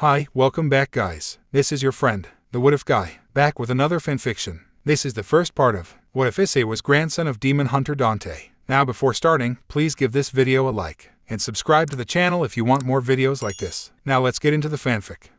Hi, welcome back guys. This is your friend, the What If Guy, back with another fanfiction. This is the first part of What If Issei was grandson of demon hunter Dante. Now before starting, please give this video a like, and subscribe to the channel if you want more videos like this. Now let's get into the fanfic.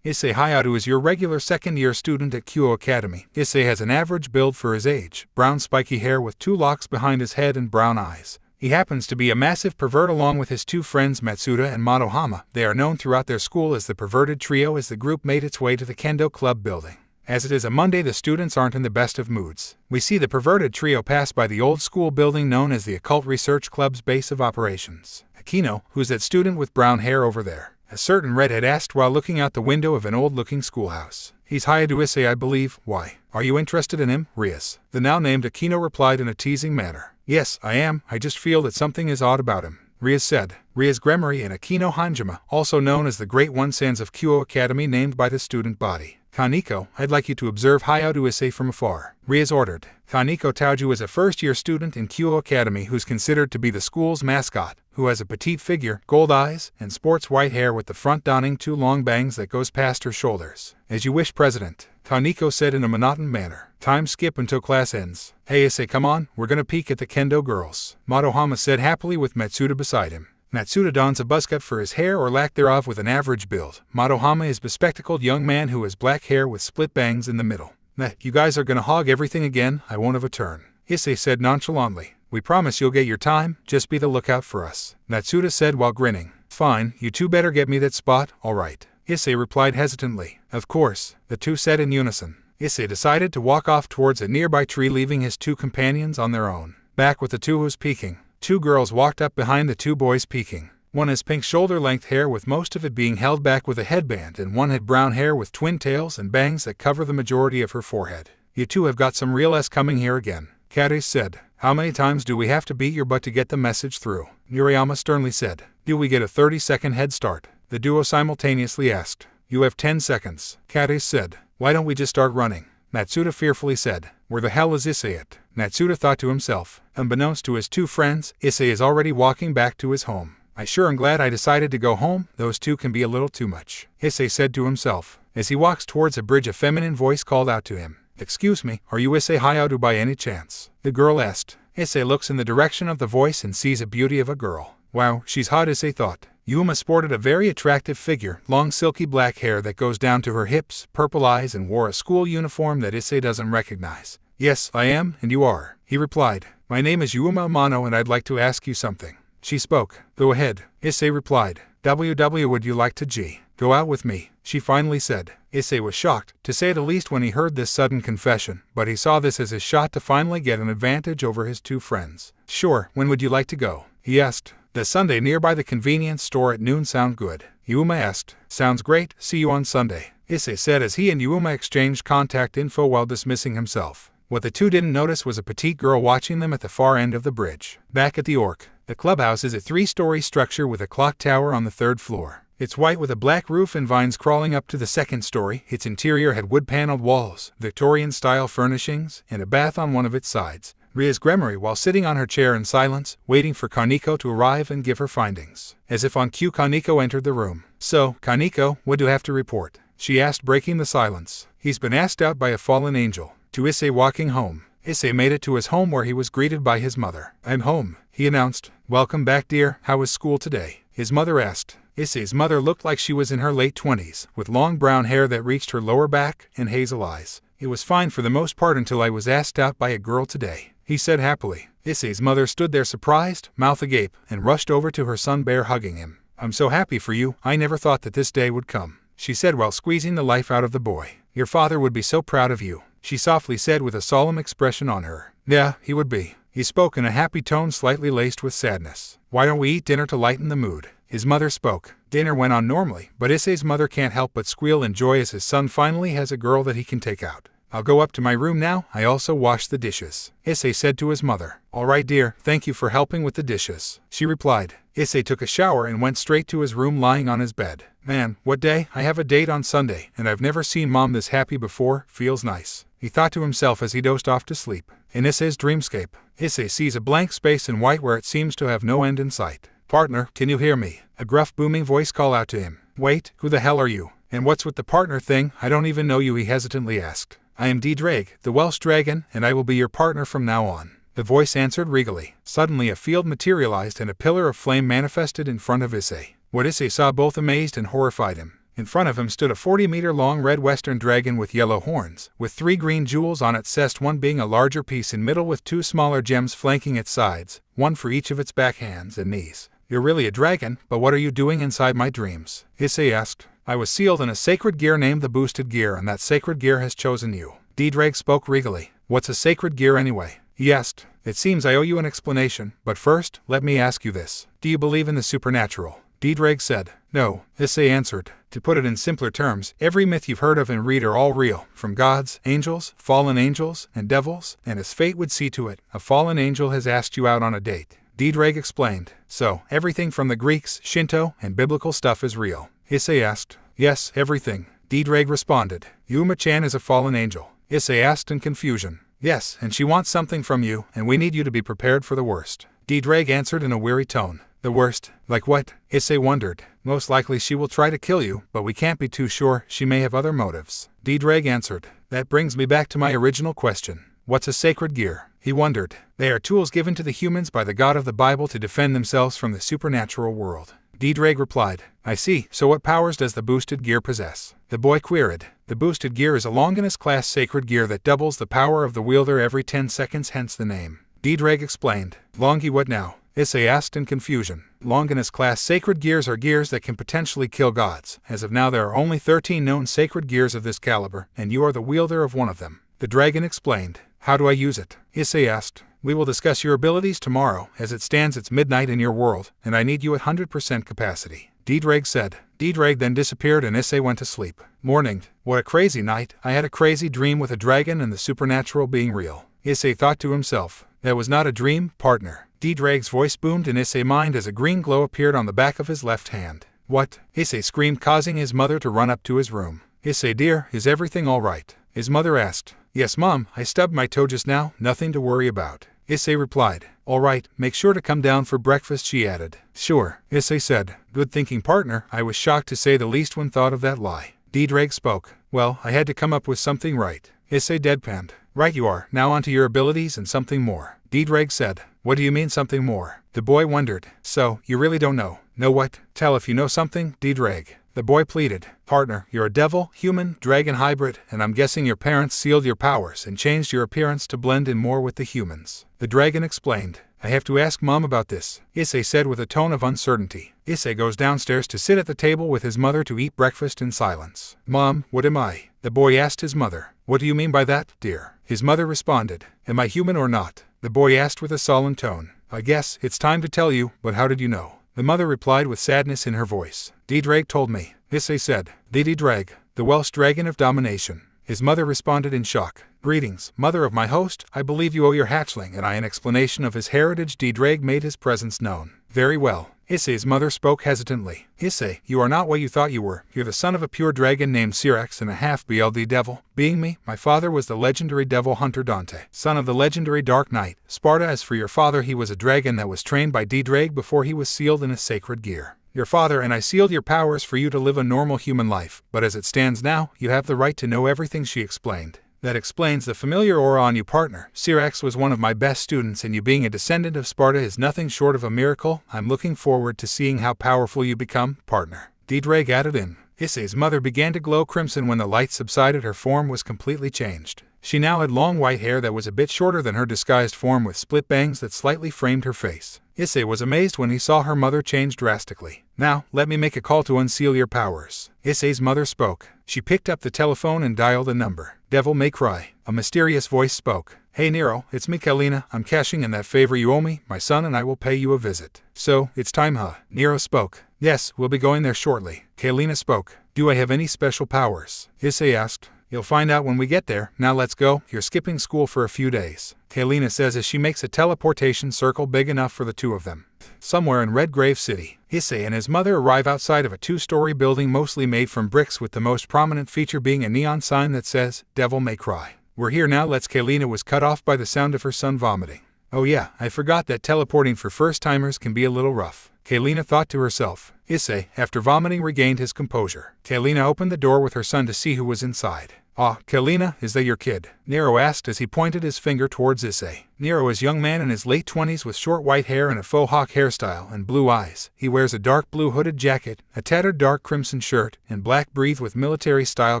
Issei Hyoudou is your regular second-year student at Kyoto Academy. Issei has an average build for his age, brown spiky hair with 2 locks behind his head and brown eyes. He happens to be a massive pervert along with his 2 friends Matsuda and Motohama. They are known throughout their school as the perverted trio as the group made its way to the Kendo Club building. As it is a Monday, the students aren't in the best of moods. We see the perverted trio pass by the old school building known as the Occult Research Club's base of operations. Akino, who's that student with brown hair over there, a certain redhead asked while looking out the window of an old-looking schoolhouse. He's Hyoudou Issei, I believe. Why? Are you interested in him, Rias? The now-named Akino replied in a teasing manner. Yes, I am. I just feel that something is odd about him, Rias said. Rias Gremory and Akino Hanjima, also known as the Great One Sans of Kyoto Academy, named by the student body. Kaneko, I'd like you to observe Hyoudou Issei from afar, Rias ordered. Kaneko Taoju is a first-year student in Kyoto Academy who's considered to be the school's mascot, who has a petite figure, gold eyes, and sports white hair with the front donning 2 long bangs that goes past her shoulders. As you wish, President, Kaneko said in a monotone manner. Time skip until class ends. Hey Issei, come on, we're gonna peek at the kendo girls, Motohama said happily with Matsuda beside him. Matsuda dons a buzzcut for his hair or lack thereof with an average build. Motohama is a bespectacled young man who has black hair with split bangs in the middle. Meh, you guys are gonna hog everything again, I won't have a turn, Issei said nonchalantly. We promise you'll get your time, just be the lookout for us, Matsuda said while grinning. Fine, you two better get me that spot, alright, Issei replied hesitantly. Of course, the two said in unison. Issei decided to walk off towards a nearby tree, leaving his 2 companions on their own. Back with the 2 who's peeking. 2 girls walked up behind the 2 boys peeking. One has pink shoulder-length hair with most of it being held back with a headband, and one had brown hair with twin tails and bangs that cover the majority of her forehead. You 2 have got some real S coming here again, Kare said. How many times do we have to beat your butt to get the message through? Nuriyama sternly said. Do we get a 30-second head start? The duo simultaneously asked. You have 10 seconds, Kare said. Why don't we just start running? Matsuda fearfully said. Where the hell is Issei at? Matsuda thought to himself. Unbeknownst to his 2 friends, Issei is already walking back to his home. I sure am glad I decided to go home, those 2 can be a little too much, Issei said to himself. As he walks towards a bridge, a feminine voice called out to him. Excuse me, are you Issei Hyoudou by any chance? The girl asked. Issei looks in the direction of the voice and sees a beauty of a girl. Wow, she's hot, Issei thought. Yuma sported a very attractive figure, long silky black hair that goes down to her hips, purple eyes, and wore a school uniform that Issei doesn't recognize. Yes, I am, and you are, he replied. My name is Yuma Amano and I'd like to ask you something. She spoke. Go ahead, Issei replied. Would you like to go out with me? She finally said. Issei was shocked, to say the least, when he heard this sudden confession, but he saw this as his shot to finally get an advantage over his 2 friends. Sure, when would you like to go? He asked. The Sunday nearby the convenience store at noon sound good? Yuma asked. Sounds great, see you on Sunday, Issei said as he and Yuma exchanged contact info while dismissing himself. What the 2 didn't notice was a petite girl watching them at the far end of the bridge. Back at the Orc, the clubhouse is a 3-story structure with a clock tower on the 3rd floor. It's white with a black roof and vines crawling up to the 2nd story. Its interior had wood-paneled walls, Victorian-style furnishings, and a bath on one of its sides. Rias Gremory, while sitting on her chair in silence, waiting for Kaneko to arrive and give her findings. As if on cue, Kaneko entered the room. So, Kaneko, what do you have to report? She asked, breaking the silence. He's been asked out by a fallen angel. To Issei walking home. Issei made it to his home where he was greeted by his mother. I'm home, he announced. Welcome back, dear. How was school today? His mother asked. Issei's mother looked like she was in her late 20s, with long brown hair that reached her lower back and hazel eyes. It was fine for the most part until I was asked out by a girl today, he said happily. Issei's mother stood there surprised, mouth agape, and rushed over to her son, bear hugging him. I'm so happy for you. I never thought that this day would come, she said while squeezing the life out of the boy. Your father would be so proud of you, she softly said with a solemn expression on her. Yeah, he would be. He spoke in a happy tone slightly laced with sadness. Why don't we eat dinner to lighten the mood? His mother spoke. Dinner went on normally, but Issei's mother can't help but squeal in joy as his son finally has a girl that he can take out. I'll go up to my room now. I also washed the dishes, Issei said to his mother. All right, dear, thank you for helping with the dishes, she replied. Issei took a shower and went straight to his room, lying on his bed. Man, what day? I have a date on Sunday, and I've never seen Mom this happy before. Feels nice, he thought to himself as he dozed off to sleep. In Issei's dreamscape, Issei sees a blank space in white where it seems to have no end in sight. Partner, can you hear me? A gruff booming voice called out to him. Wait, who the hell are you? And what's with the partner thing? I don't even know you, he hesitantly asked. I am D-Drag, the Welsh dragon, and I will be your partner from now on. The voice answered regally. Suddenly a field materialized and a pillar of flame manifested in front of Issei. What Issei saw both amazed and horrified him. In front of him stood a 40-meter-long red western dragon with yellow horns, with 3 green jewels on its chest, one being a larger piece in middle with 2 smaller gems flanking its sides, one for each of its back hands and knees. You're really a dragon, but what are you doing inside my dreams? Issei asked. I was sealed in a sacred gear named the Boosted Gear, and that sacred gear has chosen you. D-Drag spoke regally. What's a sacred gear anyway? He asked. It seems I owe you an explanation, but first, let me ask you this. Do you believe in the supernatural? D-Drag said. No, Issei answered. To put it in simpler terms, every myth you've heard of and read are all real, from gods, angels, fallen angels, and devils, and as fate would see to it, a fallen angel has asked you out on a date. D-Drag explained. So, everything from the Greeks, Shinto, and biblical stuff is real? Issei asked. Yes, everything. D-Drag responded. Yuma-chan is a fallen angel? Issei asked in confusion. Yes, and she wants something from you, and we need you to be prepared for the worst. D-Drag answered in a weary tone. The worst? Like what? Issei wondered. Most likely she will try to kill you, but we can't be too sure. She may have other motives. D-Drag answered. That brings me back to my original question. What's a sacred gear? He wondered. They are tools given to the humans by the God of the Bible to defend themselves from the supernatural world. D-Drag replied. I see, so what powers does the Boosted Gear possess? The boy queried. The Boosted Gear is a Longinus-class sacred gear that doubles the power of the wielder every 10 seconds, hence the name. D-Drag explained. Longi what now? Issei asked in confusion. Longinus-class sacred gears are gears that can potentially kill gods. As of now there are only 13 known sacred gears of this caliber, and you are the wielder of one of them. The dragon explained. How do I use it? Issei asked. We will discuss your abilities tomorrow. As it stands, it's midnight in your world, and I need you at 100% capacity. D-Drag said. D-Drag then disappeared and Issei went to sleep. Morning. What a crazy night. I had a crazy dream with a dragon and the supernatural being real. Issei thought to himself. That was not a dream, partner. D-Drag's voice boomed in Issei's mind as a green glow appeared on the back of his left hand. What? Issei screamed, causing his mother to run up to his room. Issei dear, is everything all right? His mother asked. Yes mom, I stubbed my toe just now, nothing to worry about. Issei replied. All right, make sure to come down for breakfast, she added. Sure, Issei said. Good thinking, partner. I was shocked to say the least when thought of that lie. D-Drag spoke. Well, I had to come up with something right. Issei deadpanned. Right you are, now onto your abilities and something more. D-Drag said. What do you mean something more? The boy wondered. So, you really don't know? Know what? Tell if you know something, D-Drag. The boy pleaded. Partner, you're a devil, human, dragon hybrid, and I'm guessing your parents sealed your powers and changed your appearance to blend in more with the humans. The dragon explained. I have to ask Mom about this, Issei said with a tone of uncertainty. Issei goes downstairs to sit at the table with his mother to eat breakfast in silence. Mom, what am I? The boy asked his mother. What do you mean by that, dear? His mother responded. Am I human or not? The boy asked with a sullen tone. I guess it's time to tell you, but how did you know? The mother replied with sadness in her voice. D-Drag told me, Issei said. D-Drag, the Welsh dragon of domination. His mother responded in shock. Greetings, mother of my host, I believe you owe your hatchling and I an explanation of his heritage. D-Drag made his presence known. Very well. Issei's mother spoke hesitantly. Issei, you are not what you thought you were. You're the son of a pure dragon named Syrax and a half-BLD devil. Being me, my father was the legendary devil hunter Dante, son of the legendary Dark Knight, Sparta. As for your father, he was a dragon that was trained by D-Drag before he was sealed in a sacred gear. Your father and I sealed your powers for you to live a normal human life, but as it stands now, you have the right to know everything, she explained. That explains the familiar aura on you, partner. Syrax was one of my best students and you being a descendant of Sparta is nothing short of a miracle. I'm looking forward to seeing how powerful you become, partner. D-Drag added in. Issei's mother began to glow crimson when the light subsided. Her form was completely changed. She now had long white hair that was a bit shorter than her disguised form with split bangs that slightly framed her face. Issei was amazed when he saw her mother change drastically. Now, let me make a call to unseal your powers. Issei's mother spoke. She picked up the telephone and dialed a number. Devil May Cry. A mysterious voice spoke. Hey Nero, it's me Kalina. I'm cashing in that favor you owe me. My son and I will pay you a visit. So, it's time, huh? Nero spoke. Yes, we'll be going there shortly. Kalina spoke. Do I have any special powers? Issei asked. You'll find out when we get there. Now let's go. You're skipping school for a few days. Kalina says as she makes a teleportation circle big enough for the two of them. Somewhere in Redgrave City, Issei and his mother arrive outside of a two-story building mostly made from bricks with the most prominent feature being a neon sign that says, Devil May Cry. We're here now. Kalina was cut off by the sound of her son vomiting. Oh yeah, I forgot that teleporting for first-timers can be a little rough. Kalina thought to herself. Issei, after vomiting, regained his composure. Kalina opened the door with her son to see who was inside. "Ah, Kalina, is that your kid?" Nero asked as he pointed his finger towards Issei. Nero is a young man in his late 20s with short white hair and a faux hawk hairstyle and blue eyes. He wears a dark blue hooded jacket, a tattered dark crimson shirt, and black breathe with military-style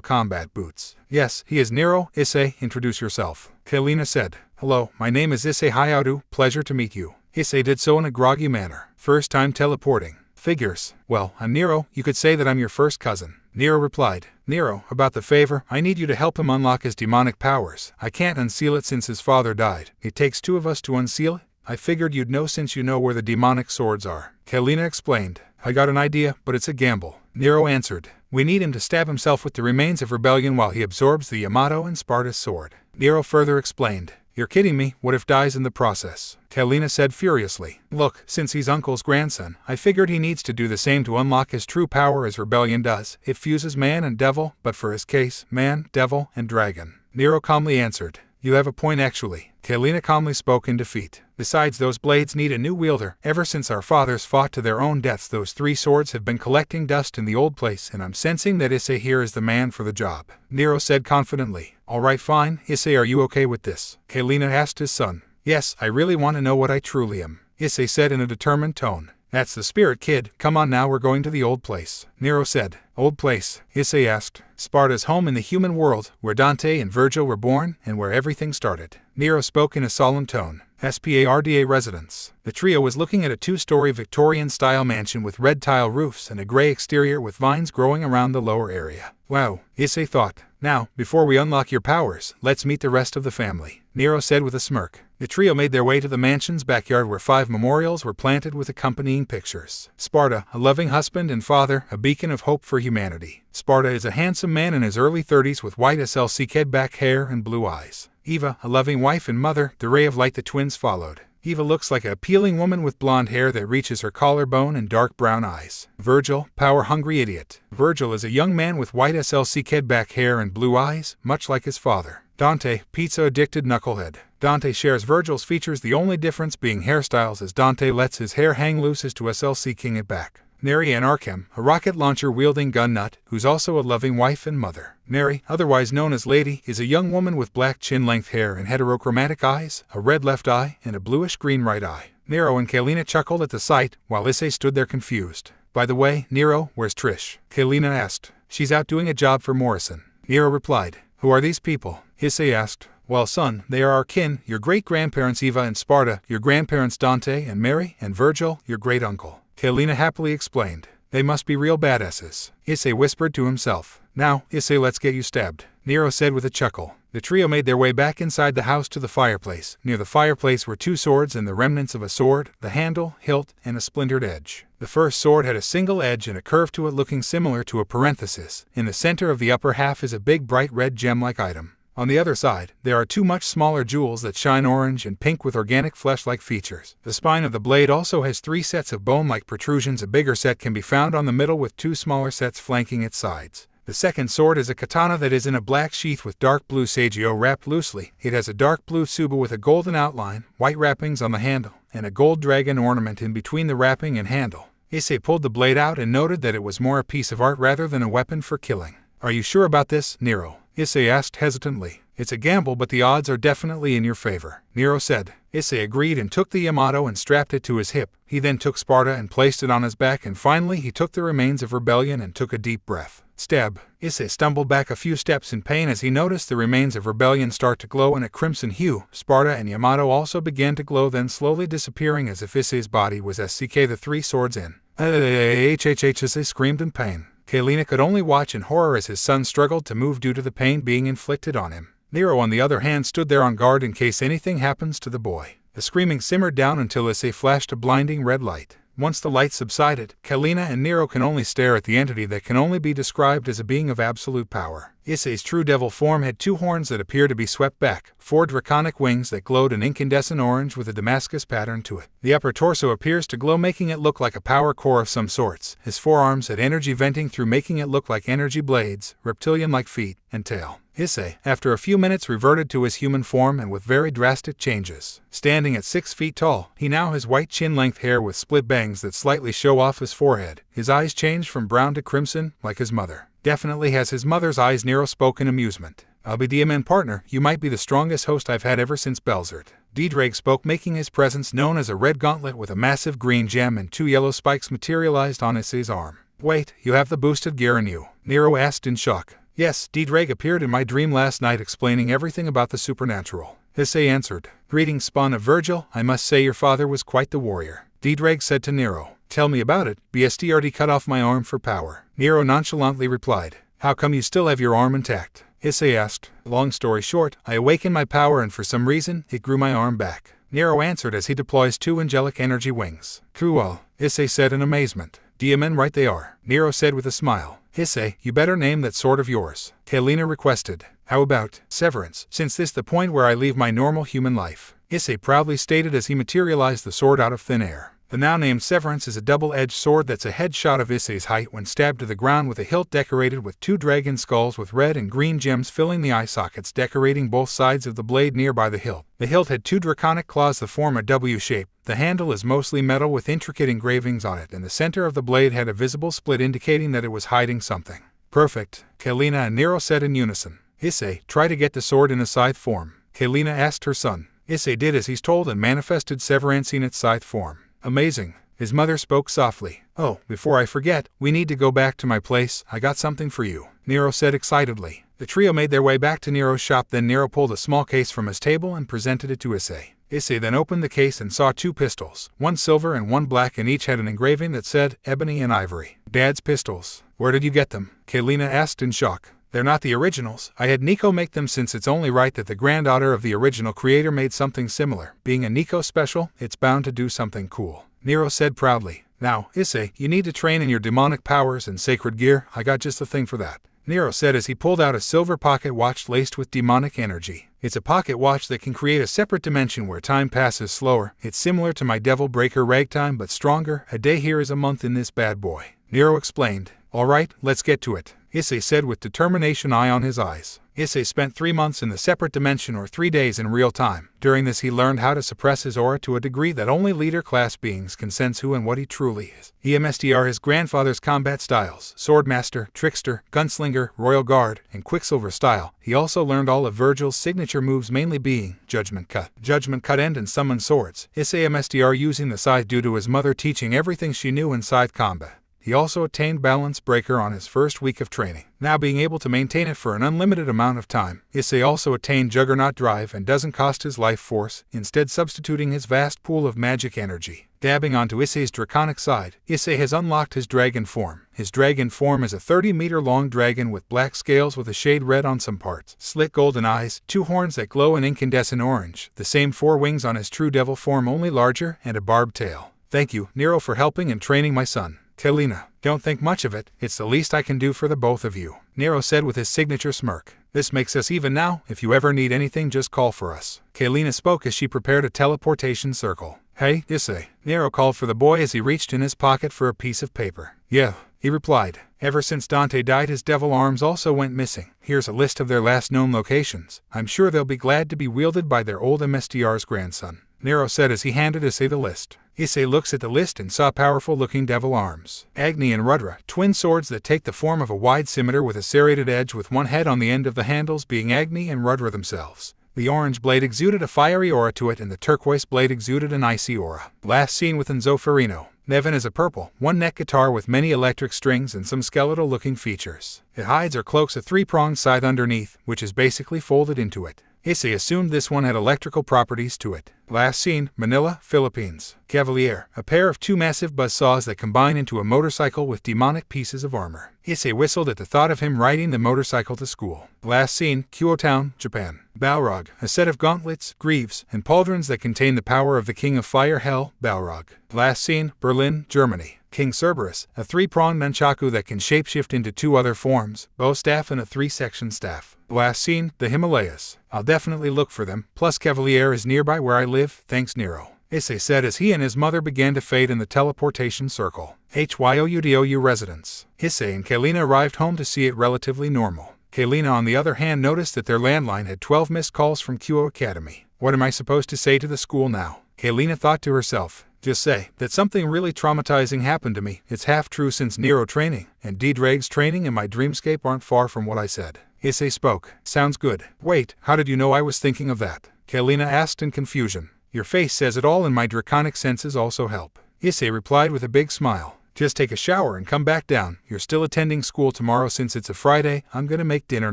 combat boots. "Yes, he is Nero. Issei, introduce yourself," Kalina said. "Hello, my name is Issei Hyoudou. Pleasure to meet you." Issei did so in a groggy manner. "First time teleporting. Figures. Well, I'm Nero. You could say that I'm your first cousin." Nero replied. "Nero, about the favor, I need you to help him unlock his demonic powers. I can't unseal it since his father died. It takes 2 of us to unseal it. I figured you'd know since you know where the demonic swords are." Kalina explained. "I got an idea, but it's a gamble." Nero answered. "We need him to stab himself with the remains of rebellion while he absorbs the Yamato and Sparta's sword." Nero further explained. "You're kidding me, what if dies in the process?" Kalina said furiously. "Look, since he's Uncle's grandson, I figured he needs to do the same to unlock his true power as rebellion does. It fuses man and devil, but for his case, man, devil, and dragon." Nero calmly answered. "You have a point actually." Kalina calmly spoke in defeat. "Besides, those blades need a new wielder. Ever since our fathers fought to their own deaths, those 3 swords have been collecting dust in the old place, and I'm sensing that Issei here is the man for the job." Nero said confidently. "All right, fine. Issei, are you okay with this?" Kalina asked his son. "Yes, I really want to know what I truly am," Issei said in a determined tone. "That's the spirit, kid. Come on now, we're going to the old place." Nero said. "Old place?" Issei asked. "Sparta's home in the human world, where Dante and Virgil were born, and where everything started." Nero spoke in a solemn tone. "Sparta residence." The trio was looking at a 2-story Victorian-style mansion with red tile roofs and a gray exterior with vines growing around the lower area. "Wow," Issei thought. "Now, before we unlock your powers, let's meet the rest of the family," Nero said with a smirk. The trio made their way to the mansion's backyard where 5 memorials were planted with accompanying pictures. Sparta, a loving husband and father, a beacon of hope for humanity. Sparta is a handsome man in his early 30s with white SLC back hair and blue eyes. Eva, a loving wife and mother, the ray of light the twins followed. Eva looks like an appealing woman with blonde hair that reaches her collarbone and dark brown eyes. Virgil, power-hungry idiot. Virgil is a young man with white SLC back hair and blue eyes, much like his father. Dante, pizza-addicted knucklehead. Dante shares Virgil's features, the only difference being hairstyles, as Dante lets his hair hang loose as to SLC king it back. Neri and Arkham, a rocket launcher-wielding gun nut, who's also a loving wife and mother. Neri, otherwise known as Lady, is a young woman with black chin-length hair and heterochromatic eyes, a red left eye, and a bluish-green right eye. Nero and Kalina chuckled at the sight, while Issei stood there confused. "By the way, Nero, where's Trish?" Kalina asked. "She's out doing a job for Morrison." Nero replied. "Who are these people?" Issei asked. "Well, son, they are our kin, your great-grandparents Eva and Sparta, your grandparents Dante and Mary, and Virgil, your great-uncle." Kalina happily explained. "They must be real badasses," Issei whispered to himself. "Now, Issei, let's get you stabbed," Nero said with a chuckle. The trio made their way back inside the house to the fireplace. Near the fireplace were 2 swords and the remnants of a sword, the handle, hilt, and a splintered edge. The first sword had a single edge and a curve to it looking similar to a parenthesis. In the center of the upper half is a big bright red gem-like item. On the other side, there are 2 much smaller jewels that shine orange and pink with organic flesh-like features. The spine of the blade also has 3 sets of bone-like protrusions. A bigger set can be found on the middle with 2 smaller sets flanking its sides. The second sword is a katana that is in a black sheath with dark blue sagio wrapped loosely. It has a dark blue tsuba with a golden outline, white wrappings on the handle, and a gold dragon ornament in between the wrapping and handle. Issei pulled the blade out and noted that it was more a piece of art rather than a weapon for killing. "Are you sure about this, Nero?" Issei asked hesitantly. "It's a gamble, but the odds are definitely in your favor," Nero said. Issei agreed and took the Yamato and strapped it to his hip. He then took Sparta and placed it on his back, and finally he took the remains of rebellion and took a deep breath. Stab. Issei stumbled back a few steps in pain as he noticed the remains of rebellion start to glow in a crimson hue. Sparta and Yamato also began to glow, then slowly disappearing as if Issei's body was SCK the 3 swords in. Issei screamed in pain. Kalina could only watch in horror as his son struggled to move due to the pain being inflicted on him. Nero, on the other hand, stood there on guard in case anything happens to the boy. The screaming simmered down until Issei flashed a blinding red light. Once the light subsided, Kalina and Nero can only stare at the entity that can only be described as a being of absolute power. Issei's true devil form had 2 horns that appear to be swept back, 4 draconic wings that glowed an incandescent orange with a Damascus pattern to it. The upper torso appears to glow, making it look like a power core of some sorts. His forearms had energy venting through, making it look like energy blades, reptilian-like feet, and tail. Issei, after a few minutes, reverted to his human form and with very drastic changes. Standing at 6 feet tall, he now has white chin-length hair with split bangs that slightly show off his forehead. His eyes changed from brown to crimson, like his mother. Definitely has his mother's eyes. Nero spoke in amusement. I'll be DMN partner, you might be the strongest host I've had ever since Belzert. D-Drake spoke, making his presence known as a red gauntlet with a massive green gem and 2 yellow spikes materialized on Issei's arm. Wait, you have the boosted gear in you? Nero asked in shock. Yes, D-Drake appeared in my dream last night explaining everything about the supernatural. Issei answered. Greetings, spawn of Virgil, I must say your father was quite the warrior. D-Drake said to Nero. Tell me about it. BSTRD cut off my arm for power. Nero nonchalantly replied. How come you still have your arm intact? Issei asked. Long story short, I awakened my power and for some reason, it grew my arm back. Nero answered as he deploys 2 angelic energy wings. Cool, Issei said in amazement. DMN right they are, Nero said with a smile. Issei, you better name that sword of yours, Kalina requested. How about Severance, since this the point where I leave my normal human life? Issei proudly stated as he materialized the sword out of thin air. The now named Severance is a double-edged sword that's a headshot of Issei's height when stabbed to the ground with a hilt decorated with 2 dragon skulls with red and green gems filling the eye sockets decorating both sides of the blade nearby the hilt. The hilt had 2 draconic claws that form a W shape. The handle is mostly metal with intricate engravings on it and the center of the blade had a visible split indicating that it was hiding something. Perfect, Kalina and Nero said in unison. Issei, try to get the sword in a scythe form, Kalina asked her son. Issei did as he's told and manifested Severance in its scythe form. Amazing, his mother spoke softly. Oh, before I forget, we need to go back to my place, I got something for you, Nero said excitedly. The trio made their way back to Nero's shop, then Nero pulled a small case from his table and presented it to Issei. Issei then opened the case and saw 2 pistols, 1 silver and 1 black, and each had an engraving that said, Ebony and Ivory. Dad's pistols. Where did you get them? Kalina asked in shock. They're not the originals. I had Nico make them since it's only right that the granddaughter of the original creator made something similar. Being a Nico special, it's bound to do something cool, Nero said proudly. Now, Issei, you need to train in your demonic powers and sacred gear. I got just the thing for that, Nero said as he pulled out a silver pocket watch laced with demonic energy. It's a pocket watch that can create a separate dimension where time passes slower. It's similar to my Devil Breaker ragtime but stronger. A day here is a month in this bad boy, Nero explained. Alright, let's get to it, Issei said with determination eye on his eyes. Issei spent 3 months in the separate dimension or 3 days in real time. During this he learned how to suppress his aura to a degree that only leader-class beings can sense who and what he truly is. EMSDR his grandfather's combat styles, Swordmaster, Trickster, Gunslinger, Royal Guard, and Quicksilver style. He also learned all of Virgil's signature moves, mainly being Judgment Cut, End, and Summon Swords. Issei MSDR using the scythe due to his mother teaching everything she knew in scythe combat. He also attained Balance Breaker on his first week of training, now being able to maintain it for an unlimited amount of time. Issei also attained Juggernaut Drive and doesn't cost his life force, instead substituting his vast pool of magic energy. Dabbing onto Issei's draconic side, Issei has unlocked his dragon form. His dragon form is a 30-meter-long dragon with black scales with a shade red on some parts, slit golden eyes, 2 horns that glow an incandescent orange, the same 4 wings on his true devil form only larger, and a barbed tail. Thank you, Nero, for helping and training my son. Kalina, don't think much of it, it's the least I can do for the both of you, Nero said with his signature smirk. This makes us even now. If you ever need anything, just call for us. Kalina spoke as she prepared a teleportation circle. Hey, Issei, Nero called for the boy as he reached in his pocket for a piece of paper. Yeah, he replied. Ever since Dante died, his devil arms also went missing. Here's a list of their last known locations. I'm sure they'll be glad to be wielded by their old MSDR's grandson, Nero said as he handed Issei the list. Issei looks at the list and saw powerful-looking devil arms. Agni and Rudra, twin swords that take the form of a wide scimitar with a serrated edge with one head on the end of the handles being Agni and Rudra themselves. The orange blade exuded a fiery aura to it and the turquoise blade exuded an icy aura. Last seen with Enzo Ferrino. Nevin is a purple, one-neck guitar with many electric strings and some skeletal-looking features. It hides or cloaks a 3-pronged scythe underneath, which is basically folded into it. Issei assumed this one had electrical properties to it. Last seen, Manila, Philippines. Cavalier, a pair of 2 massive buzzsaws that combine into a motorcycle with demonic pieces of armor. Issei whistled at the thought of him riding the motorcycle to school. Last seen, Kyoto Town, Japan. Balrog, a set of gauntlets, greaves, and pauldrons that contain the power of the King of Fire Hell, Balrog. Last seen, Berlin, Germany. King Cerberus, a 3-pronged nunchaku that can shapeshift into 2 other forms, bow staff and a 3-section staff. Last seen, the Himalayas. I'll definitely look for them, plus Cavalier is nearby where I live, thanks Nero, Issei said as he and his mother began to fade in the teleportation circle. Hyoudou residence. Issei and Kalina arrived home to see it relatively normal. Kailina on the other hand noticed that their landline had 12 missed calls from Kyo Academy. What am I supposed to say to the school now? Kailina thought to herself. Just say that something really traumatizing happened to me. It's half true since Nero training and D-Drag's training and my dreamscape aren't far from what I said. Issei spoke. Sounds good. Wait, how did you know I was thinking of that? Kailina asked in confusion. Your face says it all and my draconic senses also help. Issei replied with a big smile. Just take a shower and come back down. You're still attending school tomorrow since it's a Friday. I'm gonna make dinner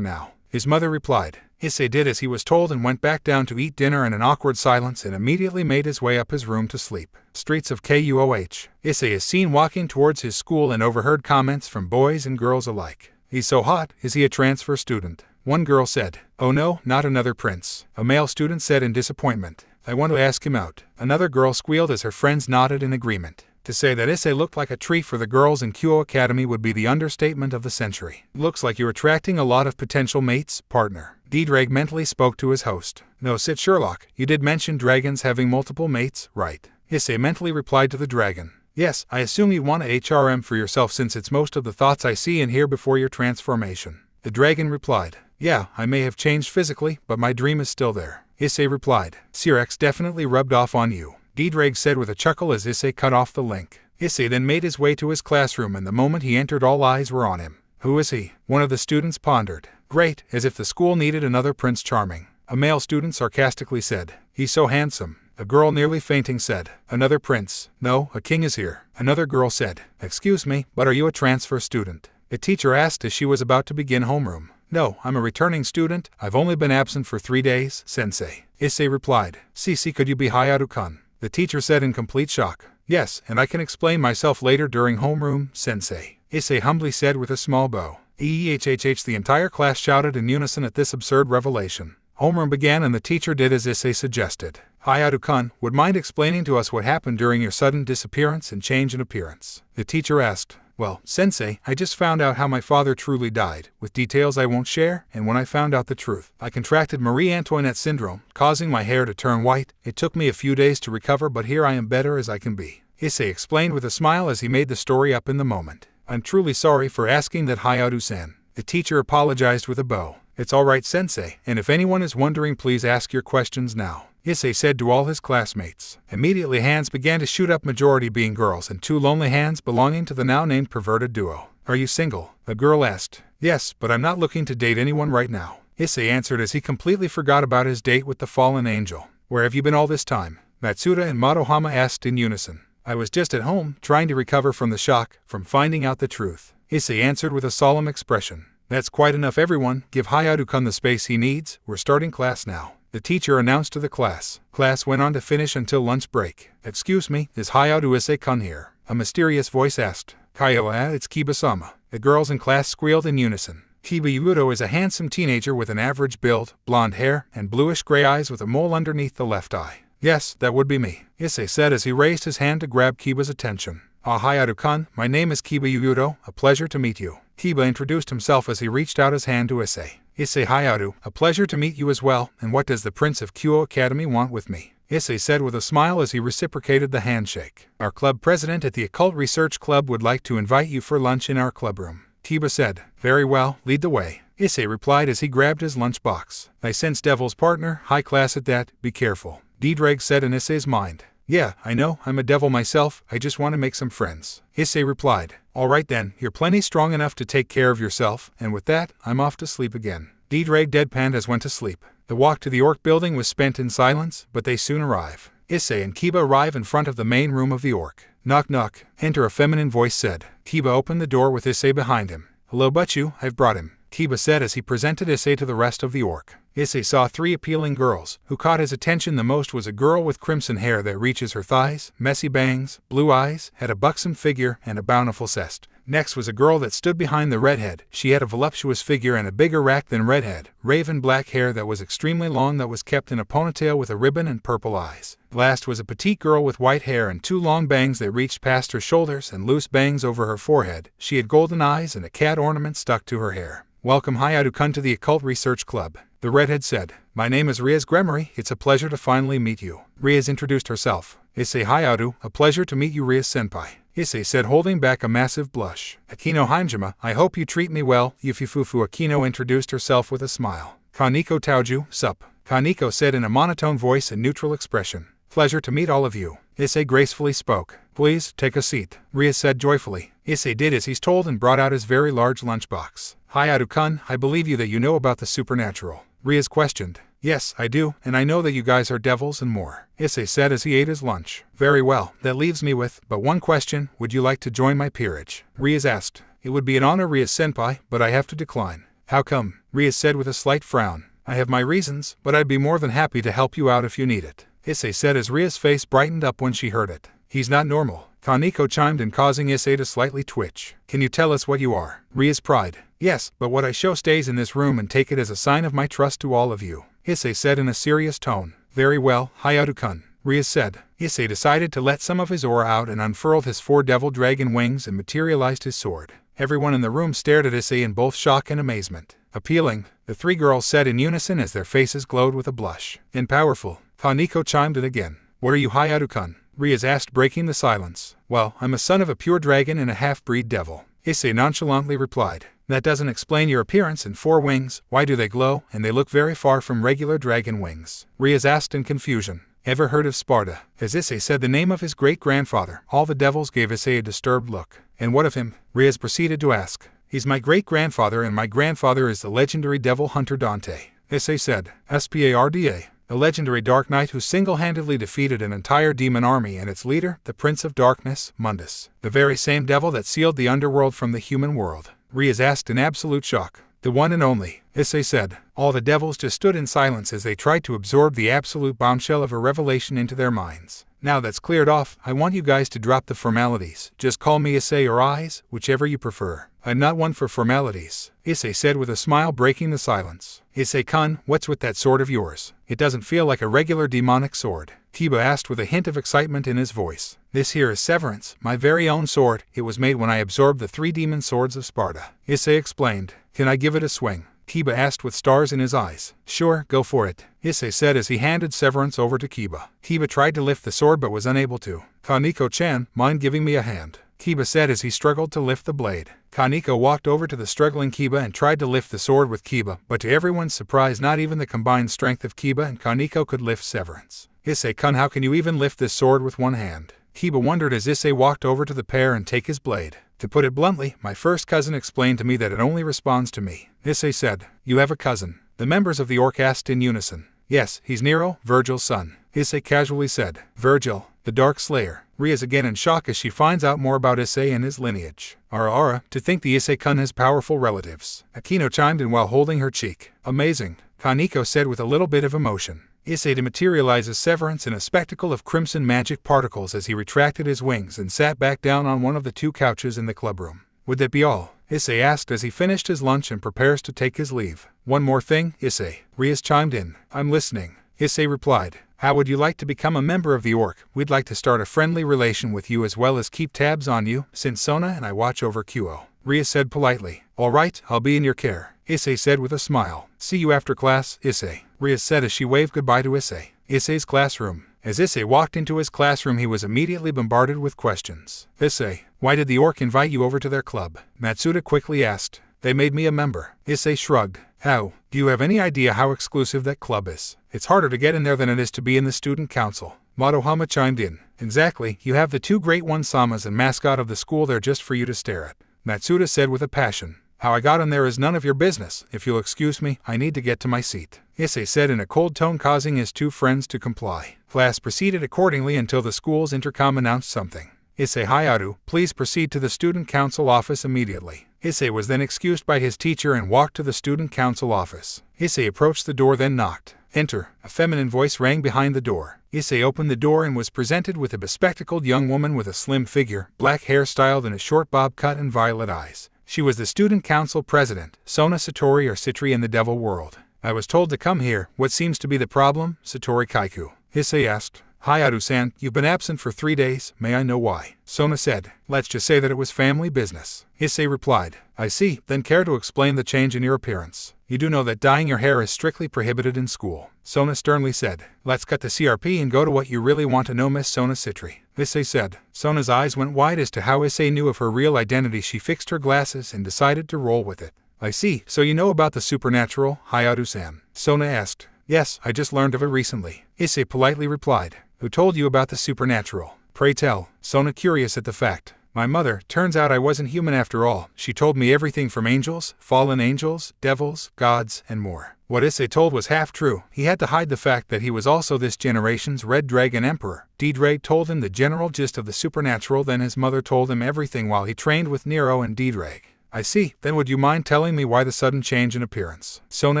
now. His mother replied. Issei did as he was told and went back down to eat dinner in an awkward silence and immediately made his way up his room to sleep. Streets of Kuoh. Issei is seen walking towards his school and overheard comments from boys and girls alike. He's so hot, is he a transfer student? One girl said. Oh no, not another prince. A male student said in disappointment. I want to ask him out. Another girl squealed as her friends nodded in agreement. To say that Issei looked like a treat for the girls in Kyo Academy would be the understatement of the century. Looks like you're attracting a lot of potential mates, partner. D-Drag mentally spoke to his host. No, sit Sherlock, you did mention dragons having multiple mates, right? Issei mentally replied to the dragon. Yes, I assume you want a HRM for yourself since it's most of the thoughts I see and hear before your transformation. The dragon replied. Yeah, I may have changed physically, but my dream is still there. Issei replied. Sirex definitely rubbed off on you. D-Drag said with a chuckle as Issei cut off the link. Issei then made his way to his classroom and the moment he entered all eyes were on him. Who is he? One of the students pondered. Great, as if the school needed another Prince Charming. A male student sarcastically said. He's so handsome. A girl nearly fainting said. Another prince. No, a king is here. Another girl said. Excuse me, but are you a transfer student? A teacher asked as she was about to begin homeroom. No, I'm a returning student. I've only been absent for 3 days, sensei. Issei replied. Sisi, could you be Hyoudou-kun? The teacher said in complete shock. Yes, and I can explain myself later during homeroom, sensei. Issei humbly said with a small bow. EHHH. The entire class shouted in unison at this absurd revelation. Homeroom began and the teacher did as Issei suggested. Hyoudou-kun, would mind explaining to us what happened during your sudden disappearance and change in appearance? The teacher asked. Well, sensei, I just found out how my father truly died, with details I won't share, and when I found out the truth, I contracted Marie Antoinette syndrome, causing my hair to turn white. It took me a few days to recover, but here I am better as I can be. Issei explained with a smile as he made the story up in the moment. I'm truly sorry for asking that, Hyoudou-san. The teacher apologized with a bow. It's alright, sensei, and if anyone is wondering, please ask your questions now. Issei said to all his classmates. Immediately hands began to shoot up, majority being girls and 2 lonely hands belonging to the now named perverted duo. Are you single? A girl asked. Yes, but I'm not looking to date anyone right now. Issei answered as he completely forgot about his date with the fallen angel. Where have you been all this time? Matsuda and Madohama asked in unison. I was just at home, trying to recover from the shock, from finding out the truth. Issei answered with a solemn expression. That's quite enough, everyone. Give Hyoudou-kun the space he needs. We're starting class now. The teacher announced to the class. Class went on to finish until lunch break. Excuse me, is Hyoudou Issei-kun here? A mysterious voice asked. Kyoa, it's Kiba-sama. The girls in class squealed in unison. Kiba Hyoudou is a handsome teenager with an average build, blonde hair, and bluish-gray eyes with a mole underneath the left eye. Yes, that would be me, Issei said as he raised his hand to grab Kiba's attention. Ah, Hyoudou-kun, my name is Kiba Hyoudou, a pleasure to meet you. Kiba introduced himself as he reached out his hand to Issei. Issei Hyoudou, a pleasure to meet you as well, and what does the Prince of Kyo Academy want with me? Issei said with a smile as he reciprocated the handshake. Our club president at the Occult Research Club would like to invite you for lunch in our clubroom. Kiba said. Very well, lead the way. Issei replied as he grabbed his lunchbox. I sense Devil's partner, high class at that, be careful. D-Drag said in Issei's mind. Yeah, I know, I'm a devil myself, I just want to make some friends. Issei replied. Alright then, you're plenty strong enough to take care of yourself, and with that, I'm off to sleep again. D-Drag deadpanned as went to sleep. The walk to the Orc building was spent in silence, but they soon arrive. Issei and Kiba arrive in front of the main room of the Orc. Knock knock, enter, a feminine voice said. Kiba opened the door with Issei behind him. Hello Butchu, I've brought him. Kiba said as he presented Issei to the rest of the Orc. Issei saw 3 appealing girls. Who caught his attention the most was a girl with crimson hair that reaches her thighs, messy bangs, blue eyes, had a buxom figure, and a bountiful cest. Next was a girl that stood behind the redhead. She had a voluptuous figure and a bigger rack than redhead, raven black hair that was extremely long that was kept in a ponytail with a ribbon and purple eyes. Last was a petite girl with white hair and 2 long bangs that reached past her shoulders and loose bangs over her forehead. She had golden eyes and a cat ornament stuck to her hair. Welcome Hyoudou-kun to the Occult Research Club. The redhead said. My name is Riaz Gremory, it's a pleasure to finally meet you. Riaz introduced herself. Issei Hyoudou, a pleasure to meet you Riaz-senpai. Issei said, holding back a massive blush. Akino Hanjima, I hope you treat me well. Yufufufu Akino introduced herself with a smile. Kaneko Taoju, sup. Kaneko said in a monotone voice and neutral expression. Pleasure to meet all of you. Issei gracefully spoke. Please, take a seat, Ria said joyfully. Issei did as he's told and brought out his very large lunchbox. Hyoudou-kun, I believe you that you know about the supernatural. Ria's questioned. Yes, I do, and I know that you guys are devils and more, Issei said as he ate his lunch. Very well, that leaves me with but one question, would you like to join my peerage? Ria's asked. It would be an honor, Ria-senpai, but I have to decline. How come? Ria said with a slight frown. I have my reasons, but I'd be more than happy to help you out if you need it, Issei said as Ria's face brightened up when she heard it. He's not normal, Kaneko chimed in, causing Issei to slightly twitch. Can you tell us what you are? Ria's pride. Yes, but what I show stays in this room and take it as a sign of my trust to all of you, Issei said in a serious tone. Very well, Hyoudou-kun, Ria said. Issei decided to let some of his aura out and unfurled his 4 devil dragon wings and materialized his sword. Everyone in the room stared at Issei in both shock and amazement. Appealing, the 3 girls said in unison as their faces glowed with a blush. And powerful, Kaneko chimed in again. What are you, Hyoudou-kun? Ria's asked, breaking the silence. Well, I'm a son of a pure dragon and a half-breed devil, Issei nonchalantly replied. That doesn't explain your appearance and 4 wings. Why do they glow, and they look very far from regular dragon wings? Ria's asked in confusion. Ever heard of Sparta? As Issei said the name of his great-grandfather, all the devils gave Issei a disturbed look. And what of him? Ria's proceeded to ask. He's my great-grandfather, and my grandfather is the legendary devil hunter Dante, Issei said. Sparda, a legendary dark knight who single-handedly defeated an entire demon army and its leader, the Prince of Darkness, Mundus. The very same devil that sealed the underworld from the human world. Ria's asked in absolute shock. The one and only, Issei said. All the devils just stood in silence as they tried to absorb the absolute bombshell of a revelation into their minds. Now that's cleared off, I want you guys to drop the formalities. Just call me Issei or Eyes, whichever you prefer. I'm not one for formalities, Issei said with a smile, breaking the silence. Issei-kun, what's with that sword of yours? It doesn't feel like a regular demonic sword, Kiba asked with a hint of excitement in his voice. This here is Severance, my very own sword. It was made when I absorbed the 3 demon swords of Sparta, Issei explained. Can I give it a swing? Kiba asked with stars in his eyes. Sure, go for it, Issei said as he handed Severance over to Kiba. Kiba tried to lift the sword but was unable to. Kaneko-chan, mind giving me a hand? Kiba said as he struggled to lift the blade. Kaneko walked over to the struggling Kiba and tried to lift the sword with Kiba, but to everyone's surprise not even the combined strength of Kiba and Kaneko could lift Severance. Issei-kun, how can you even lift this sword with one hand? Kiba wondered as Issei walked over to the pair and take his blade. To put it bluntly, my first cousin explained to me that it only responds to me, Issei said. You have a cousin? The members of the orc asked in unison. Yes, he's Nero, Virgil's son, Issei casually said. Virgil, the Dark Slayer. Ria's again in shock as she finds out more about Issei and his lineage. Ara, to think the Issei-kun has powerful relatives. Akino chimed in while holding her cheek. Amazing, Kaneko said with a little bit of emotion. Issei materializes Severance in a spectacle of crimson magic particles as he retracted his wings and sat back down on one of the 2 couches in the clubroom. Would that be all? Issei asked as he finished his lunch and prepares to take his leave. One more thing, Issei. Ria's chimed in. I'm listening, Issei replied. How would you like to become a member of the orc? We'd like to start a friendly relation with you as well as keep tabs on you, since Sona and I watch over Kyo. Ria said politely. All right, I'll be in your care, Issei said with a smile. See you after class, Issei, Ria said as she waved goodbye to Issei. Issei's classroom. As Issei walked into his classroom he was immediately bombarded with questions. Issei, why did the orc invite you over to their club? Matsuda quickly asked. They made me a member, Issei shrugged. How? Do you have any idea how exclusive that club is? It's harder to get in there than it is to be in the student council. Madohama chimed in. Exactly, you have the 2 great one-samas and mascot of the school there just for you to stare at, Matsuda said with a passion. How I got in there is none of your business. If you'll excuse me, I need to get to my seat, Issei said in a cold tone, causing his 2 friends to comply. Class proceeded accordingly until the school's intercom announced something. Issei Hyoudou, please proceed to the student council office immediately. Issei was then excused by his teacher and walked to the student council office. Issei approached the door, then knocked. Enter, a feminine voice rang behind the door. Issei opened the door and was presented with a bespectacled young woman with a slim figure, black hair styled in a short bob cut and violet eyes. She was the student council president, Sona Satori or Citri in the devil world. I was told to come here. What seems to be the problem, Satori Kaiku? Issei asked. Hyoudou-san, you've been absent for 3 days, may I know why? Sona said. Let's just say that it was family business. Issei replied. I see, then care to explain the change in your appearance? You do know that dyeing your hair is strictly prohibited in school. Sona sternly said. Let's cut the CRP and go to what you really want to know, Miss Sona Citri. Issei said. Sona's eyes went wide as to how Issei knew of her real identity. She fixed her glasses and decided to roll with it. I see, so you know about the supernatural, Hyoudou-san? Sona asked. Yes, I just learned of it recently. Issei politely replied. Who told you about the supernatural? Pray tell. Sona curious at the fact. My mother. Turns out I wasn't human after all. She told me everything from angels, fallen angels, devils, gods, and more. What Issei told was half true. He had to hide the fact that he was also this generation's Red Dragon Emperor. Didre told him the general gist of the supernatural, then his mother told him everything while he trained with Nero and Didre. I see, then would you mind telling me why the sudden change in appearance? Sona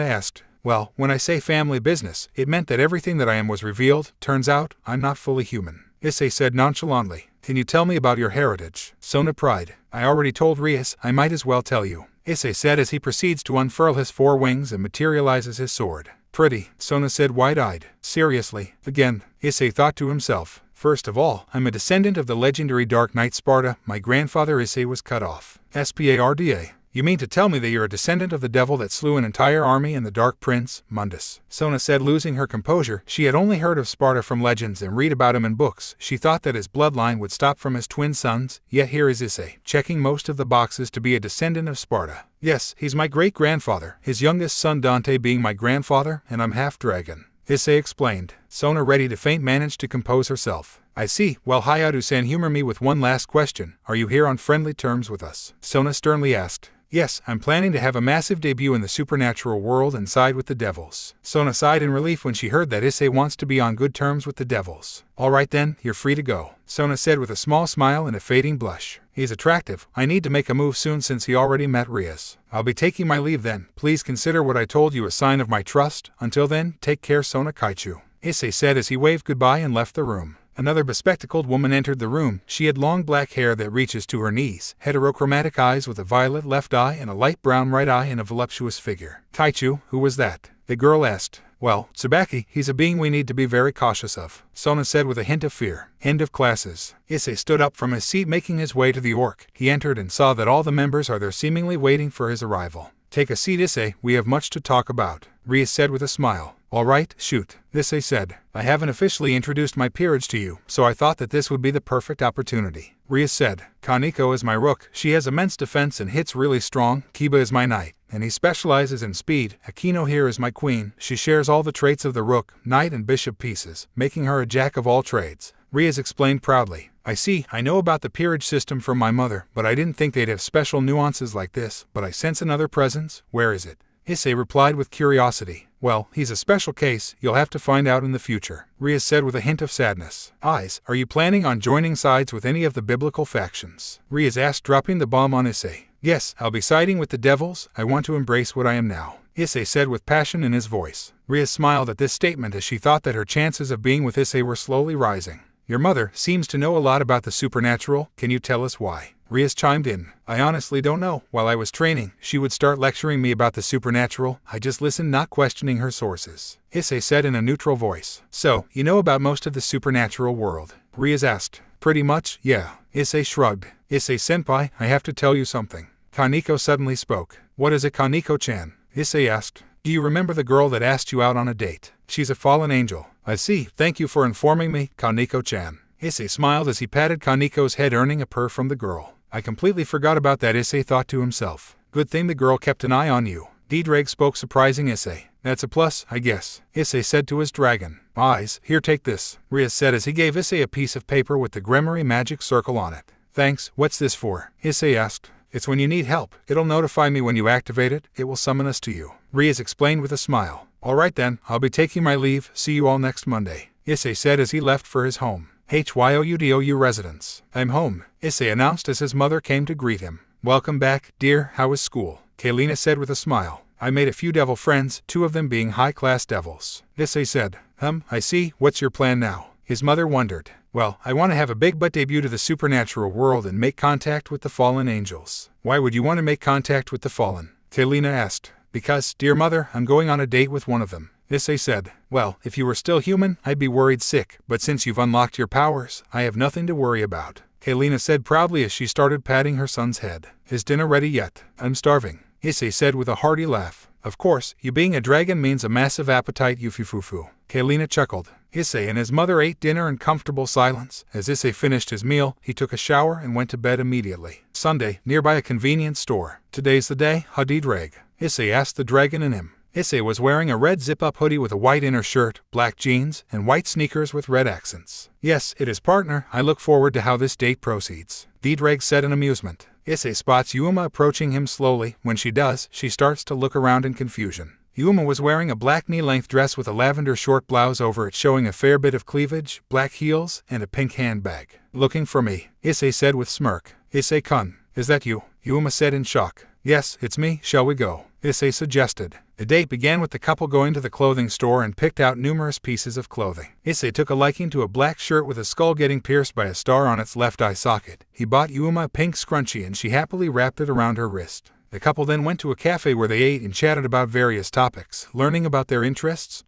asked. Well, when I say family business, it meant that everything that I am was revealed. Turns out, I'm not fully human. Issei said nonchalantly. Can you tell me about your heritage? Sona pried. I already told Rias, I might as well tell you. Issei said as he proceeds to unfurl his 4 wings and materializes his sword. Pretty, Sona said wide-eyed. Seriously, again, Issei thought to himself. First of all, I'm a descendant of the legendary Dark Knight Sparta. My grandfather Issei was cut off. Sparda. You mean to tell me that you're a descendant of the devil that slew an entire army and the Dark Prince, Mundus? Sona said, losing her composure. She had only heard of Sparta from legends and read about him in books. She thought that his bloodline would stop from his twin sons, yet here is Issei, checking most of the boxes to be a descendant of Sparta. Yes, he's my great-grandfather, his youngest son Dante being my grandfather, and I'm half-dragon. Issei explained. Sona, ready to faint, managed to compose herself. I see. Well, Hyoudou-san, humor me with one last question. Are you here on friendly terms with us? Sona sternly asked. Yes, I'm planning to have a massive debut in the supernatural world and side with the devils. Sona sighed in relief when she heard that Issei wants to be on good terms with the devils. All right then, you're free to go, Sona said with a small smile and a fading blush. He's attractive. I need to make a move soon since he already met Rias. I'll be taking my leave then. Please consider what I told you a sign of my trust. Until then, take care, Sona Kaichu. Issei said as he waved goodbye and left the room. Another bespectacled woman entered the room. She had long black hair that reaches to her knees, heterochromatic eyes with a violet left eye and a light brown right eye, and a voluptuous figure. Kaichu, who was that? The girl asked. Well, Tsubaki, he's a being we need to be very cautious of, Sona said with a hint of fear. End of classes. Issei stood up from his seat, making his way to the orc. He entered and saw that all the members are there, seemingly waiting for his arrival. Take a seat, Issei, we have much to talk about, Rias said with a smile. All right, shoot, Issei said. I haven't officially introduced my peerage to you, so I thought that this would be the perfect opportunity. Rias said. Kaneko is my rook. She has immense defense and hits really strong. Kiba is my knight, and he specializes in speed. Akino here is my queen. She shares all the traits of the rook, knight, and bishop pieces, making her a jack of all trades. Rias explained proudly. I see, I know about the peerage system from my mother, but I didn't think they'd have special nuances like this. But I sense another presence. Where is it? Issei replied with curiosity. Well, he's a special case. You'll have to find out in the future, Rias said with a hint of sadness. Eyes, are you planning on joining sides with any of the biblical factions? Rias asked, dropping the bomb on Issei. Yes, I'll be siding with the devils. I want to embrace what I am now, Issei said with passion in his voice. Rias smiled at this statement as she thought that her chances of being with Issei were slowly rising. Your mother seems to know a lot about the supernatural. Can you tell us why? Rias chimed in. I honestly don't know. While I was training, she would start lecturing me about the supernatural. I just listened, not questioning her sources, Issei said in a neutral voice. So, you know about most of the supernatural world? Rias asked. Pretty much, yeah, Issei shrugged. Issei-senpai, I have to tell you something. Kaneko suddenly spoke. What is it, Kaneko-chan? Issei asked. Do you remember the girl that asked you out on a date? She's a fallen angel. I see. Thank you for informing me, Kaneko-chan. Issei smiled as he patted Kaneko's head, earning a purr from the girl. I completely forgot about that, Issei thought to himself. Good thing the girl kept an eye on you. Didre spoke, surprising Issei. That's a plus, I guess, Issei said to his dragon. Eyes, here, take this, Rias said as he gave Issei a piece of paper with the Gremory magic circle on it. Thanks, what's this for? Issei asked. It's when you need help. It'll notify me when you activate it. It will summon us to you, Rias explained with a smile. All right then, I'll be taking my leave. See you all next Monday, Issei said as he left for his home. Hyoudou residence. I'm home, Issei announced as his mother came to greet him. Welcome back, dear. How is school? Kaylina said with a smile. I made a few devil friends, 2 of them being high-class devils, Issei said. I see. What's your plan now? His mother wondered. Well, I want to have a big butt debut to the supernatural world and make contact with the fallen angels. Why would you want to make contact with the fallen? Kaylina asked. Because, dear mother, I'm going on a date with one of them, Issei said. Well, if you were still human, I'd be worried sick, but since you've unlocked your powers, I have nothing to worry about, Kalina said proudly as she started patting her son's head. Is dinner ready yet? I'm starving, Issei said with a hearty laugh. Of course, you being a dragon means a massive appetite, Yufufufu. Kalina chuckled. Issei and his mother ate dinner in comfortable silence. As Issei finished his meal, he took a shower and went to bed immediately. Sunday, nearby a convenience store. Today's the day, Hadi Drag? Issei asked the dragon in him. Issei was wearing a red zip-up hoodie with a white inner shirt, black jeans, and white sneakers with red accents. Yes, it is, partner. I look forward to how this date proceeds, D-Drag said in amusement. Issei spots Yuma approaching him slowly. When she does, she starts to look around in confusion. Yuma was wearing a black knee-length dress with a lavender short blouse over it showing a fair bit of cleavage, black heels, and a pink handbag. Looking for me, Issei said with smirk. Issei-kun, is that you? Yuma said in shock. Yes, it's me. Shall we go? Issei suggested. The date began with the couple going to the clothing store and picked out numerous pieces of clothing. Issei took a liking to a black shirt with a skull getting pierced by a star on its left eye socket. He bought Yuma a pink scrunchie and she happily wrapped it around her wrist. The couple then went to a cafe where they ate and chatted about various topics, learning about their interests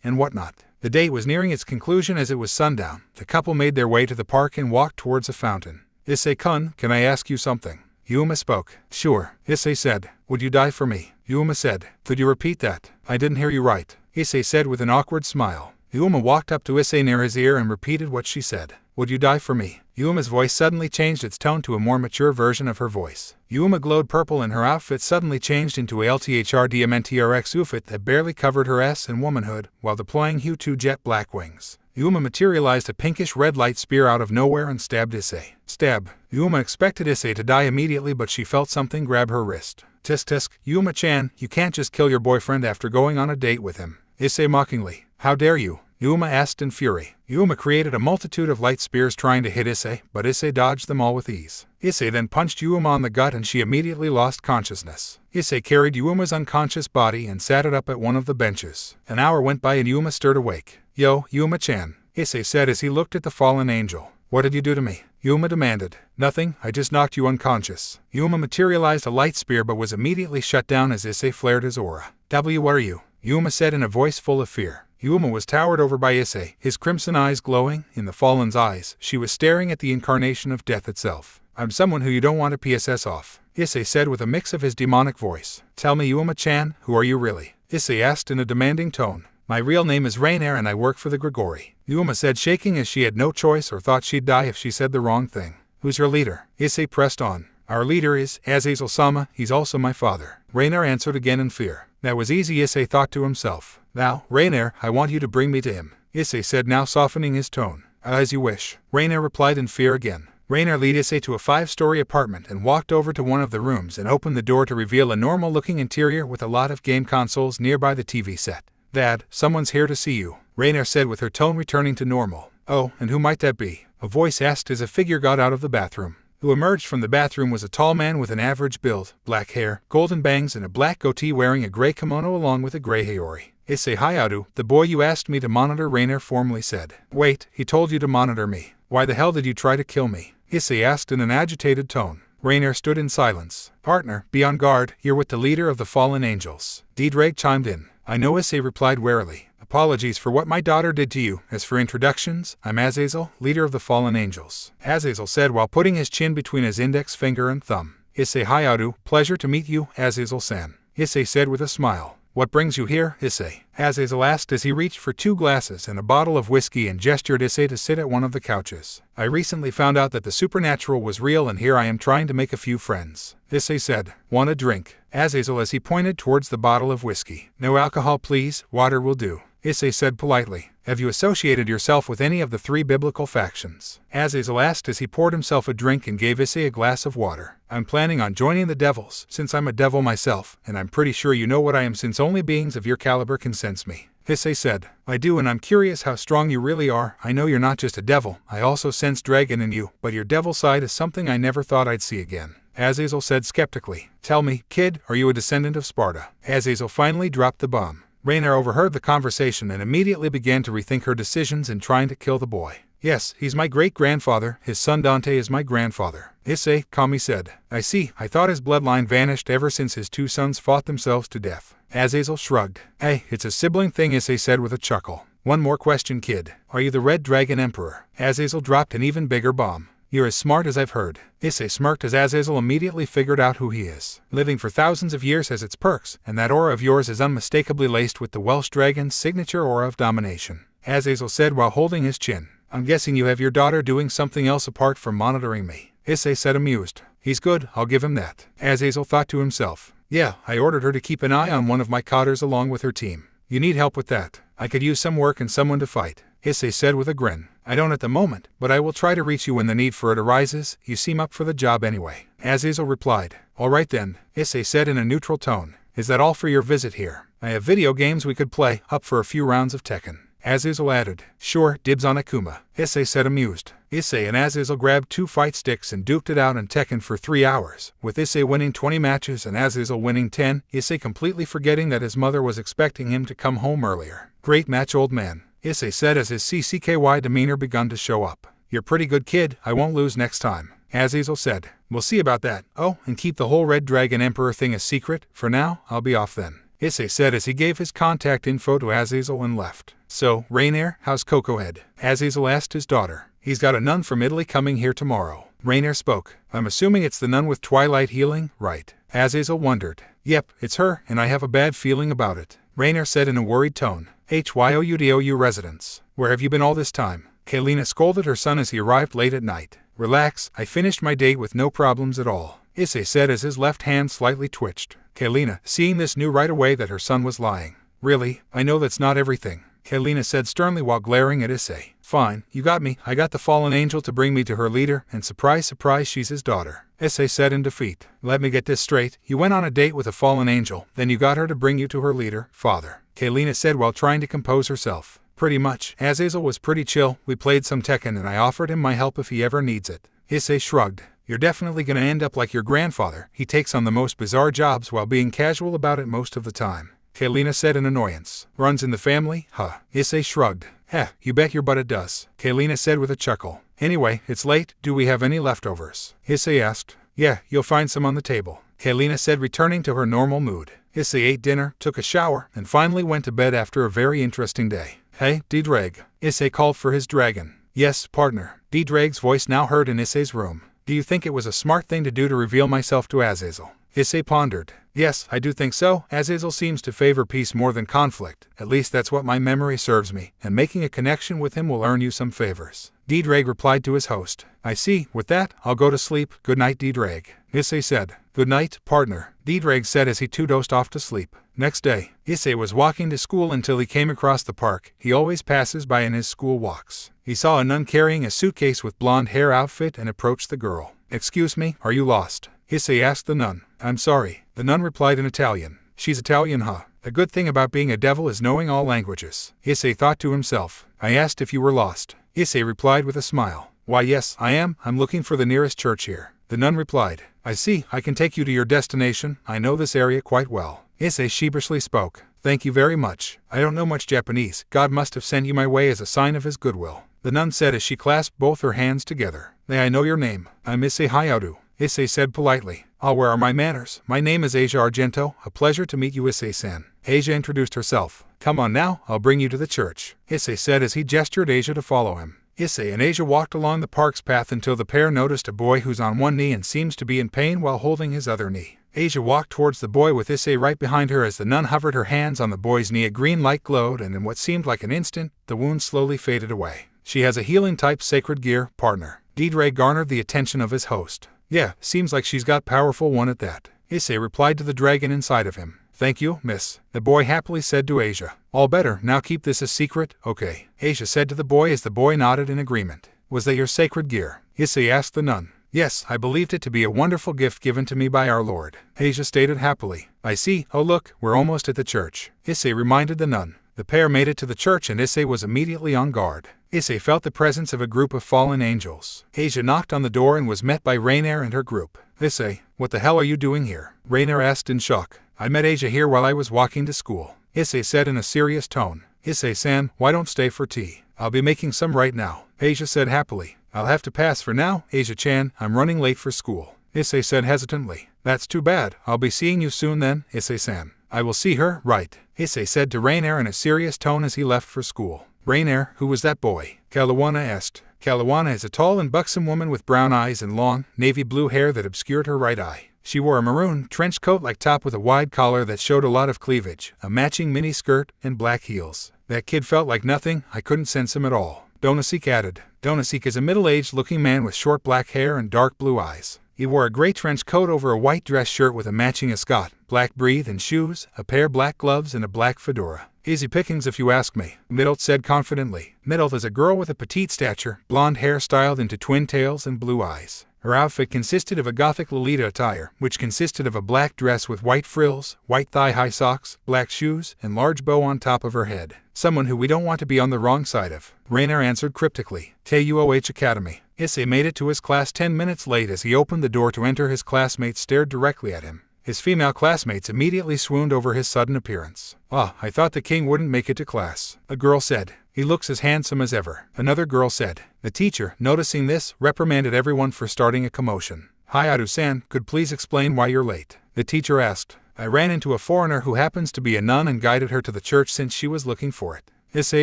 and whatnot. The date was nearing its conclusion as it was sundown. The couple made their way to the park and walked towards a fountain. Issei-kun, can I ask you something? Yuma spoke. Sure, Issei said. Would you die for me? Yuma said. Could you repeat that? I didn't hear you right, Issei said with an awkward smile. Yuma walked up to Issei near his ear and repeated what she said. Would you die for me? Yuma's voice suddenly changed its tone to a more mature version of her voice. Yuma glowed purple and her outfit suddenly changed into a LTHRDMNTRX outfit that barely covered her ass and womanhood while deploying Hyoudou jet black wings. Yuma materialized a pinkish red light spear out of nowhere and stabbed Issei. Stab. Yuma expected Issei to die immediately, but she felt something grab her wrist. Tisk tisk, Yuma-chan, you can't just kill your boyfriend after going on a date with him. Issei mockingly. How dare you? Yuma asked in fury. Yuma created a multitude of light spears trying to hit Issei, but Issei dodged them all with ease. Issei then punched Yuma on the gut and she immediately lost consciousness. Issei carried Yuma's unconscious body and sat it up at one of the benches. An hour went by and Yuma stirred awake. Yo, Yuma-chan, Issei said as he looked at the fallen angel. What did you do to me? Yuma demanded. Nothing, I just knocked you unconscious. Yuma materialized a light spear but was immediately shut down as Issei flared his aura. What are you? Yuma said in a voice full of fear. Yuma was towered over by Issei, his crimson eyes glowing. In the fallen's eyes, she was staring at the incarnation of death itself. I'm someone who you don't want to PSS off, Issei said with a mix of his demonic voice. Tell me, Yuma-chan, who are you really? Issei asked in a demanding tone. My real name is Rainier and I work for the Grigori, Yuma said, shaking as she had no choice or thought she'd die if she said the wrong thing. Who's your leader? Issei pressed on. Our leader is Azazel-sama, he's also my father. Rainier answered again in fear. That was easy, Issei thought to himself. Now, Rainier, I want you to bring me to him, Issei said, now softening his tone. As you wish, Rainier replied in fear again. Rainier led Issei to a 5-story apartment and walked over to one of the rooms and opened the door to reveal a normal-looking interior with a lot of game consoles nearby the TV set. Dad, someone's here to see you, Rainier said with her tone returning to normal. Oh, and who might that be? A voice asked as a figure got out of the bathroom. Who emerged from the bathroom was a tall man with an average build, black hair, golden bangs, and a black goatee wearing a gray kimono along with a gray haori. Issei Hyoudou, the boy you asked me to monitor, Rainier formally said. Wait, he told you to monitor me. Why the hell did you try to kill me? Issei asked in an agitated tone. Rainier stood in silence. Partner, be on guard, you're with the leader of the fallen angels. D-Drag chimed in. I know, Issei replied warily. Apologies for what my daughter did to you. As for introductions, I'm Azazel, leader of the fallen angels, Azazel said while putting his chin between his index finger and thumb. Issei Hyoudou, pleasure to meet you, Azazel-san, Issei said with a smile. What brings you here, Issei? Azazel asked as he reached for 2 glasses and a bottle of whiskey and gestured Issei to sit at one of the couches. I recently found out that the supernatural was real and here I am trying to make a few friends, Issei said. Want a drink? Azazel as he pointed towards the bottle of whiskey. No alcohol please, water will do, Issei said politely. Have you associated yourself with any of the 3 biblical factions? Azazel asked as he poured himself a drink and gave Issei a glass of water. I'm planning on joining the devils, since I'm a devil myself, and I'm pretty sure you know what I am since only beings of your caliber can sense me, Issei said. I do, and I'm curious how strong you really are. I know you're not just a devil, I also sense dragon in you, but your devil side is something I never thought I'd see again, Azazel said skeptically. Tell me, kid, are you a descendant of Sparta? Azazel finally dropped the bomb. Rainier overheard the conversation and immediately began to rethink her decisions in trying to kill the boy. Yes, he's my great-grandfather, his son Dante is my grandfather, Issei, Kami said. I see, I thought his bloodline vanished ever since his 2 sons fought themselves to death. Azazel shrugged. Hey, it's a sibling thing, Issei said with a chuckle. One more question, kid. Are you the Red Dragon Emperor? Azazel dropped an even bigger bomb. You're as smart as I've heard. Issei smirked as Azazel immediately figured out who he is. Living for thousands of years has its perks, and that aura of yours is unmistakably laced with the Welsh Dragon's signature aura of domination. Azazel said while holding his chin. I'm guessing you have your daughter doing something else apart from monitoring me. Issei said amused. He's good, I'll give him that. Azazel thought to himself. Yeah, I ordered her to keep an eye on one of my cotters along with her team. You need help with that. I could use some work and someone to fight. Issei said with a grin. I don't at the moment, but I will try to reach you when the need for it arises. You seem up for the job anyway. Azazel replied. All right then, Issei said in a neutral tone. Is that all for your visit here? I have video games we could play, up for a few rounds of Tekken. Azazel added. Sure, dibs on Akuma. Issei said amused. Issei and Azazel grabbed 2 fight sticks and duked it out in Tekken for 3 hours, with Issei winning 20 matches and Azazel winning 10, Issei completely forgetting that his mother was expecting him to come home earlier. Great match, old man, Issei said as his CCKY demeanor begun to show up. You're pretty good, kid, I won't lose next time. Azazel said. We'll see about that. Oh, and keep the whole Red Dragon Emperor thing a secret. For now, I'll be off then. Issei said as he gave his contact info to Azazel and left. So, Rainier, how's Coco Head? Azazel asked his daughter. He's got a nun from Italy coming here tomorrow. Rainier spoke. I'm assuming it's the nun with twilight healing, right? Azazel wondered. Yep, it's her, and I have a bad feeling about it. Rainier said in a worried tone. Hyoudou residence. Where have you been all this time? Kaylina scolded her son as he arrived late at night. Relax, I finished my date with no problems at all, Issei said as his left hand slightly twitched. Kaylina, seeing this, knew right away that her son was lying. Really? I know that's not everything, Kaylina said sternly while glaring at Issei. Fine, you got me. I got the fallen angel to bring me to her leader, and surprise, surprise, she's his daughter, Issei said in defeat. Let me get this straight. You went on a date with a fallen angel, then you got her to bring you to her leader, father, Kaylina said while trying to compose herself. Pretty much. Azazel was pretty chill. We played some Tekken and I offered him my help if he ever needs it. Issei shrugged. You're definitely gonna end up like your grandfather. He takes on the most bizarre jobs while being casual about it most of the time, Kaylina said in annoyance. Runs in the family, huh? Issei shrugged. Heh, you bet your butt it does, Kaylina said with a chuckle. Anyway, it's late. Do we have any leftovers? Issei asked. Yeah, you'll find some on the table, Kaylina said, returning to her normal mood. Issei ate dinner, took a shower, and finally went to bed after a very interesting day. Hey, D-Dreg. Issei called for his dragon. Yes, partner. D-Dreg's voice now heard in Issei's room. Do you think it was a smart thing to do to reveal myself to Azazel? Issei pondered. Yes, I do think so. Azazel seems to favor peace more than conflict. At least that's what my memory serves me, and making a connection with him will earn you some favors. D-Dreg replied to his host. I see. With that, I'll go to sleep. Good night, D-Dreg. Issei said. Good night, partner, D-Dreg said as he too dozed off to sleep. Next day, Issei was walking to school until he came across the park he always passes by in his school walks. He saw a nun carrying a suitcase with blonde hair outfit and approached the girl. Excuse me, are you lost? Issei asked the nun. I'm sorry, the nun replied in Italian. She's Italian, huh? The good thing about being a devil is knowing all languages, Issei thought to himself. I asked if you were lost. Issei replied with a smile. Why yes, I am. I'm looking for the nearest church here. The nun replied. I see, I can take you to your destination. I know this area quite well. Issei sheepishly spoke. Thank you very much. I don't know much Japanese. God must have sent you my way as a sign of his goodwill, the nun said as she clasped both her hands together. May I know your name? I'm Issei Hyoudou, Issei said politely. Ah, where are my manners? My name is Asia Argento. A pleasure to meet you, Issei-san. Asia introduced herself. Come on now, I'll bring you to the church, Issei said as he gestured Asia to follow him. Issei and Asia walked along the park's path until the pair noticed a boy who's on one knee and seems to be in pain while holding his other knee. Asia walked towards the boy with Issei right behind her as the nun hovered her hands on the boy's knee. A green light glowed, and in what seemed like an instant, the wound slowly faded away. She has a healing type sacred gear, partner. D-Dreg garnered the attention of his host. Yeah, seems like she's got powerful one at that, Issei replied to the dragon inside of him. Thank you, miss, the boy happily said to Asia. All better, now keep this a secret, okay, Asia said to the boy as the boy nodded in agreement. Was that your sacred gear? Issei asked the nun. Yes, I believed it to be a wonderful gift given to me by our Lord, Asia stated happily. I see. Oh look, we're almost at the church, Issei reminded the nun. The pair made it to the church and Issei was immediately on guard. Issei felt the presence of a group of fallen angels. Asia knocked on the door and was met by Rainier and her group. Issei, what the hell are you doing here? Rainier asked in shock. I met Asia here while I was walking to school, Issei said in a serious tone. Issei-san, why don't stay for tea? I'll be making some right now, Asia said happily. I'll have to pass for now, Asia-chan, I'm running late for school, Issei said hesitantly. That's too bad. I'll be seeing you soon then, Issei-san. I will see her, right, Issei said to Rainier in a serious tone as he left for school. Rainier, who was that boy? Caluana asked. Caluana is a tall and buxom woman with brown eyes and long, navy blue hair that obscured her right eye. She wore a maroon trench coat-like top with a wide collar that showed a lot of cleavage, a matching mini skirt, and black heels. That kid felt like nothing, I couldn't sense him at all. Donasik added. Donasik is a middle-aged looking man with short black hair and dark blue eyes. He wore a gray trench coat over a white dress shirt with a matching ascot, black breathe and shoes, a pair of black gloves, and a black fedora. Easy pickings if you ask me, Middelt said confidently. Middelt is a girl with a petite stature, blonde hair styled into twin tails and blue eyes. Her outfit consisted of a gothic Lolita attire, which consisted of a black dress with white frills, white thigh-high socks, black shoes, and large bow on top of her head. Someone who we don't want to be on the wrong side of, Rainier answered cryptically. KUOH Academy. Issei made it to his class 10 minutes late. As he opened the door to enter, his classmates stared directly at him. His female classmates immediately swooned over his sudden appearance. "Ah, I thought the king wouldn't make it to class," a girl said. "He looks as handsome as ever," another girl said. The teacher, noticing this, reprimanded everyone for starting a commotion. "Hyoudou-san, could please explain why you're late?" the teacher asked. "I ran into a foreigner who happens to be a nun and guided her to the church since she was looking for it," Issei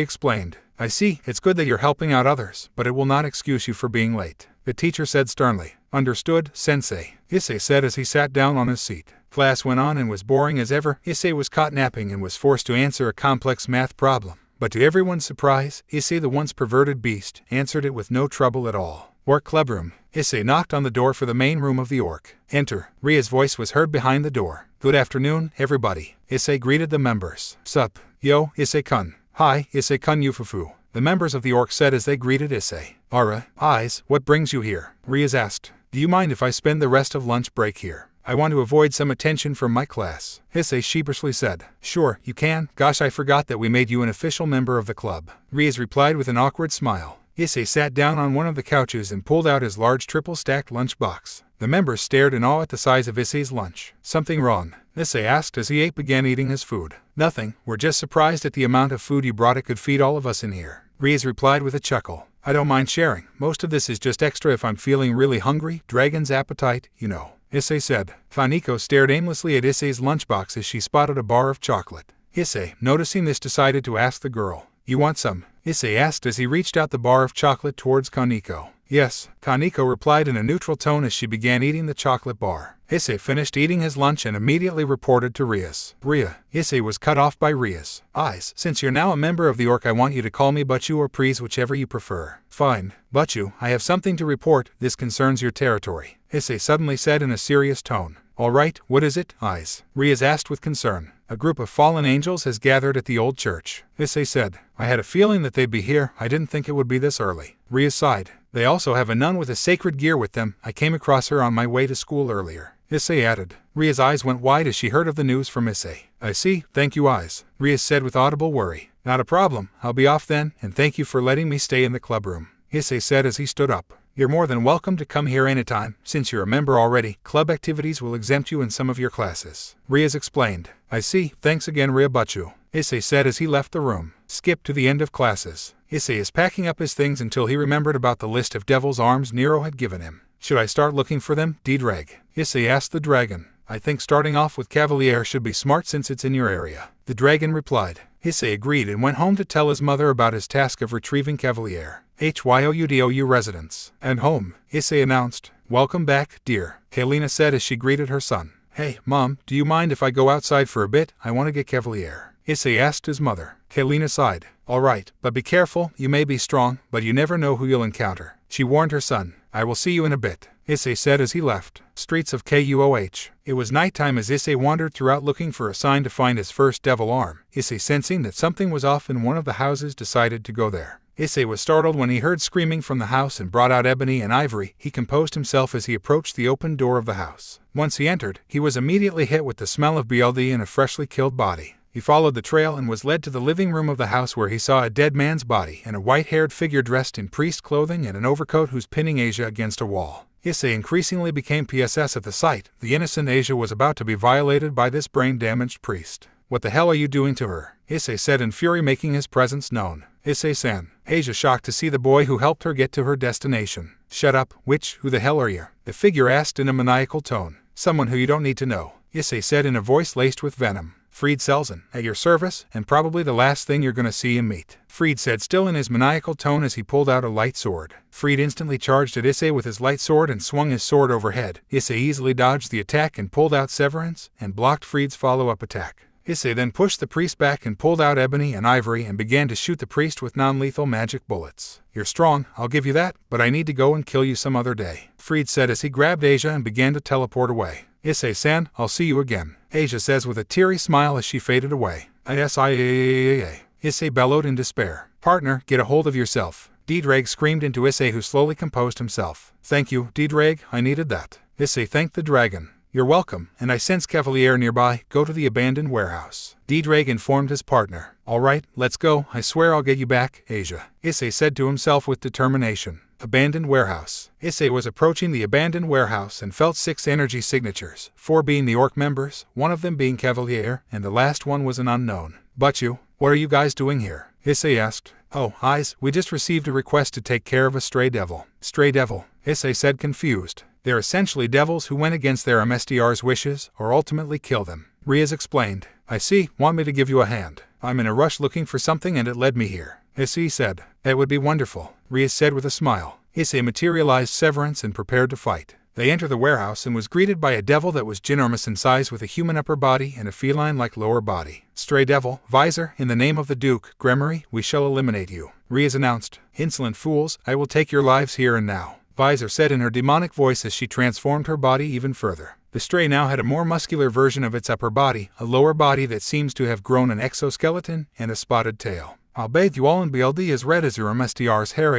explained. "I see, it's good that you're helping out others, but it will not excuse you for being late," the teacher said sternly. "Understood, sensei," Issei said as he sat down on his seat. Class went on and was boring as ever. Issei was caught napping and was forced to answer a complex math problem. But to everyone's surprise, Issei, the once perverted beast, answered it with no trouble at all. Orc clubroom. Issei knocked on the door for the main room of the orc. "Enter." Ria's voice was heard behind the door. "Good afternoon, everybody," Issei greeted the members. "Sup, yo, Issei-kun." "Hi, Issei-kun Yufufu," the members of the orc said as they greeted Issei. "Ara, eyes, what brings you here?" Rias asked. "Do you mind if I spend the rest of lunch break here? I want to avoid some attention from my class," Issei sheepishly said. "Sure, you can. Gosh, I forgot that we made you an official member of the club," Rias replied with an awkward smile. Issei sat down on one of the couches and pulled out his large triple-stacked lunchbox. The members stared in awe at the size of Issei's lunch. "Something wrong?" Issei asked as he began eating his food. "Nothing, we're just surprised at the amount of food you brought. It could feed all of us in here," Rias replied with a chuckle. "I don't mind sharing. Most of this is just extra if I'm feeling really hungry. Dragon's appetite, you know," Issei said. Faniko stared aimlessly at Issei's lunchbox as she spotted a bar of chocolate. Issei, noticing this, decided to ask the girl. "You want some?" Issei asked as he reached out the bar of chocolate towards Kaneko. "Yes," Kaneko replied in a neutral tone as she began eating the chocolate bar. Issei finished eating his lunch and immediately reported to Rias. "Ria." Issei was cut off by Rias. "Eyes, since you're now a member of the orc, I want you to call me Butchu or Prees, whichever you prefer." "Fine. Butchu, I have something to report. This concerns your territory," Issei suddenly said in a serious tone. "All right, what is it, Eyes?" Rias asked with concern. "A group of fallen angels has gathered at the old church," Issei said. "I had a feeling that they'd be here. I didn't think it would be this early." Rias sighed. "They also have a nun with a sacred gear with them. I came across her on my way to school earlier," Issei added. Ria's eyes went wide as she heard of the news from Issei. "I see, thank you, Eyes," Rias said with audible worry. "Not a problem, I'll be off then, and thank you for letting me stay in the clubroom," Issei said as he stood up. "You're more than welcome to come here anytime. Since you're a member already, club activities will exempt you in some of your classes," Rias explained. "I see, thanks again, Ria Butchu," Issei said as he left the room. Skip to the end of classes. Issei is packing up his things until he remembered about the list of devil's arms Nero had given him. "Should I start looking for them, D-Drag?" Issei asked the dragon. "I think starting off with Cavalier should be smart since it's in your area," the dragon replied. Issei agreed and went home to tell his mother about his task of retrieving Cavalier. Hyoudou residence. "And home," Issei announced. "Welcome back, dear," Kalina said as she greeted her son. "Hey, Mom, do you mind if I go outside for a bit? I want to get Cavalier," Issei asked his mother. Kalina sighed. "All right, but be careful. You may be strong, but you never know who you'll encounter," she warned her son. "I will see you in a bit," Issei said as he left. Streets of KUOH. It was nighttime as Issei wandered throughout looking for a sign to find his first devil arm. Issei, sensing that something was off in one of the houses, decided to go there. Issei was startled when he heard screaming from the house and brought out ebony and ivory. He composed himself as he approached the open door of the house. Once he entered, he was immediately hit with the smell of BLD and a freshly killed body. He followed the trail and was led to the living room of the house where he saw a dead man's body and a white-haired figure dressed in priest clothing and an overcoat who's pinning Asia against a wall. Issei increasingly became PSS at the sight. The innocent Asia was about to be violated by this brain-damaged priest. "What the hell are you doing to her?" Issei said in fury, making his presence known. "Issei-san." Asia shocked to see the boy who helped her get to her destination. "Shut up, witch, who the hell are you?" the figure asked in a maniacal tone. "Someone who you don't need to know," Issei said in a voice laced with venom. Fried Selzen, at your service, and probably the last thing you're gonna see and meet, Fried said, still in his maniacal tone as he pulled out a light sword. Fried instantly charged at Issei with his light sword and swung his sword overhead. Issei easily dodged the attack and pulled out Severance, and blocked Fried's follow-up attack. Issei then pushed the priest back and pulled out ebony and ivory and began to shoot the priest with non-lethal magic bullets. You're strong, I'll give you that, but I need to go and kill you some other day, Fried said as he grabbed Asia and began to teleport away. Issei-san, I'll see you again, Asia says with a teary smile as she faded away. Issei bellowed in despair. Partner, get a hold of yourself, Diedrag screamed into Issei, who slowly composed himself. Thank you, Diedrag, I needed that. Issei thanked the dragon. You're welcome, and I sense Cavalier nearby. Go to the abandoned warehouse, Diedrag informed his partner. All right, let's go, I swear I'll get you back, Asia, Issei said to himself with determination. Abandoned warehouse. Issei was approaching the abandoned warehouse and felt 6 energy signatures, 4 being the orc members, 1 of them being Cavalier, and the last one was an unknown. But what are you guys doing here? Issei asked. Oh, Eyes, we just received a request to take care of a stray devil. Stray devil, Issei said, confused. They're essentially devils who went against their MSDR's wishes or ultimately kill them. Riaz explained. I see, want me to give you a hand? I'm in a rush looking for something and it led me here, Issei said. That would be wonderful, Riaz said with a smile. Issei materialized Severance and prepared to fight. They entered the warehouse and was greeted by a devil that was ginormous in size with a human upper body and a feline-like lower body. Stray devil, Visor, in the name of the Duke, Gremory, we shall eliminate you, Riaz announced. Insolent fools, I will take your lives here and now, Visor said in her demonic voice as she transformed her body even further. The stray now had a more muscular version of its upper body, a lower body that seems to have grown an exoskeleton, and a spotted tail. I'll bathe you all in BLD as red as your MSDR's hair.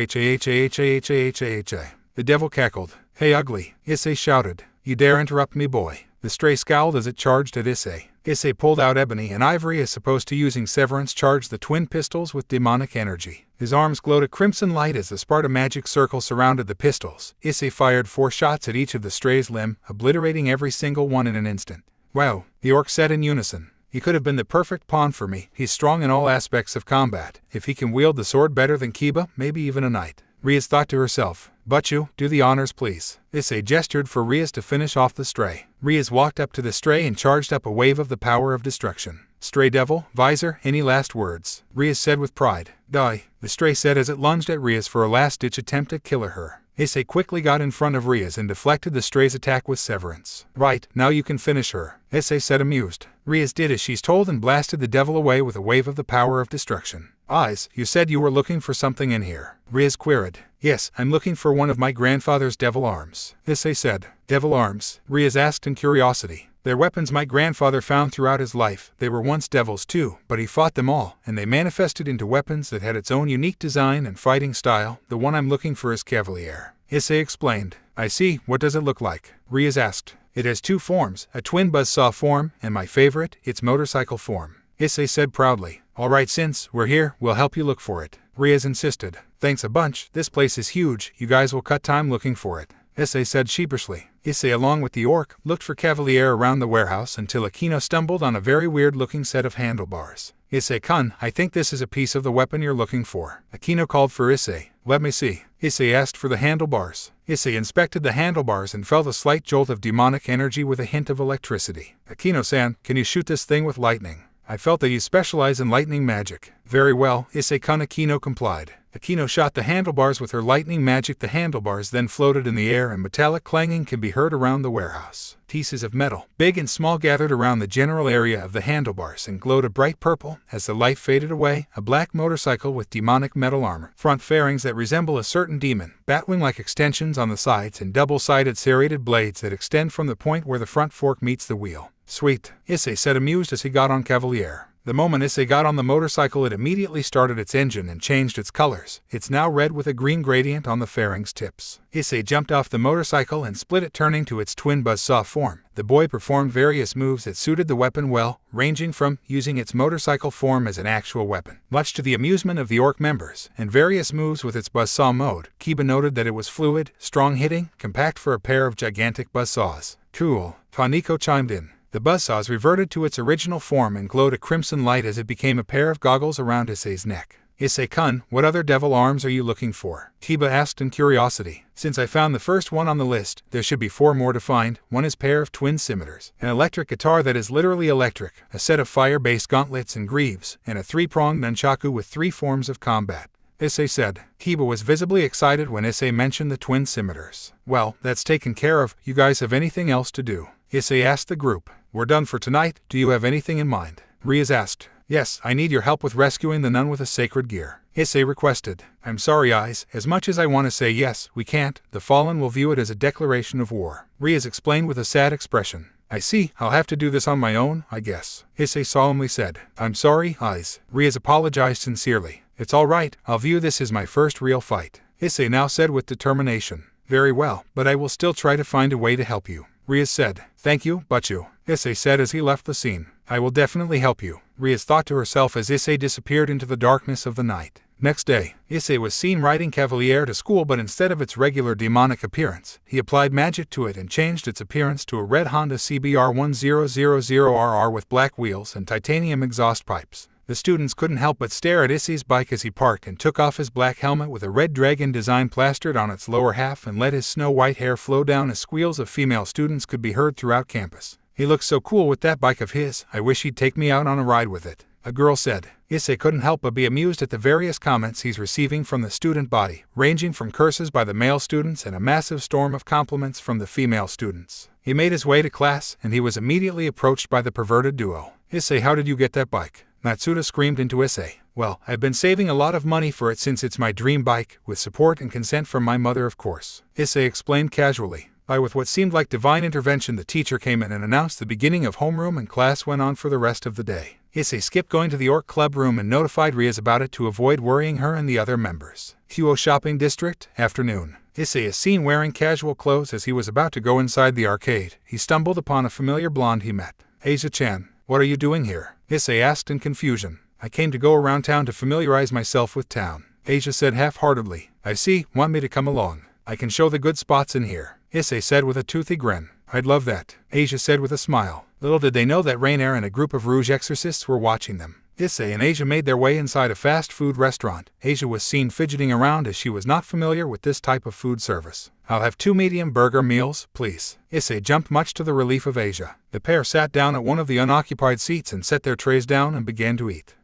The devil cackled. Hey ugly, Issei shouted. You dare interrupt me, boy. The stray scowled as it charged at Issei. Issei pulled out ebony and ivory as opposed to using Severance, charged the twin pistols with demonic energy. His arms glowed a crimson light as the Sparta magic circle surrounded the pistols. Issei fired 4 shots at each of the stray's limb, obliterating every single one in an instant. Wow, the orc said in unison. He could have been the perfect pawn for me. He's strong in all aspects of combat. If he can wield the sword better than Kiba, maybe even a knight. Riaz thought to herself. Butchu, do the honors please. Issei gestured for Riaz to finish off the stray. Riaz walked up to the stray and charged up a wave of the power of destruction. Stray devil, Visor, any last words? Riaz said with pride. Die, the stray said as it lunged at Riaz for a last-ditch attempt at killing her. Issei quickly got in front of Riaz and deflected the stray's attack with Severance. Right, now you can finish her, Issei said amused. Riaz did as she's told and blasted the devil away with a wave of the power of destruction. Eyes, you said you were looking for something in here, Riaz queried. Yes, I'm looking for one of my grandfather's devil arms, Issei said. Devil arms? Riaz asked in curiosity. They're weapons my grandfather found throughout his life. They were once devils too, but he fought them all, and they manifested into weapons that had its own unique design and fighting style. The one I'm looking for is Cavalier, Issei explained. I see, what does it look like? Riaz asked. It has 2 forms, a twin buzzsaw form, and my favorite, its motorcycle form, Issei said proudly. Alright, since we're here, we'll help you look for it, Riaz insisted. Thanks a bunch, this place is huge, you guys will cut time looking for it, Issei said sheepishly. Issei, along with the orc, looked for Cavalier around the warehouse until Akino stumbled on a very weird-looking set of handlebars. Issei-kun, I think this is a piece of the weapon you're looking for. Akino called for Issei. Let me see. Issei asked for the handlebars. Issei inspected the handlebars and felt a slight jolt of demonic energy with a hint of electricity. Akino-san, can you shoot this thing with lightning? I felt that you specialize in lightning magic. Very well, Issei-kun. Akino complied. Akino shot the handlebars with her lightning magic. The handlebars then floated in the air and metallic clanging could be heard around the warehouse. Pieces of metal, big and small, gathered around the general area of the handlebars and glowed a bright purple. As the light faded away, a black motorcycle with demonic metal armor, front fairings that resemble a certain demon, batwing-like extensions on the sides, and double-sided serrated blades that extend from the point where the front fork meets the wheel. Sweet, Issei said amused as he got on Cavalier. The moment Issei got on the motorcycle, it immediately started its engine and changed its colors. It's now red with a green gradient on the fairings tips. Issei jumped off the motorcycle and split it, turning to its twin buzzsaw form. The boy performed various moves that suited the weapon well, ranging from using its motorcycle form as an actual weapon, much to the amusement of the orc members, and various moves with its buzzsaw mode. Kiba noted that it was fluid, strong hitting, compact for a pair of gigantic buzzsaws. Cool, Kaneko chimed in. The buzzsaws reverted to its original form and glowed a crimson light as it became a pair of goggles around Issei's neck. Issei-kun, what other devil arms are you looking for? Hiba asked in curiosity. Since I found the first one on the list, there should be 4 more to find. One is pair of twin scimitars, an electric guitar that is literally electric, a set of fire-based gauntlets and greaves, and a 3-pronged nunchaku with 3 forms of combat. Issei said. Hiba was visibly excited when Issei mentioned the twin scimitars. Well, that's taken care of. You guys have anything else to do? Issei asked the group. We're done for tonight. Do you have anything in mind? Riaz asked. Yes, I need your help with rescuing the nun with a sacred gear. Issei requested. I'm sorry, Eyes. As much as I want to say yes, we can't. The Fallen will view it as a declaration of war. Riaz explained with a sad expression. I see. I'll have to do this on my own, I guess. Issei solemnly said. I'm sorry, Eyes. Riaz apologized sincerely. It's all right. I'll view this as my first real fight. Issei now said with determination. Very well, but I will still try to find a way to help you. Riaz said. Thank you, Butchu. Issei said as he left the scene. I will definitely help you, Riaz thought to herself as Issei disappeared into the darkness of the night. Next day, Issei was seen riding Cavalier to school, but instead of its regular demonic appearance, he applied magic to it and changed its appearance to a red Honda CBR 1000RR with black wheels and titanium exhaust pipes. The students couldn't help but stare at Issei's bike as he parked and took off his black helmet with a red dragon design plastered on its lower half and let his snow-white hair flow down as squeals of female students could be heard throughout campus. He looks so cool with that bike of his. I wish he'd take me out on a ride with it, a girl said. Issei couldn't help but be amused at the various comments he's receiving from the student body, ranging from curses by the male students and a massive storm of compliments from the female students. He made his way to class, and he was immediately approached by the perverted duo. Issei, how did you get that bike? Matsuda screamed into Issei. Well, I've been saving a lot of money for it since it's my dream bike, with support and consent from my mother, of course. Issei explained casually. With what seemed like divine intervention, the teacher came in and announced the beginning of homeroom, and class went on for the rest of the day. Issei skipped going to the Orc Club room and notified Riaz about it to avoid worrying her and the other members. Huo Shopping District, afternoon. Issei is seen wearing casual clothes as he was about to go inside the arcade. He stumbled upon a familiar blonde he met. Asia-chan, what are you doing here? Issei asked in confusion. I came to go around town to familiarize myself with town. Asia said half-heartedly. I see, want me to come along? I can show the good spots in here. Issei said with a toothy grin. I'd love that, Asia said with a smile. Little did they know that Rainier and a group of Rouge exorcists were watching them. Issei and Asia made their way inside a fast food restaurant. Asia was seen fidgeting around as she was not familiar with this type of food service. I'll have 2 medium burger meals, please. Issei jumped much to the relief of Asia. The pair sat down at one of the unoccupied seats and set their trays down and began to eat.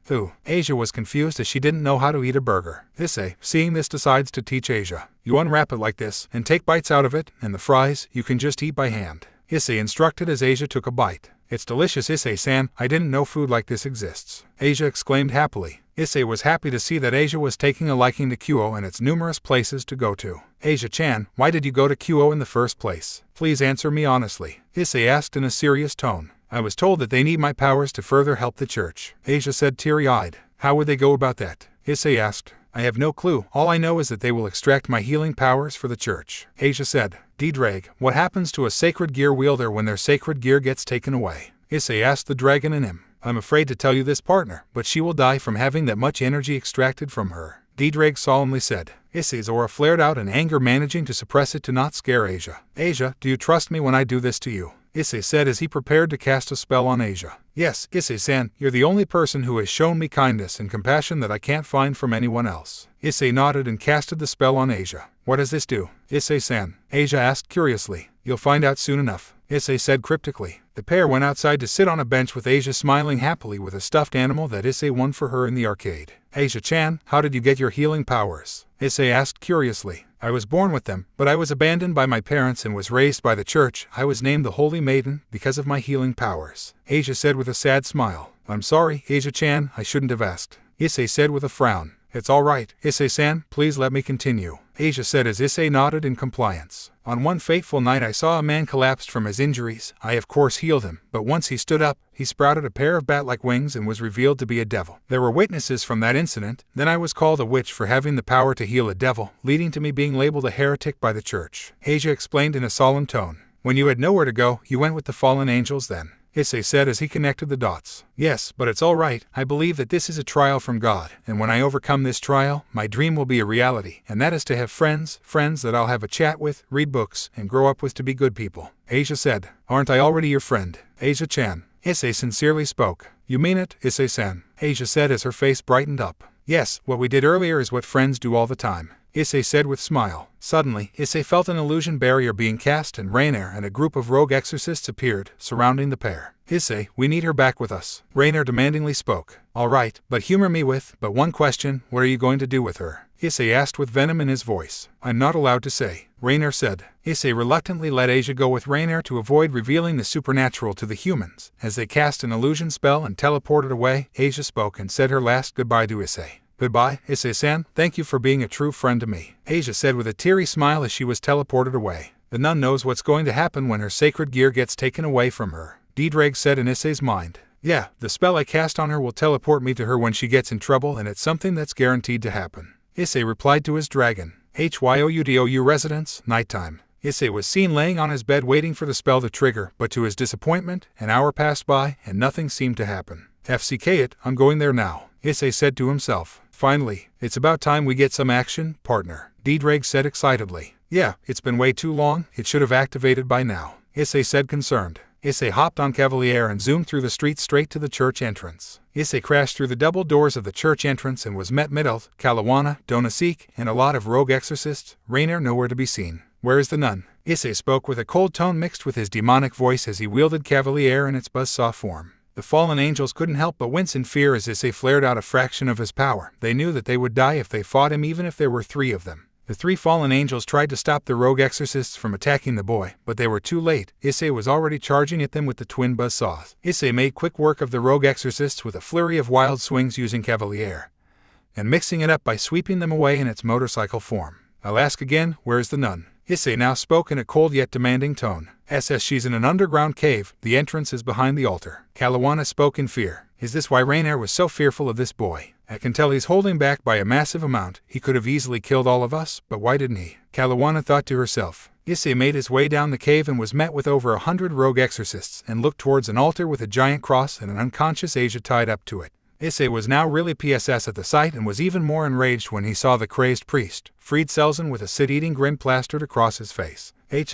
Asia was confused as she didn't know how to eat a burger. Issei, seeing this, decides to teach Asia. You unwrap it like this, and take bites out of it, and the fries, you can just eat by hand. Issei instructed as Asia took a bite. It's delicious, Issei-san. I didn't know food like this exists. Asia exclaimed happily. Issei was happy to see that Asia was taking a liking to Kyoto and its numerous places to go to. Asia-chan, why did you go to Kyoto in the first place? Please answer me honestly, Issei asked in a serious tone. I was told that they need my powers to further help the church. Asia said teary-eyed. How would they go about that? Issei asked. I have no clue. All I know is that they will extract my healing powers for the church. Asia said. D-Drag, what happens to a sacred gear wielder when their sacred gear gets taken away? Issei asked the dragon in him. I'm afraid to tell you this, partner, but she will die from having that much energy extracted from her. D-Drag solemnly said. Issei's aura flared out in anger, managing to suppress it to not scare Asia. Asia, do you trust me when I do this to you? Issei said as he prepared to cast a spell on Asia. Yes, Issei-san, you're the only person who has shown me kindness and compassion that I can't find from anyone else. Issei nodded and casted the spell on Asia. What does this do? Issei-san, Asia asked curiously. You'll find out soon enough, Issei said cryptically. The pair went outside to sit on a bench with Asia smiling happily with a stuffed animal that Issei won for her in the arcade. Asia-chan, how did you get your healing powers? Issei asked curiously. I was born with them, but I was abandoned by my parents and was raised by the church. I was named the Holy Maiden because of my healing powers. Asia said with a sad smile. I'm sorry, Asia-chan, I shouldn't have asked. Issei said with a frown. It's all right, Issei-san, please let me continue. Asia said as Issei nodded in compliance. On one fateful night I saw a man collapsed from his injuries. I of course healed him, but once he stood up, he sprouted a pair of bat-like wings and was revealed to be a devil. There were witnesses from that incident. Then I was called a witch for having the power to heal a devil, leading to me being labeled a heretic by the church. Asia explained in a solemn tone. When you had nowhere to go, you went with the fallen angels then, Issei said as he connected the dots. Yes, but it's all right. I believe that this is a trial from God, and when I overcome this trial, my dream will be a reality, and that is to have friends that I'll have a chat with, read books, and grow up with to be good people. Asia said. Aren't I already your friend, Asia-chan? Issei sincerely spoke. You mean it, Issei-san? Asia said as her face brightened up. Yes, what we did earlier is what friends do all the time, Issei said with smile. Suddenly, Issei felt an illusion barrier being cast and Rainer and a group of rogue exorcists appeared, surrounding the pair. Issei, we need her back with us, Rainer demandingly spoke. All right, but humor me with, but one question, what are you going to do with her? Issei asked with venom in his voice. I'm not allowed to say, Rainer said. Issei reluctantly let Asia go with Rainer to avoid revealing the supernatural to the humans. As they cast an illusion spell and teleported away, Asia spoke and said her last goodbye to Issei. Goodbye, Issei-san, thank you for being a true friend to me, Asia said with a teary smile as she was teleported away. The nun knows what's going to happen when her sacred gear gets taken away from her, Dietrich said in Issei's mind. Yeah, the spell I cast on her will teleport me to her when she gets in trouble and it's something that's guaranteed to happen. Issei replied to his dragon. Hyoudou residence, nighttime. Issei was seen laying on his bed waiting for the spell to trigger, but to his disappointment, an hour passed by and nothing seemed to happen. FCK it, I'm going there now, Issei said to himself. Finally, it's about time we get some action, partner, Dietrich said excitedly. Yeah, it's been way too long, it should have activated by now, Issei said concerned. Issei hopped on Cavalier and zoomed through the street straight to the church entrance. Issei crashed through the double doors of the church entrance and was met Middle, Kalawana, Donasik, and a lot of rogue exorcists. Rainer nowhere to be seen. Where is the nun? Issei spoke with a cold tone mixed with his demonic voice as he wielded Cavalier in its buzzsaw form. The fallen angels couldn't help but wince in fear as Issei flared out a fraction of his power. They knew that they would die if they fought him even if there were 3 of them. The 3 fallen angels tried to stop the rogue exorcists from attacking the boy, but they were too late. Issei was already charging at them with the twin buzzsaws. Issei made quick work of the rogue exorcists with a flurry of wild swings using Cavalier, and mixing it up by sweeping them away in its motorcycle form. I'll ask again, where is the nun? Issei now spoke in a cold yet demanding tone. She's in an underground cave, the entrance is behind the altar. Kalawana spoke in fear. Is this why Rainer was so fearful of this boy? I can tell he's holding back by a massive amount. He could have easily killed all of us, but why didn't he? Kalawana thought to herself. Issei made his way down the cave and was met with over 100 rogue exorcists and looked towards an altar with a giant cross and an unconscious Asia tied up to it. Issei was now really PSS at the sight and was even more enraged when he saw the crazed priest, Fried Selzen, with a sit-eating grin plastered across his face. You're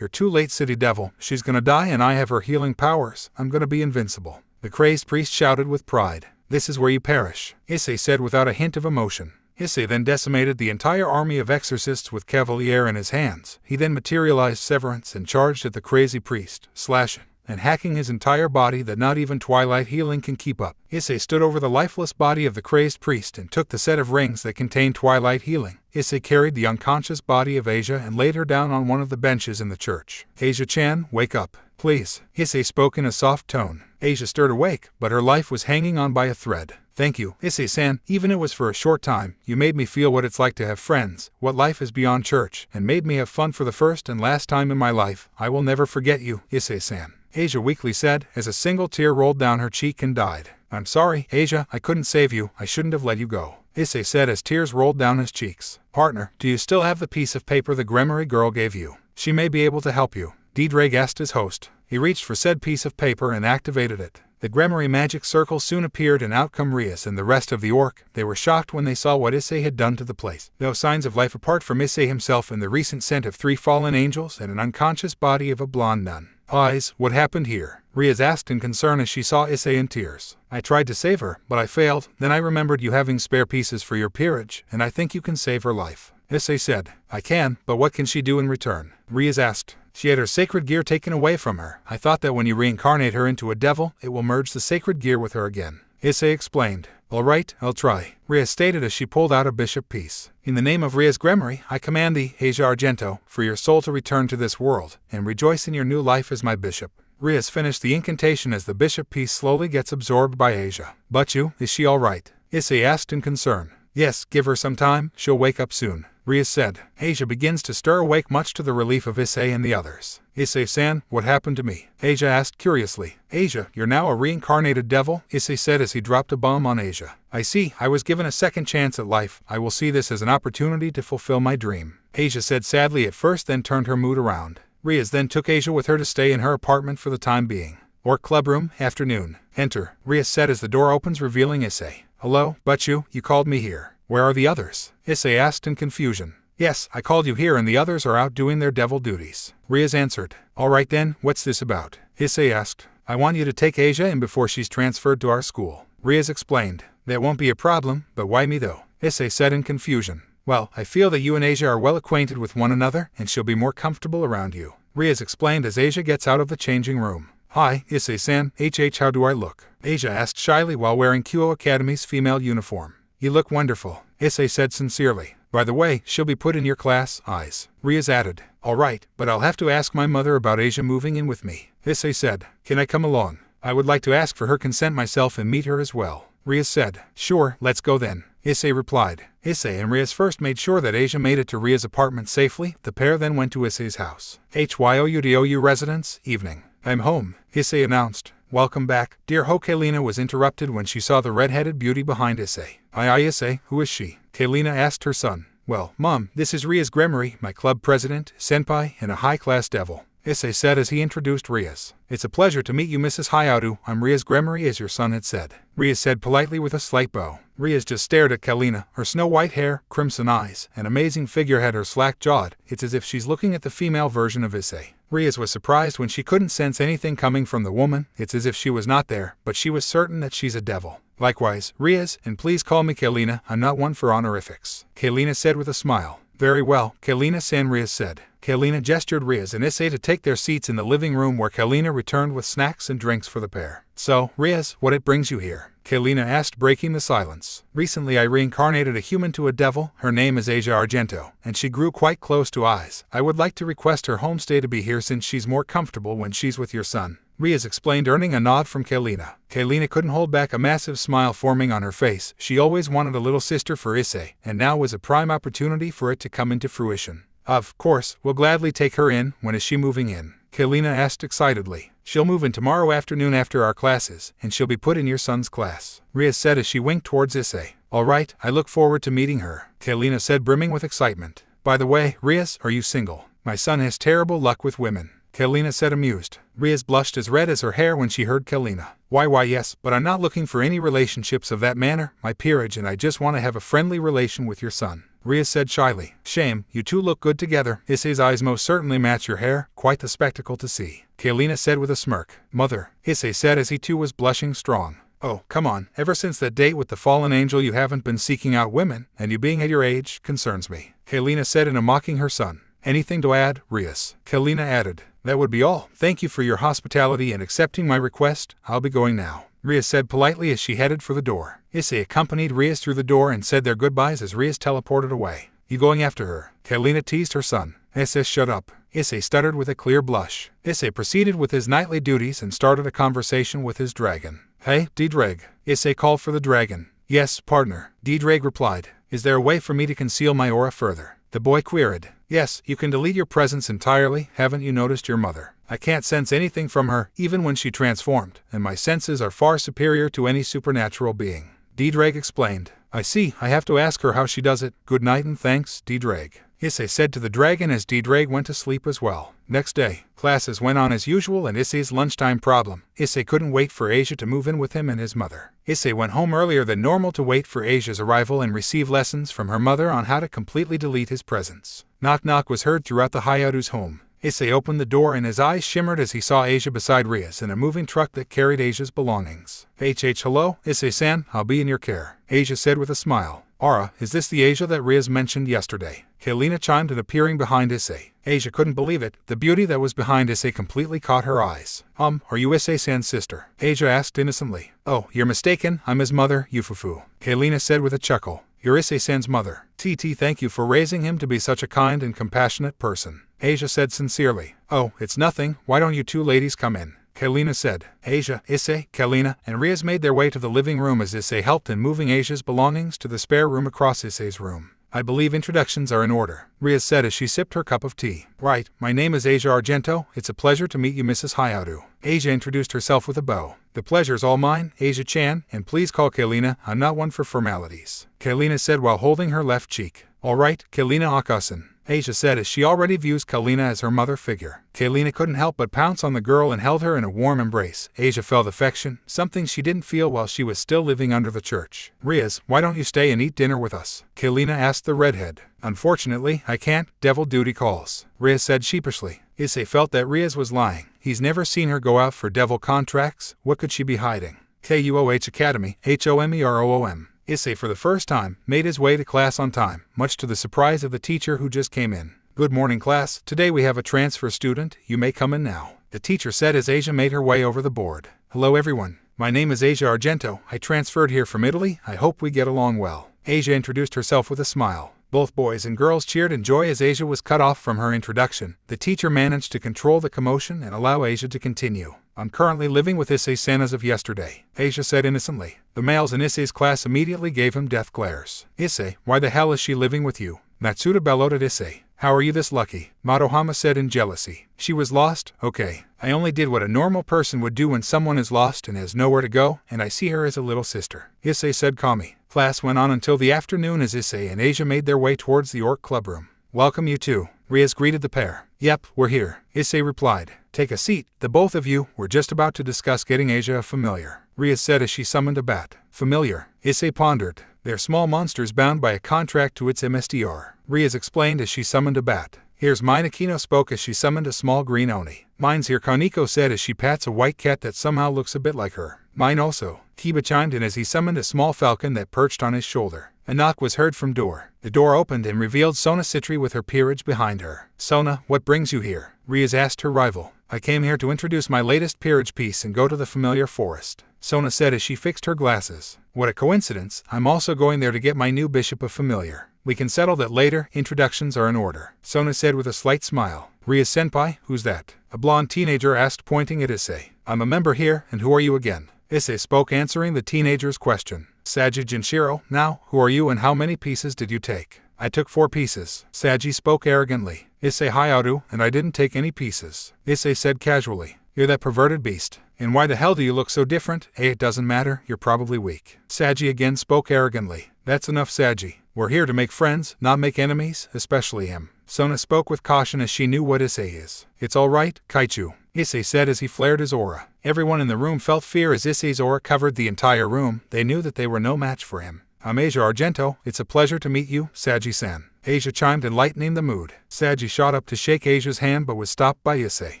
too late, city devil. She's gonna die and I have her healing powers. I'm gonna be invincible. The crazed priest shouted with pride. This is where you perish, Issei said without a hint of emotion. Issei then decimated the entire army of exorcists with Cavalier in his hands. He then materialized Severance and charged at the crazy priest, slashing and hacking his entire body that not even Twilight Healing can keep up. Issei stood over the lifeless body of the crazed priest and took the set of rings that contained Twilight Healing. Issei carried the unconscious body of Asia and laid her down on one of the benches in the church. Asia-chan, wake up, please, Issei spoke in a soft tone. Asia stirred awake, but her life was hanging on by a thread. Thank you, Issei-san, even it was for a short time. You made me feel what it's like to have friends, what life is beyond church, and made me have fun for the first and last time in my life. I will never forget you, Issei-san, Asia weakly said, as a single tear rolled down her cheek and died. I'm sorry, Asia, I couldn't save you. I shouldn't have let you go, Issei said as tears rolled down his cheeks. Partner, do you still have the piece of paper the Gremory girl gave you? She may be able to help you, Dietrich asked his host. He reached for said piece of paper and activated it. The Gremory magic circle soon appeared and out come Rias and the rest of the orc. They were shocked when they saw what Issei had done to the place. No signs of life apart from Issei himself and the recent scent of 3 fallen angels and an unconscious body of a blonde nun. Eyes, what happened here? Rias asked in concern as she saw Issei in tears. I tried to save her, but I failed. Then I remembered you having spare pieces for your peerage, and I think you can save her life, Issei said. I can, but what can she do in return? Rias asked. She had her sacred gear taken away from her. I thought that when you reincarnate her into a devil, it will merge the sacred gear with her again, Issei explained. All right, I'll try, Rias stated as she pulled out a bishop piece. In the name of Rias Gremory, I command thee, Asia Argento, for your soul to return to this world, and rejoice in your new life as my bishop. Rias finished the incantation as the bishop piece slowly gets absorbed by Asia. But you, is she all right? Issei asked in concern. Yes, give her some time, she'll wake up soon, Rias said. Asia begins to stir awake much to the relief of Issei and the others. Issei-san, what happened to me? Asia asked curiously. Asia, you're now a reincarnated devil, Issei said as he dropped a bomb on Asia. I see, I was given a second chance at life. I will see this as an opportunity to fulfill my dream, Asia said sadly at first, then turned her mood around. Rias then took Asia with her to stay in her apartment for the time being. Orc clubroom, afternoon. Enter, Rias said as the door opens revealing Issei. Hello, but you called me here. Where are the others? Issei asked in confusion. Yes, I called you here and the others are out doing their devil duties, Rias answered. All right then, what's this about? Issei asked. I want you to take Asia in before she's transferred to our school, Rias explained. That won't be a problem, but why me though? Issei said in confusion. Well, I feel that you and Asia are well acquainted with one another, and she'll be more comfortable around you, Rias explained as Asia gets out of the changing room. Hi, Issei-san, how do I look? Asia asked shyly while wearing Kyo Academy's female uniform. You look wonderful, Issei said sincerely. By the way, she'll be put in your class, Eyes. Rias added. Alright, but I'll have to ask my mother about Asia moving in with me, Issei said. Can I come along? I would like to ask for her consent myself and meet her as well, Rias said. Sure, let's go then, Issei replied. Issei and Rias first made sure that Asia made it to Ria's apartment safely. The pair then went to Issei's house. Hyoudou residence, evening. I'm home, Issei announced. Welcome back. Dear Ho. Kailina was interrupted when she saw the red-headed beauty behind Issei. Aye, Issei, who is she? Kailina asked her son. Well, Mom, this is Rias Gremory, my club president, senpai, and a high-class devil, Issei said as he introduced Rias. It's a pleasure to meet you, Mrs. Hyoudou. I'm Rias Gremory, as your son had said. Rias said politely with a slight bow. Rias just stared at Kailina, her snow-white hair, crimson eyes, and amazing figure had her slack-jawed. It's as if she's looking at the female version of Issei. Rias was surprised when she couldn't sense anything coming from the woman. It's as if she was not there, but she was certain that she's a devil. Likewise, Rias, and please call me Kailina, I'm not one for honorifics, Kailina said with a smile. Very well, Kailina-san, Rias said. Kailina gestured Rias and Issei to take their seats in the living room where Kailina returned with snacks and drinks for the pair. So, Rias, what it brings you here? Kailina asked, breaking the silence. Recently I reincarnated a human to a devil. Her name is Issei Argento, and she grew quite close to Eyes. I would like to request her homestay to be here since she's more comfortable when she's with your son, Rias explained, earning a nod from Kailina. Kailina couldn't hold back a massive smile forming on her face. She always wanted a little sister for Issei, and now was a prime opportunity for it to come into fruition. Of course, we'll gladly take her in. When is she moving in? Kailina asked excitedly. She'll move in tomorrow afternoon after our classes, and she'll be put in your son's class, Rias said as she winked towards Issei. Alright, I look forward to meeting her, Kailina said, brimming with excitement. By the way, Rias, are you single? My son has terrible luck with women, Kailina said, amused. Rias blushed as red as her hair when she heard Kailina. Why yes, but I'm not looking for any relationships of that manner, my peerage, and I just want to have a friendly relation with your son, Rias said shyly. Shame, you two look good together. Issei's eyes most certainly match your hair, quite the spectacle to see, Kailina said with a smirk. Mother, Issei said as he too was blushing strong. Oh, come on, ever since that date with the fallen angel you haven't been seeking out women, and you being at your age concerns me, Kailina said in a mocking her son. Anything to add, Rias? Kailina added. That would be all. Thank you for your hospitality and accepting my request. I'll be going now, Rias said politely as she headed for the door. Issei accompanied Rias through the door and said their goodbyes as Rias teleported away. You going after her? Kailina teased her son. Issei, shut up, Issei stuttered with a clear blush. Issei proceeded with his nightly duties and started a conversation with his dragon. Hey, D-Drag. Issei called for the dragon. Yes, partner, D-Drag replied. Is there a way for me to conceal my aura further? The boy queried. Yes, you can delete your presence entirely. Haven't you noticed your mother? I can't sense anything from her, even when she transformed, and my senses are far superior to any supernatural being, D-Drag explained. I see, I have to ask her how she does it. Good night and thanks, D-Drag, Issei said to the dragon as D-Drag went to sleep as well. Next day, classes went on as usual and Issei's lunchtime problem. Issei couldn't wait for Asia to move in with him and his mother. Issei went home earlier than normal to wait for Asia's arrival and receive lessons from her mother on how to completely delete his presence. Knock knock was heard throughout the Hyoudou's home. Issei opened the door and his eyes shimmered as he saw Asia beside Rias in a moving truck that carried Asia's belongings. Hello, Issei-san, I'll be in your care, Asia said with a smile. Aura, is this the Asia that Rias mentioned yesterday? Kailina chimed in, appearing behind Issei. Asia couldn't believe it. The beauty that was behind Issei completely caught her eyes. Are you Issei-san's sister? Asia asked innocently. Oh, you're mistaken. I'm his mother, Yufufu, Kailina said with a chuckle. You're Issei-san's mother. Thank you for raising him to be such a kind and compassionate person, Asia said sincerely. Oh, it's nothing. Why don't you two ladies come in? Kailina said. Asia, Issei, Kailina, and Rias made their way to the living room as Issei helped in moving Asia's belongings to the spare room across Issei's room. I believe introductions are in order, Rias said as she sipped her cup of tea. Right, my name is Issei Argento. It's a pleasure to meet you, Mrs. Hyoudou. Asia introduced herself with a bow. The pleasure's all mine, Asia-chan, and please call Kailina. I'm not one for formalities, Kailina said while holding her left cheek. Alright, Kailina Akasan, Asia said as she already views Kailina as her mother figure. Kailina couldn't help but pounce on the girl and held her in a warm embrace. Asia felt affection, something she didn't feel while she was still living under the church. Rias, why don't you stay and eat dinner with us? Kailina asked the redhead. Unfortunately, I can't. Devil duty calls, Rias said sheepishly. Issei felt that Rias was lying. He's never seen her go out for devil contracts. What could she be hiding? KUOH Academy, HOMEROOM. Issei, for the first time, made his way to class on time, much to the surprise of the teacher who just came in. Good morning, class. Today we have a transfer student. You may come in now, the teacher said as Asia made her way over the board. Hello everyone. My name is Asia Argento. I transferred here from Italy. I hope we get along well. Asia introduced herself with a smile. Both boys and girls cheered in joy as Asia was cut off from her introduction. The teacher managed to control the commotion and allow Asia to continue. I'm currently living with Issei-san as of yesterday, Asia said innocently. The males in Issei's class immediately gave him death glares. Issei, why the hell is she living with you? Matsuda bellowed at Issei. How are you this lucky? Madohama said in jealousy. She was lost? Okay. I only did what a normal person would do when someone is lost and has nowhere to go, and I see her as a little sister, Issei said calmly. Class went on until the afternoon as Issei and Asia made their way towards the Orc Club room. Welcome you two, Rias greeted the pair. Yep, we're here, Issei replied. Take a seat. The both of you were just about to discuss getting Asia a familiar, Rias said as she summoned a bat. Familiar, Issei pondered. They're small monsters bound by a contract to its MSDR, Rias explained as she summoned a bat. Here's mine, Akino spoke as she summoned a small green oni. Mine's here, Kaneko said as she pats a white cat that somehow looks a bit like her. Mine also, Kiba chimed in as he summoned a small falcon that perched on his shoulder. A knock was heard from door. The door opened and revealed Sona Citri with her peerage behind her. Sona, what brings you here? Rias asked her rival. I came here to introduce my latest peerage piece and go to the familiar forest, Sona said as she fixed her glasses. What a coincidence, I'm also going there to get my new bishop of familiar. We can settle that later, introductions are in order, Sona said with a slight smile. Rias-senpai, who's that? A blonde teenager asked pointing at Issei. I'm a member here, and who are you again? Issei spoke answering the teenager's question. Saji Jinshiro, now, who are you and how many pieces did you take? I took 4 pieces, Saji spoke arrogantly. Issei Hyoudou, and I didn't take any pieces, Issei said casually. You're that perverted beast. And why the hell do you look so different? Hey, it doesn't matter, you're probably weak. Saji again spoke arrogantly. That's enough, Saji. We're here to make friends, not make enemies, especially him. Sona spoke with caution as she knew what Issei is. It's all right, Kaichu, Issei said as he flared his aura. Everyone in the room felt fear as Issei's aura covered the entire room. They knew that they were no match for him. I'm Asia Argento. It's a pleasure to meet you, Saji-san. Asia chimed in, lightening the mood. Saji shot up to shake Asia's hand but was stopped by Issei.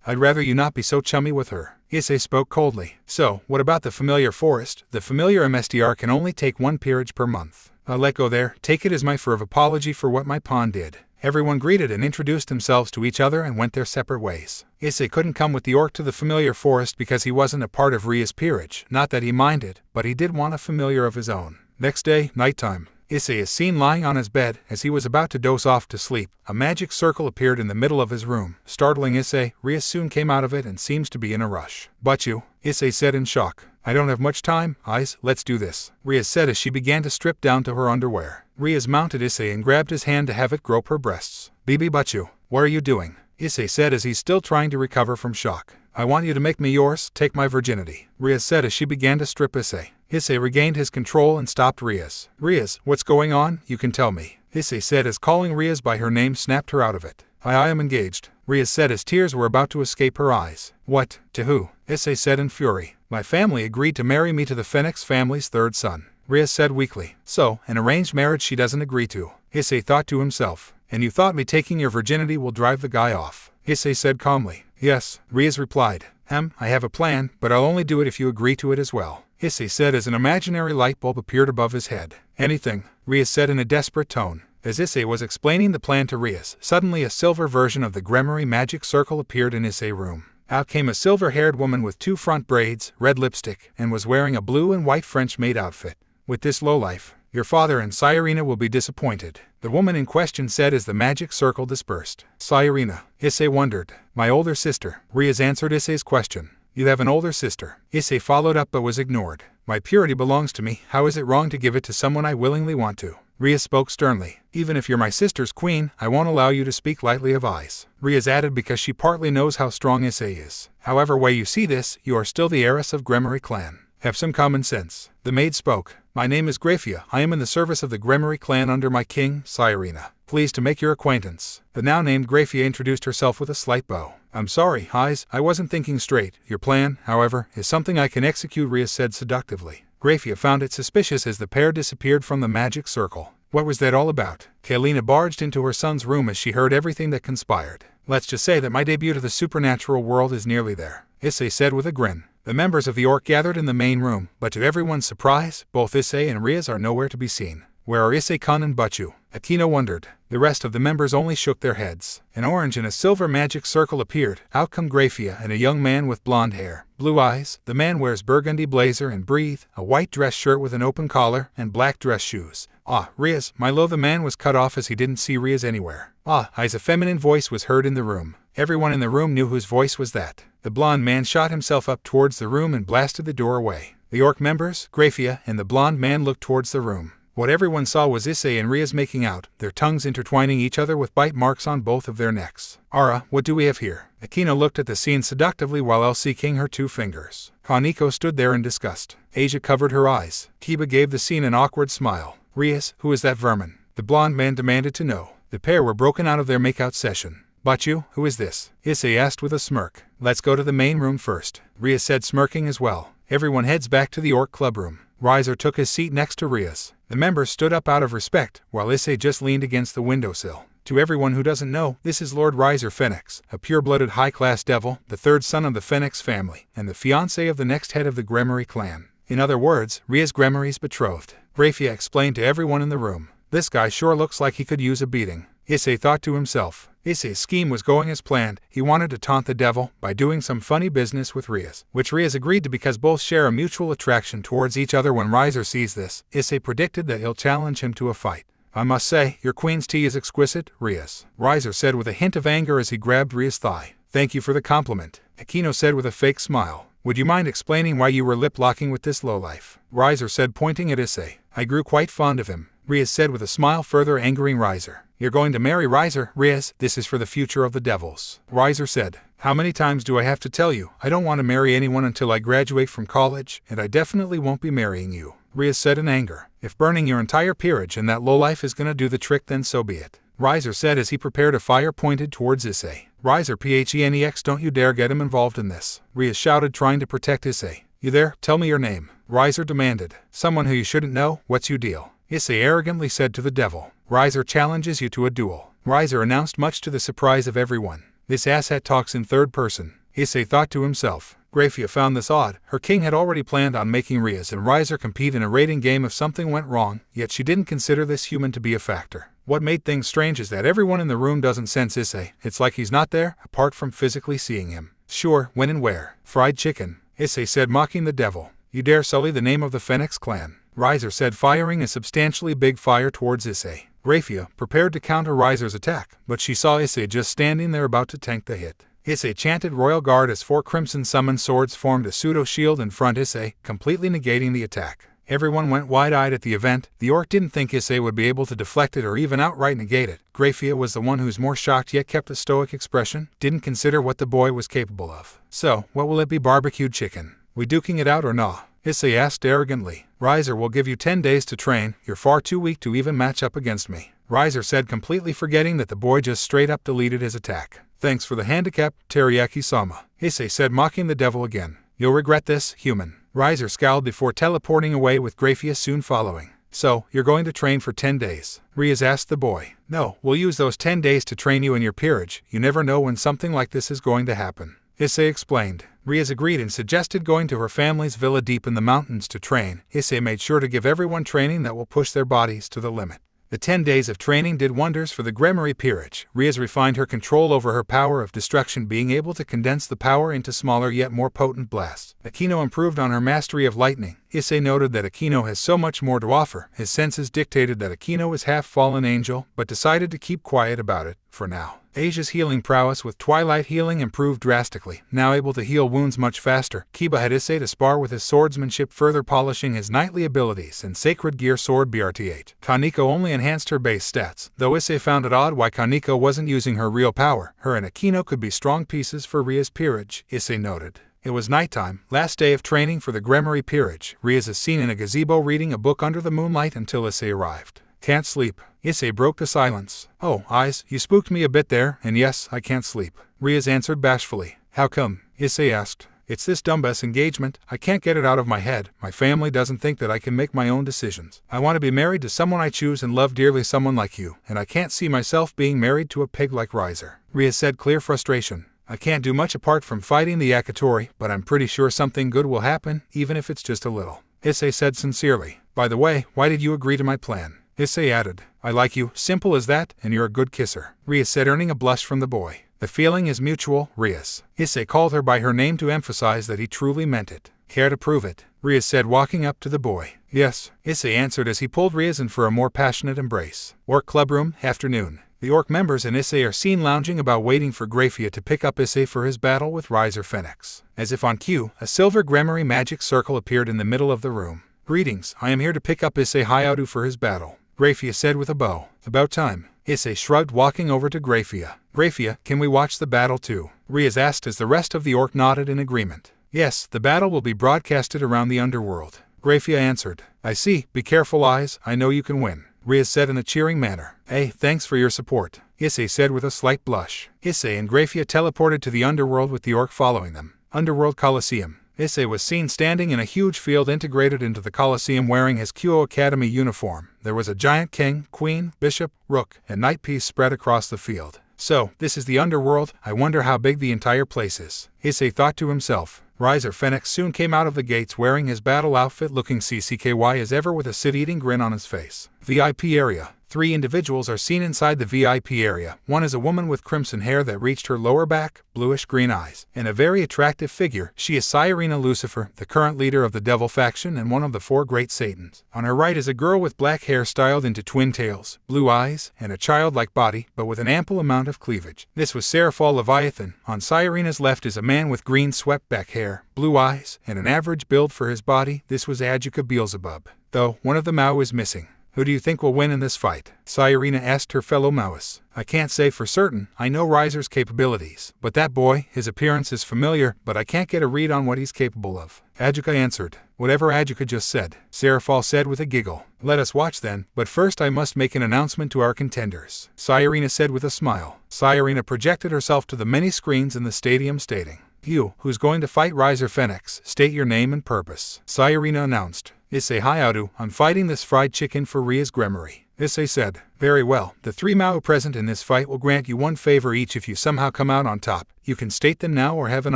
I'd rather you not be so chummy with her, Issei spoke coldly. So, what about the familiar forest? The familiar MSDR can only take 1 peerage per month. I'll let go there. Take it as my fur of apology for what my pawn did. Everyone greeted and introduced themselves to each other and went their separate ways. Issei couldn't come with the orc to the familiar forest because he wasn't a part of Ria's peerage. Not that he minded, but he did want a familiar of his own. Next day, nighttime. Issei is seen lying on his bed. As he was about to doze off to sleep, a magic circle appeared in the middle of his room. Startling Issei, Ria soon came out of it and seems to be in a rush. But you, Issei said in shock. I don't have much time, Eyes, let's do this, Ria said as she began to strip down to her underwear. Ria's mounted Issei and grabbed his hand to have it grope her breasts. Bibi Butchu, what are you doing? Issei said as he's still trying to recover from shock. I want you to make me yours, take my virginity, Ria said as she began to strip Issei. Issei regained his control and stopped Rias. Rias, what's going on? You can tell me, Issei said as calling Rias by her name snapped her out of it. I am engaged, Rias said as tears were about to escape her eyes. What? To who? Issei said in fury. My family agreed to marry me to the Phoenix family's 3rd son, Rias said weakly. So, an arranged marriage she doesn't agree to, Issei thought to himself. And you thought me taking your virginity will drive the guy off, Issei said calmly. Yes, Rias replied. I have a plan, but I'll only do it if you agree to it as well, Issei said as an imaginary light bulb appeared above his head. Anything, Rias said in a desperate tone. As Issei was explaining the plan to Rias, suddenly a silver version of the Gremory magic circle appeared in Issei's room. Out came a silver-haired woman with 2 front braids, red lipstick, and was wearing a blue and white French maid outfit. With this lowlife, your father and Sayarina will be disappointed, the woman in question said as the magic circle dispersed. Sayarina, Issei wondered. My older sister, Rias answered Issei's question. You have an older sister, Issei followed up but was ignored. My purity belongs to me, how is it wrong to give it to someone I willingly want to? Rias spoke sternly. Even if you're my sister's queen, I won't allow you to speak lightly of Eyes, Rias added because she partly knows how strong Issei is. However way you see this, you are still the heiress of Gremory clan. Have some common sense. The maid spoke. My name is Grafia. I am in the service of the Gremory clan under my king, Sayarina. Pleased to make your acquaintance. The now named Grafia introduced herself with a slight bow. I'm sorry, Eyes, I wasn't thinking straight. Your plan, however, is something I can execute, Rias said seductively. Grafia found it suspicious as the pair disappeared from the magic circle. What was that all about? Kailina barged into her son's room as she heard everything that conspired. Let's just say that my debut to the supernatural world is nearly there, Issei said with a grin. The members of the Orc gathered in the main room, but to everyone's surprise, both Issei and Rias are nowhere to be seen. Where are Issei-kun and Butchu? Akino wondered. The rest of the members only shook their heads. An orange and a silver magic circle appeared. Out come Grafia and a young man with blonde hair, blue eyes. The man wears burgundy blazer and breathe, a white dress shirt with an open collar, and black dress shoes. Ah, Rias, my love. The man was cut off as he didn't see Rias anywhere. Ah, a feminine voice was heard in the room. Everyone in the room knew whose voice was that. The blonde man shot himself up towards the room and blasted the door away. The Orc members, Grafia, and the blonde man looked towards the room. What everyone saw was Issei and Rias making out, their tongues intertwining each other with bite marks on both of their necks. Ara, what do we have here? Akino looked at the scene seductively while else seeking her 2 fingers. Kaneko stood there in disgust. Asia covered her eyes. Kiba gave the scene an awkward smile. Rias, who is that vermin? The blonde man demanded to know. The pair were broken out of their makeout session. Butchu, who is this? Issei asked with a smirk. Let's go to the main room first, Rias said, smirking as well. Everyone heads back to the Orc club room. Riser took his seat next to Rias. The members stood up out of respect, while Issei just leaned against the windowsill. To everyone who doesn't know, this is Lord Riser Phoenix, a pure-blooded high-class devil, the 3rd son of the Phoenix family, and the fiancé of the next head of the Gremory clan. In other words, Rias Gremory's betrothed. Grafia explained to everyone in the room. This guy sure looks like he could use a beating. Issei thought to himself. Issei's scheme was going as planned. He wanted to taunt the devil by doing some funny business with Rias, which Rias agreed to because both share a mutual attraction towards each other. When Riser sees this, Issei predicted that he'll challenge him to a fight. I must say, your queen's tea is exquisite, Rias, Riser said with a hint of anger as he grabbed Rias' thigh. Thank you for the compliment, Akino said with a fake smile. Would you mind explaining why you were lip-locking with this lowlife? Riser said, pointing at Issei. I grew quite fond of him, Rias said with a smile, further angering Riser. You're going to marry Riser, Rias. This is for the future of the devils, Riser said. How many times do I have to tell you? I don't want to marry anyone until I graduate from college, and I definitely won't be marrying you, Rias said in anger. If burning your entire peerage and that lowlife is gonna do the trick, then so be it, Riser said as he prepared a fire pointed towards Issei. Riser Phenex, don't you dare get him involved in this, Rias shouted, trying to protect Issei. You there? Tell me your name, Riser demanded. Someone who you shouldn't know? What's your deal? Issei arrogantly said to the devil. Riser challenges you to a duel, Riser announced, much to the surprise of everyone. This asshat talks in 3rd person, Issei thought to himself. Grafia found this odd. Her king had already planned on making Rias and Riser compete in a rating game if something went wrong, yet she didn't consider this human to be a factor. What made things strange is that everyone in the room doesn't sense Issei. It's like he's not there, apart from physically seeing him. Sure, when and where? Fried chicken, Issei said, mocking the devil. You dare sully the name of the Phoenix clan, Riser said, firing a substantially big fire towards Issei. Grafia prepared to counter Riser's attack, but she saw Issei just standing there about to tank the hit. Issei chanted Royal Guard as 4 crimson summoned swords formed a pseudo-shield in front of Issei, completely negating the attack. Everyone went wide-eyed at the event. The Orc didn't think Issei would be able to deflect it or even outright negate it. Grafia was the one who's more shocked yet kept a stoic expression, didn't consider what the boy was capable of. So, what will it be, barbecued chicken? We duking it out or nah? Issei asked arrogantly. Riser will give you 10 days to train. You're far too weak to even match up against me, Riser said, completely forgetting that the boy just straight up deleted his attack. Thanks for the handicap, Teriyaki-sama, Issei said, mocking the devil again. You'll regret this, human. Riser scowled before teleporting away with Grafia soon following. So, you're going to train for 10 days? Rias asked the boy. No, we'll use those 10 days to train you in your peerage. You never know when something like this is going to happen, Issei explained. Rias agreed and suggested going to her family's villa deep in the mountains to train. Issei made sure to give everyone training that will push their bodies to the limit. The 10 days of training did wonders for the Gremory peerage. Rias refined her control over her power of destruction, being able to condense the power into smaller yet more potent blasts. Akino improved on her mastery of lightning. Issei noted that Akino has so much more to offer. His senses dictated that Akino is half fallen angel, but decided to keep quiet about it, for now. Asia's healing prowess with Twilight Healing improved drastically, now able to heal wounds much faster. Kiba had Issei to spar with his swordsmanship, further polishing his knightly abilities and Sacred Gear Sword BRT8. Kaneko only enhanced her base stats, though Issei found it odd why Kaneko wasn't using her real power. Her and Akino could be strong pieces for Ria's peerage, Issei noted. It was nighttime, last day of training for the Gremory peerage. Rias is seen in a gazebo reading a book under the moonlight until Issei arrived. Can't sleep. Issei broke the silence. Oh, eyes, you spooked me a bit there, and yes, I can't sleep, Rias answered bashfully. How come? Issei asked. It's this dumbass engagement. I can't get it out of my head. My family doesn't think that I can make my own decisions. I want to be married to someone I choose and love dearly, someone like you, and I can't see myself being married to a pig like Riser, Rias said, clear frustration. I can't do much apart from fighting the Yakitori, but I'm pretty sure something good will happen, even if it's just a little. Issei said sincerely. By the way, why did you agree to my plan? Issei added. I like you, simple as that, and you're a good kisser. Ria said, earning a blush from the boy. The feeling is mutual, Rias. Issei called her by her name to emphasize that he truly meant it. Care to prove it? Rias said, walking up to the boy. Yes, Issei answered as he pulled Rias in for a more passionate embrace. Orc clubroom, afternoon. The orc members and Issei are seen lounging about waiting for Grafia to pick up Issei for his battle with Riser Phoenix. As if on cue, a silver Gremory magic circle appeared in the middle of the room. Greetings, I am here to pick up Issei Hyoudou for his battle, Grafia said with a bow. About time. Issei shrugged, walking over to Grafia. Grafia, can we watch the battle too? Rias asked as the rest of the orc nodded in agreement. Yes, the battle will be broadcasted around the underworld. Grafia answered. I see, be careful eyes, I know you can win. Rias said in a cheering manner. Hey, thanks for your support, Issei said with a slight blush. Issei and Grafia teleported to the underworld with the orc following them. Underworld Coliseum. Issei was seen standing in a huge field integrated into the Coliseum wearing his Kyo Academy uniform. There was a giant king, queen, bishop, rook, and knight piece spread across the field. So, this is the underworld, I wonder how big the entire place is. Issei thought to himself. Riser Phoenix soon came out of the gates wearing his battle outfit looking CCKY as ever with a sit-eating grin on his face. VIP area. 3 individuals are seen inside the VIP area. One is a woman with crimson hair that reached her lower back, bluish-green eyes, and a very attractive figure. She is Sairina Lucifer, the current leader of the Devil faction and one of the 4 great Satans. On her right is a girl with black hair styled into twin tails, blue eyes, and a childlike body, but with an ample amount of cleavage. This was Seraphal Leviathan. On Sairina's left is a man with green swept-back hair, blue eyes, and an average build for his body. This was Adjuka Beelzebub. Though, one of the Mao is missing. Who do you think will win in this fight? Sairina asked her fellow Maoists. I can't say for certain, I know Riser's capabilities, but that boy, his appearance is familiar, but I can't get a read on what he's capable of. Adjuka answered. Whatever Adjuka just said, Seraphal said with a giggle. Let us watch then, but first I must make an announcement to our contenders, Sairina said with a smile. Sairina projected herself to the many screens in the stadium stating. You, who's going to fight Riser Phoenix, state your name and purpose. Sairina announced. Issei Hyoudou, I'm fighting this fried chicken for Ria's Gremory. Issei said. Very well, the 3 Mao present in this fight will grant you 1 favor each if you somehow come out on top. You can state them now or have an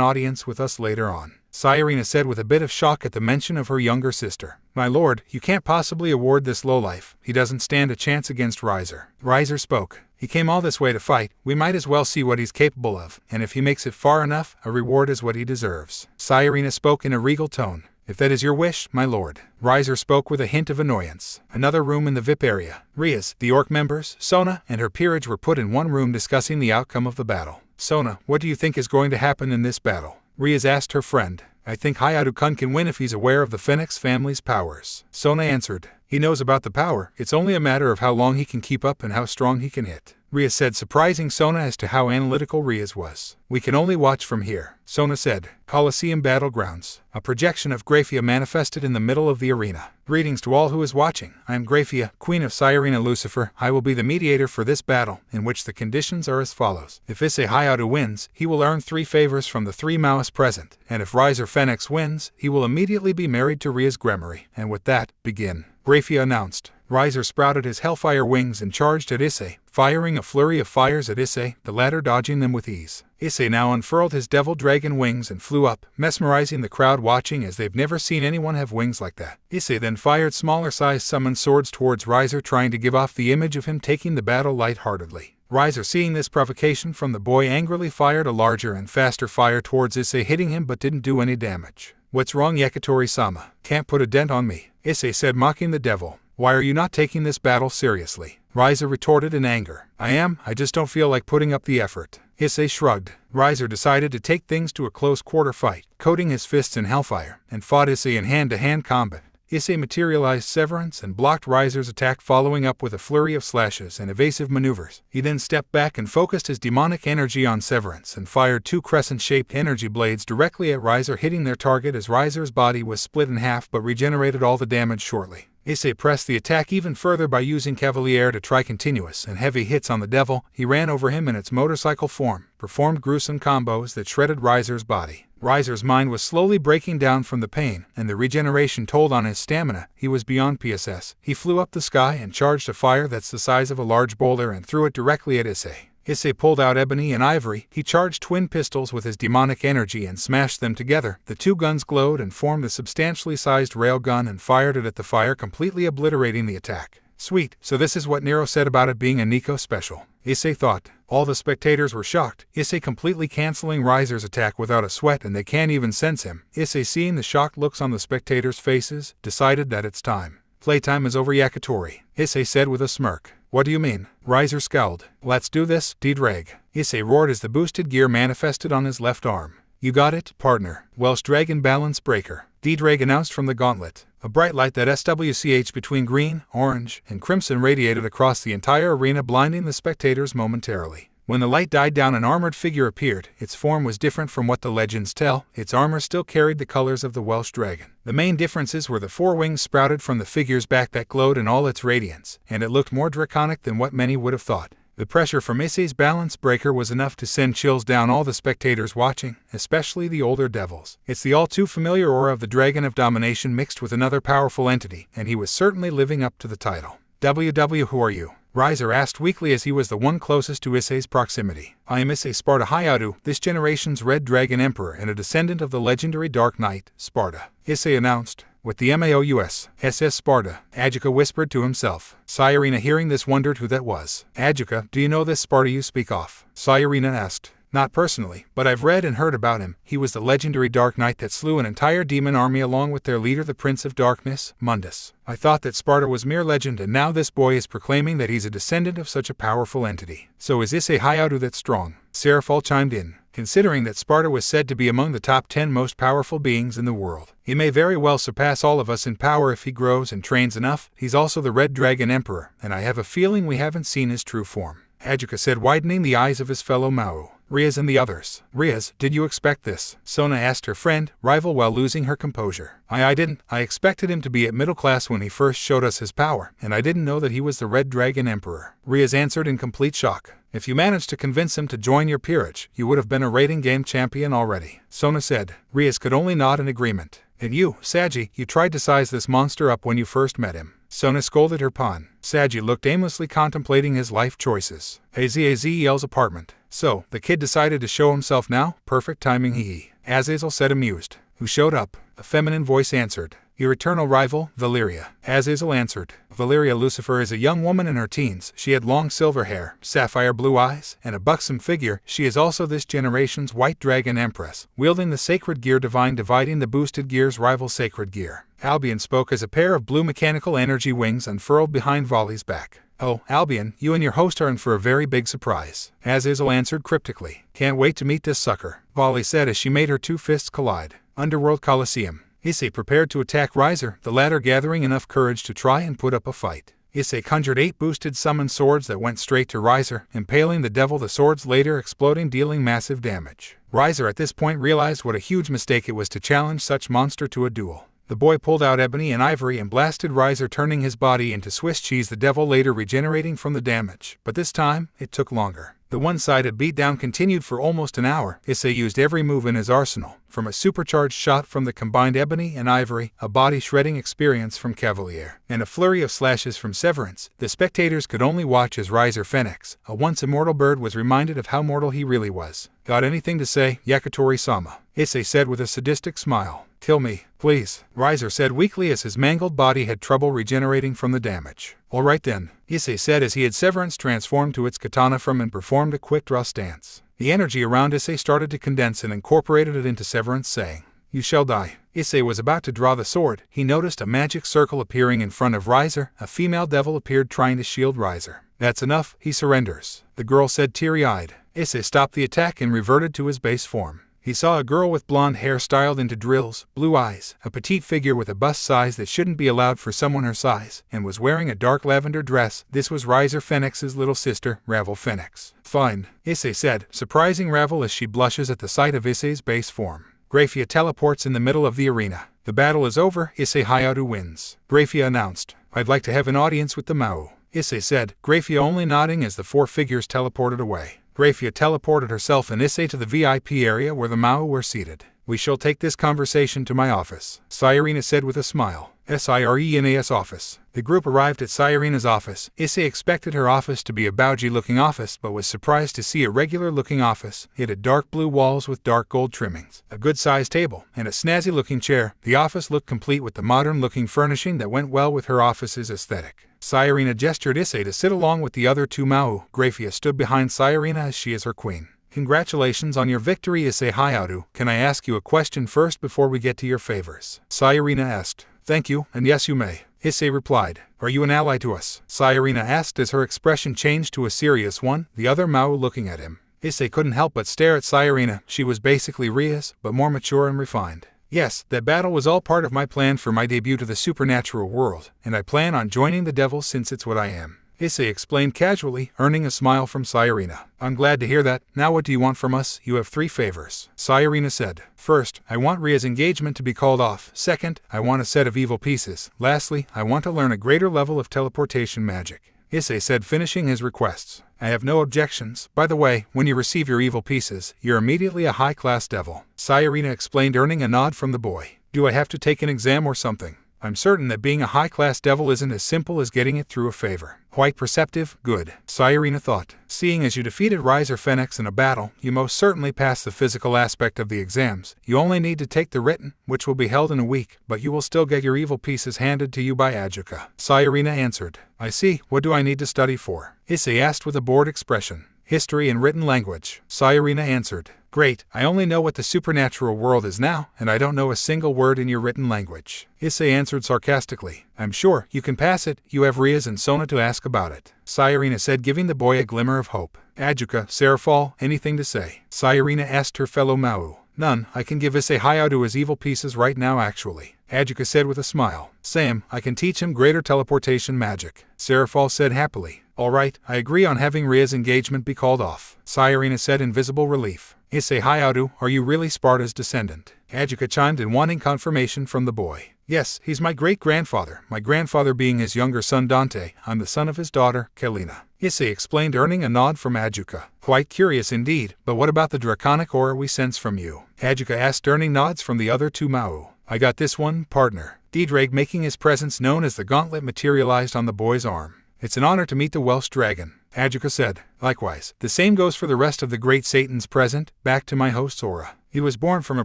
audience with us later on. Sairina said with a bit of shock at the mention of her younger sister. My lord, you can't possibly award this lowlife. He doesn't stand a chance against Riser. Riser spoke. He came all this way to fight, we might as well see what he's capable of, and if he makes it far enough, a reward is what he deserves. Sairina spoke in a regal tone. If that is your wish, my lord. Riser spoke with a hint of annoyance. Another room in the VIP area. Rias, the orc members, Sona, and her peerage were put in one room discussing the outcome of the battle. Sona, what do you think is going to happen in this battle? Rias asked her friend. I think Hyoudou-kun can win if he's aware of the Phoenix family's powers. Sona answered. He knows about the power, it's only a matter of how long he can keep up and how strong he can hit. Rias said, surprising Sona as to how analytical Rias was. We can only watch from here, Sona said. Coliseum Battlegrounds. A projection of Grafia manifested in the middle of the arena. Greetings to all who is watching. I am Grafia, Queen of Sairina Lucifer. I will be the mediator for this battle, in which the conditions are as follows. If Issei Hyoudou wins, he will earn 3 favors from the 3 Maoists present, and if Riser Phoenix wins, he will immediately be married to Ria's Gremory. And with that, begin. Grafia announced. Riser sprouted his hellfire wings and charged at Issei, firing a flurry of fires at Issei, the latter dodging them with ease. Issei now unfurled his devil dragon wings and flew up, mesmerizing the crowd watching as they've never seen anyone have wings like that. Issei then fired smaller-sized summoned swords towards Riser, trying to give off the image of him taking the battle lightheartedly. Riser, seeing this provocation from the boy, angrily fired a larger and faster fire towards Issei, hitting him but didn't do any damage. What's wrong, Yakitori-sama? Can't put a dent on me, Issei said, mocking the devil. Why are you not taking this battle seriously? Riser retorted in anger. I just don't feel like putting up the effort. Issei shrugged. Riser decided to take things to a close-quarter fight, coating his fists in hellfire, and fought Issei in hand-to-hand combat. Issei materialized Severance and blocked Riser's attack, following up with a flurry of slashes and evasive maneuvers. He then stepped back and focused his demonic energy on Severance and fired 2 crescent-shaped energy blades directly at Riser, hitting their target as Riser's body was split in half but regenerated all the damage shortly. Issei pressed the attack even further by using Cavalier to try continuous and heavy hits on the devil. He ran over him in its motorcycle form, performed gruesome combos that shredded Riser's body. Riser's mind was slowly breaking down from the pain, and the regeneration told on his stamina. He was beyond PSS. He flew up the sky and charged a fire that's the size of a large boulder and threw it directly at Issei. Issei pulled out ebony and ivory. He charged twin pistols with his demonic energy and smashed them together. The two guns glowed and formed a substantially sized railgun and fired it at the fire, completely obliterating the attack. Sweet, so this is what Nero said about it being a Nico special, Issei thought. All the spectators were shocked, Issei completely canceling Riser's attack without a sweat, and they can't even sense him. Issei, seeing the shocked looks on the spectators' faces, decided that it's time. Playtime is over, Yakitori, Issei said with a smirk. What do you mean? Riser scowled. Let's do this, D-Drag, Issei roared as the boosted gear manifested on his left arm. You got it, partner. Welsh Dragon Balance Breaker, D-Drag announced from the gauntlet. A bright light that SWCH between green, orange, and crimson radiated across the entire arena, blinding the spectators momentarily. When the light died down, an armored figure appeared. Its form was different from what the legends tell. Its armor still carried the colors of the Welsh dragon. The main differences were the four wings sprouted from the figure's back that glowed in all its radiance, and it looked more draconic than what many would have thought. The pressure from Issei's balance breaker was enough to send chills down all the spectators watching, especially the older devils. It's the all-too-familiar aura of the Dragon of Domination mixed with another powerful entity, and he was certainly living up to the title. Who are you? Riser asked weakly as he was the one closest to Issei's proximity. I am Issei Hyoudou, this generation's Red Dragon Emperor and a descendant of the legendary Dark Knight, Sparta, Issei announced. With the MAOUS, SS Sparta, Ajuka whispered to himself. Sayarina, hearing this, wondered who that was. Ajuka, do you know this Sparta you speak of? Sayarina asked. Not personally, but I've read and heard about him. He was the legendary Dark Knight that slew an entire demon army along with their leader, the Prince of Darkness, Mundus. I thought that Sparta was mere legend, and now this boy is proclaiming that he's a descendant of such a powerful entity. So is Issei Hyoudou that strong? Seraphol chimed in. Considering that Sparta was said to be among the top 10 most powerful beings in the world, he may very well surpass all of us in power if he grows and trains enough. He's also the Red Dragon Emperor, and I have a feeling we haven't seen his true form, Ajuka said, widening the eyes of his fellow Mao. Riaz and the others. Riaz, did you expect this? Sona asked her friend, rival, while losing her composure. I didn't. I expected him to be at middle class when he first showed us his power, and I didn't know that he was the Red Dragon Emperor, Riaz answered in complete shock. If you managed to convince him to join your peerage, you would have been a rating game champion already, Sona said. Riaz could only nod in agreement. And you, Saji, you tried to size this monster up when you first met him, Sona scolded her pawn. Saji looked aimlessly, contemplating his life choices. Azaz's apartment. So, the kid decided to show himself now? Perfect timing, hee. Azazel said, amused. Who showed up? A feminine voice answered. Your eternal rival, Valeria, Azazel answered. Valeria Lucifer is a young woman in her teens. She had long silver hair, sapphire blue eyes, and a buxom figure. She is also this generation's White Dragon Empress, wielding the sacred gear Divine, dividing the boosted gear's rival sacred gear. Albion spoke as a pair of blue mechanical energy wings unfurled behind Vali's back. Oh, Albion, you and your host are in for a very big surprise, Azazel answered cryptically. Can't wait to meet this sucker, Vali said as she made her two fists collide. Underworld Coliseum. Issei prepared to attack Riser, the latter gathering enough courage to try and put up a fight. Issei conjured 8 boosted summoned swords that went straight to Riser, impaling the devil, the swords later exploding, dealing massive damage. Riser at this point realized what a huge mistake it was to challenge such monster to a duel. The boy pulled out ebony and ivory and blasted Riser, turning his body into Swiss cheese, the devil later regenerating from the damage. But this time, it took longer. The one-sided beatdown continued for almost an hour. Issei used every move in his arsenal, from a supercharged shot from the combined ebony and ivory, a body-shredding experience from Cavalier, and a flurry of slashes from Severance. The spectators could only watch as Riser Phoenix, a once immortal bird, was reminded of how mortal he really was. Got anything to say, Yakitori-sama? Issei said with a sadistic smile. Kill me, please, Riser said weakly as his mangled body had trouble regenerating from the damage. All right then, Issei said as he had Severance transformed to its katana from and performed a quick draw stance. The energy around Issei started to condense and incorporated it into Severance, saying, You shall die. Issei was about to draw the sword. He noticed a magic circle appearing in front of Riser. A female devil appeared trying to shield Riser. That's enough, he surrenders, the girl said teary-eyed. Issei stopped the attack and reverted to his base form. He saw a girl with blonde hair styled into drills, blue eyes, a petite figure with a bust size that shouldn't be allowed for someone her size, and was wearing a dark lavender dress. This was Riser Phoenix's little sister, Ravel Phoenix. Fine, Issei said, surprising Ravel as she blushes at the sight of Issei's base form. Graphia teleports in the middle of the arena. The battle is over, Issei Hyoudou wins, Graphia announced. I'd like to have an audience with the Mao, Issei said, Graphia only nodding as the 4 figures teleported away. Graphia teleported herself and Issei to the VIP area where the Mao were seated. We shall take this conversation to my office, Sayarina said with a smile. Sirena's office. The group arrived at Sirena's office. Issei expected her office to be a bougie-looking office, but was surprised to see a regular-looking office. It had dark blue walls with dark gold trimmings, a good-sized table, and a snazzy-looking chair. The office looked complete with the modern-looking furnishing that went well with her office's aesthetic. Sirena gestured Issei to sit along with the other two Mau. Grafia stood behind Sirena as she is her queen. Congratulations on your victory, Issei Hyoudou. Can I ask you a question first before we get to your favors? Sirena asked. Thank you, and yes you may. Issei replied. Are you an ally to us? Sirena asked as her expression changed to a serious one, the other Mau looking at him. Issei couldn't help but stare at Sirena. She was basically Ria's, but more mature and refined. Yes, that battle was all part of my plan for my debut to the supernatural world, and I plan on joining the devil since it's what I am. Issei explained casually, earning a smile from Sirena. I'm glad to hear that. Now what do you want from us? You have 3 favors. Sirena said. First, I want Ria's engagement to be called off. Second, I want a set of evil pieces. Lastly, I want to learn a greater level of teleportation magic. Issei said, finishing his requests. I have no objections. By the way, when you receive your evil pieces, you're immediately a high-class devil. Sirena explained, earning a nod from the boy. Do I have to take an exam or something? I'm certain that being a high-class devil isn't as simple as getting it through a favor. Quite perceptive, good. Sirena thought. Seeing as you defeated Riser Phoenix in a battle, you most certainly passed the physical aspect of the exams. You only need to take the written, which will be held in a week, but you will still get your evil pieces handed to you by Ajuka. Sirena answered. I see. What do I need to study for? Issei asked with a bored expression. History and written language. Sirena answered. Great, I only know what the supernatural world is now, and I don't know a single word in your written language. Issei answered sarcastically. I'm sure you can pass it. You have Rias and Sona to ask about it. Sirena said, giving the boy a glimmer of hope. Ajuka, Serafal, anything to say? Sirena asked her fellow Mau. None. I can give Issei Hyoudou his evil pieces right now actually. Ajuka said with a smile. Sam, I can teach him greater teleportation magic. Serafal said happily. All right, I agree on having Ria's engagement be called off. Sirena said in visible relief. Issei Hyoudou, are you really Sparta's descendant? Ajuka chimed in, wanting confirmation from the boy. Yes, he's my great-grandfather, my grandfather being his younger son Dante. I'm the son of his daughter, Kalina. Issei explained, earning a nod from Ajuka. Quite curious indeed, but what about the draconic aura we sense from you? Ajuka asked, earning nods from the other two Mau. I got this one, partner. Ddraig, making his presence known as the gauntlet, materialized on the boy's arm. It's an honor to meet the Welsh dragon, Ajuka said. Likewise, the same goes for the rest of the great Satans present. Back to my host's aura. He was born from a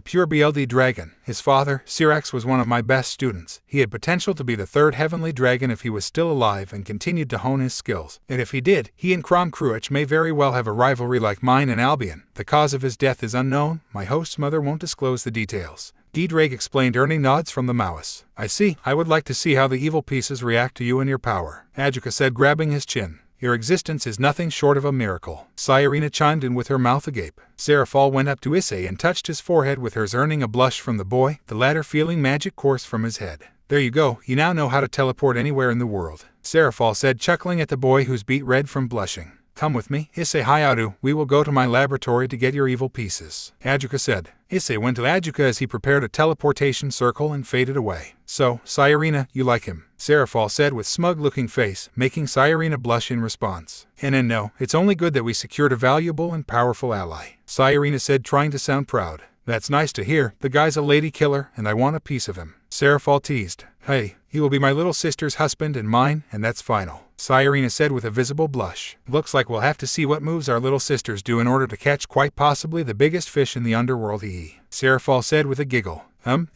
pure BLD dragon. His father, Syrax, was one of my best students. He had potential to be the 3rd heavenly dragon if he was still alive and continued to hone his skills. And if he did, he and Crom Cruach may very well have a rivalry like mine and Albion. The cause of his death is unknown. My host's mother won't disclose the details. Ddraig explained, earning nods from the Maois. I see. I would like to see how the evil pieces react to you and your power. Ajuka said, grabbing his chin. Your existence is nothing short of a miracle. Sirena chimed in with her mouth agape. Serafal went up to Issei and touched his forehead with hers, earning a blush from the boy, the latter feeling magic course from his head. There you go, you now know how to teleport anywhere in the world. Serafal said, chuckling at the boy whose beat red from blushing. Come with me, Issei Hyoudou. We will go to my laboratory to get your evil pieces. Ajuka said. Issei went to Ajuka as he prepared a teleportation circle and faded away. So, Sirena, you like him? Serafal said with smug-looking face, making Sirena blush in response. And no, it's only good that we secured a valuable and powerful ally. Sirena said, trying to sound proud. That's nice to hear. The guy's a lady killer, and I want a piece of him. Serafal teased. Hey, he will be my little sister's husband and mine, and that's final. Sirena said with a visible blush. Looks like we'll have to see what moves our little sisters do in order to catch quite possibly the biggest fish in the underworld. Serafal said with a giggle.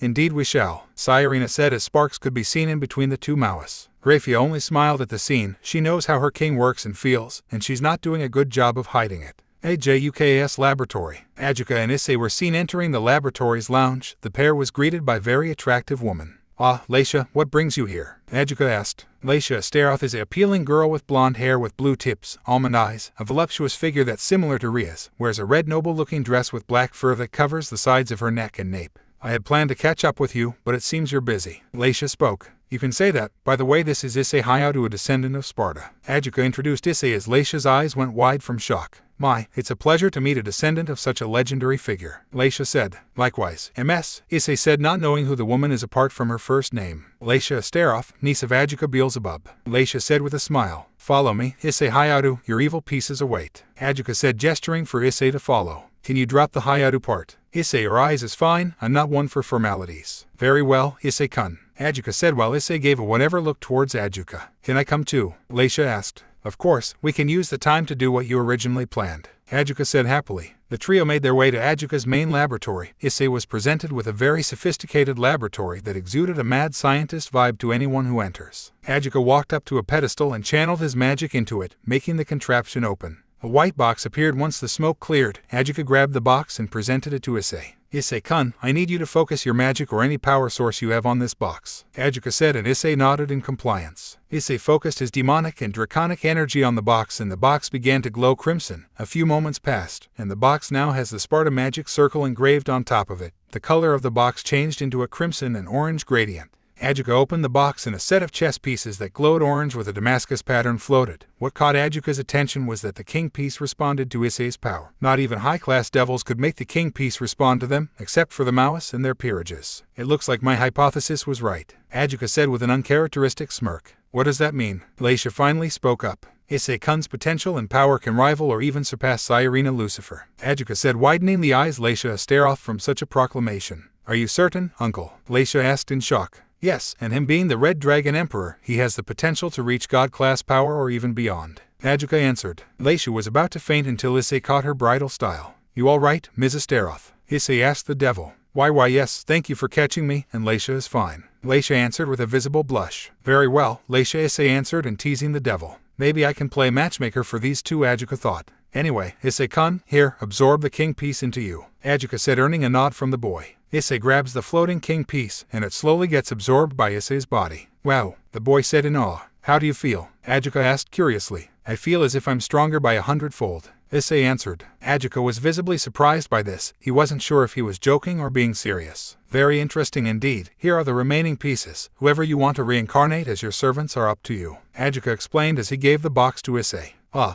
Indeed we shall. Sirena said as sparks could be seen in between the two Maois. Grafia only smiled at the scene. She knows how her king works and feels, and she's not doing a good job of hiding it. AJUKAS laboratory. Ajuka and Issei were seen entering the laboratory's lounge. The pair was greeted by a very attractive woman. Ah, Leisha, what brings you here? Ajuka asked. Leisha Astaroth is an appealing girl with blonde hair with blue tips, almond eyes, a voluptuous figure that's similar to Ria's, wears a red noble-looking dress with black fur that covers the sides of her neck and nape. I had planned to catch up with you, but it seems you're busy. Leisha spoke. You can say that. By the way, this is Issei Hyoudou, a descendant of Sparta. Ajuka introduced Issei as Leisha's eyes went wide from shock. My, it's a pleasure to meet a descendant of such a legendary figure, Leisha said. Likewise, MS, Issei said, not knowing who the woman is apart from her first name. Leisha Astaroth, niece of Ajuka Beelzebub. Leisha said with a smile. Follow me, Issei Hyoudou, your evil pieces await. Ajuka said, gesturing for Issei to follow. Can you drop the Hyoudou part? Issei, your eyes is fine, I'm not one for formalities. Very well, Issei-kun. Ajuka said while Issei gave a whatever look towards Ajuka. Can I come too? Leisha asked. Of course, we can use the time to do what you originally planned, Ajuka said happily. The trio made their way to Ajuka's main laboratory. Issei was presented with a very sophisticated laboratory that exuded a mad scientist vibe to anyone who enters. Ajuka walked up to a pedestal and channeled his magic into it, making the contraption open. A white box appeared once the smoke cleared. Ajuka grabbed the box and presented it to Issei. Issei-kun, I need you to focus your magic or any power source you have on this box, Ajuka said, and Issei nodded in compliance. Issei focused his demonic and draconic energy on the box and the box began to glow crimson. A few moments passed, and the box now has the Sparta magic circle engraved on top of it. The color of the box changed into a crimson and orange gradient. Ajuka opened the box and a set of chess pieces that glowed orange with a Damascus pattern floated. What caught Ajuka's attention was that the king piece responded to Issei's power. Not even high-class devils could make the king piece respond to them, except for the Maoists and their peerages. It looks like my hypothesis was right, Ajuka said with an uncharacteristic smirk. What does that mean? Leisha finally spoke up. Issei-kun's potential and power can rival or even surpass Sairina Lucifer, Ajuka said, widening the eyes. Leisha a stare off from such a proclamation. Are you certain, uncle? Leisha asked in shock. Yes, and him being the Red Dragon Emperor, he has the potential to reach God-class power or even beyond, Ajuka answered. Leisha was about to faint until Issei caught her bridal style. You all right, Ms. Asteroth? Issei asked the devil. Why yes, thank you for catching me, and Leisha is fine, Leisha answered with a visible blush. Very well, Leisha, Issei answered, and teasing the devil. Maybe I can play matchmaker for these two, Ajuka thought. Anyway, Issei-kun, here, absorb the king piece into you, Ajuka said, earning a nod from the boy. Issei grabs the floating king piece, and it slowly gets absorbed by Issei's body. Wow, the boy said in awe. How do you feel? Ajuka asked curiously. I feel as if I'm stronger by 100-fold, Issei answered. Ajuka was visibly surprised by this. He wasn't sure if he was joking or being serious. Very interesting indeed. Here are the remaining pieces. Whoever you want to reincarnate as your servants are up to you, Ajuka explained as he gave the box to Issei.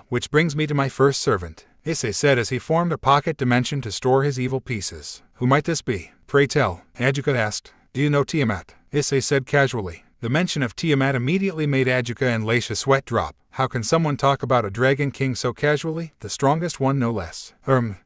Which brings me to my first servant, Issei said as he formed a pocket dimension to store his evil pieces. Who might this be? Pray tell, Ajuka asked. Do you know Tiamat? Issei said casually. The mention of Tiamat immediately made Ajuka and Leisha sweat drop. How can someone talk about a dragon king so casually? The strongest one no less.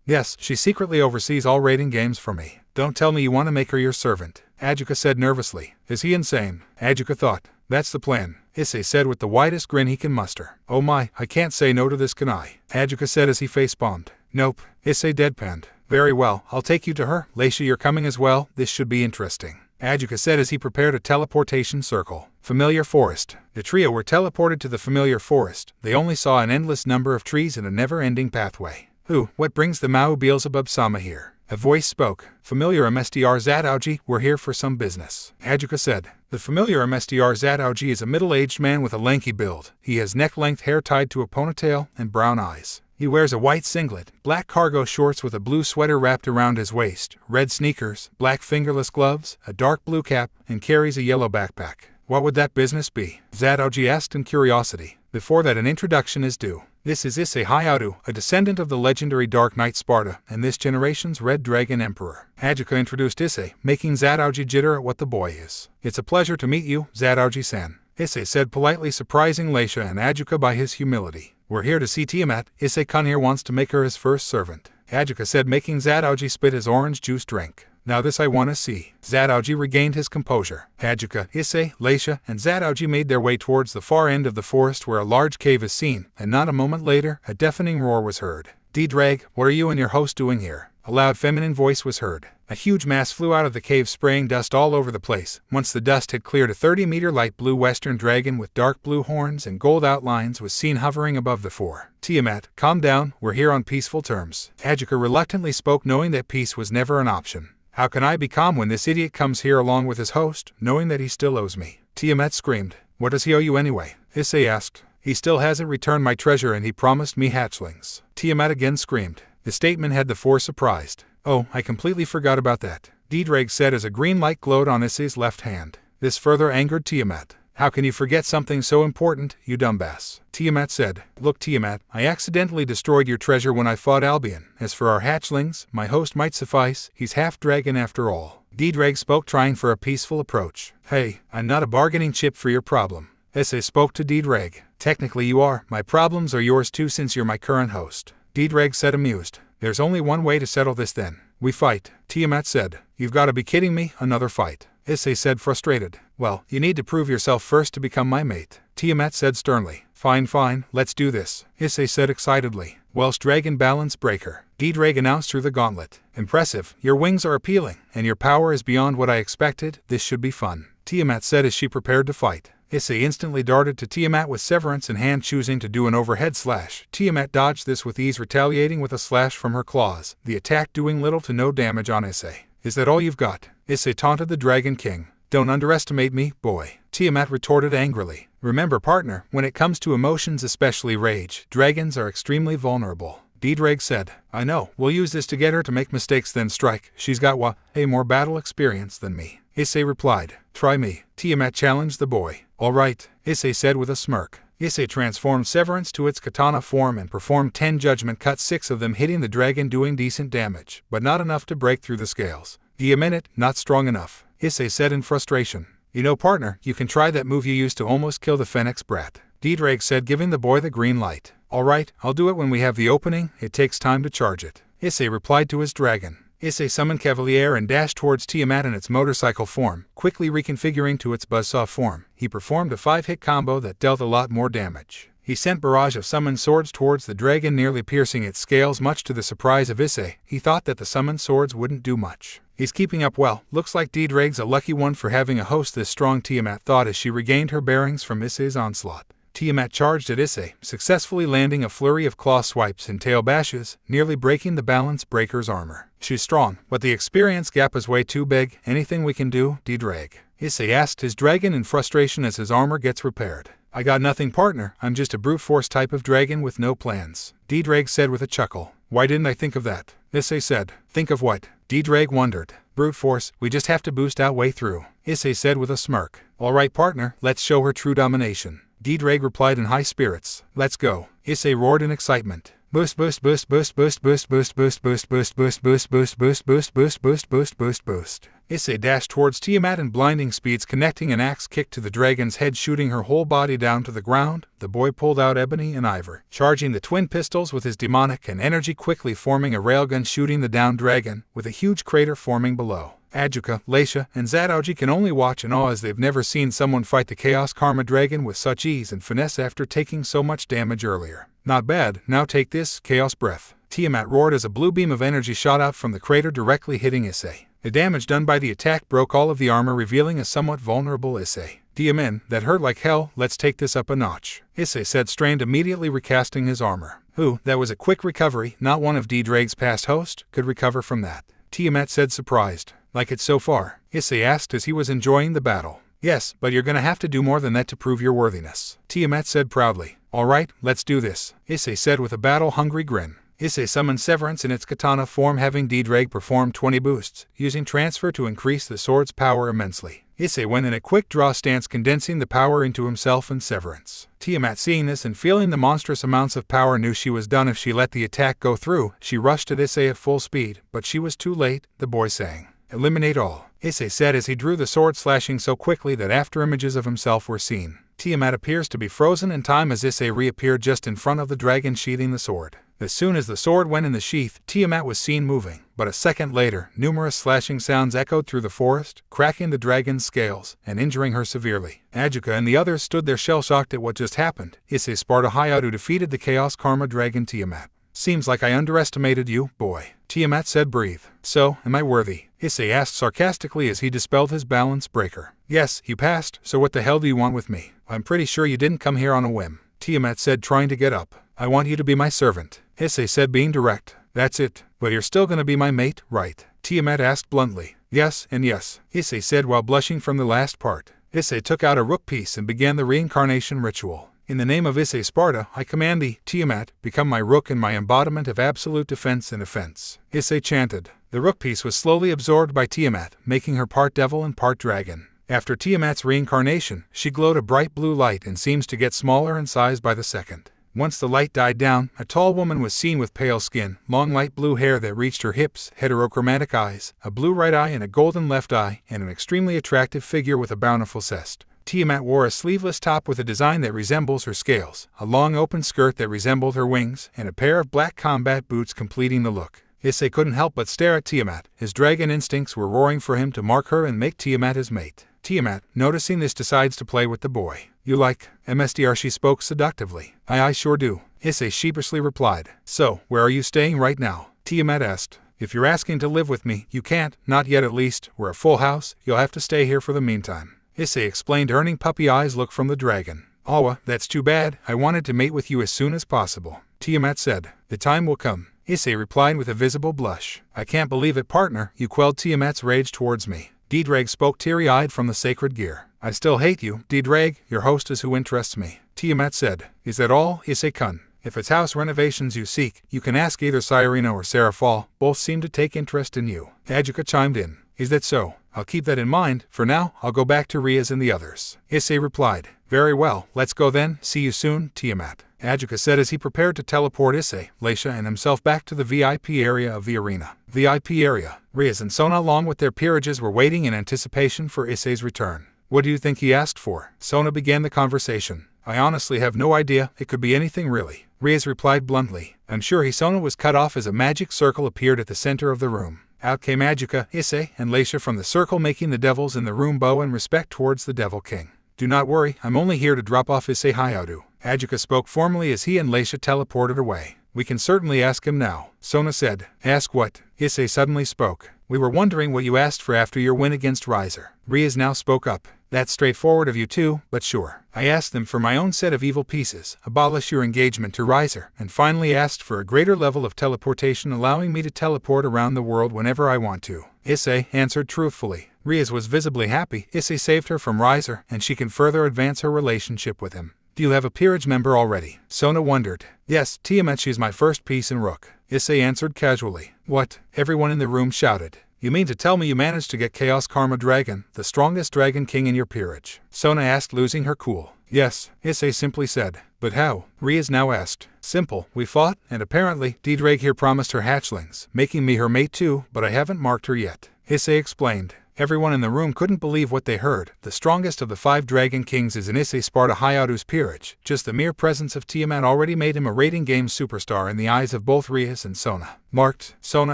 Yes, she secretly oversees all raiding games for me. Don't tell me you want to make her your servant, Ajuka said nervously. Is he insane? Ajuka thought. That's the plan, Issei said with the widest grin he can muster. Oh my, I can't say no to this, can I? Ajuka said as he facepalmed. Nope, Issei deadpanned. Very well, I'll take you to her. Leisha, you're coming as well. This should be interesting, Ajuka said as he prepared a teleportation circle. Familiar forest. The trio were teleported to the familiar forest. They only saw an endless number of trees and a never-ending pathway. What brings the Mao Beelzebub Sama here? A voice spoke. Familiar MSTR Zadauji, we're here for some business, Ajuka said. The familiar MSTR Zadauji is a middle-aged man with a lanky build. He has neck-length hair tied to a ponytail and brown eyes. He wears a white singlet, black cargo shorts with a blue sweater wrapped around his waist, red sneakers, black fingerless gloves, a dark blue cap, and carries a yellow backpack. What would that business be? Zadauji asked in curiosity. Before that, an introduction is due. This is Issei Hyoudou, a descendant of the legendary Dark Knight Sparta, and this generation's Red Dragon Emperor. Ajuka introduced Issei, making Zadauji jitter at what the boy is. It's a pleasure to meet you, Zadauji-san, Issei said, politely surprising Leisha and Ajuka by his humility. We're here to see Tiamat. Issei-kun here wants to make her his first servant, Ajuka said, making Zadauji spit his orange juice drink. Now this I want to see. Zadauji regained his composure. Ajuka, Issei, Leisha, and Zadauji made their way towards the far end of the forest where a large cave is seen, and not a moment later, a deafening roar was heard. D-Drag, what are you and your host doing here? A loud feminine voice was heard. A huge mass flew out of the cave, spraying dust all over the place. Once the dust had cleared, a 30-meter light blue western dragon with dark blue horns and gold outlines was seen hovering above the four. Tiamat, calm down, we're here on peaceful terms. Ajuka reluctantly spoke, knowing that peace was never an option. How can I be calm when this idiot comes here along with his host, knowing that he still owes me? Tiamat screamed. What does he owe you anyway? Issei asked. He still hasn't returned my treasure and he promised me hatchlings. Tiamat again screamed. The statement had the four surprised. Oh, I completely forgot about that, D-Drag said as a green light glowed on Issei's left hand. This further angered Tiamat. How can you forget something so important, you dumbass? Tiamat said. Look, Tiamat, I accidentally destroyed your treasure when I fought Albion. As for our hatchlings, my host might suffice. He's half dragon after all. D-Drag spoke, trying for a peaceful approach. Hey, I'm not a bargaining chip for your problem. Issei spoke to D-Drag. Technically you are. My problems are yours too, since you're my current host. D-Drag said, amused. There's only one way to settle this then. We fight, Tiamat said. You've got to be kidding me, another fight. Issei said, frustrated. Well, you need to prove yourself first to become my mate, Tiamat said sternly. Fine, let's do this, Issei said excitedly. Welsh Dragon Balance Breaker, D-Drag announced through the gauntlet. Impressive, your wings are appealing, and your power is beyond what I expected. This should be fun, Tiamat said as she prepared to fight. Issei instantly darted to Tiamat with Severance in hand, choosing to do an overhead slash. Tiamat dodged this with ease, retaliating with a slash from her claws, the attack doing little to no damage on Issei. Is that all you've got? Issei taunted the Dragon King. Don't underestimate me, boy, Tiamat retorted angrily. Remember, partner, when it comes to emotions, especially rage, dragons are extremely vulnerable, D-Drag said. I know, we'll use this to get her to make mistakes then strike. She's got more battle experience than me, Issei replied. Try me, Tiamat challenged the boy. All right, Issei said with a smirk. Issei transformed Severance to its katana form and performed 10 judgment cuts, 6 of them hitting the dragon, doing decent damage, but not enough to break through the scales. The minute, not strong enough, Issei said in frustration. You know, partner, you can try that move you used to almost kill the Phoenix Brat, D-Drag said, giving the boy the green light. All right, I'll do it when we have the opening. It takes time to charge it, Issei replied to his dragon. Issei summoned Cavalier and dashed towards Tiamat in its motorcycle form, quickly reconfiguring to its buzzsaw form. He performed a 5-hit combo that dealt a lot more damage. He sent barrage of summoned swords towards the dragon, nearly piercing its scales, much to the surprise of Issei. He thought that the summoned swords wouldn't do much. He's keeping up well. Looks like D-Drag's a lucky one for having a host this strong, Tiamat thought as she regained her bearings from Issei's onslaught. Tiamat charged at Issei, successfully landing a flurry of claw swipes and tail bashes, nearly breaking the balance breaker's armor. She's strong, but the experience gap is way too big. Anything we can do, D-Drag? Issei asked his dragon in frustration as his armor gets repaired. I got nothing, partner. I'm just a brute force type of dragon with no plans, D-Drag said with a chuckle. Why didn't I think of that? Issei said. Think of what? D-Drag wondered. Brute force, we just have to boost our way through, Issei said with a smirk. All right, partner, let's show her true domination, D-Drag replied in high spirits. Let's go, Issei roared in excitement. Boost, boost, boost, boost, boost, boost, boost, boost, boost, boost, boost, boost, boost, boost, boost, boost, boost, boost, boost, boost. Issei dashed towards Tiamat in blinding speeds, connecting an axe kick to the dragon's head, shooting her whole body down to the ground. The boy pulled out Ebony and Ivor, charging the twin pistols with his demonic and energy, quickly forming a railgun shooting the downed dragon, with a huge crater forming below. Ajuka, Leisha, and Zadaoji can only watch in awe as they've never seen someone fight the Chaos Karma Dragon with such ease and finesse after taking so much damage earlier. Not bad, now take this, Chaos Breath, Tiamat roared as a blue beam of energy shot out from the crater, directly hitting Issei. The damage done by the attack broke all of the armor, revealing a somewhat vulnerable Issei. DMN, that hurt like hell. Let's take this up a notch, Issei said, strained, immediately recasting his armor. That was a quick recovery. Not one of D-Drag's past hosts could recover from that, Tiamat said, surprised. Like it so far? Issei asked as he was enjoying the battle. Yes, but you're gonna have to do more than that to prove your worthiness, Tiamat said proudly. Alright, let's do this, Issei said with a battle-hungry grin. Issei summoned Severance in its katana form, having D-Drag perform 20 boosts, using transfer to increase the sword's power immensely. Issei went in a quick draw stance, condensing the power into himself and Severance. Tiamat, seeing this and feeling the monstrous amounts of power, knew she was done if she let the attack go through. She rushed at Issei at full speed, but she was too late, the boy sang. Eliminate all, Issei said as he drew the sword, slashing so quickly that after images of himself were seen. Tiamat appears to be frozen in time as Issei reappeared just in front of the dragon, sheathing the sword. As soon as the sword went in the sheath, Tiamat was seen moving, but a second later, numerous slashing sounds echoed through the forest, cracking the dragon's scales and injuring her severely. Ajuka and the others stood there shell-shocked at what just happened. Issei Hyoudou defeated the Chaos Karma Dragon Tiamat. Seems like I underestimated you, boy, Tiamat said. Breathe. So, am I worthy? Issei asked sarcastically as he dispelled his balance breaker. Yes, you passed, so what the hell do you want with me? I'm pretty sure you didn't come here on a whim, Tiamat said, trying to get up. I want you to be my servant, Issei said, being direct. That's it, but you're still gonna be my mate, right? Tiamat asked bluntly. Yes, and yes, Issei said while blushing from the last part. Issei took out a rook piece and began the reincarnation ritual. In the name of Issei Sparta, I command thee, Tiamat, become my rook and my embodiment of absolute defense and offense, Issei chanted. The rook piece was slowly absorbed by Tiamat, making her part devil and part dragon. After Tiamat's reincarnation, she glowed a bright blue light and seems to get smaller in size by the second. Once the light died down, a tall woman was seen with pale skin, long light blue hair that reached her hips, heterochromatic eyes, a blue right eye and a golden left eye, and an extremely attractive figure with a bountiful chest. Tiamat wore a sleeveless top with a design that resembles her scales, a long open skirt that resembled her wings, and a pair of black combat boots completing the look. Issei couldn't help but stare at Tiamat. His dragon instincts were roaring for him to mark her and make Tiamat his mate. Tiamat, noticing this, decides to play with the boy. You like MSDR? She spoke seductively. I sure do, Issei sheepishly replied. So, where are you staying right now? Tiamat asked. If you're asking to live with me, you can't, not yet at least. We're a full house, you'll have to stay here for the meantime, Issei explained, earning puppy eyes look from the dragon. Awa, that's too bad, I wanted to mate with you as soon as possible, Tiamat said. The time will come, Issei replied with a visible blush. I can't believe it, partner, you quelled Tiamat's rage towards me. Didrag spoke teary-eyed from the sacred gear. I still hate you, Didrag, your host is who interests me, Tiamat said. Is that all, Issei-kun? If it's house renovations you seek, you can ask either Cyrena or Seraphal, both seem to take interest in you. Ajuka chimed in. Is that so? I'll keep that in mind. For now, I'll go back to Riaz and the others, Issei replied. Very well, let's go then, see you soon, Tiamat, Ajuka said as he prepared to teleport Issei, Leisha and himself back to the VIP area of the arena. VIP area. Riaz and Sona along with their peerages were waiting in anticipation for Issei's return. What do you think he asked for? Sona began the conversation. I honestly have no idea, it could be anything really, Riaz replied bluntly. I'm sure Sona was cut off as a magic circle appeared at the center of the room. Out came Ajuka, Issei, and Leisha from the circle, making the devils in the room bow in respect towards the Devil King. Do not worry, I'm only here to drop off Issei Hyoudou, Ajuka spoke formally as he and Leisha teleported away. We can certainly ask him now, Sona said. Ask what? Issei suddenly spoke. We were wondering what you asked for after your win against Riser. Riaz now spoke up. That's straightforward of you too, but sure. I asked them for my own set of evil pieces, abolish your engagement to Riser, and finally asked for a greater level of teleportation allowing me to teleport around the world whenever I want to, Issei answered truthfully. Riaz was visibly happy. Issei saved her from Riser, and she can further advance her relationship with him. Do you have a peerage member already? Sona wondered. Yes, Tiamat, she's my first piece in Rook, Issei answered casually. What? Everyone in the room shouted. You mean to tell me you managed to get Chaos Karma Dragon, the strongest Dragon King, in your peerage? Sona asked, losing her cool. Yes, Issei simply said. But how? Riaz now asked. Simple, we fought, and apparently, Didrag here promised her hatchlings, making me her mate too, but I haven't marked her yet, Issei explained. Everyone in the room couldn't believe what they heard. The strongest of the 5 Dragon Kings is in Issei Sparta Hyoudu's peerage. Just the mere presence of Tiamat already made him a rating game superstar in the eyes of both Riaz and Sona. Marked? Sona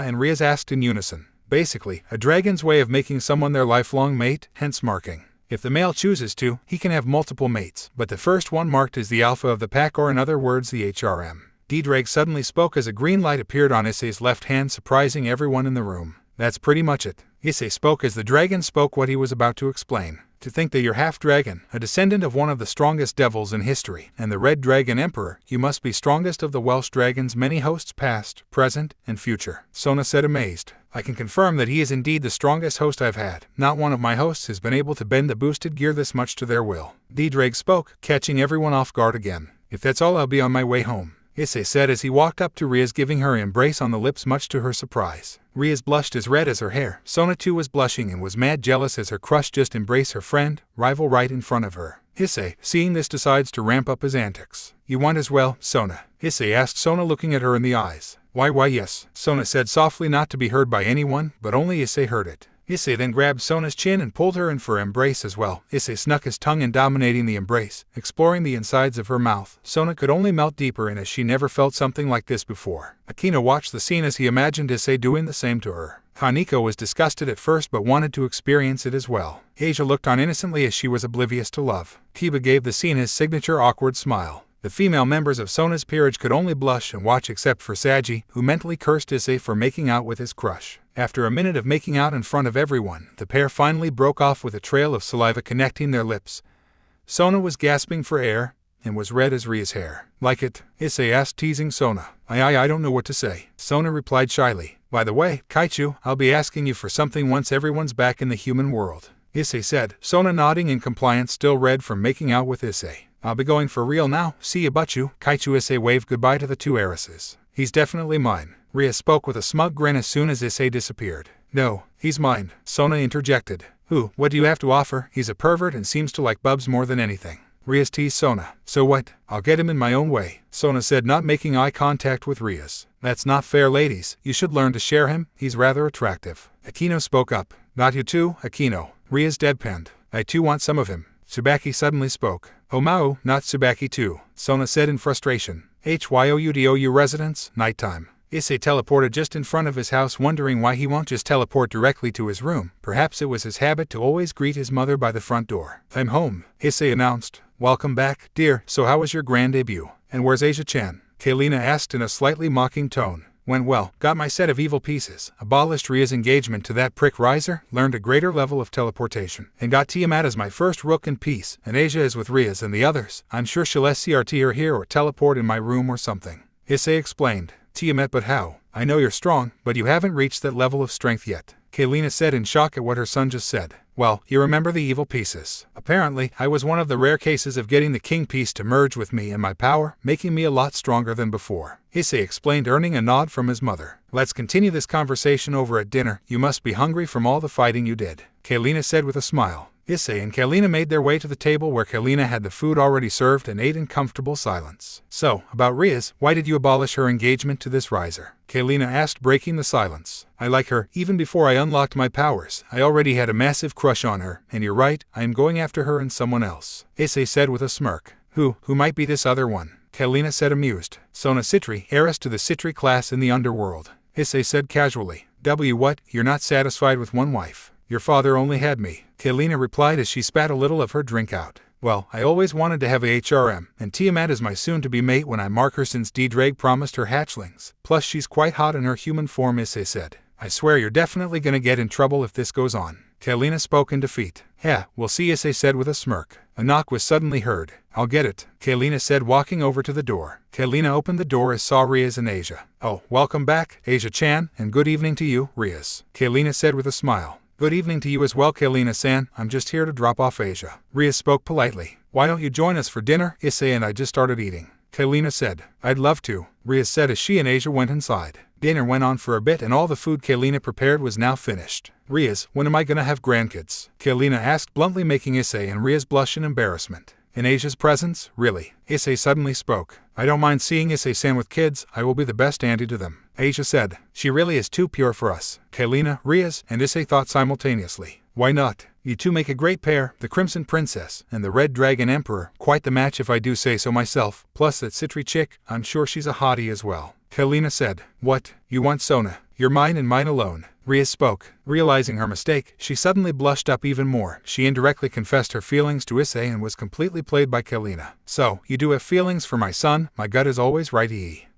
and Riaz asked in unison. Basically, a dragon's way of making someone their lifelong mate, hence marking. If the male chooses to, he can have multiple mates, but the first one marked is the alpha of the pack, or in other words the HRM. Didrag suddenly spoke as a green light appeared on Issei's left hand, surprising everyone in the room. That's pretty much it. Issei spoke as the dragon spoke what he was about to explain. To think that you're half dragon, a descendant of one of the strongest devils in history, and the Red Dragon Emperor, you must be strongest of the Welsh dragons, many hosts past, present, and future, Sona said amazed. I can confirm that he is indeed the strongest host I've had. Not one of my hosts has been able to bend the boosted gear this much to their will. Didrag spoke, catching everyone off guard again. If that's all, I'll be on my way home, Issei said as he walked up to Riaz, giving her an embrace on the lips much to her surprise. Riaz blushed as red as her hair. Sona too was blushing and was mad jealous as her crush just embraced her friend, rival right in front of her. Issei, seeing this, decides to ramp up his antics. You want as well, Sona? Issei asked Sona, looking at her in the eyes. Why yes, Sona said softly, not to be heard by anyone, but only Issei heard it. Issei then grabbed Sona's chin and pulled her in for embrace as well. Issei snuck his tongue in, dominating the embrace, exploring the insides of her mouth. Sona could only melt deeper in as she never felt something like this before. Akino watched the scene as he imagined Issei doing the same to her. Haniko was disgusted at first but wanted to experience it as well. Asia looked on innocently as she was oblivious to love. Kiba gave the scene his signature awkward smile. The female members of Sona's peerage could only blush and watch, except for Saji, who mentally cursed Issei for making out with his crush. After a minute of making out in front of everyone, the pair finally broke off with a trail of saliva connecting their lips. Sona was gasping for air, and was red as Ria's hair. Like it? Issei asked, teasing Sona. I don't know what to say, Sona replied shyly. By the way, Kaichu, I'll be asking you for something once everyone's back in the human world, Issei said, Sona nodding in compliance, still red from making out with Issei. I'll be going for real now, see ya butchu, Kaichu. Issei waved goodbye to the 2 heiresses. He's definitely mine, Ria spoke with a smug grin as soon as Issei disappeared. No, he's mine, Sona interjected. Who? What do you have to offer? He's a pervert and seems to like bubs more than anything, Riaz teased Sona. So what? I'll get him in my own way, Sona said, not making eye contact with Riaz. That's not fair, ladies. You should learn to share him. He's rather attractive. Akino spoke up. Not you too, Akino, Riaz deadpanned. I too want some of him. Tsubaki suddenly spoke. Omao, not Tsubaki too, Sona said in frustration. Hyoudou residence, nighttime. Issei teleported just in front of his house, wondering why he won't just teleport directly to his room. Perhaps it was his habit to always greet his mother by the front door. "I'm home," Issei announced. "Welcome back, dear. So how was your grand debut? And where's Asia-chan?" Kalina asked in a slightly mocking tone. "Went well. Got my set of evil pieces. Abolished Ria's engagement to that prick Riser. Learned a greater level of teleportation. And got Tiamat as my first rook in peace. And Asia is with Ria's and the others. I'm sure she'll SCRT her here or teleport in my room or something." Issei explained. "Tiamat, but how? I know you're strong, but you haven't reached that level of strength yet," Kalina said in shock at what her son just said. "Well, you remember the evil pieces. Apparently, I was one of the rare cases of getting the king piece to merge with me and my power, making me a lot stronger than before," Issei explained, earning a nod from his mother. "Let's continue this conversation over at dinner. You must be hungry from all the fighting you did," Kalina said with a smile. Issei and Kalina made their way to the table where Kalina had the food already served and ate in comfortable silence. "So, about Ria's, why did you abolish her engagement to this Riser?" Kalina asked, breaking the silence. "I like her. Even before I unlocked my powers, I already had a massive crush on her, and you're right, I am going after her and someone else," Issei said with a smirk. Who might be this other one?" Kalina said, amused. "Sona Citri, heiress to the Citri class in the underworld," Issei said casually. What? You're not satisfied with one wife? Your father only had me," Kalina replied as she spat a little of her drink out. "Well, I always wanted to have a HRM, and Tiamat is my soon-to-be mate when I mark her since D-Drake promised her hatchlings. Plus she's quite hot in her human form," Issei said. "I swear you're definitely gonna get in trouble if this goes on." Kalina spoke in defeat. "Yeah, we'll see," Issei said with a smirk. A knock was suddenly heard. "I'll get it," Kalina said, walking over to the door. Kalina opened the door as saw Rias and Asia. "Oh, welcome back, Asia-chan, and good evening to you, Rias," Kalina said with a smile. "Good evening to you as well, Kalina-san. I'm just here to drop off Asia." Rias spoke politely. "Why don't you join us for dinner? Issei and I just started eating," Kalina said. "I'd love to," Rias said as she and Asia went inside. Dinner went on for a bit and all the food Kalina prepared was now finished. "Rias, when am I gonna have grandkids?" Kalina asked bluntly, making Issei and Rias blush in embarrassment. In Asia's presence, really? Issei suddenly spoke. "I don't mind seeing Issei-san with kids. I will be the best auntie to them," Asia said. "She really is too pure for us." Kalina, Rias, and Issei thought simultaneously. Why not? You two make a great pair, the Crimson Princess and the Red Dragon Emperor. Quite the match if I do say so myself. Plus that Citri chick, I'm sure she's a hottie as well. Kalina said. "What? You want Sona? You're mine and mine alone." Rias spoke. Realizing her mistake, she suddenly blushed up even more. She indirectly confessed her feelings to Issei and was completely played by Kalina. "So, you do have feelings for my son? My gut is always right."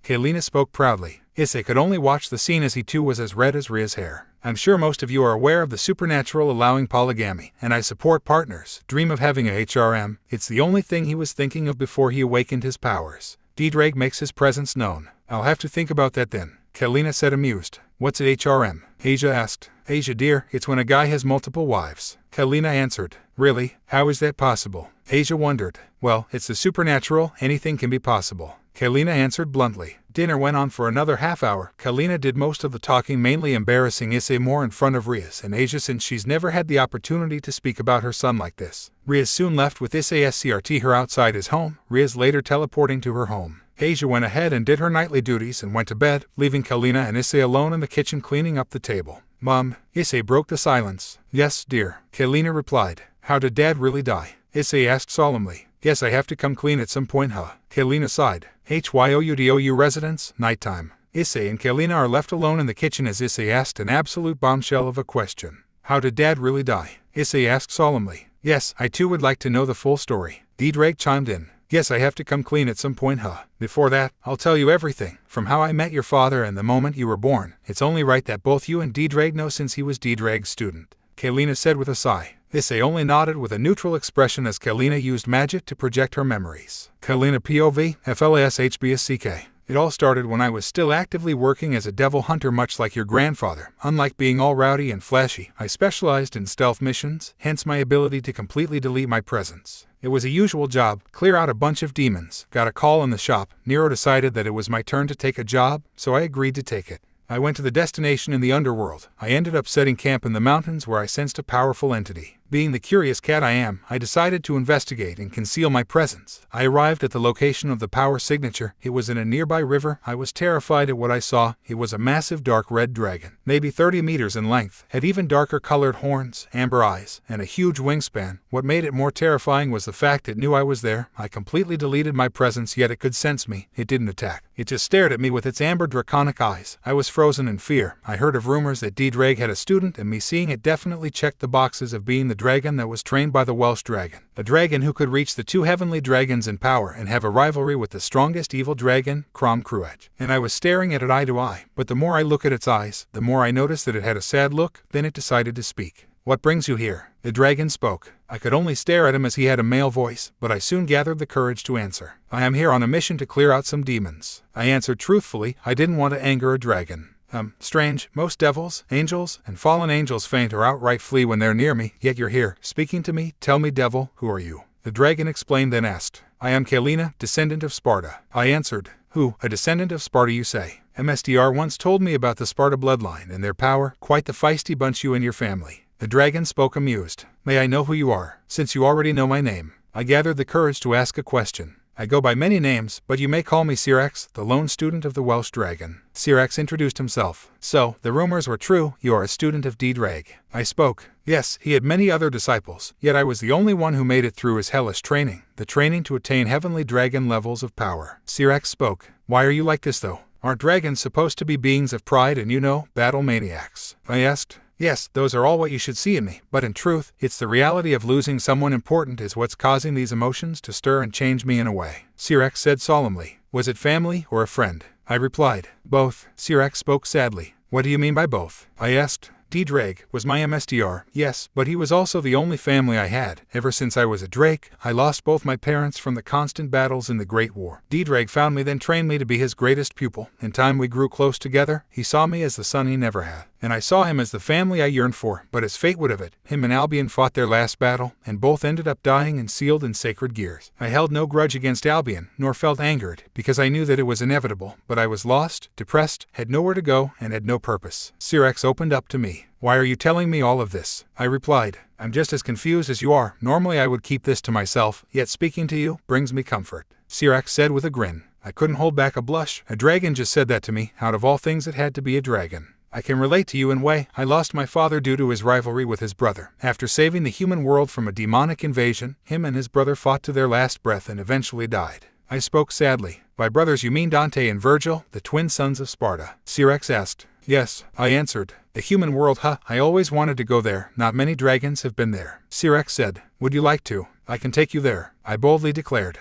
Kalina spoke proudly. Issei could only watch the scene as he too was as red as Ria's hair. "I'm sure most of you are aware of the supernatural allowing polygamy, and I support partners. Dream of having a HRM. It's the only thing he was thinking of before he awakened his powers. D-Drake makes his presence known. I'll have to think about that then," Kalina said, amused. "What's an HRM?" Asia asked. "Asia dear, it's when a guy has multiple wives," Kalina answered. "Really? How is that possible?" Asia wondered. "Well, it's the supernatural, anything can be possible," Kalina answered bluntly. Dinner went on for another half hour. Kalina did most of the talking, mainly embarrassing Issei more in front of Rias and Asia since she's never had the opportunity to speak about her son like this. Rias soon left with Issei SCRT her outside his home, Rias later teleporting to her home. Asia went ahead and did her nightly duties and went to bed, leaving Kalina and Issei alone in the kitchen cleaning up the table. "Mom," Issei broke the silence. "Yes, dear," Kalina replied. "How did Dad really die?" Issei asked solemnly. "Guess I have to come clean at some point, huh?" Kalina sighed. Hyoudou residence, nighttime. Issei and Kalina are left alone in the kitchen as Issei asked an absolute bombshell of a question. "How did Dad really die?" Issei asked solemnly. "Yes, I too would like to know the full story." D-Drake chimed in. "Guess I have to come clean at some point, huh? Before that, I'll tell you everything, from how I met your father and the moment you were born. It's only right that both you and D-Drake know since he was D-Drake's student," Kalina said with a sigh. Issei only nodded with a neutral expression as Kalina used magic to project her memories. Kalina POV, FLASHBSCK. "It all started when I was still actively working as a devil hunter, much like your grandfather. Unlike being all rowdy and flashy, I specialized in stealth missions, hence my ability to completely delete my presence. It was a usual job, clear out a bunch of demons. Got a call in the shop. Nero decided that it was my turn to take a job, so I agreed to take it. I went to the destination in the underworld. I ended up setting camp in the mountains where I sensed a powerful entity. Being the curious cat I am, I decided to investigate and conceal my presence. I arrived at the location of the power signature. It was in a nearby river. I was terrified at what I saw. It was a massive dark red dragon, maybe 30 meters in length, had even darker colored horns, amber eyes, and a huge wingspan. What made it more terrifying was the fact it knew I was there. I completely deleted my presence, yet it could sense me. It didn't attack. It just stared at me with its amber draconic eyes. I was frozen in fear. I heard of rumors that D-Drag had a student, and me seeing it definitely checked the boxes of being the dragon that was trained by the Welsh dragon. A dragon who could reach the two heavenly dragons in power and have a rivalry with the strongest evil dragon, Crom Cruach. And I was staring at it eye to eye. But the more I look at its eyes, the more I noticed that it had a sad look. Then it decided to speak. "What brings you here?" The dragon spoke. I could only stare at him as he had a male voice, but I soon gathered the courage to answer. "I am here on a mission to clear out some demons." I answered truthfully. I didn't want to anger a dragon. Strange, most devils, angels, and fallen angels faint or outright flee when they're near me, yet you're here, speaking to me. Tell me, devil, who are you? The dragon explained, then asked. "I am Kalina, descendant of Sparta." I answered. "Who, a descendant of Sparta, you say?" "MSDR once told me about the Sparta bloodline and their power. Quite the feisty bunch, you and your family." The dragon spoke amused. "May I know who you are, since you already know my name?" I gathered the courage to ask a question. "I go by many names, but you may call me Syrax, the lone student of the Welsh dragon." Syrax introduced himself. "So, the rumors were true, you are a student of D-Drag." I spoke. Yes, he had many other disciples, yet I was the only one who made it through his hellish training, the training to attain heavenly dragon levels of power. Syrax spoke. "Why are you like this though? Aren't dragons supposed to be beings of pride and, battle maniacs?" I asked. "Yes, those are all what you should see in me, but in truth, it's the reality of losing someone important is what's causing these emotions to stir and change me in a way." Syrax said solemnly. "Was it family or a friend?" I replied. "Both." Syrax spoke sadly. "What do you mean by both?" I asked. D-Drag was my MSDR, yes, but he was also the only family I had. Ever since I was a Drake, I lost both my parents from the constant battles in the Great War. D-Drag found me, then trained me to be his greatest pupil. In time we grew close together. He saw me as the son he never had, and I saw him as the family I yearned for. But as fate would have it, him and Albion fought their last battle, and both ended up dying and sealed in sacred gears. I held no grudge against Albion, nor felt angered, because I knew that it was inevitable, but I was lost, depressed, had nowhere to go, and had no purpose. Syrax opened up to me. "Why are you telling me all of this?" I replied. "I'm just as confused as you are. Normally I would keep this to myself, yet speaking to you brings me comfort." Syrax said with a grin. I couldn't hold back a blush. "A dragon just said that to me. Out of all things it had to be a dragon. I can relate to you in a way. I lost my father due to his rivalry with his brother. After saving the human world from a demonic invasion, him and his brother fought to their last breath and eventually died." I spoke sadly. "By brothers you mean Dante and Virgil, the twin sons of Sparta?" Syrax asked. "Yes," I answered. "The human world, huh? I always wanted to go there. Not many dragons have been there." Syrax said. "Would you like to? I can take you there," I boldly declared.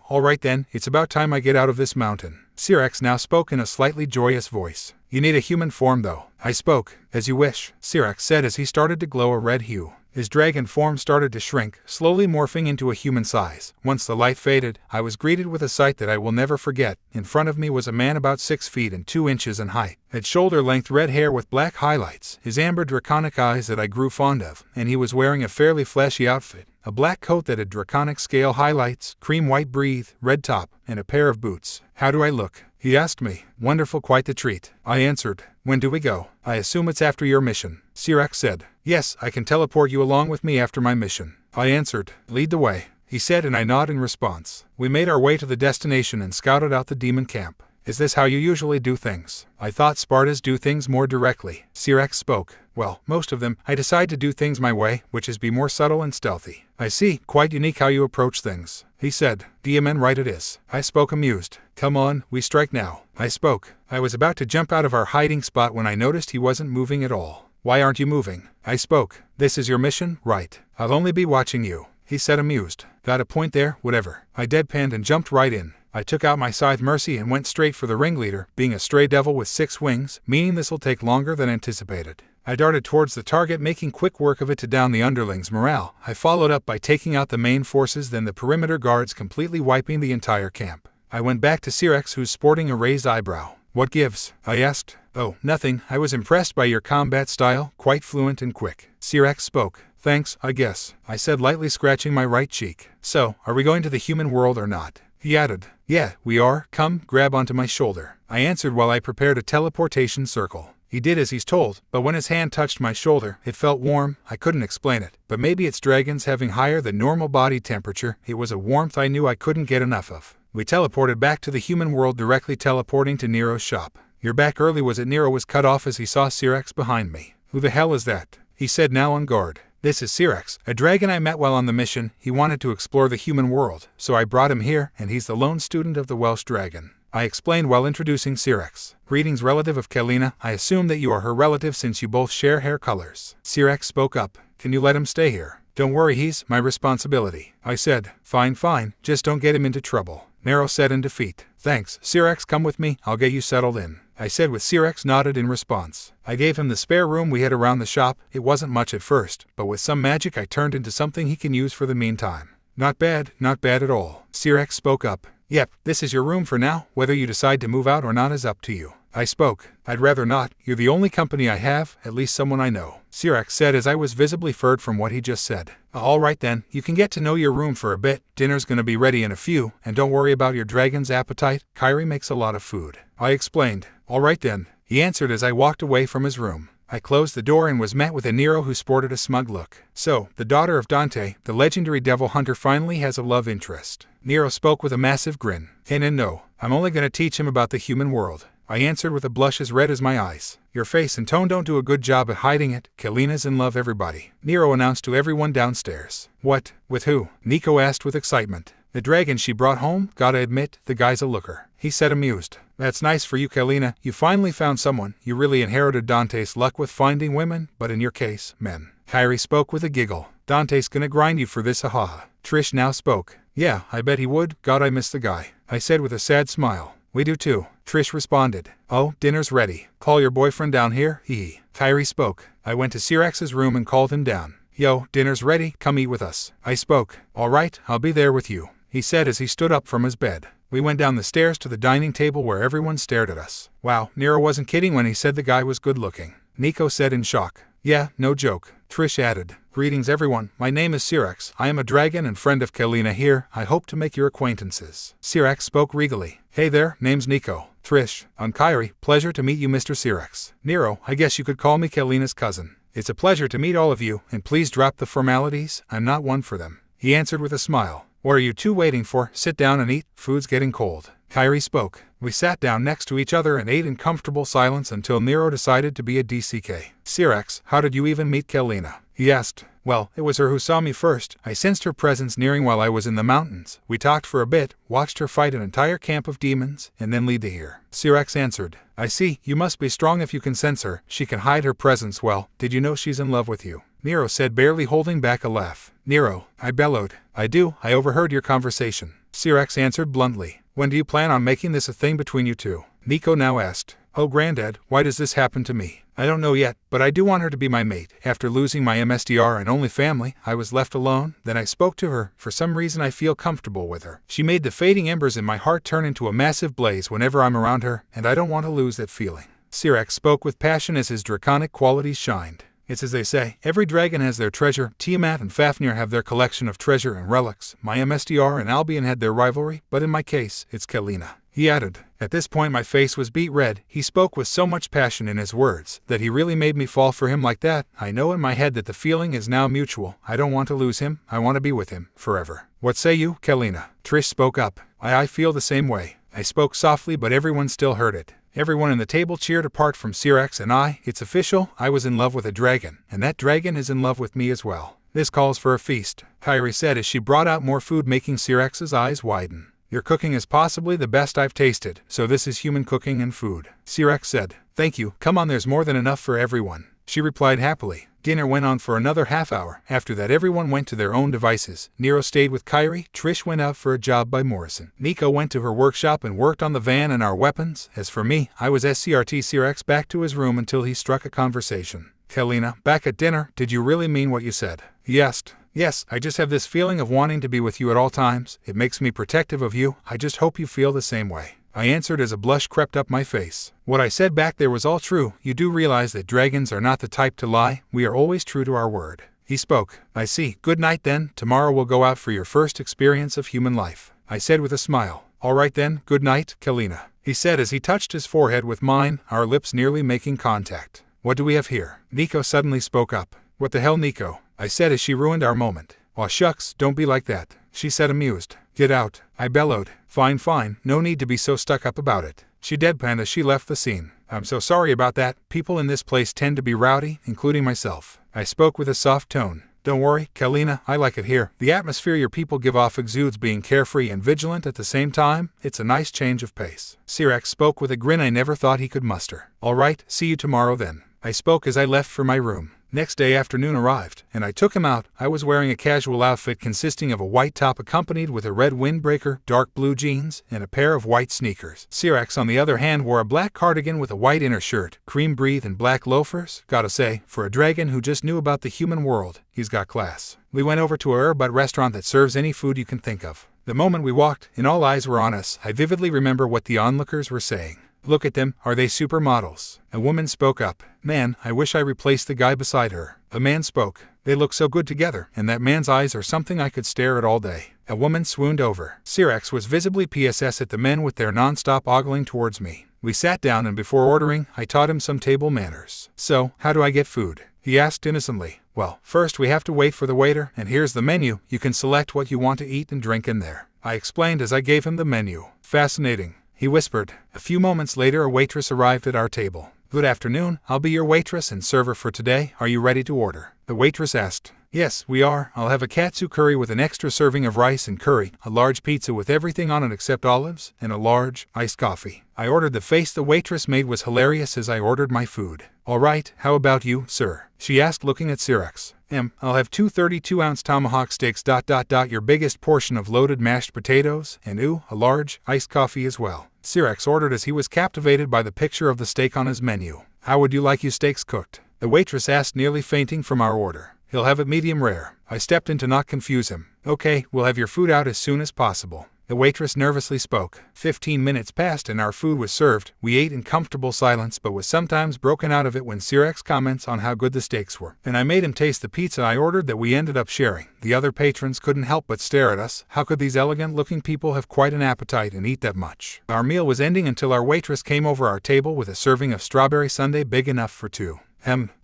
All right then, it's about time I get out of this mountain." Syrax now spoke in a slightly joyous voice. "You need a human form though." I spoke. "As you wish," Syrax said as he started to glow a red hue. His dragon form started to shrink, slowly morphing into a human size. Once the light faded, I was greeted with a sight that I will never forget. In front of me was a man about 6 feet and 2 inches in height. Had shoulder-length red hair with black highlights, his amber draconic eyes that I grew fond of, and he was wearing a fairly flashy outfit. A black coat that had draconic scale highlights, cream white breathe, red top, and a pair of boots. "How do I look?" he asked me. "Wonderful, quite the treat," I answered. "When do we go?" "I assume it's after your mission," Syrax said. "Yes, I can teleport you along with me after my mission," I answered. "Lead the way," he said, and I nodded in response. We made our way to the destination and scouted out the demon camp. "Is this how you usually do things?" "I thought Spartans do things more directly," Syrax spoke. "Well, most of them. I decide to do things my way, which is be more subtle and stealthy." "I see, quite unique how you approach things," he said. "DMN right it is," I spoke amused. "Come on, we strike now," I spoke. I was about to jump out of our hiding spot when I noticed he wasn't moving at all. "Why aren't you moving?" I spoke. "This is your mission, right? I'll only be watching you," he said amused. "Got a point there, whatever." I deadpanned and jumped right in. I took out my scythe Mercy and went straight for the ringleader, being a stray devil with 6 wings, meaning this'll take longer than anticipated. I darted towards the target, making quick work of it to down the underlings' morale. I followed up by taking out the main forces, then the perimeter guards, completely wiping the entire camp. I went back to Syrax, who's sporting a raised eyebrow. "What gives?" I asked. "Oh, nothing. I was impressed by your combat style, quite fluent and quick." Syrax spoke. "Thanks, I guess," I said, lightly scratching my right cheek. "So, are we going to the human world or not?" He added. "Yeah, we are. Come, grab onto my shoulder," I answered while I prepared a teleportation circle. He did as he's told, but when his hand touched my shoulder, it felt warm. I couldn't explain it, but maybe it's dragons having higher than normal body temperature. It was a warmth I knew I couldn't get enough of. We teleported back to the human world, directly teleporting to Nero's shop. "You're back early, was it?" Nero was cut off as he saw Syrax behind me. "Who the hell is that?" he said, now on guard. "This is Syrax, a dragon I met while on the mission. He wanted to explore the human world, so I brought him here, and he's the lone student of the Welsh dragon," I explained while introducing Syrax. "Greetings, relative of Kalina. I assume that you are her relative since you both share hair colors." Syrax spoke up. "Can you let him stay here?" "Don't worry, he's my responsibility," I said. Fine, just don't get him into trouble," Nero said in defeat. "Thanks, Syrax, come with me, I'll get you settled in," I said with Syrax nodded in response. I gave him the spare room we had around the shop. It wasn't much at first, but with some magic I turned into something he can use for the meantime. Not bad at all," Syrax spoke up. "Yep, this is your room for now. Whether you decide to move out or not is up to you," I spoke. "I'd rather not. You're the only company I have, at least someone I know," Syrax said as I was visibly furred from what he just said. "All right then, you can get to know your room for a bit. Dinner's gonna be ready in a few, and don't worry about your dragon's appetite. Kyrie makes a lot of food," I explained. "All right then," he answered as I walked away from his room. I closed the door and was met with a Nero who sported a smug look. "So, the daughter of Dante, the legendary devil hunter, finally has a love interest?" Nero spoke with a massive grin. And no, I'm only gonna teach him about the human world," I answered with a blush as red as my eyes. "Your face and tone don't do a good job at hiding it. Kalina's in love, everybody," Nero announced to everyone downstairs. "What? With who?" Nico asked with excitement. "The dragon she brought home. Gotta admit, the guy's a looker," he said, amused. "That's nice for you, Kalina. You finally found someone. You really inherited Dante's luck with finding women, but in your case, men." Kyrie spoke with a giggle. "Dante's gonna grind you for this, haha." Trish now spoke. "Yeah, I bet he would. God, I miss the guy," I said with a sad smile. "We do too," Trish responded. "Oh, dinner's ready. Call your boyfriend down here, hee." Kyrie spoke. I went to Syrax's room and called him down. "Yo, dinner's ready, come eat with us," I spoke. "All right, I'll be there with you," he said as he stood up from his bed. We went down the stairs to the dining table where everyone stared at us. Wow, Nero wasn't kidding when he said the guy was good looking, Nico said in shock. "Yeah, no joke," Trish added. "Greetings everyone, my name is Syrax. I am a dragon and friend of Kalina here. I hope to make your acquaintances." Syrax spoke regally. "Hey there, name's Nico." Trish, "I'm Kyrie. Pleasure to meet you, Mr. Syrax." "Nero, I guess you could call me Kalina's cousin." "It's a pleasure to meet all of you, and please drop the formalities. I'm not one for them," he answered with a smile. "What are you two waiting for? Sit down and eat. Food's getting cold." Kyrie spoke. We sat down next to each other and ate in comfortable silence until Nero decided to be a DCK. "Syrax, how did you even meet Kalina?" he asked. "Well, it was her who saw me first. I sensed her presence nearing while I was in the mountains. We talked for a bit, watched her fight an entire camp of demons, and then lead to here." Syrax answered. "I see, you must be strong if you can sense her. She can hide her presence well. Did you know she's in love with you?" Nero said, barely holding back a laugh. "Nero," I bellowed. "I do, I overheard your conversation." Syrax answered bluntly. "When do you plan on making this a thing between you two?" Nico now asked. "Oh granddad, why does this happen to me? I don't know yet, but I do want her to be my mate. After losing my MSDR and only family, I was left alone. Then I spoke to her. For some reason I feel comfortable with her. She made the fading embers in my heart turn into a massive blaze whenever I'm around her, and I don't want to lose that feeling." Syrax spoke with passion as his draconic qualities shined. "It's as they say, every dragon has their treasure. Tiamat and Fafnir have their collection of treasure and relics. My MSDR and Albion had their rivalry, but in my case, it's Kalina," he added. At this point my face was beet red. He spoke with so much passion in his words that he really made me fall for him like that. I know in my head that the feeling is now mutual. I don't want to lose him. I want to be with him forever. "What say you, Kalina?" Trish spoke up. I feel the same way." I spoke softly, but everyone still heard it. Everyone in the table cheered apart from Syrax and I. "It's official, I was in love with a dragon, and that dragon is in love with me as well. This calls for a feast," Kyrie said as she brought out more food, making Syrax's eyes widen. "Your cooking is possibly the best I've tasted, so this is human cooking and food," Syrax said. "Thank you, come on, there's more than enough for everyone," she replied happily. Dinner went on for another half hour. After that everyone went to their own devices. Nero stayed with Kyrie, Trish went out for a job by Morrison. Nico went to her workshop and worked on the van and our weapons. As for me, I was SCRT Syrax back to his room until he struck a conversation. "Kalina, back at dinner, did you really mean what you said?" he asked. "Yes, I just have this feeling of wanting to be with you at all times. It makes me protective of you. I just hope you feel the same way," I answered as a blush crept up my face. What I said back there was all true. You do realize that dragons are not the type to lie. We are always true to our word. He spoke. "I see. Good night then. Tomorrow we'll go out for your first experience of human life," I said with a smile. "All right then, good night, Kalina." he said as he touched his forehead with mine, our lips nearly making contact. What do we have here? Nico suddenly spoke up. What the hell, Nico? I said as she ruined our moment. Aw shucks, don't be like that, she said amused. Get out, I bellowed. Fine, no need to be so stuck up about it. She deadpanned as she left the scene. I'm so sorry about that, people in this place tend to be rowdy, including myself. I spoke with a soft tone. Don't worry, Kalina, I like it here. The atmosphere your people give off exudes being carefree and vigilant at the same time. It's a nice change of pace. Cyrax spoke with a grin I never thought he could muster. All right, see you tomorrow then. I spoke as I left for my room. Next day afternoon arrived, and I took him out. I was wearing a casual outfit consisting of a white top accompanied with a red windbreaker, dark blue jeans, and a pair of white sneakers. Cyrax, on the other hand, wore a black cardigan with a white inner shirt, cream breathe, and black loafers. Gotta say, for a dragon who just knew about the human world, he's got class. We went over to a Herbut restaurant that serves any food you can think of. The moment we walked in, all eyes were on us. I vividly remember what the onlookers were saying. Look at them, are they supermodels? A woman spoke up. Man, I wish I replaced the guy beside her. A man spoke. They look so good together, and that man's eyes are something I could stare at all day. A woman swooned over. Cyrax was visibly PSS at the men with their non-stop ogling towards me. We sat down, and before ordering, I taught him some table manners. So, how do I get food? He asked innocently. Well, first we have to wait for the waiter, and here's the menu. You can select what you want to eat and drink in there. I explained as I gave him the menu. Fascinating, he whispered. A few moments later, a waitress arrived at our table. Good afternoon, I'll be your waitress and server for today. Are you ready to order? The waitress asked. Yes, we are. I'll have a katsu curry with an extra serving of rice and curry, a large pizza with everything on it except olives, and a large, iced coffee. I ordered. The face the waitress made was hilarious as I ordered my food. All right, how about you, sir? She asked, looking at Cyrax. I'll have 2 32-ounce tomahawk steaks. Your biggest portion of loaded mashed potatoes, and a large, iced coffee as well. Cyrax ordered as he was captivated by the picture of the steak on his menu. How would you like your steaks cooked? The waitress asked, nearly fainting from our order. He'll have it medium rare. I stepped in to not confuse him. Okay, we'll have your food out as soon as possible. The waitress nervously spoke. 15 minutes passed and our food was served. We ate in comfortable silence, but was sometimes broken out of it when Cyrax comments on how good the steaks were. And I made him taste the pizza I ordered that we ended up sharing. The other patrons couldn't help but stare at us. How could these elegant-looking people have quite an appetite and eat that much? Our meal was ending until our waitress came over our table with a serving of strawberry sundae big enough for 2.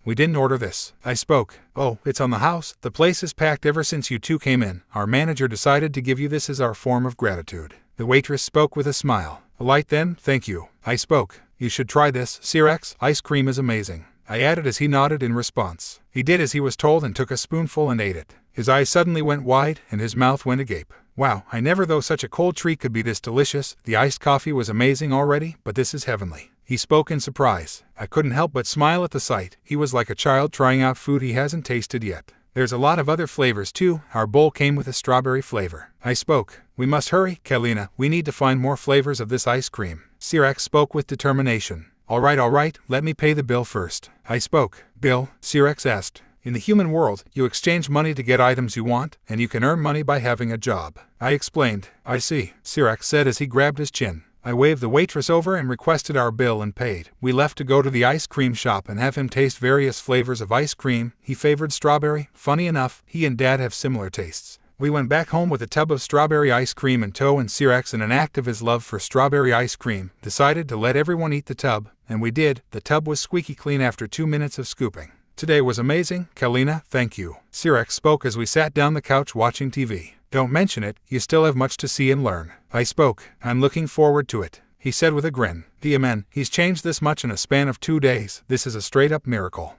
We didn't order this. I spoke. Oh, it's on the house. The place is packed ever since you 2 came in. Our manager decided to give you this as our form of gratitude. The waitress spoke with a smile. A light then, thank you. I spoke. You should try this, Cyrax. Ice cream is amazing. I added as he nodded in response. He did as he was told and took a spoonful and ate it. His eyes suddenly went wide and his mouth went agape. Wow, I never thought such a cold treat could be this delicious. The iced coffee was amazing already, but this is heavenly. He spoke in surprise. I couldn't help but smile at the sight. He was like a child trying out food he hasn't tasted yet. There's a lot of other flavors too. Our bowl came with a strawberry flavor. I spoke. We must hurry, Kalina. We need to find more flavors of this ice cream. Cyrax spoke with determination. All right, let me pay the bill first. I spoke. Bill? Cyrax asked. In the human world, you exchange money to get items you want, and you can earn money by having a job. I explained. I see, Cyrax said as he grabbed his chin. I waved the waitress over and requested our bill and paid. We left to go to the ice cream shop and have him taste various flavors of ice cream. He favored strawberry. Funny enough, he and Dad have similar tastes. We went back home with a tub of strawberry ice cream in tow, and Cyrax, in an act of his love for strawberry ice cream, decided to let everyone eat the tub, and we did. The tub was squeaky clean after 2 minutes of scooping. Today was amazing, Kalina, thank you. Cyrax spoke as we sat down the couch watching TV. Don't mention it, you still have much to see and learn. I spoke. I'm looking forward to it, he said with a grin. Amen, he's changed this much in a span of 2 days. This is a straight-up miracle.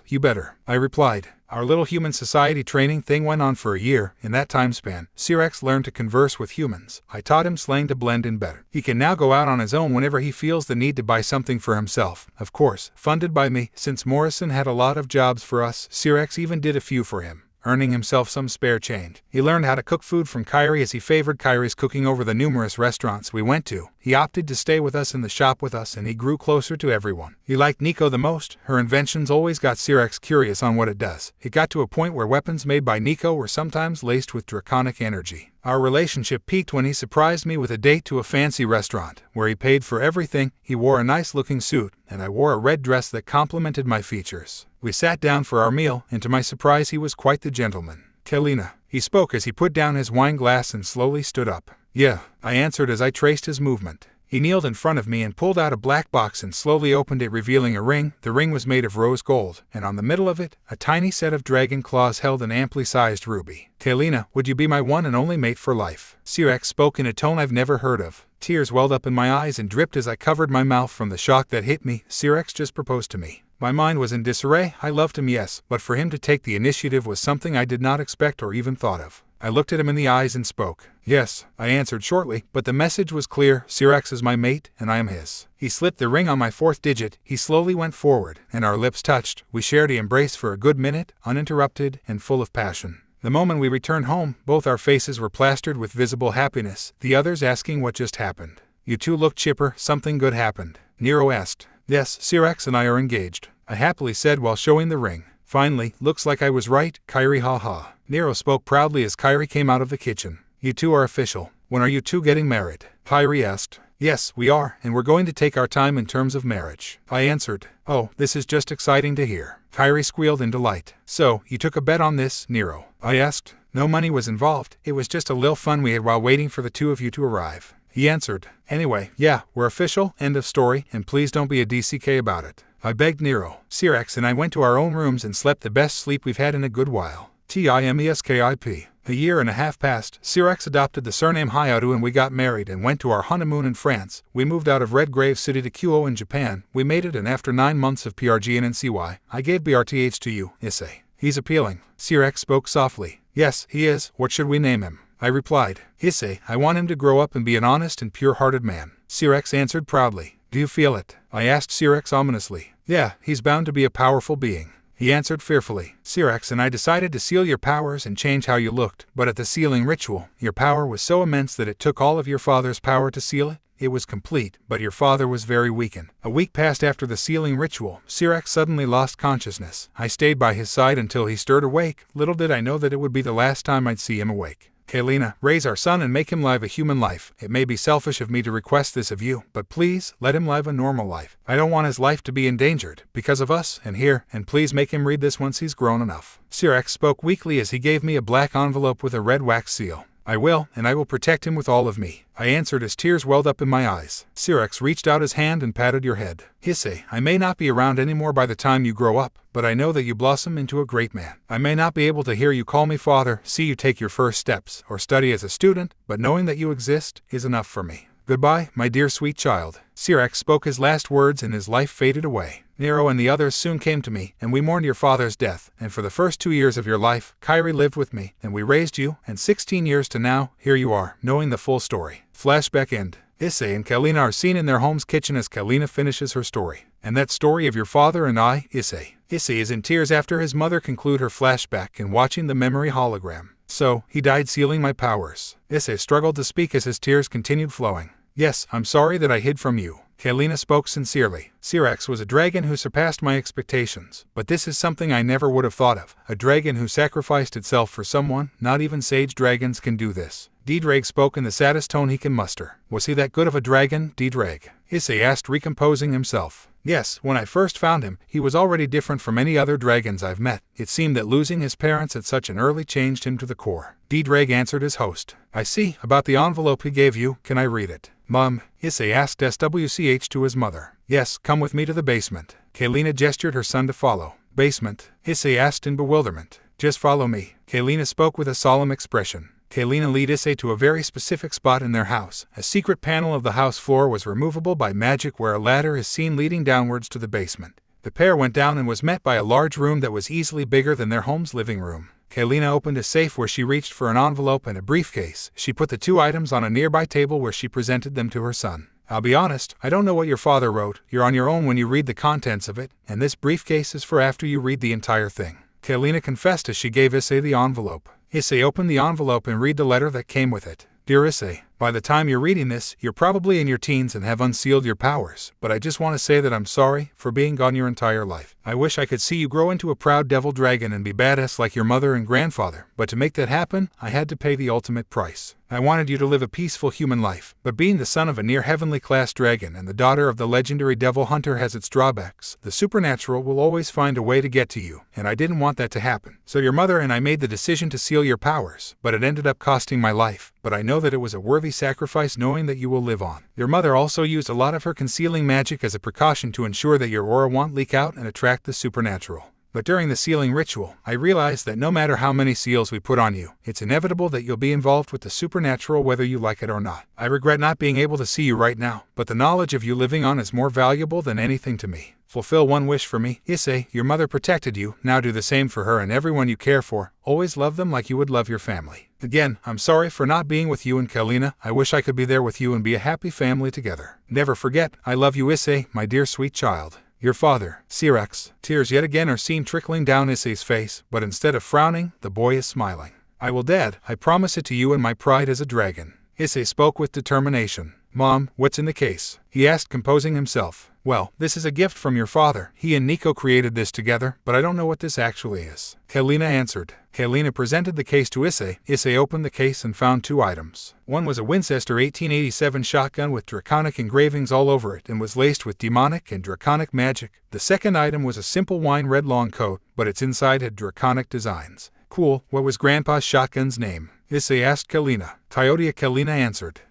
You better, I replied. Our little human society training thing went on for a year. In that time span, Cyrax learned to converse with humans. I taught him slang to blend in better. He can now go out on his own whenever he feels the need to buy something for himself. Of course, funded by me. Since Morrison had a lot of jobs for us, Cyrax even did a few for him, earning himself some spare change. He learned how to cook food from Kyrie as he favored Kyrie's cooking over the numerous restaurants we went to. He opted to stay with us in the shop with us, and he grew closer to everyone. He liked Nico the most. Her inventions always got Cyrax curious on what it does. It got to a point where weapons made by Nico were sometimes laced with draconic energy. Our relationship peaked when he surprised me with a date to a fancy restaurant, where he paid for everything. He wore a nice-looking suit, and I wore a red dress that complemented my features. We sat down for our meal, and to my surprise he was quite the gentleman. Kalina, he spoke as he put down his wine glass and slowly stood up. Yeah, I answered as I traced his movement. He kneeled in front of me and pulled out a black box and slowly opened it, revealing a ring. The ring was made of rose gold, and on the middle of it, a tiny set of dragon claws held an amply sized ruby. "Kailina, would you be my one and only mate for life?" Cyrex spoke in a tone I've never heard of. Tears welled up in my eyes and dripped as I covered my mouth from the shock that hit me. Cyrex just proposed to me. My mind was in disarray. I loved him, yes, but for him to take the initiative was something I did not expect or even thought of. I looked at him in the eyes and spoke. "Yes," I answered shortly, but the message was clear. Cyrex is my mate, and I am his. He slipped the ring on my fourth digit. He slowly went forward, and our lips touched. We shared the embrace for a good minute, uninterrupted and full of passion. The moment we returned home, both our faces were plastered with visible happiness, the others asking what just happened. "You two look chipper. Something good happened?" Nero asked. "Yes, Cyrex and I are engaged," I happily said while showing the ring. "Finally, looks like I was right, Kairi, ha." Nero spoke proudly as Kairi came out of the kitchen. "You two are official. When are you two getting married?" Kairi asked. "Yes, we are, and we're going to take our time in terms of marriage," I answered. "Oh, this is just exciting to hear." Kairi squealed in delight. "So, you took a bet on this, Nero?" I asked. "No money was involved. It was just a little fun we had while waiting for the two of you to arrive," he answered. "Anyway, yeah, we're official, end of story, and please don't be a DCK about it," I begged Nero. Cyrex and I went to our own rooms and slept the best sleep we've had in a good while. TIMESKIP. A year and a half passed. Cyrex adopted the surname Hyoudou and we got married and went to our honeymoon in France. We moved out of Redgrave City to Kyoto in Japan. We made it, and after 9 months of PRG and NCY, I gave BRTH to you, Issei. He's appealing. Cyrex spoke softly. "Yes, he is. What should we name him?" I replied. "Issei, I want him to grow up and be an honest and pure-hearted man." Cyrex answered proudly. "Do you feel it?" I asked Cyrex ominously. "Yeah, he's bound to be a powerful being," he answered fearfully. "Cyrex and I decided to seal your powers and change how you looked, but at the sealing ritual, your power was so immense that it took all of your father's power to seal it. It was complete, but your father was very weakened. A week passed after the sealing ritual. Cyrex suddenly lost consciousness. I stayed by his side until he stirred awake. Little did I know that it would be the last time I'd see him awake. Kailina, raise our son and make him live a human life. It may be selfish of me to request this of you, but please, let him live a normal life. I don't want his life to be endangered, because of us, and please make him read this once he's grown enough." Cyrex spoke weakly as he gave me a black envelope with a red wax seal. "I will, and I will protect him with all of me," I answered as tears welled up in my eyes. Cyrex reached out his hand and patted your head. "Issei, I may not be around anymore by the time you grow up, but I know that you blossom into a great man. I may not be able to hear you call me father, see you take your first steps, or study as a student, but knowing that you exist is enough for me. Goodbye, my dear sweet child." Cyrex spoke his last words and his life faded away. Nero and the others soon came to me, and we mourned your father's death, and for the first 2 years of your life, Kairi lived with me, and we raised you, and 16 years to now, here you are, knowing the full story. Flashback end. Issei and Kailina are seen in their home's kitchen as Kailina finishes her story. "And that story of your father and I, Issei." Issei is in tears after his mother conclude her flashback and watching the memory hologram. "So, he died sealing my powers." Issei struggled to speak as his tears continued flowing. "Yes, I'm sorry that I hid from you." Kailina spoke sincerely. "Cyrex was a dragon who surpassed my expectations, but this is something I never would have thought of. A dragon who sacrificed itself for someone. Not even sage dragons can do this." D-Drag spoke in the saddest tone he can muster. "Was he that good of a dragon, D-Drag?" Issei asked, recomposing himself. "Yes, when I first found him, he was already different from any other dragons I've met. It seemed that losing his parents at such an early changed him to the core." D-Drag answered his host. "I see. About the envelope he gave you, can I read it?" "Mom," Issei asked SWCH to his mother. "Yes, come with me to the basement." Kailina gestured her son to follow. "Basement?" Issei asked in bewilderment. "Just follow me." Kailina spoke with a solemn expression. Kailina led Issei to a very specific spot in their house. A secret panel of the house floor was removable by magic where a ladder is seen leading downwards to the basement. The pair went down and was met by a large room that was easily bigger than their home's living room. Kailina opened a safe where she reached for an envelope and a briefcase. She put the two items on a nearby table where she presented them to her son. "I'll be honest, I don't know what your father wrote. You're on your own when you read the contents of it, and this briefcase is for after you read the entire thing." Kailina confessed as she gave Issei the envelope. Issei opened the envelope and read the letter that came with it. "Dear Issei, by the time you're reading this, you're probably in your teens and have unsealed your powers, but I just want to say that I'm sorry for being gone your entire life. I wish I could see you grow into a proud devil dragon and be badass like your mother and grandfather, but to make that happen, I had to pay the ultimate price. I wanted you to live a peaceful human life, but being the son of a near-heavenly class dragon and the daughter of the legendary devil hunter has its drawbacks. The supernatural will always find a way to get to you, and I didn't want that to happen. So your mother and I made the decision to seal your powers, but it ended up costing my life. But I know that it was a worthy worthy sacrifice knowing that you will live on. Your mother also used a lot of her concealing magic as a precaution to ensure that your aura won't leak out and attract the supernatural. But during the sealing ritual, I realized that no matter how many seals we put on you, it's inevitable that you'll be involved with the supernatural whether you like it or not. I regret not being able to see you right now, but the knowledge of you living on is more valuable than anything to me. Fulfill one wish for me. Issei, your mother protected you, now do the same for her and everyone you care for. Always love them like you would love your family. Again, I'm sorry for not being with you and Kalina. I wish I could be there with you and be a happy family together. Never forget, I love you Issei, my dear sweet child. Your father, Syrax. Tears yet again are seen trickling down Issei's face, but instead of frowning, the boy is smiling. I will, Dad. I promise it to you and my pride as a dragon. Issei spoke with determination. Mom, what's in the case? He asked, composing himself. Well, this is a gift from your father. He and Nico created this together, but I don't know what this actually is. Kalina answered. Kalina presented the case to Issei. Issei opened the case and found 2 items. One was a Winchester 1887 shotgun with draconic engravings all over it and was laced with demonic and draconic magic. The second item was a simple wine red long coat, but its inside had draconic designs. Cool. What was Grandpa's shotgun's name? Issei asked Kalina. Coyote. Kalina answered.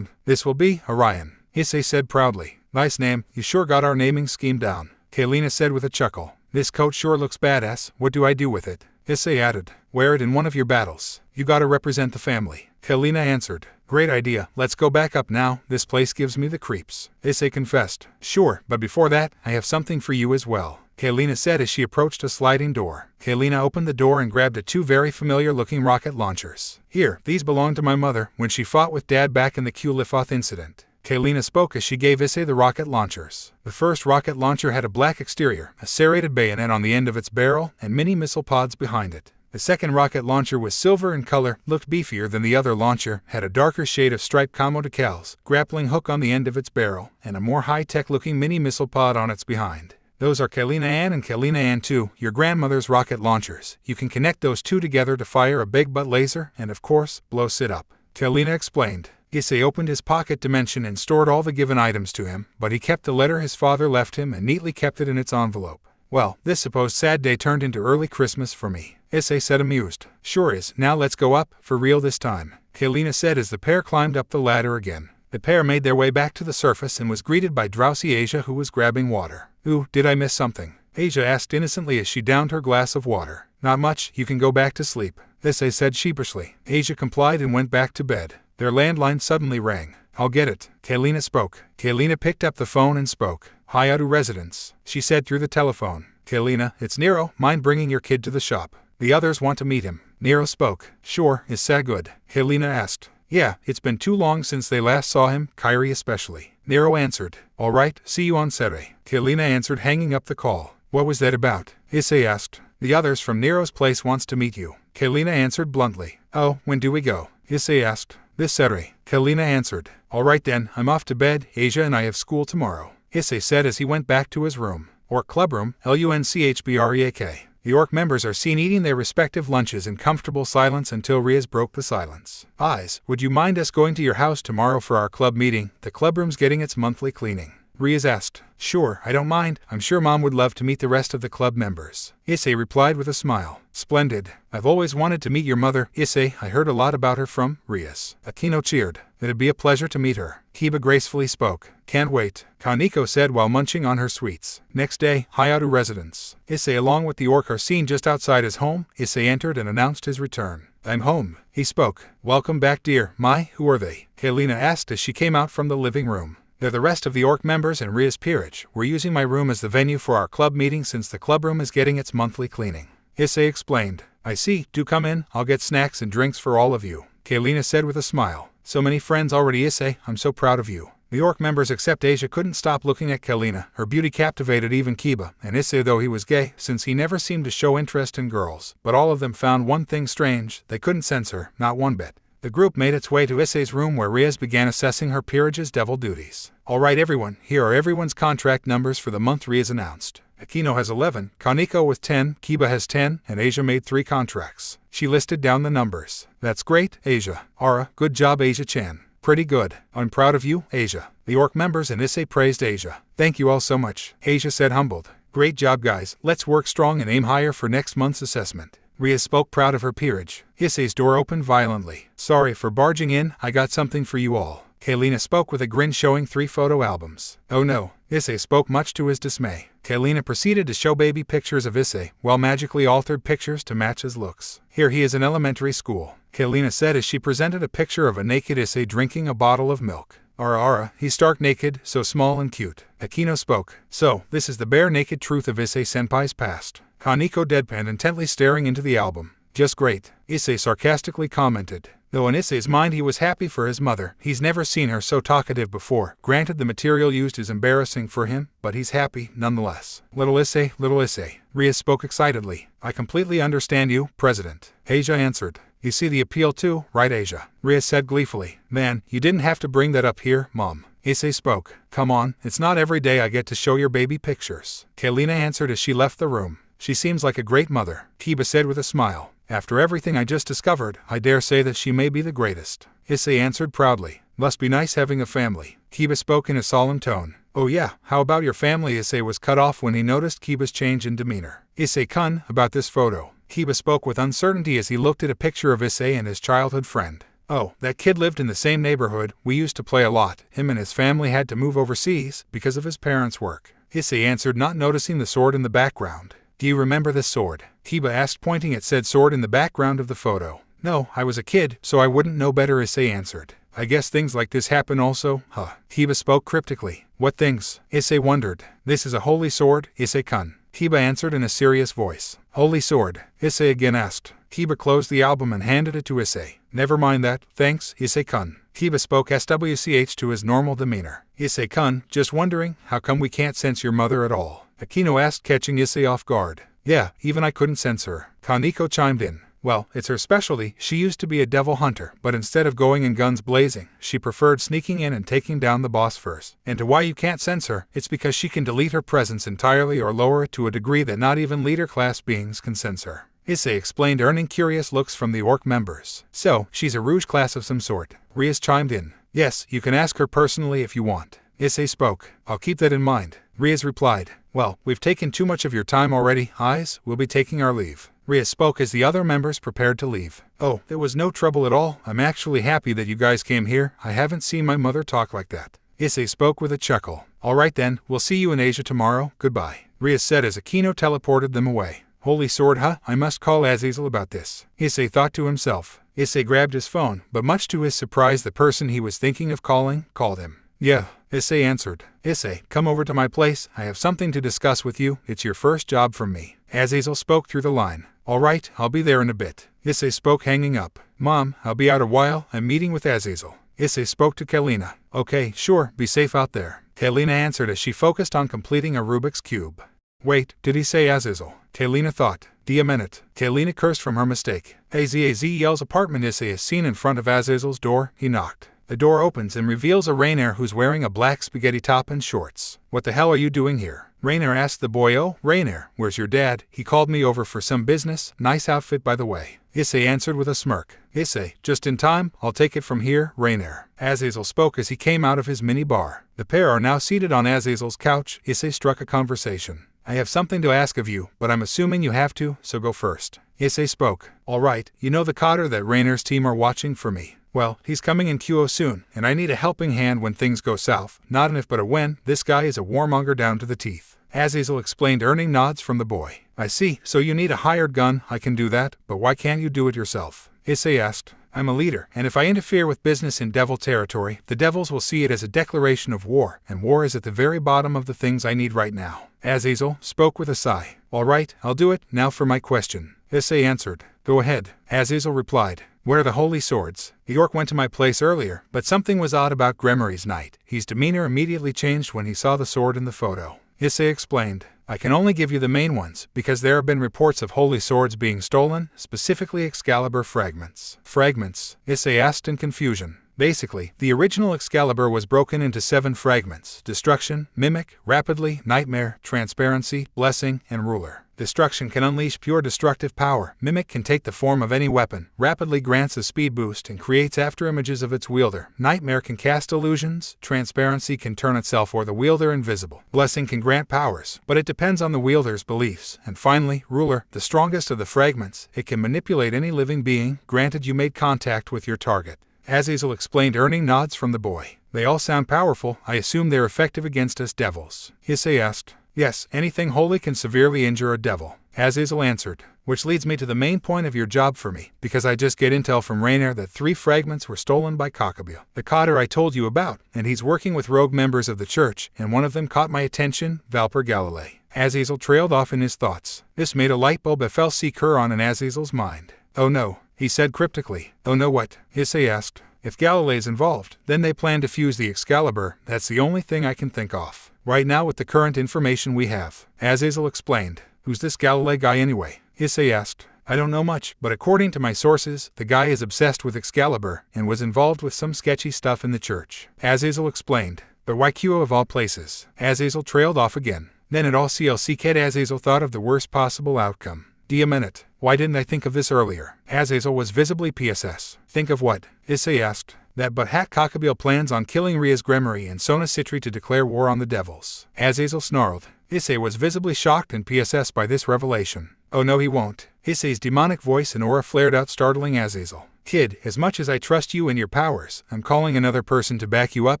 This will be Orion. Issei said proudly. Nice name, you sure got our naming scheme down. Kalina said with a chuckle. This coat sure looks badass. What do I do with it? Issei added. Wear it in one of your battles. You gotta represent the family. Kalina answered. Great idea. Let's go back up now. This place gives me the creeps. Issei confessed. Sure, but before that, I have something for you as well. Kalina said as she approached a sliding door. Kalina opened the door and grabbed 2 very familiar-looking rocket launchers. Here, these belonged to my mother when she fought with Dad back in the Kulifoth incident. Kalina spoke as she gave Issei the rocket launchers. The first rocket launcher had a black exterior, a serrated bayonet on the end of its barrel, and mini missile pods behind it. The second rocket launcher was silver in color, looked beefier than the other launcher, had a darker shade of striped camo decals, grappling hook on the end of its barrel, and a more high-tech looking mini missile pod on its behind. Those are Kalina Ann and Kalina Ann 2, your grandmother's rocket launchers. You can connect those 2 together to fire a big butt laser and, of course, blow Sid up. Kalina explained. Issei opened his pocket dimension and stored all the given items to him, but he kept the letter his father left him and neatly kept it in its envelope. Well, this supposed sad day turned into early Christmas for me. Issei said amused. Sure is. Now let's go up, for real this time. Kalina said as the pair climbed up the ladder again. The pair made their way back to the surface and was greeted by drowsy Asia who was grabbing water. Ooh, did I miss something? Asia asked innocently as she downed her glass of water. Not much, you can go back to sleep. Issei said sheepishly. Asia complied and went back to bed. Their landline suddenly rang. I'll get it. Kalina spoke. Kalina picked up the phone and spoke. Hyoudou residence, she said through the telephone. Kalina, it's Nero. Mind bringing your kid to the shop? The others want to meet him. Nero spoke. Sure, is that good? Kalina asked. Yeah, it's been too long since they last saw him, Kyrie especially. Nero answered. All right, see you on Saturday. Kalina answered, hanging up the call. What was that about? Issei asked. The others from Nero's place wants to meet you. Kalina answered bluntly. Oh, when do we go? Issei asked. This Saturday. Kalina answered. All right then, I'm off to bed. Asia and I have school tomorrow. Issei said as he went back to his room. Orc clubroom, LUNCHBREAK. The Orc members are seen eating their respective lunches in comfortable silence until Riaz broke the silence. Eyes, would you mind us going to your house tomorrow for our club meeting? The clubroom's getting its monthly cleaning. Riaz asked. Sure, I don't mind. I'm sure Mom would love to meet the rest of the club members. Issei replied with a smile. Splendid. I've always wanted to meet your mother, Issei. I heard a lot about her from Riaz. Akino cheered. It'd be a pleasure to meet her. Kiba gracefully spoke. Can't wait, Kaneko said while munching on her sweets. Next day, Hyoudou residence. Issei along with the Orc are seen just outside his home. Issei entered and announced his return. I'm home, he spoke. Welcome back, dear. Who are they? Kalina asked as she came out from the living room. They're the rest of the Orc members and Riaz Peerage. We're using my room as the venue for our club meeting since the clubroom is getting its monthly cleaning. Issei explained. I see, do come in, I'll get snacks and drinks for all of you. Kalina said with a smile. So many friends already, Issei, I'm so proud of you. The Orc members except Asia couldn't stop looking at Kalina. Her beauty captivated even Kiba, and Issei though he was gay, since he never seemed to show interest in girls. But all of them found one thing strange, they couldn't sense her, not one bit. The group made its way to Issei's room where Riaz began assessing her peerage's devil duties. Alright everyone, here are everyone's contract numbers for the month. Riaz announced. Akino has 11, Kaneko with 10, Kiba has 10, and Asia made 3 contracts. She listed down the numbers. That's great, Asia. Ara, good job Asia-chan. Pretty good. I'm proud of you, Asia. The Orc members and Issei praised Asia. Thank you all so much, Asia said humbled. Great job guys, let's work strong and aim higher for next month's assessment. Ria spoke, proud of her peerage. Issei's door opened violently. Sorry for barging in, I got something for you all. Kailina spoke with a grin, showing 3 photo albums. Oh no, Issei spoke, much to his dismay. Kailina proceeded to show baby pictures of Issei, well, magically altered pictures to match his looks. Here he is in elementary school, Kailina said as she presented a picture of a naked Issei drinking a bottle of milk. Ara, he's stark naked, so small and cute. Akino spoke. So, this is the bare naked truth of Issei-senpai's past. Kaneko deadpanned, intently staring into the album. Just great, Issei sarcastically commented. Though in Issei's mind he was happy for his mother, he's never seen her so talkative before. Granted, the material used is embarrassing for him, but he's happy nonetheless. Little Issei, Ria spoke excitedly. I completely understand you, President. Asia answered. You see the appeal too, right Asia? Ria said gleefully. Man, you didn't have to bring that up here, Mom. Issei spoke. Come on, it's not every day I get to show your baby pictures. Kailina answered as she left the room. She seems like a great mother, Kiba said with a smile. After everything I just discovered, I dare say that she may be the greatest. Issei answered proudly. Must be nice having a family. Kiba spoke in a solemn tone. Oh yeah, how about your family? Issei was cut off when he noticed Kiba's change in demeanor. Issei-kun, about this photo. Kiba spoke with uncertainty as he looked at a picture of Issei and his childhood friend. Oh, that kid lived in the same neighborhood, we used to play a lot. Him and his family had to move overseas because of his parents' work. Issei answered, not noticing the sword in the background. Do you remember this sword? Kiba asked, pointing at said sword in the background of the photo. No, I was a kid, so I wouldn't know better, Issei answered. I guess things like this happen also, huh? Kiba spoke cryptically. What things? Issei wondered. This is a holy sword, Issei-kun. Kiba answered in a serious voice. Holy sword? Issei again asked. Kiba closed the album and handed it to Issei. Never mind that, thanks, Issei-kun. Kiba spoke SWCH to his normal demeanor. Issei-kun, just wondering, how come we can't sense your mother at all? Akino asked, catching Issei off guard. Yeah, even I couldn't sense her. Kaneko chimed in. Well, it's her specialty. She used to be a devil hunter, but instead of going in guns blazing, she preferred sneaking in and taking down the boss first. And to why you can't sense her, it's because she can delete her presence entirely or lower it to a degree that not even leader class beings can sense her. Issei explained, earning curious looks from the orc members. So, she's a rouge class of some sort. Rias chimed in. Yes, you can ask her personally if you want. Issei spoke. I'll keep that in mind. Rias replied. Well, we've taken too much of your time already, Eyes. We'll be taking our leave. Rias spoke as the other members prepared to leave. Oh, there was no trouble at all. I'm actually happy that you guys came here. I haven't seen my mother talk like that. Issei spoke with a chuckle. Alright then, we'll see you in Asia tomorrow. Goodbye. Rias said as Akino teleported them away. Holy sword, huh? I must call Azazel about this. Issei thought to himself. Issei grabbed his phone, but much to his surprise the person he was thinking of calling called him. Yeah, Issei answered. Issei, come over to my place. I have something to discuss with you. It's your first job from me. Azazel spoke through the line. Alright, I'll be there in a bit. Issei spoke, hanging up. Mom, I'll be out a while. I'm meeting with Azazel. Issei spoke to Kailina. Okay, sure, be safe out there. Kailina answered as she focused on completing a Rubik's Cube. Wait, did he say Azazel? Kailina thought. D a minute. Kailina cursed from her mistake. Azal's apartment. Issei is seen in front of Azazel's door. He knocked. The door opens and reveals a Rainier who's wearing a black spaghetti top and shorts. What the hell are you doing here? Rainier asked the boy. Oh, Rainier, where's your dad? He called me over for some business. Nice outfit, by the way. Issei answered with a smirk. Issei, just in time, I'll take it from here, Rainier. Azazel spoke as he came out of his mini bar. The pair are now seated on Azazel's couch. Issei struck a conversation. I have something to ask of you, but I'm assuming you have to, so go first. Issei spoke. Alright, you know the coder that Rainier's team are watching for me. Well, he's coming in QO soon, and I need a helping hand when things go south. Not an if but a when. This guy is a warmonger down to the teeth. Azazel explained, earning nods from the boy. I see, so you need a hired gun. I can do that, but why can't you do it yourself? Issei asked. I'm a leader, and if I interfere with business in devil territory, the devils will see it as a declaration of war, and war is at the very bottom of the things I need right now. Azazel spoke with a sigh. Alright, I'll do it. Now for my question. Issei answered. Go ahead. Azazel replied. Where are the holy swords? The orc went to my place earlier, but something was odd about Gremory's night. His demeanor immediately changed when he saw the sword in the photo. Issei explained. I can only give you the main ones, because there have been reports of holy swords being stolen, specifically Excalibur fragments. Fragments? Issei asked in confusion. Basically, the original Excalibur was broken into 7 fragments: Destruction, Mimic, Rapidly, Nightmare, Transparency, Blessing, and Ruler. Destruction can unleash pure destructive power. Mimic can take the form of any weapon, rapidly grants a speed boost and creates afterimages of its wielder. Nightmare can cast illusions. Transparency can turn itself or the wielder invisible. Blessing can grant powers, but it depends on the wielder's beliefs. And finally, Ruler, the strongest of the fragments. It can manipulate any living being, granted you made contact with your target. Azazel explained, earning nods from the boy. They all sound powerful. I assume they're effective against us devils. Issei asked. Yes, anything holy can severely injure a devil. Azazel answered. Which leads me to the main point of your job for me, because I just get intel from Rainier that 3 fragments were stolen by Cockabille, the cotter I told you about, and he's working with rogue members of the church, and one of them caught my attention, Valper Galilei. Azazel trailed off in his thoughts. This made a light bulb occur on in Azazel's mind. Oh no, he said cryptically. Oh no what? Issei asked. If Galilei's involved, then they plan to fuse the Excalibur. That's the only thing I can think of right now with the current information we have. Azazel explained. Who's this Galilei guy anyway? Issei asked. I don't know much, but according to my sources, the guy is obsessed with Excalibur and was involved with some sketchy stuff in the church. Azazel explained. But why Kyo of all places? Azazel trailed off again. Then it all CLC Kid. Azazel thought of the worst possible outcome. D a minute. Why didn't I think of this earlier? Azazel was visibly PSS. Think of what? Issei asked. That but Hat Cockabille plans on killing Riaz Gremory and Sona Citri to declare war on the devils. Azazel snarled. Issei was visibly shocked and PSS by this revelation. Oh no he won't. Issei's demonic voice and aura flared out, startling Azazel. Kid, as much as I trust you and your powers, I'm calling another person to back you up.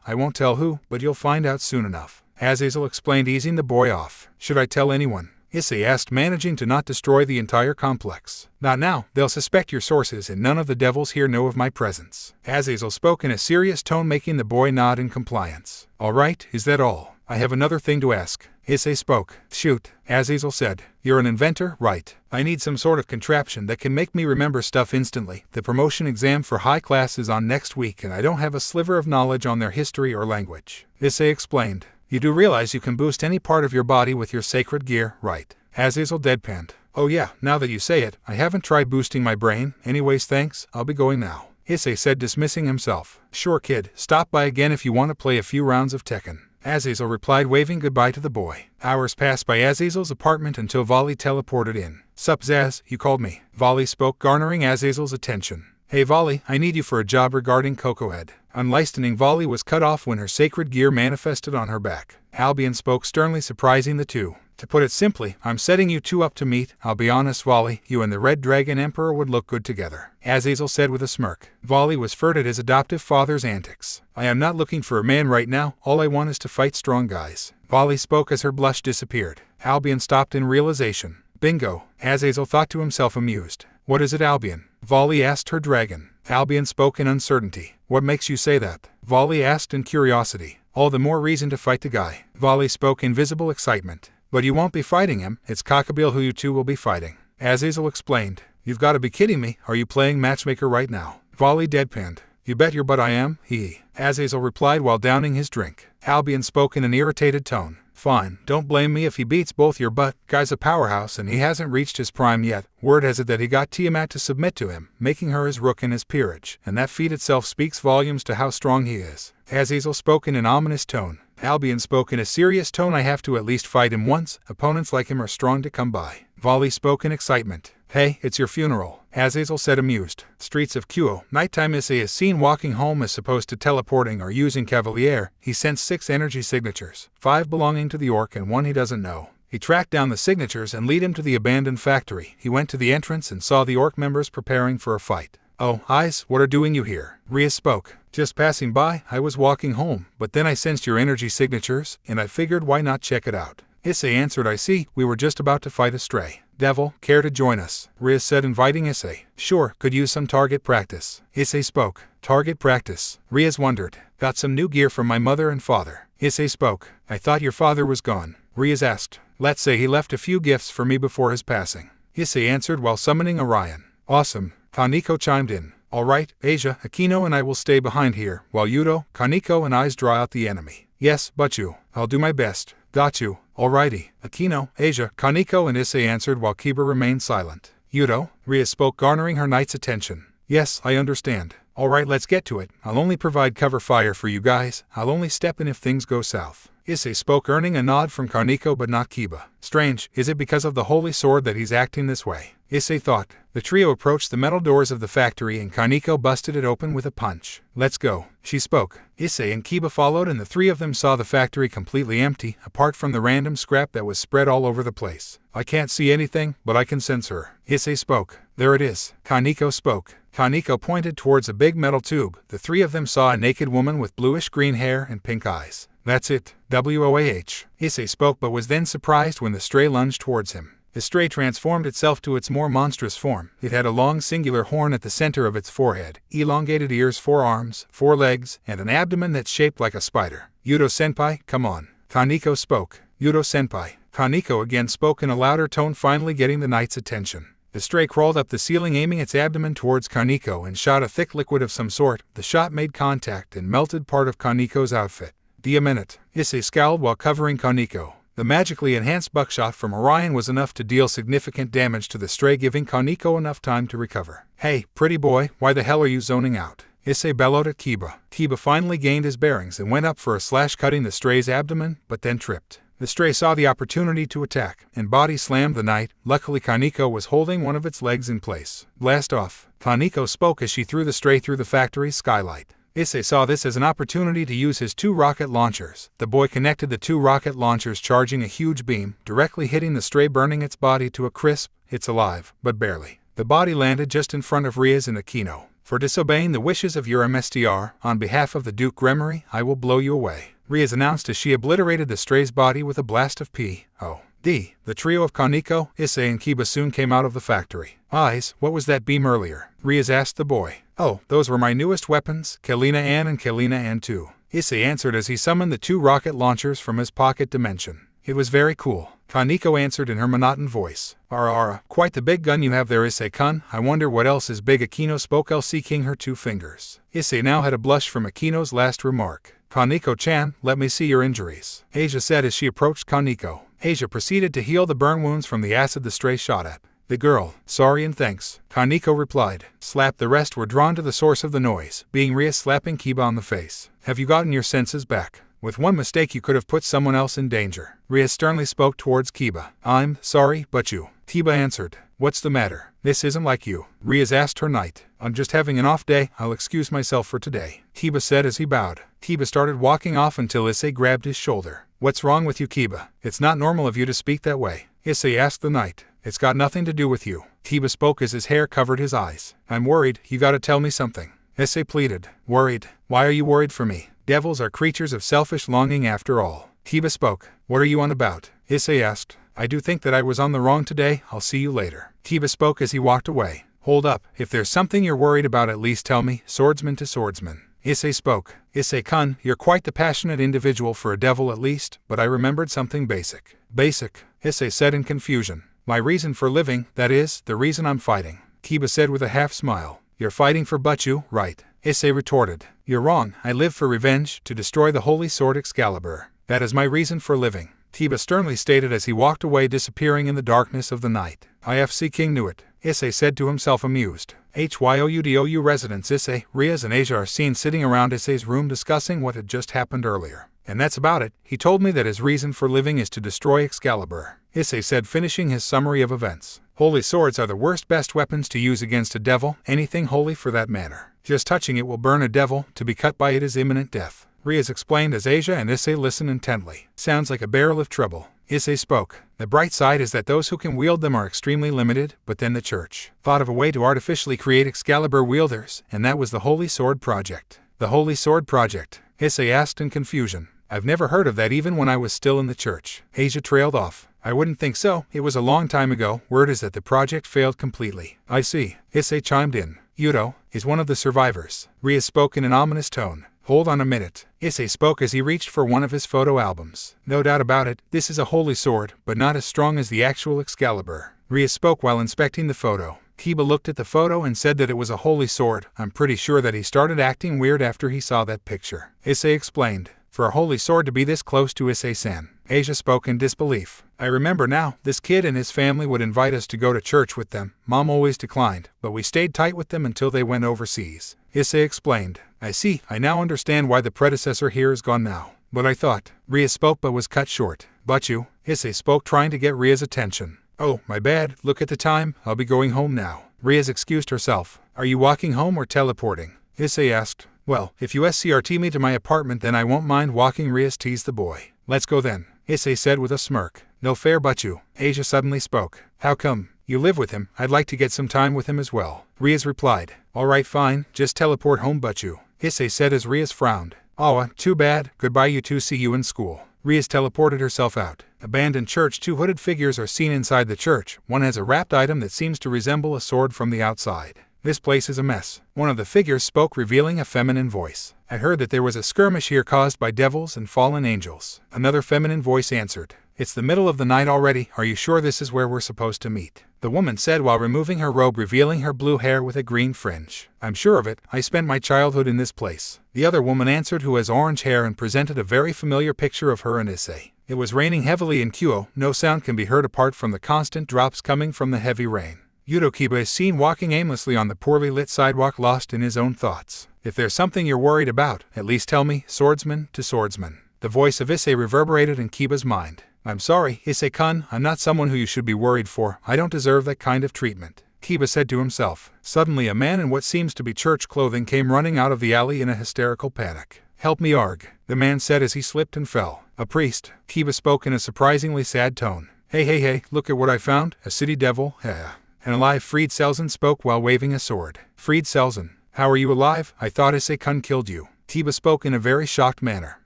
I won't tell who, but you'll find out soon enough. Azazel explained, easing the boy off. Should I tell anyone? Issei asked, managing to not destroy the entire complex. Not now, they'll suspect your sources and none of the devils here know of my presence. Azazel spoke in a serious tone, making the boy nod in compliance. All right, is that all? I have another thing to ask. Issei spoke. Shoot, Azazel said. You're an inventor, right? I need some sort of contraption that can make me remember stuff instantly. The promotion exam for high class is on next week and I don't have a sliver of knowledge on their history or language. Issei explained. You do realize you can boost any part of your body with your sacred gear, right? Azazel deadpanned. Oh yeah, now that you say it, I haven't tried boosting my brain. Anyways, thanks, I'll be going now. Issei said, dismissing himself. Sure kid, stop by again if you want to play a few rounds of Tekken. Azazel replied, waving goodbye to the boy. Hours passed by Azazel's apartment until Vali teleported in. Sup Zaz, you called me. Vali spoke, garnering Azazel's attention. Hey Vali, I need you for a job regarding Cocohead. Unlicensing Vali was cut off when her sacred gear manifested on her back. Albion spoke sternly, surprising the two. To put it simply, I'm setting you two up to meet. I'll be honest Vali, you and the Red Dragon Emperor would look good together. Azazel said with a smirk. Vali was furred at his adoptive father's antics. I am not looking for a man right now, all I want is to fight strong guys. Vali spoke as her blush disappeared. Albion stopped in realization. Bingo, Azazel thought to himself, amused. What is it Albion? Vali asked her dragon. Albion spoke in uncertainty. What makes you say that? Vali asked in curiosity. All the more reason to fight the guy. Vali spoke in visible excitement. But you won't be fighting him, it's Cockabille who you two will be fighting. Azazel explained. You've got to be kidding me, are you playing matchmaker right now? Vali deadpanned. You bet your butt I am, he. Azazel replied while downing his drink. Albion spoke in an irritated tone. Fine, don't blame me if he beats both your butt. Guy's a powerhouse and he hasn't reached his prime yet. Word has it that he got Tiamat to submit to him, making her his rook in his peerage, and that feat itself speaks volumes to how strong he is. Azazel spoke in an ominous tone. Albion spoke in a serious tone. I have to at least fight him once. Opponents like him are strong to come by. Vali spoke in excitement. Hey, it's your funeral, Azazel said, amused. Streets of Kuo. Nighttime. Issei is seen walking home as opposed to teleporting or using Cavalier. He sensed 6 energy signatures, 5 belonging to the orc and 1 he doesn't know. He tracked down the signatures and led him to the abandoned factory. He went to the entrance and saw the orc members preparing for a fight. Oh, Eyes, what are doing you here? Riaz spoke. Just passing by, I was walking home, but then I sensed your energy signatures, and I figured why not check it out. Issei answered, I see, we were just about to fight a stray devil. Care to join us? Riaz said, inviting Issei. Sure, could use some target practice. Issei spoke. Target practice? Riaz wondered. Got some new gear from my mother and father. Issei spoke. I thought your father was gone. Riaz asked. Let's say he left a few gifts for me before his passing. Issei answered while summoning Orion. Awesome. Kaneko chimed in. All right, Asia, Akino and I will stay behind here, while Hyoudou, Kaneko and Eyes draw out the enemy. Yes, but you. I'll do my best. Got you. Alrighty. Akino, Asia, Kaneko and Issei answered while Kiba remained silent. Hyoudou? Riaz spoke, garnering her knight's attention. Yes, I understand. Alright, let's get to it. I'll only provide cover fire for you guys. I'll only step in if things go south. Issei spoke, earning a nod from Kaneko but not Kiba. Strange, is it because of the holy sword that he's acting this way? Issei thought. The trio approached the metal doors of the factory and Kaneko busted it open with a punch. Let's go, she spoke. Issei and Kiba followed and the three of them saw the factory completely empty, apart from the random scrap that was spread all over the place. I can't see anything, but I can sense her. Issei spoke. There it is. Kaneko spoke. Kaneko pointed towards a big metal tube. The three of them saw a naked woman with bluish-green hair and pink eyes. That's it. WOAH. Issei spoke but was then surprised when the stray lunged towards him. The stray transformed itself to its more monstrous form. It had a long singular horn at the center of its forehead, elongated ears, 4 arms, 4 legs, and an abdomen that's shaped like a spider. Hyoudou-senpai, come on. Kaneko spoke. Hyoudou-senpai. Kaneko again spoke in a louder tone, finally getting the knight's attention. The stray crawled up the ceiling, aiming its abdomen towards Kaneko and shot a thick liquid of some sort. The shot made contact and melted part of Kaneko's outfit. A minute. Issei scowled while covering Kaneko. The magically enhanced buckshot from Orion was enough to deal significant damage to the stray, giving Kaneko enough time to recover. Hey, pretty boy, why the hell are you zoning out? Issei bellowed at Kiba. Kiba finally gained his bearings and went up for a slash, cutting the stray's abdomen, but then tripped. The stray saw the opportunity to attack, and body slammed the knight. Luckily Kaneko was holding one of its legs in place. Blast off. Kaneko spoke as she threw the stray through the factory's skylight. Issei saw this as an opportunity to use his 2 rocket launchers. The boy connected the 2 rocket launchers, charging a huge beam, directly hitting the stray, burning its body to a crisp. It's alive, but barely. The body landed just in front of Rias and Akino. For disobeying the wishes of your MSTR, on behalf of the Duke Gremory, I will blow you away, Rias announced as she obliterated the stray's body with a blast of P.O.D. The trio of Kaneko, Issei, and Kiba soon came out of the factory. Eyes, what was that beam earlier? Rias asked the boy. Oh, those were my newest weapons, Kalina Ann and Kalina Ann 2. Issei answered as he summoned the 2 rocket launchers from his pocket dimension. It was very cool. Kaneko answered in her monotone voice. Ara, quite the big gun you have there, Issei-kun. I wonder what else is big. Akino spoke, seeking her 2 fingers. Issei now had a blush from Akino's last remark. Kaneko-chan, let me see your injuries, Asia said as she approached Kaneko. Asia proceeded to heal the burn wounds from the acid the stray shot at. The girl, sorry and thanks, Kaneko replied. Slap. The rest were drawn to the source of the noise, being Rias slapping Kiba on the face. Have you gotten your senses back? With one mistake you could have put someone else in danger. Rias sternly spoke towards Kiba. I'm sorry, but you. Kiba answered. What's the matter? This isn't like you. Rias asked her knight. I'm just having an off day. I'll excuse myself for today, Kiba said as he bowed. Kiba started walking off until Issei grabbed his shoulder. What's wrong with you, Kiba? It's not normal of you to speak that way, Issei asked the knight. It's got nothing to do with you. Kiba spoke as his hair covered his eyes. I'm worried. You gotta tell me something, Issei pleaded. Worried? Why are you worried for me? Devils are creatures of selfish longing after all. Kiba spoke. What are you on about? Issei asked. I do think that I was on the wrong today. I'll see you later, Kiba spoke as he walked away. Hold up. If there's something you're worried about, at least tell me, swordsman to swordsman. Issei spoke. Issei-kun, you're quite the passionate individual for a devil at least, but I remembered something basic. Basic? Issei said in confusion. My reason for living, that is, the reason I'm fighting, Kiba said with a half smile. You're fighting for Butchu, right? Issei retorted. You're wrong. I live for revenge, to destroy the holy sword Excalibur. That is my reason for living, Kiba sternly stated as he walked away, disappearing in the darkness of the night. IFC King knew it, Issei said to himself, amused. Hyoudou residents Issei, Rias, and Asia are seen sitting around Issei's room discussing what had just happened earlier. And that's about it. He told me that his reason for living is to destroy Excalibur, Issei said, finishing his summary of events. Holy swords are the best weapons to use against a devil, anything holy for that matter. Just touching it will burn a devil. To be cut by it is imminent death, Rias explained as Asia and Issei listened intently. Sounds like a barrel of trouble, Issei spoke. The bright side is that those who can wield them are extremely limited, but then the church thought of a way to artificially create Excalibur wielders, and that was the Holy Sword Project. The Holy Sword Project? Issei asked in confusion. I've never heard of that even when I was still in the church. Asia trailed off. I wouldn't think so. It was a long time ago. Word is that the project failed completely. I see, Issei chimed in. Hyoudou is one of the survivors, Rias spoke in an ominous tone. Hold on a minute, Issei spoke as he reached for one of his photo albums. No doubt about it, this is a holy sword, but not as strong as the actual Excalibur, Rias spoke while inspecting the photo. Kiba looked at the photo and said that it was a holy sword. I'm pretty sure that he started acting weird after he saw that picture, Issei explained. For a holy sword to be this close to Issei-san, Asia spoke in disbelief. I remember now, this kid and his family would invite us to go to church with them. Mom always declined, but we stayed tight with them until they went overseas, Issei explained. I see, I now understand why the predecessor here is gone now. But I thought, Ria spoke but was cut short. But you, Issei spoke trying to get Ria's attention. Oh, my bad, look at the time, I'll be going home now. Ria's excused herself. Are you walking home or teleporting? Issei asked. Well, if you SCRT me to my apartment then I won't mind walking. Ria's teased the boy. Let's go then, Issei said with a smirk. No fair but you, Asia suddenly spoke. How come? You live with him, I'd like to get some time with him as well. Ria's replied. Alright fine, just teleport home but you, Issei said as Ria's frowned. Aw, too bad, goodbye you two, see you in school. Ria's teleported herself out. Abandoned church. Two hooded figures are seen inside the church. One has a wrapped item that seems to resemble a sword from the outside. This place is a mess. One of the figures spoke, revealing a feminine voice. I heard that there was a skirmish here caused by devils and fallen angels. Another feminine voice answered. It's the middle of the night already, are you sure this is where we're supposed to meet? The woman said while removing her robe, revealing her blue hair with a green fringe. I'm sure of it, I spent my childhood in this place. The other woman answered, who has orange hair, and presented a very familiar picture of her and Issei. It was raining heavily in Kyo, no sound can be heard apart from the constant drops coming from the heavy rain. Kiba is seen walking aimlessly on the poorly lit sidewalk, lost in his own thoughts. If there's something you're worried about, at least tell me, swordsman to swordsman. The voice of Issei reverberated in Kiba's mind. I'm sorry, Issei-kun, I'm not someone who you should be worried for, I don't deserve that kind of treatment, Kiba said to himself. Suddenly a man in what seems to be church clothing came running out of the alley in a hysterical panic. Help me Arg, the man said as he slipped and fell. A priest, Kiba spoke in a surprisingly sad tone. Hey, look at what I found, a city devil, And alive, Fried Selzen spoke while waving a sword. Fried Selzen, how are you alive? I thought Issei-kun killed you. Kiba spoke in a very shocked manner.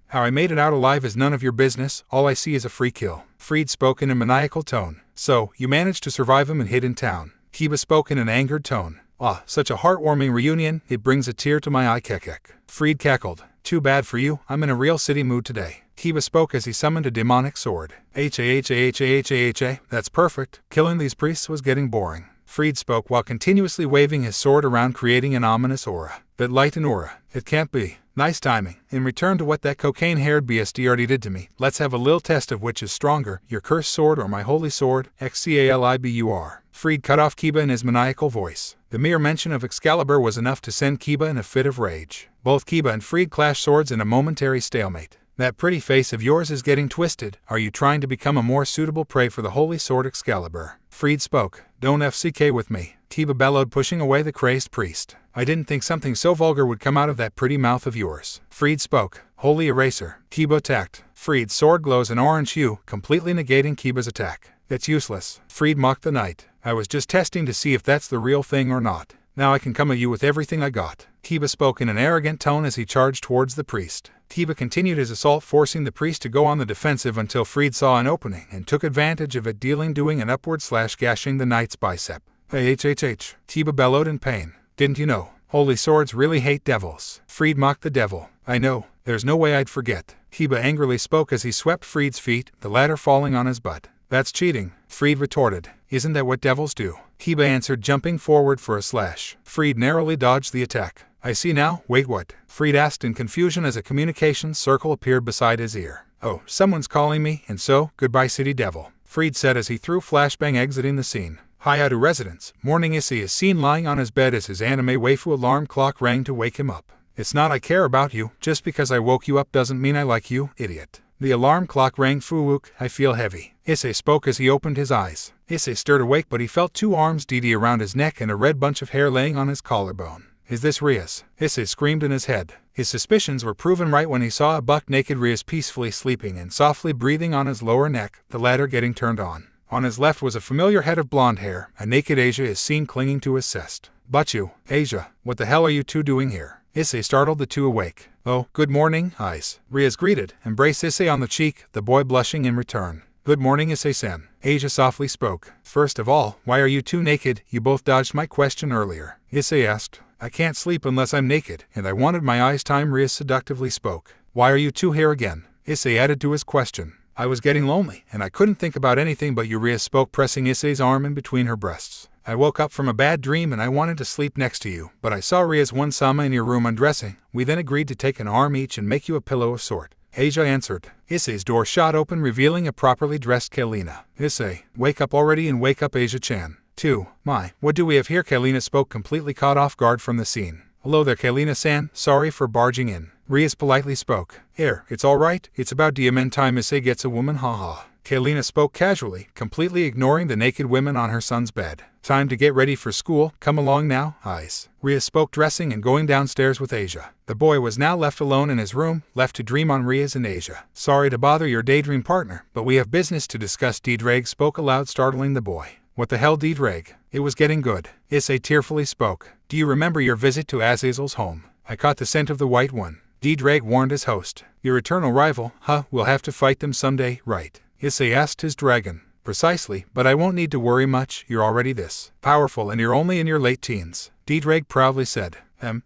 How I made it out alive is none of your business, all I see is a free kill. Fried spoke in a maniacal tone. So, you managed to survive him and hid in town. Kiba spoke in an angered tone. Ah, such a heartwarming reunion, it brings a tear to my eye. Kekek. Fried cackled. Too bad for you, I'm in a real city mood today. Kiba spoke as he summoned a demonic sword. That's perfect, killing these priests was getting boring. Fried spoke while continuously waving his sword around, creating an ominous aura. That light and aura, it can't be. Nice timing. In return to what that cocaine-haired BSD did to me, let's have a little test of which is stronger, your cursed sword or my holy sword, Excalibur. Fried cut off Kiba in his maniacal voice. The mere mention of Excalibur was enough to send Kiba in a fit of rage. Both Kiba and Fried clashed swords in a momentary stalemate. That pretty face of yours is getting twisted. Are you trying to become a more suitable prey for the holy sword Excalibur? Fried spoke. Don't FCK with me, Kiba bellowed, pushing away the crazed priest. I didn't think something so vulgar would come out of that pretty mouth of yours. Fried spoke. Holy eraser, Kiba attacked. Fried's sword glows an orange hue, completely negating Kiba's attack. It's useless, Fried mocked the knight. I was just testing to see if that's the real thing or not. Now I can come at you with everything I got. Kiba spoke in an arrogant tone as he charged towards the priest. Kiba continued his assault, forcing the priest to go on the defensive until Fried saw an opening and took advantage of it, doing an upward slash, gashing the knight's bicep. Kiba bellowed in pain. Didn't you know? Holy swords really hate devils. Fried mocked the devil. I know, there's no way I'd forget. Kiba angrily spoke as he swept Fried's feet, the latter falling on his butt. That's cheating, Fried retorted. Isn't that what devils do? Kiba answered, jumping forward for a slash. Fried narrowly dodged the attack. I see now, wait what? Fried asked in confusion as a communications circle appeared beside his ear. Oh, someone's calling me, and so, goodbye city devil, Fried said as he threw flashbang, exiting the scene. Hyoudou residence. Morning. Issei is seen lying on his bed as his anime waifu alarm clock rang to wake him up. It's not I care about you, just because I woke you up doesn't mean I like you, idiot. The alarm clock rang. Fuwook, I feel heavy. Issei spoke as he opened his eyes. Issei stirred awake, but he felt two arms around his neck and a red bunch of hair laying on his collarbone. Is this Rias? Issei screamed in his head. His suspicions were proven right when he saw a buck-naked Rias peacefully sleeping and softly breathing on his lower neck, the latter getting turned on. On his left was a familiar head of blonde hair. A naked Asia is seen clinging to his chest. But you, Asia, what the hell are you two doing here? Issei startled the two awake. Oh, good morning, eyes. Rias greeted, embraced Issei on the cheek, the boy blushing in return. Good morning, Issei-sen. Asia softly spoke. First of all, why are you two naked? You both dodged my question earlier. Issei asked. I can't sleep unless I'm naked, and I wanted my eyes time. Rias seductively spoke. Why are you two here again? Issei added to his question. I was getting lonely, and I couldn't think about anything but you. Rias spoke, pressing Issei's arm in between her breasts. I woke up from a bad dream and I wanted to sleep next to you, but I saw Rias one-sama in your room undressing. We then agreed to take an arm each and make you a pillow of sort. Asia answered. Issei's door shot open, revealing a properly dressed Kalina. Issei, wake up already and wake up Asia-chan. 2. My, what do we have here? Kalina spoke, completely caught off guard from the scene. Hello there, Kalina-san, sorry for barging in. Rias politely spoke. It's alright, it's about diamond time Issei gets a woman haha. Kailina spoke casually, completely ignoring the naked women on her son's bed. Time to get ready for school, come along now, eyes. Rias spoke, dressing and going downstairs with Asia. The boy was now left alone in his room, left to dream on Rias and Asia. Sorry to bother your daydream partner, but we have business to discuss. Diedrag spoke aloud, startling the boy. What the hell, Diedrag? It was getting good. Issei tearfully spoke. Do you remember your visit to Azazel's home? I caught the scent of the white one. Diedrag warned his host. Your eternal rival, huh? We'll have to fight them someday, right? Issei asked his dragon. Precisely, but I won't need to worry much, you're already this powerful and you're only in your late teens. Diedrag proudly said.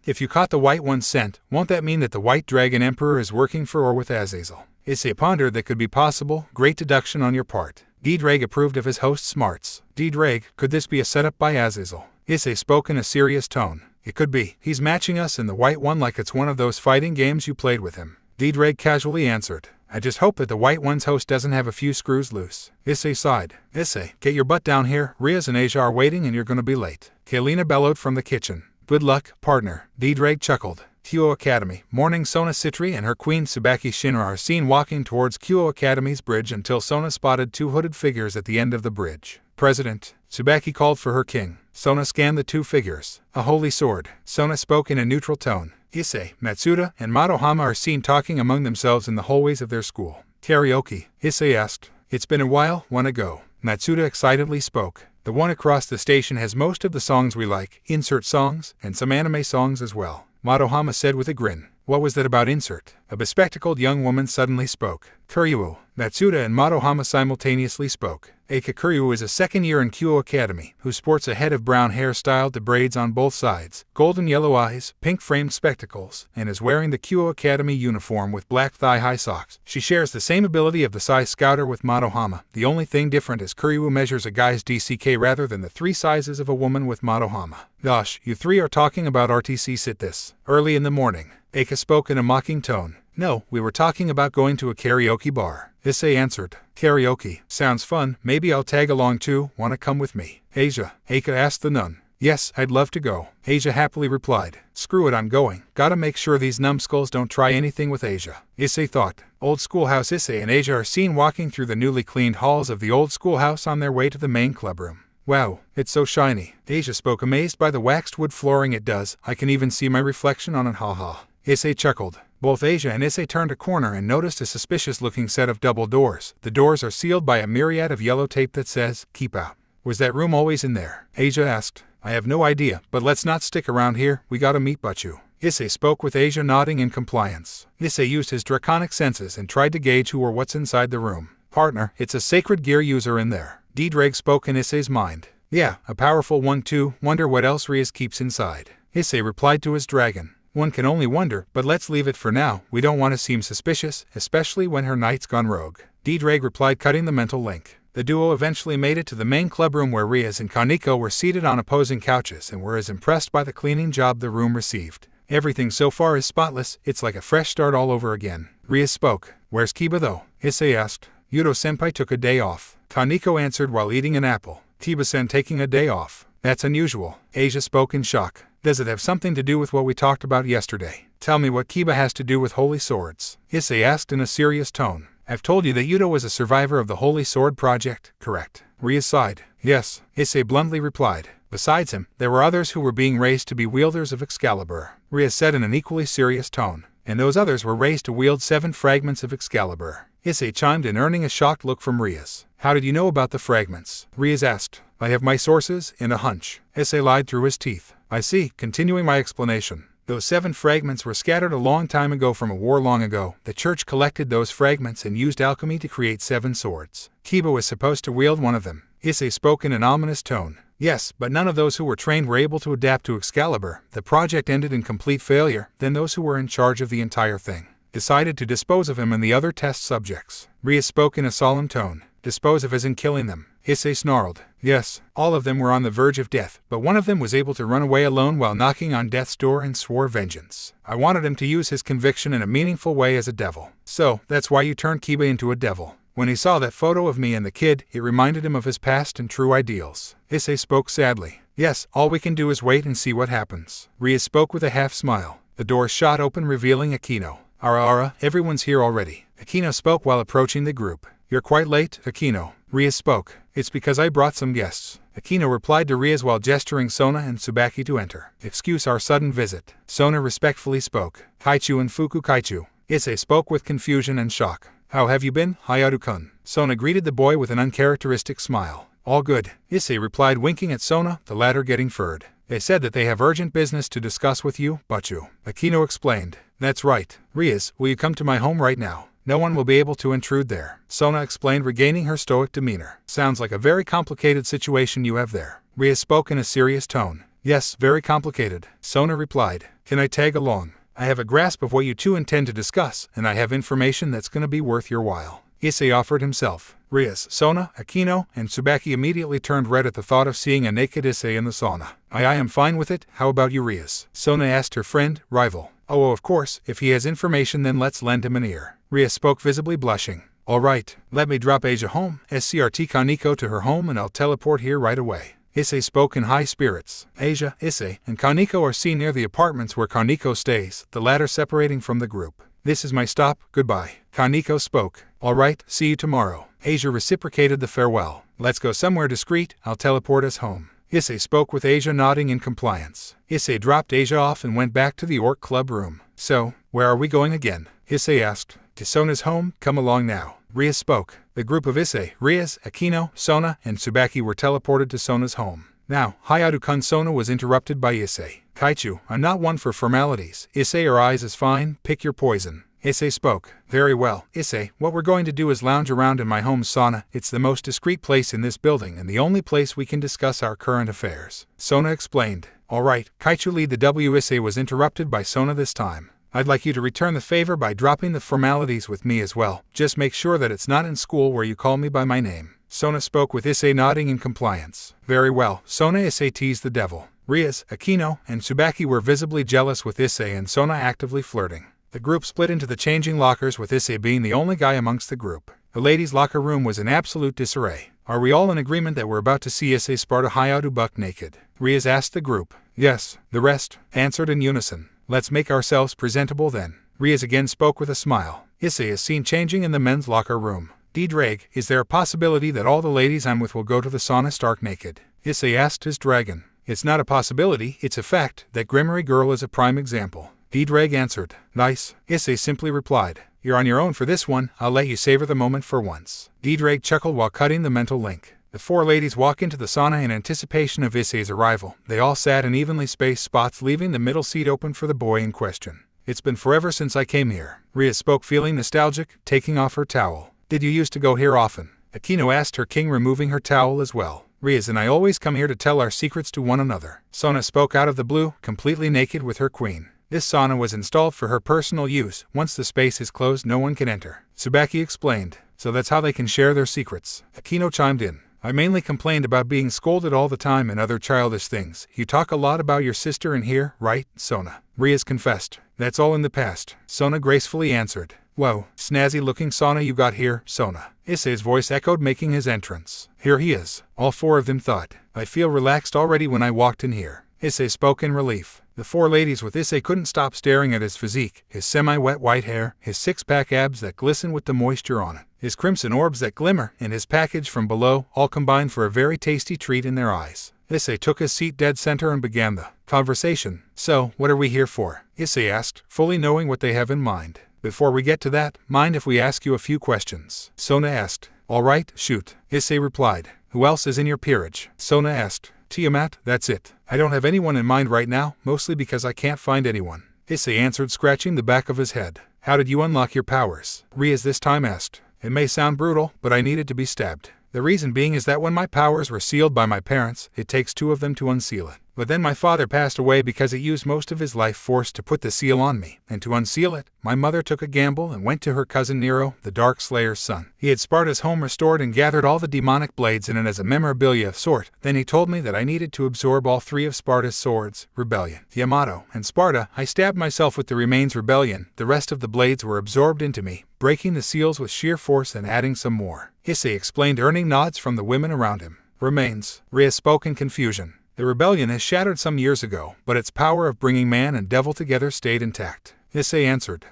If you caught the white one's scent, won't that mean that the White Dragon Emperor is working for or with Azazel? Issei pondered. That could be possible, great deduction on your part. Diedrag approved of his host's smarts. Diedrag, could this be a setup by Azazel? Issei spoke in a serious tone. It could be. He's matching us in the white one like it's one of those fighting games you played with him. Diedrag casually answered. I just hope that the white one's host doesn't have a few screws loose. Issei sighed. Issei, get your butt down here, Rias and Asia are waiting and you're gonna be late. Kailina bellowed from the kitchen. Good luck, partner. Diedrag chuckled. Kyo Academy. Morning. Sona Citri and her queen Tsubaki Shinra are seen walking towards Kyo Academy's bridge until Sona spotted two hooded figures at the end of the bridge. President. Tsubaki called for her king. Sona scanned the two figures. A holy sword. Sona spoke in a neutral tone. Issei, Matsuda, and Madohama are seen talking among themselves in the hallways of their school. Karaoke. Issei asked. It's been a while, wanna go? Matsuda excitedly spoke. The one across the station has most of the songs we like, insert songs, and some anime songs as well. Madohama said with a grin. What was that about insert? A bespectacled young woman suddenly spoke. Kuryu. Matsuda and Madohama simultaneously spoke. Eika Kuryu is a second year in Kyo Academy, who sports a head of brown hair styled to braids on both sides, golden yellow eyes, pink-framed spectacles, and is wearing the Kyo Academy uniform with black thigh-high socks. She shares the same ability of the size scouter with Madohama. The only thing different is Kuryu measures a guy's DCK rather than the 3 sizes of a woman with Madohama. Gosh, you 3 are talking about RTC sit this early in the morning. Eika spoke in a mocking tone. No, we were talking about going to a karaoke bar. Issei answered. Karaoke. Sounds fun, maybe I'll tag along too, wanna come with me? Asia. Eika asked the nun. Yes, I'd love to go. Asia happily replied. Screw it, I'm going. Gotta make sure these numbskulls don't try anything with Asia. Issei thought. Old schoolhouse. Issei and Asia are seen walking through the newly cleaned halls of the old schoolhouse on their way to the main clubroom. Wow, it's so shiny. Asia spoke, amazed by the waxed wood flooring. It does, I can even see my reflection on it, haha. Issei chuckled. Both Asia and Issei turned a corner and noticed a suspicious-looking set of double doors. The doors are sealed by a myriad of yellow tape that says, keep out. Was that room always in there? Asia asked. I have no idea, but let's not stick around here, we gotta meet Butchu. Issei spoke with Asia nodding in compliance. Issei used his draconic senses and tried to gauge who or what's inside the room. Partner, it's a sacred gear user in there. Diedrag spoke in Issei's mind. Yeah, a powerful one too, wonder what else Rias keeps inside. Issei replied to his dragon. One can only wonder, but let's leave it for now, we don't want to seem suspicious, especially when her knight's gone rogue. Diedrag replied, cutting the mental link. The duo eventually made it to the main clubroom where Rias and Kaneko were seated on opposing couches and were as impressed by the cleaning job the room received. Everything so far is spotless, it's like a fresh start all over again. Rias spoke. Where's Kiba though? Issei asked. Hyoudou-senpai took a day off. Kaneko answered while eating an apple. Kiba-sen taking a day off. That's unusual. Asia spoke in shock. Does it have something to do with what we talked about yesterday? Tell me what Kiba has to do with holy swords. Issei asked in a serious tone. I've told you that Hyoudou was a survivor of the Holy Sword Project, correct? Rias sighed. Yes, Issei bluntly replied. Besides him, there were others who were being raised to be wielders of Excalibur. Rias said in an equally serious tone. And those others were raised to wield 7 fragments of Excalibur. Issei chimed in, earning a shocked look from Rias. How did you know about the fragments? Rias asked. I have my sources and a hunch. Issei lied through his teeth. I see, continuing my explanation. Those 7 fragments were scattered a long time ago from a war long ago. The church collected those fragments and used alchemy to create 7 swords. Kiba was supposed to wield one of them. Issei spoke in an ominous tone. Yes, but none of those who were trained were able to adapt to Excalibur. The project ended in complete failure. Then those who were in charge of the entire thing decided to dispose of him and the other test subjects. Rias spoke in a solemn tone. Dispose of as in killing them. Issei snarled. Yes, all of them were on the verge of death, but one of them was able to run away alone while knocking on death's door and swore vengeance. I wanted him to use his conviction in a meaningful way as a devil. So, that's why you turned Kiba into a devil. When he saw that photo of me and the kid, it reminded him of his past and true ideals. Issei spoke sadly. Yes, all we can do is wait and see what happens. Rias spoke with a half smile. The door shot open, revealing Akino. Ara, everyone's here already. Akino spoke while approaching the group. You're quite late, Akino. Rias spoke. It's because I brought some guests. Akino replied to Rias while gesturing Sona and Tsubaki to enter. Excuse our sudden visit. Sona respectfully spoke. Kaichu and Fuku Kaichu. Issei spoke with confusion and shock. How have you been, Hyoudou-kun? Sona greeted the boy with an uncharacteristic smile. All good, Issei replied, winking at Sona, the latter getting furred. They said that they have urgent business to discuss with you, Bachu. Akino explained. That's right. Rias, will you come to my home right now? No one will be able to intrude there. Sona explained, regaining her stoic demeanor. Sounds like a very complicated situation you have there. Rias spoke in a serious tone. Yes, very complicated. Sona replied. Can I tag along? I have a grasp of what you two intend to discuss, and I have information that's gonna be worth your while. Issei offered himself. Rias, Sona, Akino, and Tsubaki immediately turned red at the thought of seeing a naked Issei in the sauna. I am fine with it. How about you, Rias? Sona asked her friend, rival. Oh, of course, if he has information then let's lend him an ear. Rias spoke, visibly blushing. All right, let me drop Asia home, SCRT Kaneko to her home, and I'll teleport here right away. Issei spoke in high spirits. Asia, Issei, and Kaneko are seen near the apartments where Kaneko stays, the latter separating from the group. This is my stop, goodbye. Kaneko spoke. All right, see you tomorrow. Asia reciprocated the farewell. Let's go somewhere discreet, I'll teleport us home. Issei spoke with Asia nodding in compliance. Issei dropped Asia off and went back to the Orc Club room. So, where are we going again? Issei asked. To Sona's home, come along now. Rias spoke. The group of Issei, Rias, Akino, Sona, and Tsubaki were teleported to Sona's home. Now, Hyoudou-kun. Sona was interrupted by Issei. Kaichu, I'm not one for formalities. Issei, your eyes is fine, pick your poison. Issei spoke. Very well, Issei, what we're going to do is lounge around in my home sauna. It's the most discreet place in this building and the only place we can discuss our current affairs. Sona explained. All right, Kaichu, lead the W. Issei was interrupted by Sona this time. I'd like you to return the favor by dropping the formalities with me as well. Just make sure that it's not in school where you call me by my name. Sona spoke with Issei nodding in compliance. Very well, Sona. Issei teased the devil. Rias, Akino, and Tsubaki were visibly jealous with Issei and Sona actively flirting. The group split into the changing lockers with Issei being the only guy amongst the group. The ladies' locker room was in absolute disarray. Are we all in agreement that we're about to see Issei Sparta Hyoudou buck naked? Rias asked the group. Yes, the rest answered in unison. Let's make ourselves presentable then. Rias again spoke with a smile. Issei is seen changing in the men's locker room. D-Drag, is there a possibility that all the ladies I'm with will go to the sauna stark naked? Issei asked his dragon. It's not a possibility, it's a fact. That Grimory girl is a prime example. D-Drag answered. Nice. Issei simply replied. You're on your own for this one, I'll let you savor the moment for once. D-Drag chuckled while cutting the mental link. The four ladies walk into the sauna in anticipation of Issei's arrival. They all sat in evenly spaced spots, leaving the middle seat open for the boy in question. It's been forever since I came here. Rias spoke, feeling nostalgic, taking off her towel. Did you used to go here often? Akino asked her king, removing her towel as well. Rias and I always come here to tell our secrets to one another. Sona spoke out of the blue, completely naked with her queen. This sauna was installed for her personal use. Once the space is closed, no one can enter. Tsubaki explained. So that's how they can share their secrets. Akino chimed in. I mainly complained about being scolded all the time and other childish things. You talk a lot about your sister in here, right, Sona? Rias confessed. That's all in the past. Sona gracefully answered. Whoa, snazzy looking sauna you got here, Sona. Issei's voice echoed, making his entrance. Here he is. All four of them thought. I feel relaxed already when I walked in here. Issei spoke in relief. The four ladies with Issei couldn't stop staring at his physique, his semi-wet white hair, his six-pack abs that glisten with the moisture on it, his crimson orbs that glimmer, and his package from below, all combined for a very tasty treat in their eyes. Issei took his seat dead center and began the conversation. So, what are we here for? Issei asked, fully knowing what they have in mind. Before we get to that, mind if we ask you a few questions? Sona asked. All right, shoot. Issei replied. Who else is in your peerage? Sona asked. Tiamat, that's it. I don't have anyone in mind right now, mostly because I can't find anyone. Issei answered, scratching the back of his head. How did you unlock your powers? Rias this time asked. It may sound brutal, but I needed to be stabbed. The reason being is that when my powers were sealed by my parents, it takes two of them to unseal it. But then my father passed away because he used most of his life force to put the seal on me, and to unseal it, my mother took a gamble and went to her cousin Nero, the Dark Slayer's son. He had Sparta's home restored and gathered all the demonic blades in it as a memorabilia of sort. Then he told me that I needed to absorb all three of Sparta's swords, Rebellion, Yamato, and Sparta. I stabbed myself with the remains Rebellion. The rest of the blades were absorbed into me, breaking the seals with sheer force and adding some more. Issei explained, earning nods from the women around him. Remains. Rias spoke in confusion. The rebellion has shattered some years ago, but its power of bringing man and devil together stayed intact. Issei answered.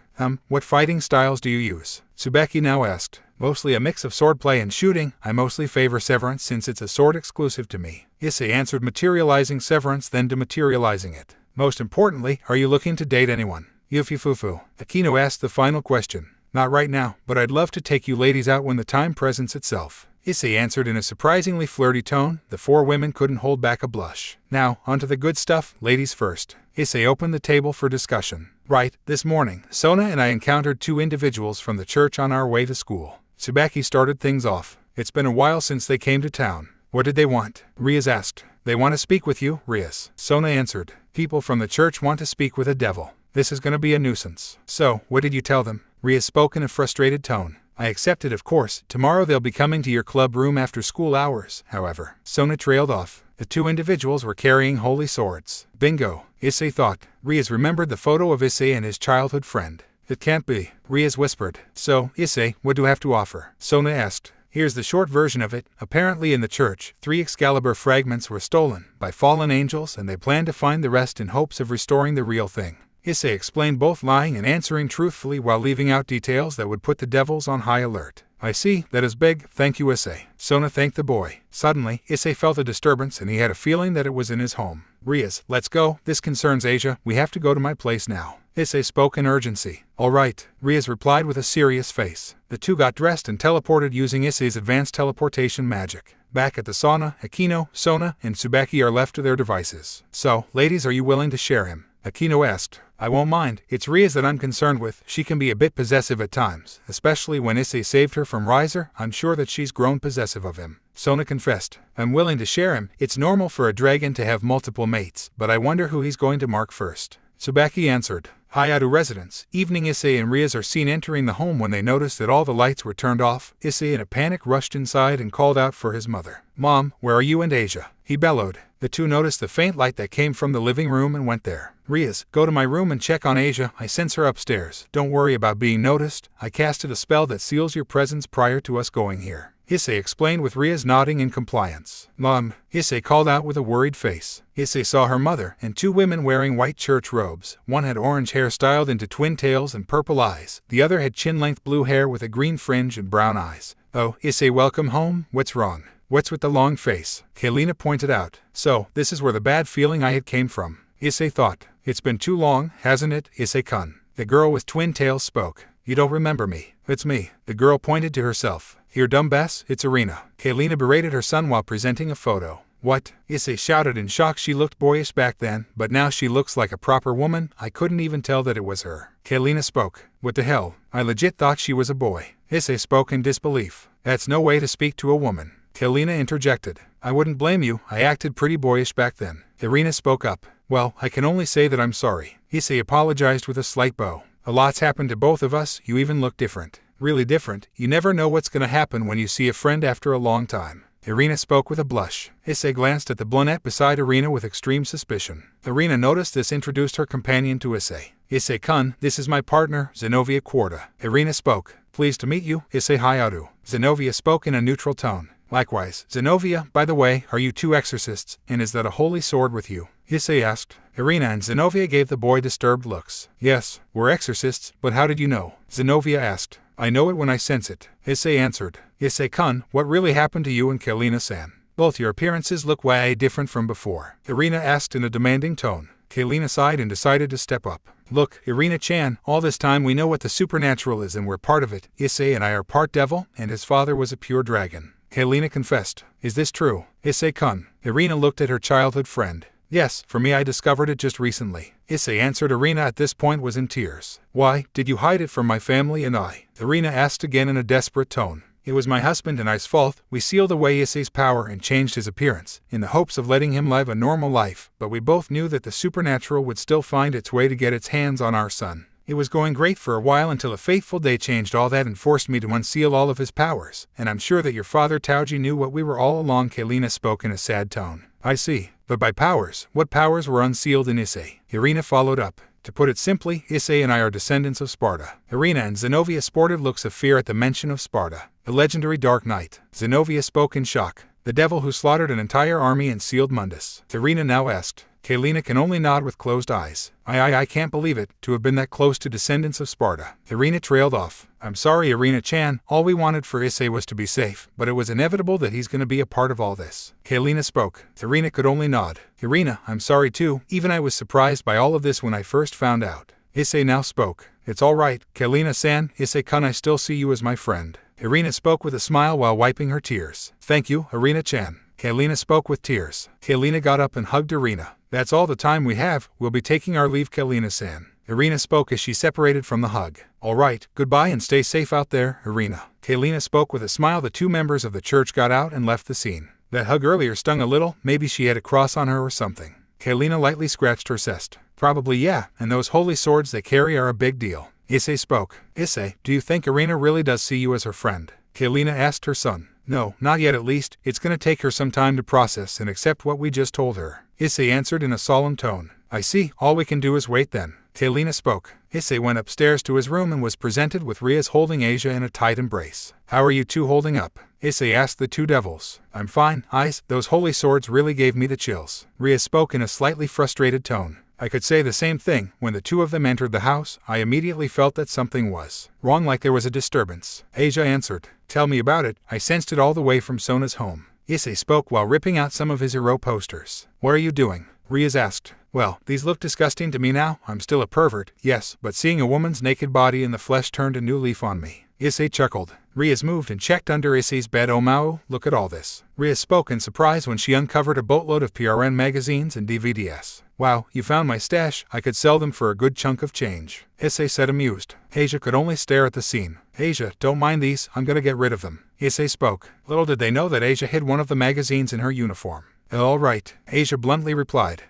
What fighting styles do you use? Tsubaki now asked. Mostly a mix of swordplay and shooting. I mostly favor Severance since it's a sword exclusive to me. Issei answered, materializing Severance then dematerializing it. Most importantly, are you looking to date anyone? Yufifufu. Akino asked the final question. Not right now, but I'd love to take you ladies out when the time presents itself. Issei answered in a surprisingly flirty tone. The four women couldn't hold back a blush. Now, onto the good stuff, ladies first. Issei opened the table for discussion. Right, this morning, Sona and I encountered two individuals from the church on our way to school. Tsubaki started things off. It's been a while since they came to town. What did they want? Rias asked. They want to speak with you, Rias. Sona answered. People from the church want to speak with a devil. This is going to be a nuisance. So, what did you tell them? Rias spoke in a frustrated tone. I accepted, of course. Tomorrow they'll be coming to your club room after school hours, however. Sona trailed off. The two individuals were carrying holy swords. Bingo, Issei thought. Rias remembered the photo of Issei and his childhood friend. It can't be, Rias whispered. So, Issei, what do you have to offer? Sona asked. Here's the short version of it. Apparently in the church, 3 Excalibur fragments were stolen by fallen angels and they plan to find the rest in hopes of restoring the real thing. Issei explained, both lying and answering truthfully while leaving out details that would put the devils on high alert. I see, that is big, thank you Issei. Sona thanked the boy. Suddenly, Issei felt a disturbance and he had a feeling that it was in his home. Rias, let's go, this concerns Asia, we have to go to my place now. Issei spoke in urgency. All right, Rias replied with a serious face. The two got dressed and teleported using Issei's advanced teleportation magic. Back at the sauna, Akino, Sona, and Tsubaki are left to their devices. So, ladies, are you willing to share him? Akino asked. I won't mind, it's Rias that I'm concerned with. She can be a bit possessive at times, especially when Issei saved her from Riser. I'm sure that she's grown possessive of him. Sona confessed. I'm willing to share him. It's normal for a dragon to have multiple mates, but I wonder who he's going to mark first. Tsubaki answered. Hyoudou residence. Evening. Issei and Rias are seen entering the home when they notice that all the lights were turned off. Issei in a panic rushed inside and called out for his mother. Mom, where are you and Asia? He bellowed. The two noticed the faint light that came from the living room and went there. Rias, go to my room and check on Asia. I sense her upstairs. Don't worry about being noticed. I casted a spell that seals your presence prior to us going here. Issei explained with Rias nodding in compliance. Mom, Issei called out with a worried face. Issei saw her mother and two women wearing white church robes. One had orange hair styled into twin tails and purple eyes. The other had chin-length blue hair with a green fringe and brown eyes. Oh, Issei, welcome home. What's wrong? What's with the long face? Kailina pointed out. So, this is where the bad feeling I had came from. Issei thought. It's been too long, hasn't it, Issei-kun? The girl with twin tails spoke. You don't remember me. It's me. The girl pointed to herself. Here, dumbass, it's Irina. Kailina berated her son while presenting a photo. What? Issei shouted in shock. She looked boyish back then, but now she looks like a proper woman. I couldn't even tell that it was her. Kailina spoke. What the hell? I legit thought she was a boy. Issei spoke in disbelief. That's no way to speak to a woman. Kailina interjected. I wouldn't blame you. I acted pretty boyish back then. Irina spoke up. Well, I can only say that I'm sorry. Issei apologized with a slight bow. A lot's happened to both of us. You even look different. Really different. You never know what's gonna happen when you see a friend after a long time. Irina spoke with a blush. Issei glanced at the blunette beside Irina with extreme suspicion. Irina noticed this, introduced her companion to Issei. Issei-kun, this is my partner, Zenobia Quarta. Irina spoke. Pleased to meet you, Issei Hyoudou. Zenobia spoke in a neutral tone. Likewise, Zenobia, by the way, are you two exorcists, and is that a holy sword with you? Issei asked. Irina and Zenobia gave the boy disturbed looks. Yes, we're exorcists, but how did you know? Zenobia asked. I know it when I sense it. Issei answered. Issei-kun, what really happened to you and Kailina-san? Both your appearances look way different from before. Irina asked in a demanding tone. Kailina sighed and decided to step up. Look, Irina-chan, all this time we know what the supernatural is and we're part of it. Issei and I are part devil, and his father was a pure dragon. Kailina confessed. Is this true? Issei-kun. Irina looked at her childhood friend. Yes, for me I discovered it just recently. Issei answered. Irina at this point was in tears. Why, did you hide it from my family and I? Irina asked again in a desperate tone. It was my husband and I's fault. We sealed away Issei's power and changed his appearance, in the hopes of letting him live a normal life, but we both knew that the supernatural would still find its way to get its hands on our son. It was going great for a while until a fateful day changed all that and forced me to unseal all of his powers, and I'm sure that your father Taoji knew what we were all along. Kailina spoke in a sad tone. I see. But by powers, what powers were unsealed in Issei? Irina followed up. To put it simply, Issei and I are descendants of Sparta. Irina and Zenobia sported looks of fear at the mention of Sparta. The legendary Dark Knight. Zenobia spoke in shock. The devil who slaughtered an entire army and sealed Mundus. Irina now asked. Kalina can only nod with closed eyes. I can't believe it, to have been that close to descendants of Sparta. Irina trailed off. I'm sorry, Irina-chan, all we wanted for Issei was to be safe, but it was inevitable that he's going to be a part of all this. Kalina spoke. Irina could only nod. Irina, I'm sorry too, even I was surprised by all of this when I first found out. Issei now spoke. It's all right, Kalina-san, Issei-kun, I still see you as my friend. Irina spoke with a smile while wiping her tears. Thank you, Irina-chan. Kalina spoke with tears. Kalina got up and hugged Irina. That's all the time we have, we'll be taking our leave, Kalina-san. Irina spoke as she separated from the hug. All right, goodbye and stay safe out there, Irina. Kalina spoke with a smile. The two members of the church got out and left the scene. That hug earlier stung a little, maybe she had a cross on her or something. Kalina lightly scratched her chest. Probably yeah, and those holy swords they carry are a big deal. Issei spoke. Issei, do you think Irina really does see you as her friend? Kalina asked her son. No, not yet at least. It's gonna take her some time to process and accept what we just told her. Issei answered in a solemn tone. I see, all we can do is wait then. Kalina spoke. Issei went upstairs to his room and was presented with Rias holding Asia in a tight embrace. How are you two holding up? Issei asked the two devils. I'm fine, Ice, those holy swords really gave me the chills. Rias spoke in a slightly frustrated tone. I could say the same thing. When the two of them entered the house, I immediately felt that something was wrong, like there was a disturbance. Asia answered. Tell me about it. I sensed it all the way from Sona's home. Issei spoke while ripping out some of his hero posters. What are you doing? Rias asked. Well, these look disgusting to me now. I'm still a pervert, yes, but seeing a woman's naked body in the flesh turned a new leaf on me. Issei chuckled. Rias moved and checked under Issei's bed. Oh Mao, look at all this. Rias spoke in surprise when she uncovered a boatload of PRN magazines and DVDs. Wow, you found my stash. I could sell them for a good chunk of change. Issei said, amused. Asia could only stare at the scene. Asia, don't mind these, I'm gonna get rid of them. Issei spoke. Little did they know that Asia hid one of the magazines in her uniform. All right, Asia bluntly replied.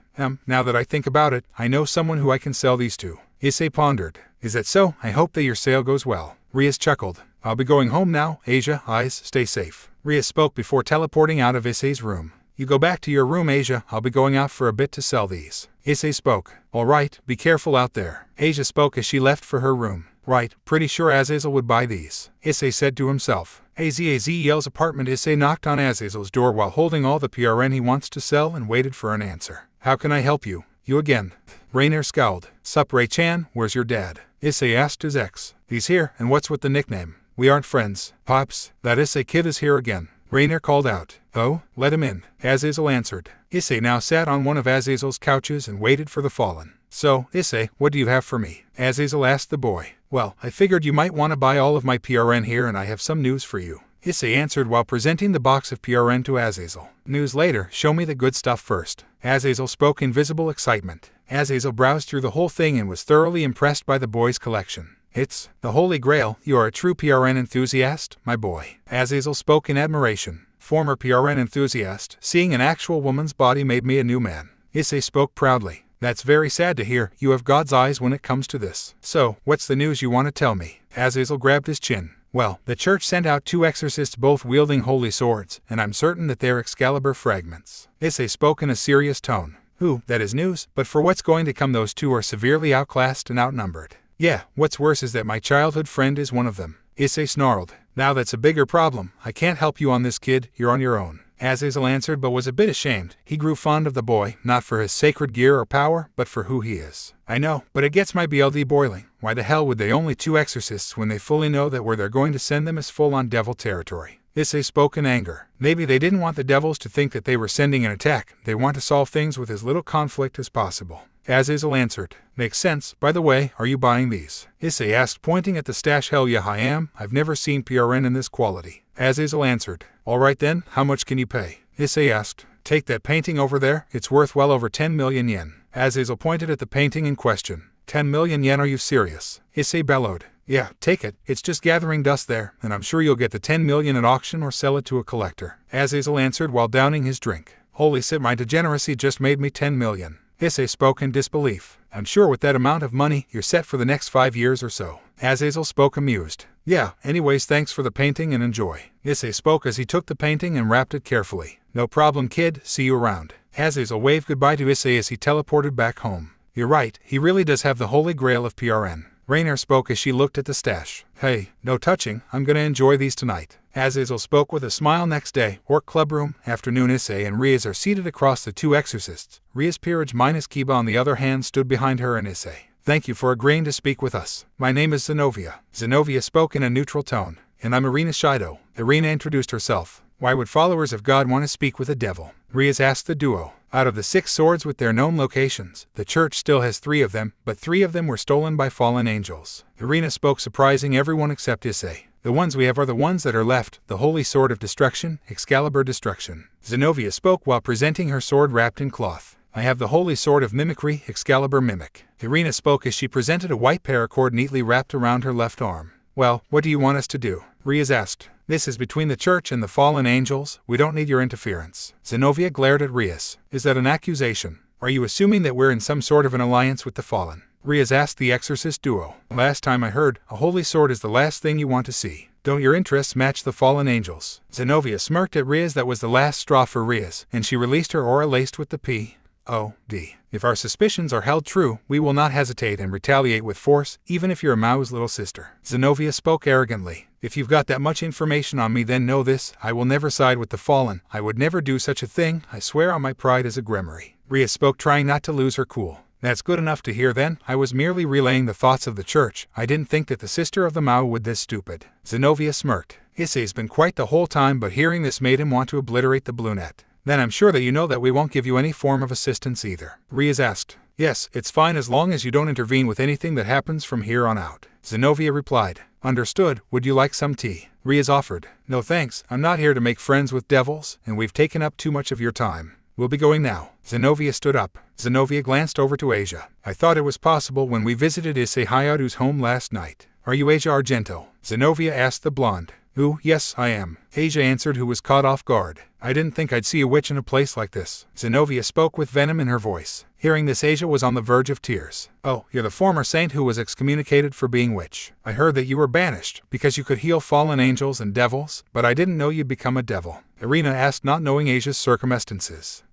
Now that I think about it, I know someone who I can sell these to. Issei pondered. Is that so? I hope that your sale goes well. Rias chuckled. I'll be going home now. Asia, eyes, stay safe. Rias spoke before teleporting out of Issei's room. You go back to your room, Asia. I'll be going out for a bit to sell these. Issei spoke. All right, be careful out there. Asia spoke as she left for her room. Right, pretty sure Azazel would buy these. Issei said to himself. Azazel's apartment. Issei knocked on Azazel's door while holding all the PRN he wants to sell and waited for an answer. How can I help you? You again. Rainier scowled. Sup, Ray-chan, where's your dad? Issei asked his ex. He's here, and what's with the nickname? We aren't friends. Pops, that Issei kid is here again. Rainier called out. Oh, let him in. Azazel answered. Issei now sat on one of Azazel's couches and waited for the fallen. So, Issei, what do you have for me? Azazel asked the boy. Well, I figured you might want to buy all of my PRN here, and I have some news for you. Issei answered while presenting the box of PRN to Azazel. News later, show me the good stuff first. Azazel spoke in visible excitement. Azazel browsed through the whole thing and was thoroughly impressed by the boy's collection. It's the Holy Grail. You are a true PRN enthusiast, my boy. Azazel spoke in admiration. Former PRN enthusiast, seeing an actual woman's body made me a new man. Issei spoke proudly. That's very sad to hear. You have God's eyes when it comes to this. So, what's the news you want to tell me? Azazel grabbed his chin. Well, the church sent out 2 exorcists both wielding holy swords, and I'm certain that they're Excalibur fragments. Issei spoke in a serious tone. That is news, but for what's going to come, those 2 are severely outclassed and outnumbered. Yeah, what's worse is that my childhood friend is one of them. Issei snarled. Now that's a bigger problem. I can't help you on this, kid. You're on your own. Azazel answered, but was a bit ashamed. He grew fond of the boy, not for his sacred gear or power, but for who he is. I know, but it gets my BLD boiling. Why the hell would they only 2 exorcists when they fully know that where they're going to send them is full-on devil territory? Issei spoke in anger. Maybe they didn't want the devils to think that they were sending an attack. They want to solve things with as little conflict as possible. Azazel answered. Makes sense. By the way, are you buying these? Issei asked, pointing at the stash. Hell yeah, I am. I've never seen PRN in this quality. Azazel answered. All right then, how much can you pay? Issei asked. Take that painting over there. It's worth well over 10 million yen. Azazel pointed at the painting in question. 10 million yen, are you serious? Issei bellowed. Yeah, take it. It's just gathering dust there, and I'm sure you'll get the 10 million at auction or sell it to a collector. Azazel answered while downing his drink. Holy shit, my degeneracy just made me 10 million. Issei spoke in disbelief. I'm sure with that amount of money, you're set for the next 5 years or so. Azazel spoke amused. Yeah, anyways, thanks for the painting and enjoy. Issei spoke as he took the painting and wrapped it carefully. No problem, kid. See you around. Azazel waved goodbye to Issei as he teleported back home. You're right, he really does have the holy grail of PRN. Rainer spoke as she looked at the stash. Hey, no touching, I'm gonna enjoy these tonight. Azazel spoke with a smile. Next day, Orc Club Room, afternoon. Issei and Riaz are seated across the two exorcists. Riaz peerage minus Kiba on the other hand stood behind her and Issei. Thank you for agreeing to speak with us. My name is Zenobia. Zenobia spoke in a neutral tone. And I'm Irina Shido. Irina introduced herself. Why would followers of God want to speak with a devil? Riaz asked the duo. Out of the 6 swords with their known locations, the church still has 3 of them, but 3 of them were stolen by fallen angels. Irina spoke, surprising everyone except Issei. The ones we have are the ones that are left, the Holy Sword of Destruction, Excalibur Destruction. Zenobia spoke while presenting her sword wrapped in cloth. I have the Holy Sword of Mimicry, Excalibur Mimic. Irina spoke as she presented a white paracord neatly wrapped around her left arm. Well, what do you want us to do? Riaz asked. This is between the church and the fallen angels. We don't need your interference. Zenobia glared at Riaz. Is that an accusation? Are you assuming that we're in some sort of an alliance with the fallen? Riaz asked the exorcist duo. Last time I heard, a holy sword is the last thing you want to see. Don't your interests match the fallen angels? Zenobia smirked at Riaz. That was the last straw for Riaz, and she released her aura laced with the P.O.D. If our suspicions are held true, we will not hesitate and retaliate with force, even if you're Mao's little sister. Zenobia spoke arrogantly. If you've got that much information on me, then know this, I will never side with the fallen. I would never do such a thing, I swear on my pride as a Grimoire. Riaz spoke, trying not to lose her cool. That's good enough to hear then, I was merely relaying the thoughts of the church. I didn't think that the sister of the Mao would this stupid. Zenobia smirked. Issei's been quite the whole time, but hearing this made him want to obliterate the blue net. Then I'm sure that you know that we won't give you any form of assistance either. Riaz asked. Yes, it's fine as long as you don't intervene with anything that happens from here on out. Zenobia replied. Understood, would you like some tea? Riaz offered. No thanks, I'm not here to make friends with devils, and we've taken up too much of your time. We'll be going now. Zenobia stood up. Zenobia glanced over to Asia. I thought it was possible when we visited Issei Hyoudu's home last night. Are you Asia Argento? Zenobia asked the blonde. Ooh, yes, I am. Asia answered, who was caught off guard. I didn't think I'd see a witch in a place like this. Zenobia spoke with venom in her voice. Hearing this, Asia was on the verge of tears. Oh, you're the former saint who was excommunicated for being witch. I heard that you were banished, because you could heal fallen angels and devils, but I didn't know you'd become a devil. Irina asked, not knowing Asia's circumstances.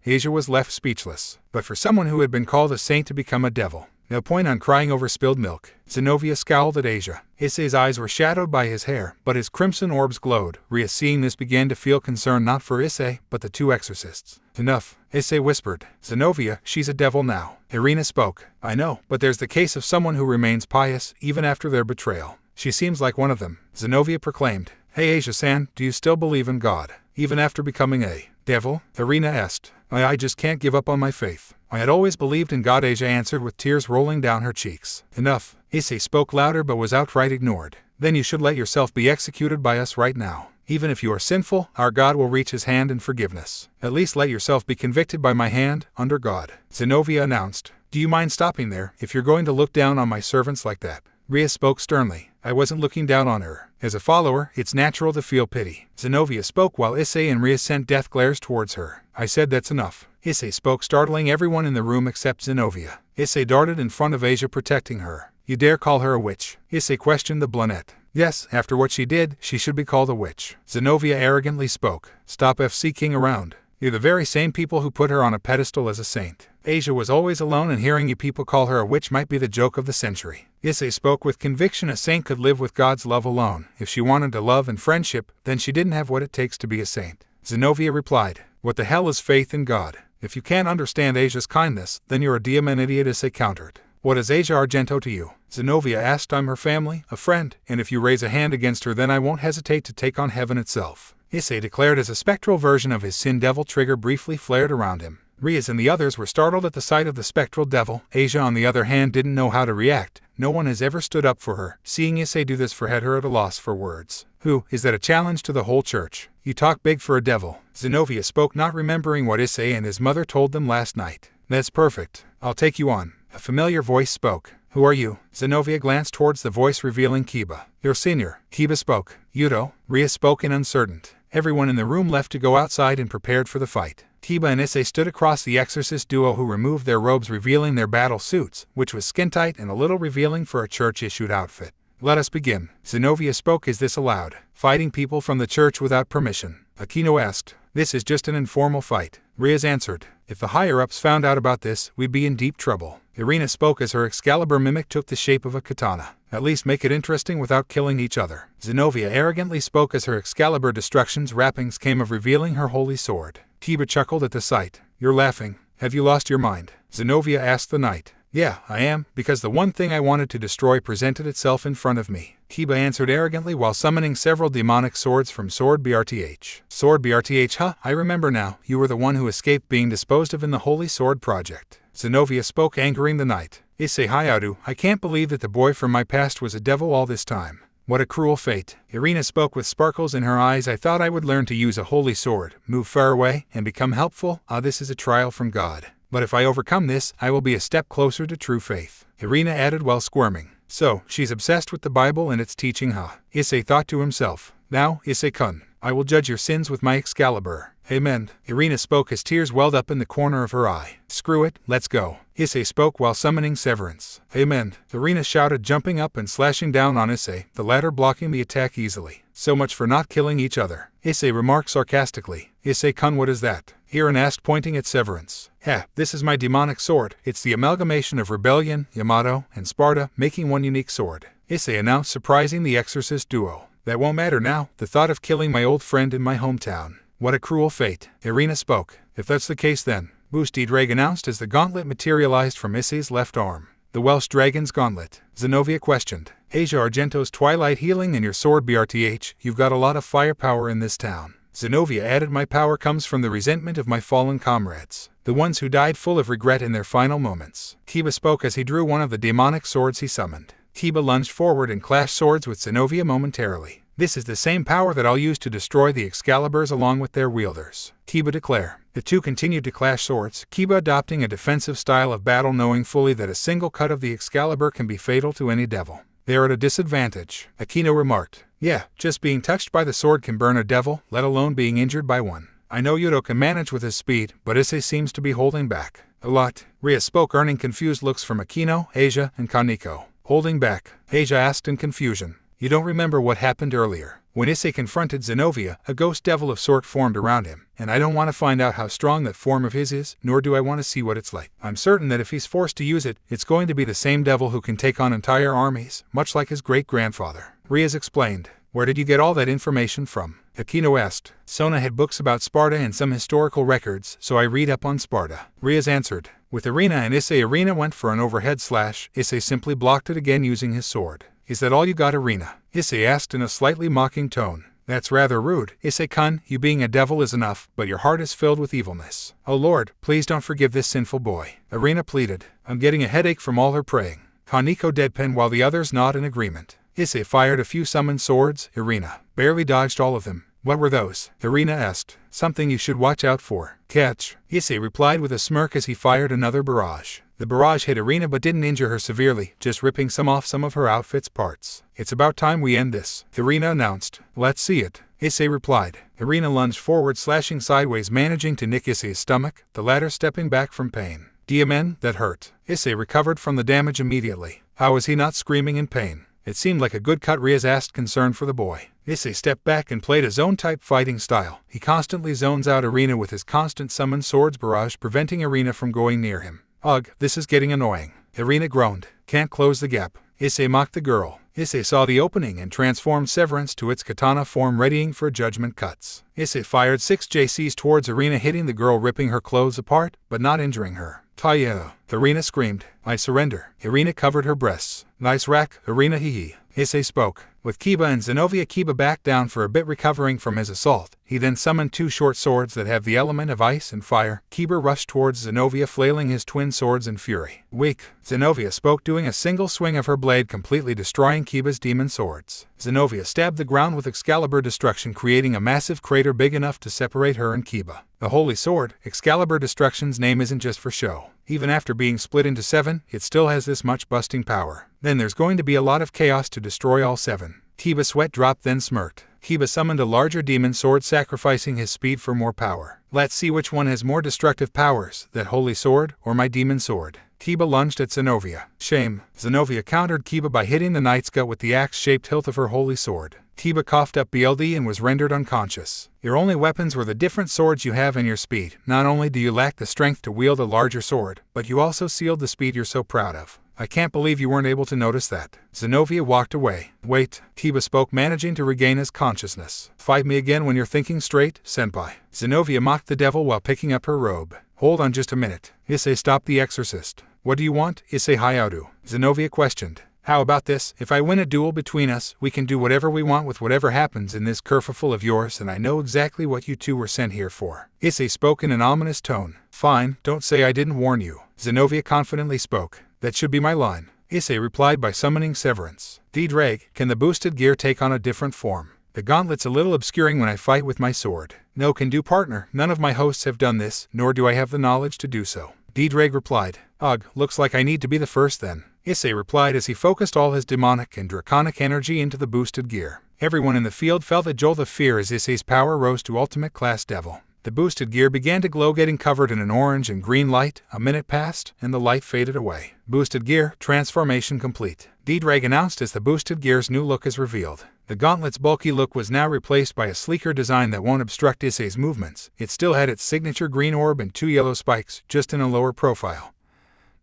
Asia was left speechless. But for someone who had been called a saint to become a devil. No point on crying over spilled milk. Zenobia scowled at Asia. Issei's eyes were shadowed by his hair, but his crimson orbs glowed. Riaz, seeing this, began to feel concern not for Issei, but the 2 exorcists. Enough, Issei whispered. Zenobia, she's a devil now. Irina spoke. I know, but there's the case of someone who remains pious, even after their betrayal. She seems like one of them. Zenobia proclaimed. Hey Asia-san, do you still believe in God, even after becoming a devil? Irina asked. I just can't give up on my faith. I had always believed in God, Asia answered with tears rolling down her cheeks. Enough. Issei spoke louder but was outright ignored. Then you should let yourself be executed by us right now. Even if you are sinful, our God will reach his hand in forgiveness. At least let yourself be convicted by my hand, under God. Zenobia announced. Do you mind stopping there, if you're going to look down on my servants like that? Riaz spoke sternly. I wasn't looking down on her. As a follower, it's natural to feel pity. Zenobia spoke while Issei and Riaz sent death glares towards her. I said that's enough. Issei spoke, startling everyone in the room except Zenobia. Issei darted in front of Asia, protecting her. You dare call her a witch? Issei questioned the blunette. Yes, after what she did, she should be called a witch. Zenobia arrogantly spoke. Stop FC-ing around. You're the very same people who put her on a pedestal as a saint. Asia was always alone, and hearing you people call her a witch might be the joke of the century. Issei spoke with conviction. A saint could live with God's love alone. If she wanted to love and friendship, then she didn't have what it takes to be a saint. Zenobia replied. What the hell is faith in God? If you can't understand Asia's kindness, then you're a demon idiot, Issei countered. What is Asia Argento to you? Zenobia asked. I'm her family, a friend, and if you raise a hand against her, then I won't hesitate to take on heaven itself. Issei declared as a spectral version of his sin devil trigger briefly flared around him. Riaz and the others were startled at the sight of the spectral devil. Asia, on the other hand, didn't know how to react. No one has ever stood up for her. Seeing Issei do this had her at a loss for words. Is that a challenge to the whole church? You talk big for a devil. Zenobia spoke, not remembering what Issei and his mother told them last night. That's perfect. I'll take you on. A familiar voice spoke. Who are you? Zenobia glanced towards the voice, revealing Kiba. Your senior. Kiba spoke. Hyoudou. Riaz spoke in uncertain. Everyone in the room left to go outside and prepared for the fight. Kiba and Issei stood across the exorcist duo, who removed their robes, revealing their battle suits, which was skin-tight and a little revealing for a church-issued outfit. Let us begin. Zenobia spoke. Is this allowed? Fighting people from the church without permission? Aquino asked. This is just an informal fight. Riaz answered. If the higher-ups found out about this, we'd be in deep trouble. Irina spoke as her Excalibur mimic took the shape of a katana. At least make it interesting without killing each other. Zenobia arrogantly spoke as her Excalibur Destruction's wrappings came of revealing her holy sword. Kiba chuckled at the sight. You're laughing. Have you lost your mind? Zenobia asked the knight. Yeah, I am, because the one thing I wanted to destroy presented itself in front of me. Kiba answered arrogantly while summoning several demonic swords from Sword BRTH. Sword BRTH, huh? I remember now. You were the one who escaped being disposed of in the Holy Sword Project. Zenobia spoke, angering the knight. Issei Hyoudou, I can't believe that the boy from my past was a devil all this time. What a cruel fate. Irina spoke with sparkles in her eyes. I thought I would learn to use a holy sword, move far away, and become helpful. This is a trial from God. But if I overcome this, I will be a step closer to true faith. Irina added while squirming. So, she's obsessed with the Bible and its teaching, huh? Issei thought to himself. Now, Issei-kun, I will judge your sins with my Excalibur. Amen. Irina spoke as tears welled up in the corner of her eye. Screw it, let's go. Issei spoke while summoning Severance. Amen. Irina shouted, jumping up and slashing down on Issei, the latter blocking the attack easily. So much for not killing each other. Issei remarked sarcastically. Issei-kun, what is that? Hiran asked, pointing at Severance. This is my demonic sword. It's the amalgamation of Rebellion, Yamato, and Sparta, making one unique sword. Issei announced, surprising the exorcist duo. That won't matter now. The thought of killing my old friend in my hometown. What a cruel fate. Irina spoke. If that's the case then. Boosty Drag announced as the gauntlet materialized from Issei's left arm. The Welsh Dragon's Gauntlet. Zenobia questioned. Asia Argento's Twilight Healing and your sword BRTH, you've got a lot of firepower in this town. Zenobia added, my power comes from the resentment of my fallen comrades. The ones who died full of regret in their final moments. Kiba spoke as he drew one of the demonic swords he summoned. Kiba lunged forward and clashed swords with Zenobia momentarily. This is the same power that I'll use to destroy the Excaliburs along with their wielders. Kiba declared. The two continued to clash swords, Kiba adopting a defensive style of battle, knowing fully that a single cut of the Excalibur can be fatal to any devil. They are at a disadvantage. Aquino remarked. Yeah, just being touched by the sword can burn a devil, let alone being injured by one. I know Hyoudou can manage with his speed, but Issei seems to be holding back. A lot. Ria spoke, earning confused looks from Aquino, Asia, and Kaneko. Holding back? Asia asked in confusion. You don't remember what happened earlier. When Issei confronted Zenobia, a ghost devil of sort formed around him, and I don't want to find out how strong that form of his is, nor do I want to see what it's like. I'm certain that if he's forced to use it, it's going to be the same devil who can take on entire armies, much like his great-grandfather. Riaz explained. Where did you get all that information from? Aquino asked. Sona had books about Sparta and some historical records, so I read up on Sparta. Riaz answered. With Irina and Issei, Irina went for an overhead slash. Issei simply blocked it again using his sword. Is that all you got, Irina? Issei asked in a slightly mocking tone. That's rather rude. Issei-kun, you being a devil is enough, but your heart is filled with evilness. Oh Lord, please don't forgive this sinful boy. Irina pleaded. I'm getting a headache from all her praying. Kaneko deadpan while the others nod in agreement. Issei fired a few summoned swords. Irina barely dodged all of them. What were those? Irina asked. Something you should watch out for. Catch. Issei replied with a smirk as he fired another barrage. The barrage hit Irina but didn't injure her severely, just ripping some of her outfit's parts. It's about time we end this, Irina announced. Let's see it. Issei replied. Irina lunged forward, slashing sideways, managing to nick Issei's stomach, the latter stepping back from pain. Diamen, that hurt. Issei recovered from the damage immediately. How was he not screaming in pain? It seemed like a good cut, Riaz asked, concerned for the boy. Issei stepped back and played a zone-type fighting style. He constantly zones out Irina with his constant summoned swords barrage, preventing Irina from going near him. Ugh, this is getting annoying. Irina groaned. Can't close the gap. Issei mocked the girl. Issei saw the opening and transformed Severance to its katana form, readying for judgment cuts. Issei fired 6 JCs towards Irina, hitting the girl, ripping her clothes apart, but not injuring her. Taya! Irina screamed. I surrender. Irina covered her breasts. Nice rack, Irina, hee. Issei spoke. With Kiba and Zenobia, Kiba backed down for a bit, recovering from his assault. He then summoned 2 short swords that have the element of ice and fire. Kiba rushed towards Zenobia, flailing his twin swords in fury. Weak. Zenobia spoke, doing a single swing of her blade, completely destroying Kiba's demon swords. Zenobia stabbed the ground with Excalibur Destruction, creating a massive crater big enough to separate her and Kiba. The Holy Sword, Excalibur Destruction's name, isn't just for show. Even after being split into 7, it still has this much busting power. Then there's going to be a lot of chaos to destroy all 7. Kiba's sweat dropped, then smirked. Kiba summoned a larger demon sword, sacrificing his speed for more power. Let's see which one has more destructive powers, that holy sword or my demon sword. Kiba lunged at Zenobia. Shame. Zenobia countered Kiba by hitting the knight's gut with the axe-shaped hilt of her holy sword. Tiba coughed up BLD and was rendered unconscious. Your only weapons were the different swords you have and your speed. Not only do you lack the strength to wield a larger sword, but you also sealed the speed you're so proud of. I can't believe you weren't able to notice that. Zenobia walked away. Wait, Tiba spoke, managing to regain his consciousness. Fight me again when you're thinking straight, senpai. Zenobia mocked the devil while picking up her robe. Hold on just a minute. Issei stopped the exorcist. What do you want, Issei Hyoudou? Zenobia questioned. How about this? If I win a duel between us, we can do whatever we want with whatever happens in this kerfuffle of yours, and I know exactly what you two were sent here for. Issei spoke in an ominous tone. Fine, don't say I didn't warn you. Zenobia confidently spoke. That should be my line. Issei replied by summoning Severance. D-Drag, can the boosted gear take on a different form? The gauntlet's a little obscuring when I fight with my sword. No can do, partner. None of my hosts have done this, nor do I have the knowledge to do so. D-Drag replied. Ugh, looks like I need to be the first then. Issei replied as he focused all his demonic and draconic energy into the boosted gear. Everyone in the field felt a jolt of fear as Issei's power rose to ultimate class devil. The boosted gear began to glow, getting covered in an orange and green light. A minute passed, and the light faded away. Boosted gear, transformation complete. D-Drag announced as the boosted gear's new look is revealed. The gauntlet's bulky look was now replaced by a sleeker design that won't obstruct Issei's movements. It still had its signature green orb and 2 yellow spikes, just in a lower profile.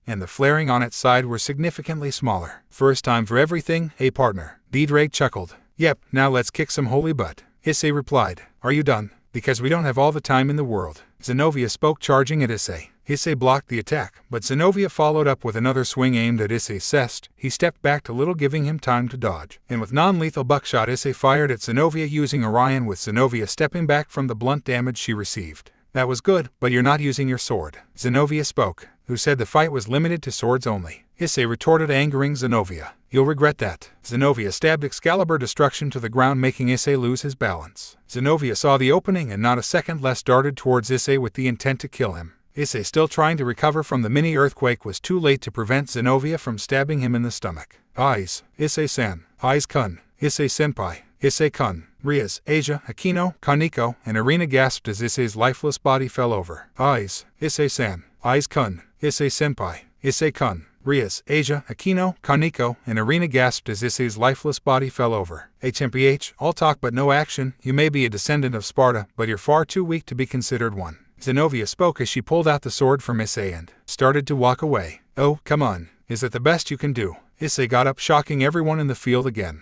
And the flaring on its side were significantly smaller. First time for everything, eh, partner? D-Drag chuckled. Yep, now let's kick some holy butt. Issei replied. Are you done? Because we don't have all the time in the world. Zenobia spoke, charging at Issei. Issei blocked the attack, but Zenobia followed up with another swing aimed at Issei's chest. He stepped back a little, giving him time to dodge. And with non-lethal buckshot, Issei fired at Zenobia using Orion, with Zenobia stepping back from the blunt damage she received. That was good, but you're not using your sword. Zenobia spoke. Who said the fight was limited to swords only? Issei retorted, angering Zenobia. You'll regret that. Zenobia stabbed Excalibur Destruction to the ground, making Issei lose his balance. Zenobia saw the opening and not a second less darted towards Issei with the intent to kill him. Issei, still trying to recover from the mini-earthquake, was too late to prevent Zenobia from stabbing him in the stomach. Eyes. Issei-san. Eyes-kun. Issei-senpai. Issei-kun. Rias, Asia, Akino, Kaneko, and Irina gasped as Issei's lifeless body fell over. Eyes. Issei-san. Eyes-kun. Issei-senpai. Issei-kun. Rias, Asia, Akino, Kaneko, and Irina gasped as Issei's lifeless body fell over. HMPH, all talk but no action. You may be a descendant of Sparta, but you're far too weak to be considered one. Zenobia spoke as she pulled out the sword from Issei and started to walk away. Oh, come on. Is that the best you can do? Issei got up, shocking everyone in the field again.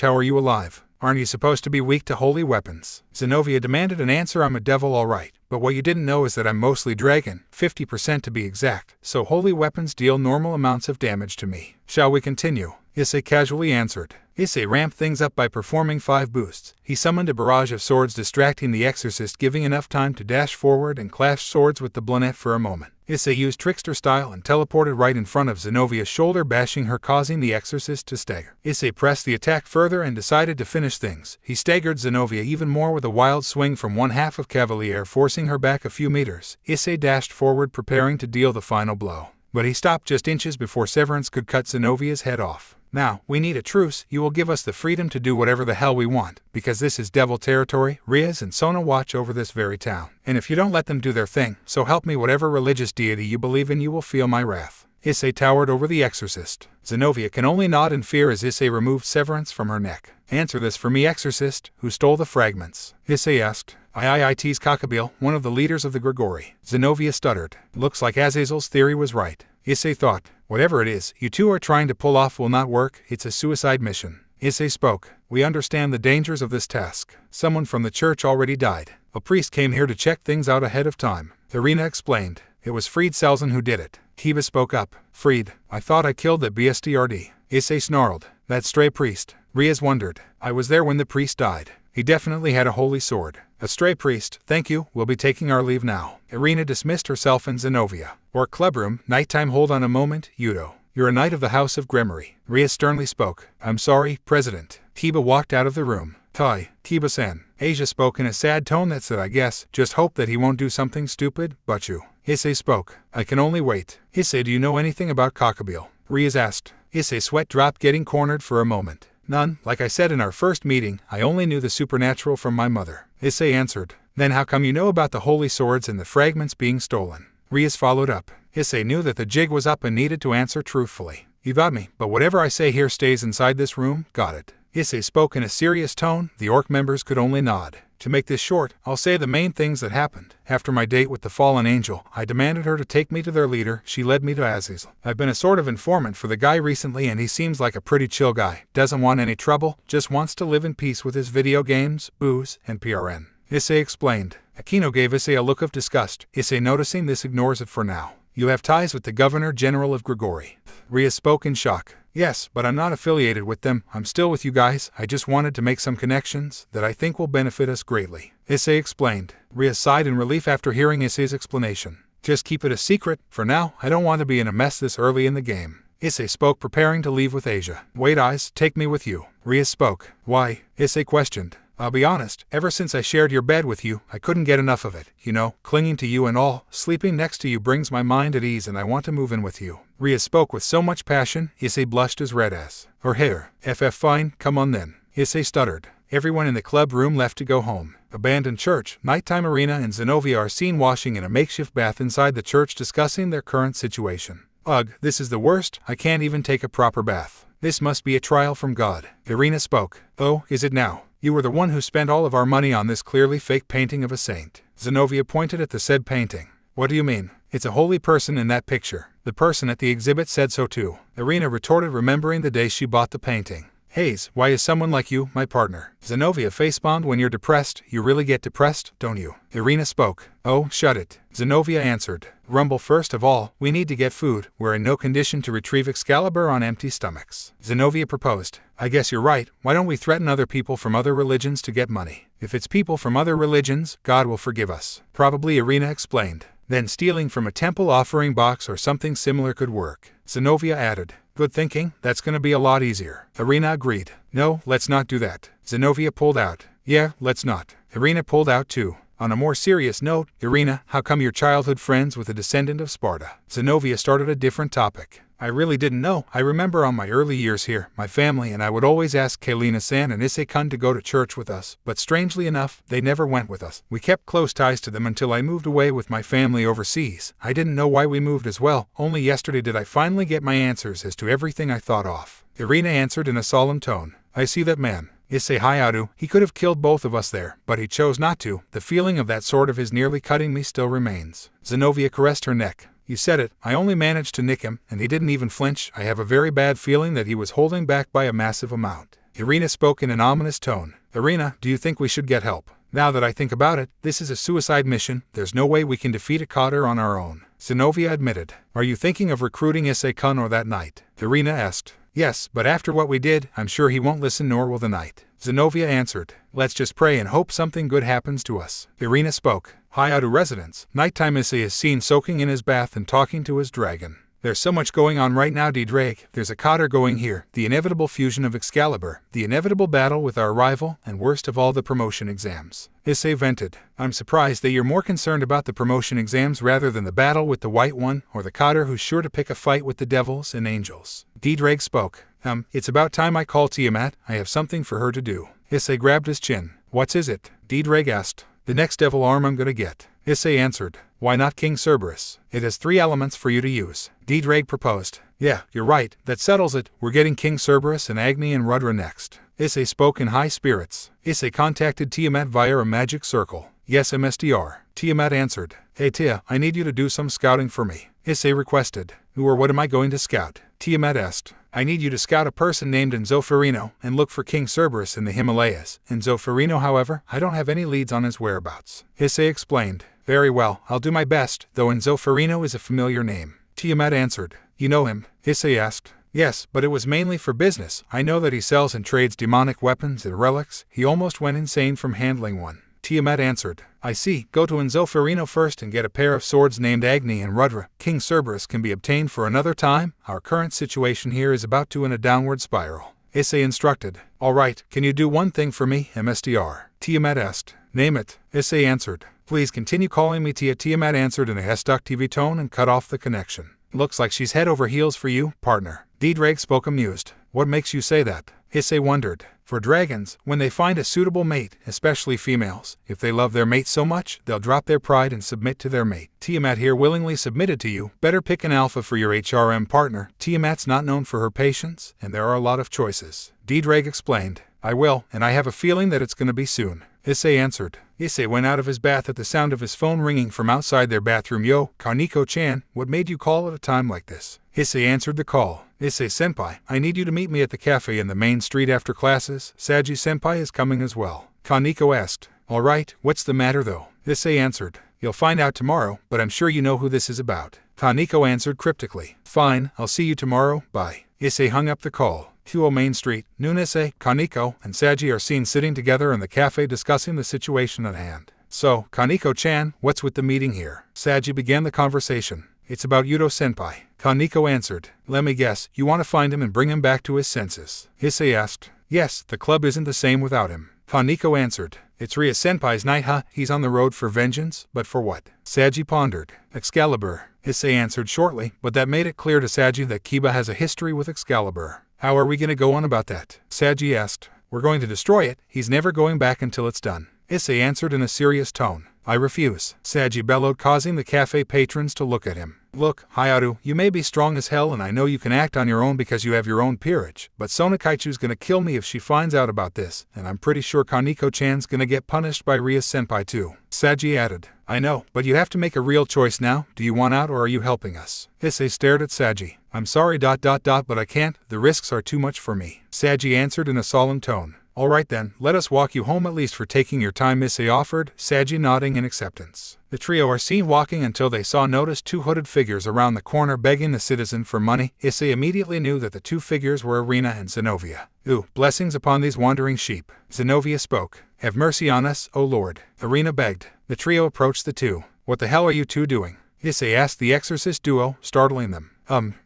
How are you alive? Aren't you supposed to be weak to holy weapons? Zenobia demanded an answer. I'm a devil, all right. But what you didn't know is that I'm mostly dragon, 50% to be exact, so holy weapons deal normal amounts of damage to me. Shall we continue? Issei casually answered. Issei ramped things up by performing 5 boosts. He summoned a barrage of swords, distracting the exorcist, giving enough time to dash forward and clash swords with the Blunette for a moment. Issei used trickster style and teleported right in front of Zenobia's shoulder, bashing her, causing the exorcist to stagger. Issei pressed the attack further and decided to finish things. He staggered Zenobia even more with a wild swing from one half of Cavalier, forcing her back a few meters. Issei dashed forward, preparing to deal the final blow. But he stopped just inches before Severance could cut Zenobia's head off. Now, we need a truce. You will give us the freedom to do whatever the hell we want, because this is devil territory. Riaz and Sona watch over this very town. And if you don't let them do their thing, so help me whatever religious deity you believe in, you will feel my wrath. Issei towered over the exorcist. Zenobia can only nod in fear as Issei removed Severance from her neck. Answer this for me, exorcist, who stole the fragments? Issei asked. IIIT's Kakabil, one of the leaders of the Grigori. Zenobia stuttered. Looks like Azazel's theory was right. Issei thought. Whatever it is you two are trying to pull off will not work. It's a suicide mission. Issei spoke. We understand the dangers of this task. Someone from the church already died. A priest came here to check things out ahead of time. Irina explained. It was Fried Selzen who did it. Kiva spoke up. Fried, I thought I killed the BSTRD. Issei snarled. That stray priest. Riaz wondered. I was there when the priest died. He definitely had a holy sword. A stray priest, thank you, we'll be taking our leave now. Irina dismissed herself and Zenobia. Or clubroom, nighttime. Hold on a moment, Hyoudou. You're a knight of the House of Gremory. Riaz sternly spoke. I'm sorry, President. Tiba walked out of the room. Tai, Tiba-san. Asia spoke in a sad tone that said, I guess, just hope that he won't do something stupid, but you. Issei spoke. I can only wait. Issei, do you know anything about Kakabil? Riaz asked. Issei's sweat dropped, getting cornered for a moment. None. Like I said in our first meeting, I only knew the supernatural from my mother. Issei answered. Then how come you know about the holy swords and the fragments being stolen? Riaz followed up. Issei knew that the jig was up and needed to answer truthfully. You got me, but whatever I say here stays inside this room, got it? Issei spoke in a serious tone. The orc members could only nod. To make this short, I'll say the main things that happened. After my date with the fallen angel, I demanded her to take me to their leader. She led me to Azazel. I've been a sort of informant for the guy recently, and he seems like a pretty chill guy. Doesn't want any trouble, just wants to live in peace with his video games, booze, and PRN. Issei explained. Akino gave Issei a look of disgust. Issei, noticing this, ignores it for now. You have ties with the Governor General of Grigori. Ria spoke in shock. Yes, but I'm not affiliated with them. I'm still with you guys. I just wanted to make some connections that I think will benefit us greatly. Issei explained. Ria sighed in relief after hearing Issei's explanation. Just keep it a secret. For now, I don't want to be in a mess this early in the game. Issei spoke, preparing to leave with Asia. Wait, Eyes, take me with you. Ria spoke. Why? Issei questioned. I'll be honest, ever since I shared your bed with you, I couldn't get enough of it. You know, clinging to you and all, sleeping next to you brings my mind at ease, and I want to move in with you. Ria spoke with so much passion, Issei blushed as red as her hair. Fine, come on then. Issei stuttered. Everyone in the club room left to go home. Abandoned church, nighttime arena, and Zenobia are seen washing in a makeshift bath inside the church, discussing their current situation. Ugh, this is the worst. I can't even take a proper bath. This must be a trial from God. Irina spoke. Oh, is it now? You were the one who spent all of our money on this clearly fake painting of a saint. Zenobia pointed at the said painting. What do you mean? It's a holy person in that picture. The person at the exhibit said so too. Irina retorted, remembering the day she bought the painting. Hayes, why is someone like you my partner? Zenobia facepalmed. When you're depressed, you really get depressed, don't you? Irina spoke. Oh, shut it. Zenobia answered. Rumble, first of all, we need to get food. We're in no condition to retrieve Excalibur on empty stomachs. Zenobia proposed. I guess you're right. Why don't we threaten other people from other religions to get money? If it's people from other religions, God will forgive us. Probably, Irina explained. Then stealing from a temple offering box or something similar could work. Zenobia added. Good thinking, that's gonna be a lot easier. Irina agreed. No, let's not do that. Zenobia pulled out. Yeah, let's not. Irina pulled out too. On a more serious note, Irina, how come you're childhood friends with a descendant of Sparta? Zenobia started a different topic. I really didn't know. I remember on my early years here, my family and I would always ask Kalina-san and Issei-kun to go to church with us, but strangely enough, they never went with us. We kept close ties to them until I moved away with my family overseas. I didn't know why we moved as well. Only yesterday did I finally get my answers as to everything I thought of. Irina answered in a solemn tone. I see that man. Issei Hyoudou, he could have killed both of us there, but he chose not to. The feeling of that sword of his nearly cutting me still remains. Zenobia caressed her neck. You said it, I only managed to nick him, and he didn't even flinch. I have a very bad feeling that he was holding back by a massive amount. Irina spoke in an ominous tone. Irina, do you think we should get help? Now that I think about it, this is a suicide mission. There's no way we can defeat a Cotter on our own. Zenobia admitted. Are you thinking of recruiting Issei-kun or that knight? Irina asked. Yes, but after what we did, I'm sure he won't listen, nor will the knight. Zenobia answered. Let's just pray and hope something good happens to us. Irina spoke. Hyoudou residence. Nighttime, Issei is seen soaking in his bath and talking to his dragon. There's so much going on right now, D-Drake. There's a Cotter going here, the inevitable fusion of Excalibur, the inevitable battle with our rival, and worst of all, the promotion exams. Issei vented. I'm surprised that you're more concerned about the promotion exams rather than the battle with the White One, or the Cotter who's sure to pick a fight with the devils and angels. D-Drake spoke. It's about time I call Tiamat. I have something for her to do. Issei grabbed his chin. What is it? D-Drake asked. The next devil arm I'm gonna get. Issei answered. Why not King Cerberus? It has 3 elements for you to use. D-Drake proposed. Yeah, you're right. That settles it. We're getting King Cerberus and Agni and Rudra next. Issei spoke in high spirits. Issei contacted Tiamat via a magic circle. Yes, MSDR. Tiamat answered. Hey Tia, I need you to do some scouting for me. Issei requested. Who or what am I going to scout? Tiamat asked. I need you to scout a person named Enzo Ferrino and look for King Cerberus in the Himalayas. Enzo Ferrino, however, I don't have any leads on his whereabouts. Issei explained. Very well, I'll do my best, though Enzo Ferrino is a familiar name. Tiamat answered. You know him? Issei asked. Yes, but it was mainly for business. I know that he sells and trades demonic weapons and relics. He almost went insane from handling one. Tiamat answered. I see. Go to Enzo Ferrino first and get a pair of swords named Agni and Rudra. King Cerberus can be obtained for another time. Our current situation here is about to in a downward spiral. Issei instructed. All right, can you do one thing for me, MSDR? Tiamat asked. Name it. Issei answered. Please continue calling me Tia. Tiamat answered in a Hestock TV tone and cut off the connection. Looks like she's head over heels for you, partner. D-Drake spoke amused. What makes you say that? Issei wondered. For dragons, when they find a suitable mate, especially females, if they love their mate so much, they'll drop their pride and submit to their mate. Tiamat here willingly submitted to you. Better pick an alpha for your HRM partner. Tiamat's not known for her patience, and there are a lot of choices. D-Drag explained. I will, and I have a feeling that it's gonna be soon. Issei answered. Issei went out of his bath at the sound of his phone ringing from outside their bathroom. Yo, Kaneko-chan, what made you call at a time like this? Issei answered the call. Issei-senpai, I need you to meet me at the cafe in the main street after classes. Saji-senpai is coming as well. Kaneko asked. Alright, what's the matter though? Issei answered. You'll find out tomorrow, but I'm sure you know who this is about. Kaneko answered cryptically. Fine, I'll see you tomorrow, bye. Issei hung up the call. Huo Main Street, noon. Issei, Kaneko, and Saji are seen sitting together in the cafe discussing the situation at hand. So, Kaneko-chan, what's with the meeting here? Saji began the conversation. It's about Hyoudou-senpai. Kaneko answered. Let me guess, you want to find him and bring him back to his senses. Issei asked. Yes, the club isn't the same without him. Kaneko answered. It's Ria-senpai's night, huh? He's on the road for vengeance, but for what? Saji pondered. Excalibur. Issei answered shortly, but that made it clear to Saji that Kiba has a history with Excalibur. How are we gonna go on about that? Saji asked. We're going to destroy it. He's never going back until it's done. Issei answered in a serious tone. I refuse. Saji bellowed, causing the cafe patrons to look at him. Look, Hyoudou, you may be strong as hell and I know you can act on your own because you have your own peerage, but Sonokaichu's gonna kill me if she finds out about this, and I'm pretty sure Kaneko-chan's gonna get punished by Ria-senpai too. Saji added. I know, but you have to make a real choice now. Do you want out or are you helping us? Issei stared at Saji. I'm sorry ... but I can't. The risks are too much for me. Saji answered in a solemn tone. Alright then, let us walk you home at least for taking your time, Issei offered, Saji nodding in acceptance. The trio are seen walking until they noticed two hooded figures around the corner begging the citizen for money. Issei immediately knew that the two figures were Irina and Zenobia. Ooh, blessings upon these wandering sheep. Zenobia spoke. Have mercy on us, O Lord. Irina begged. The trio approached the two. What the hell are you two doing? Issei asked the exorcist duo, startling them.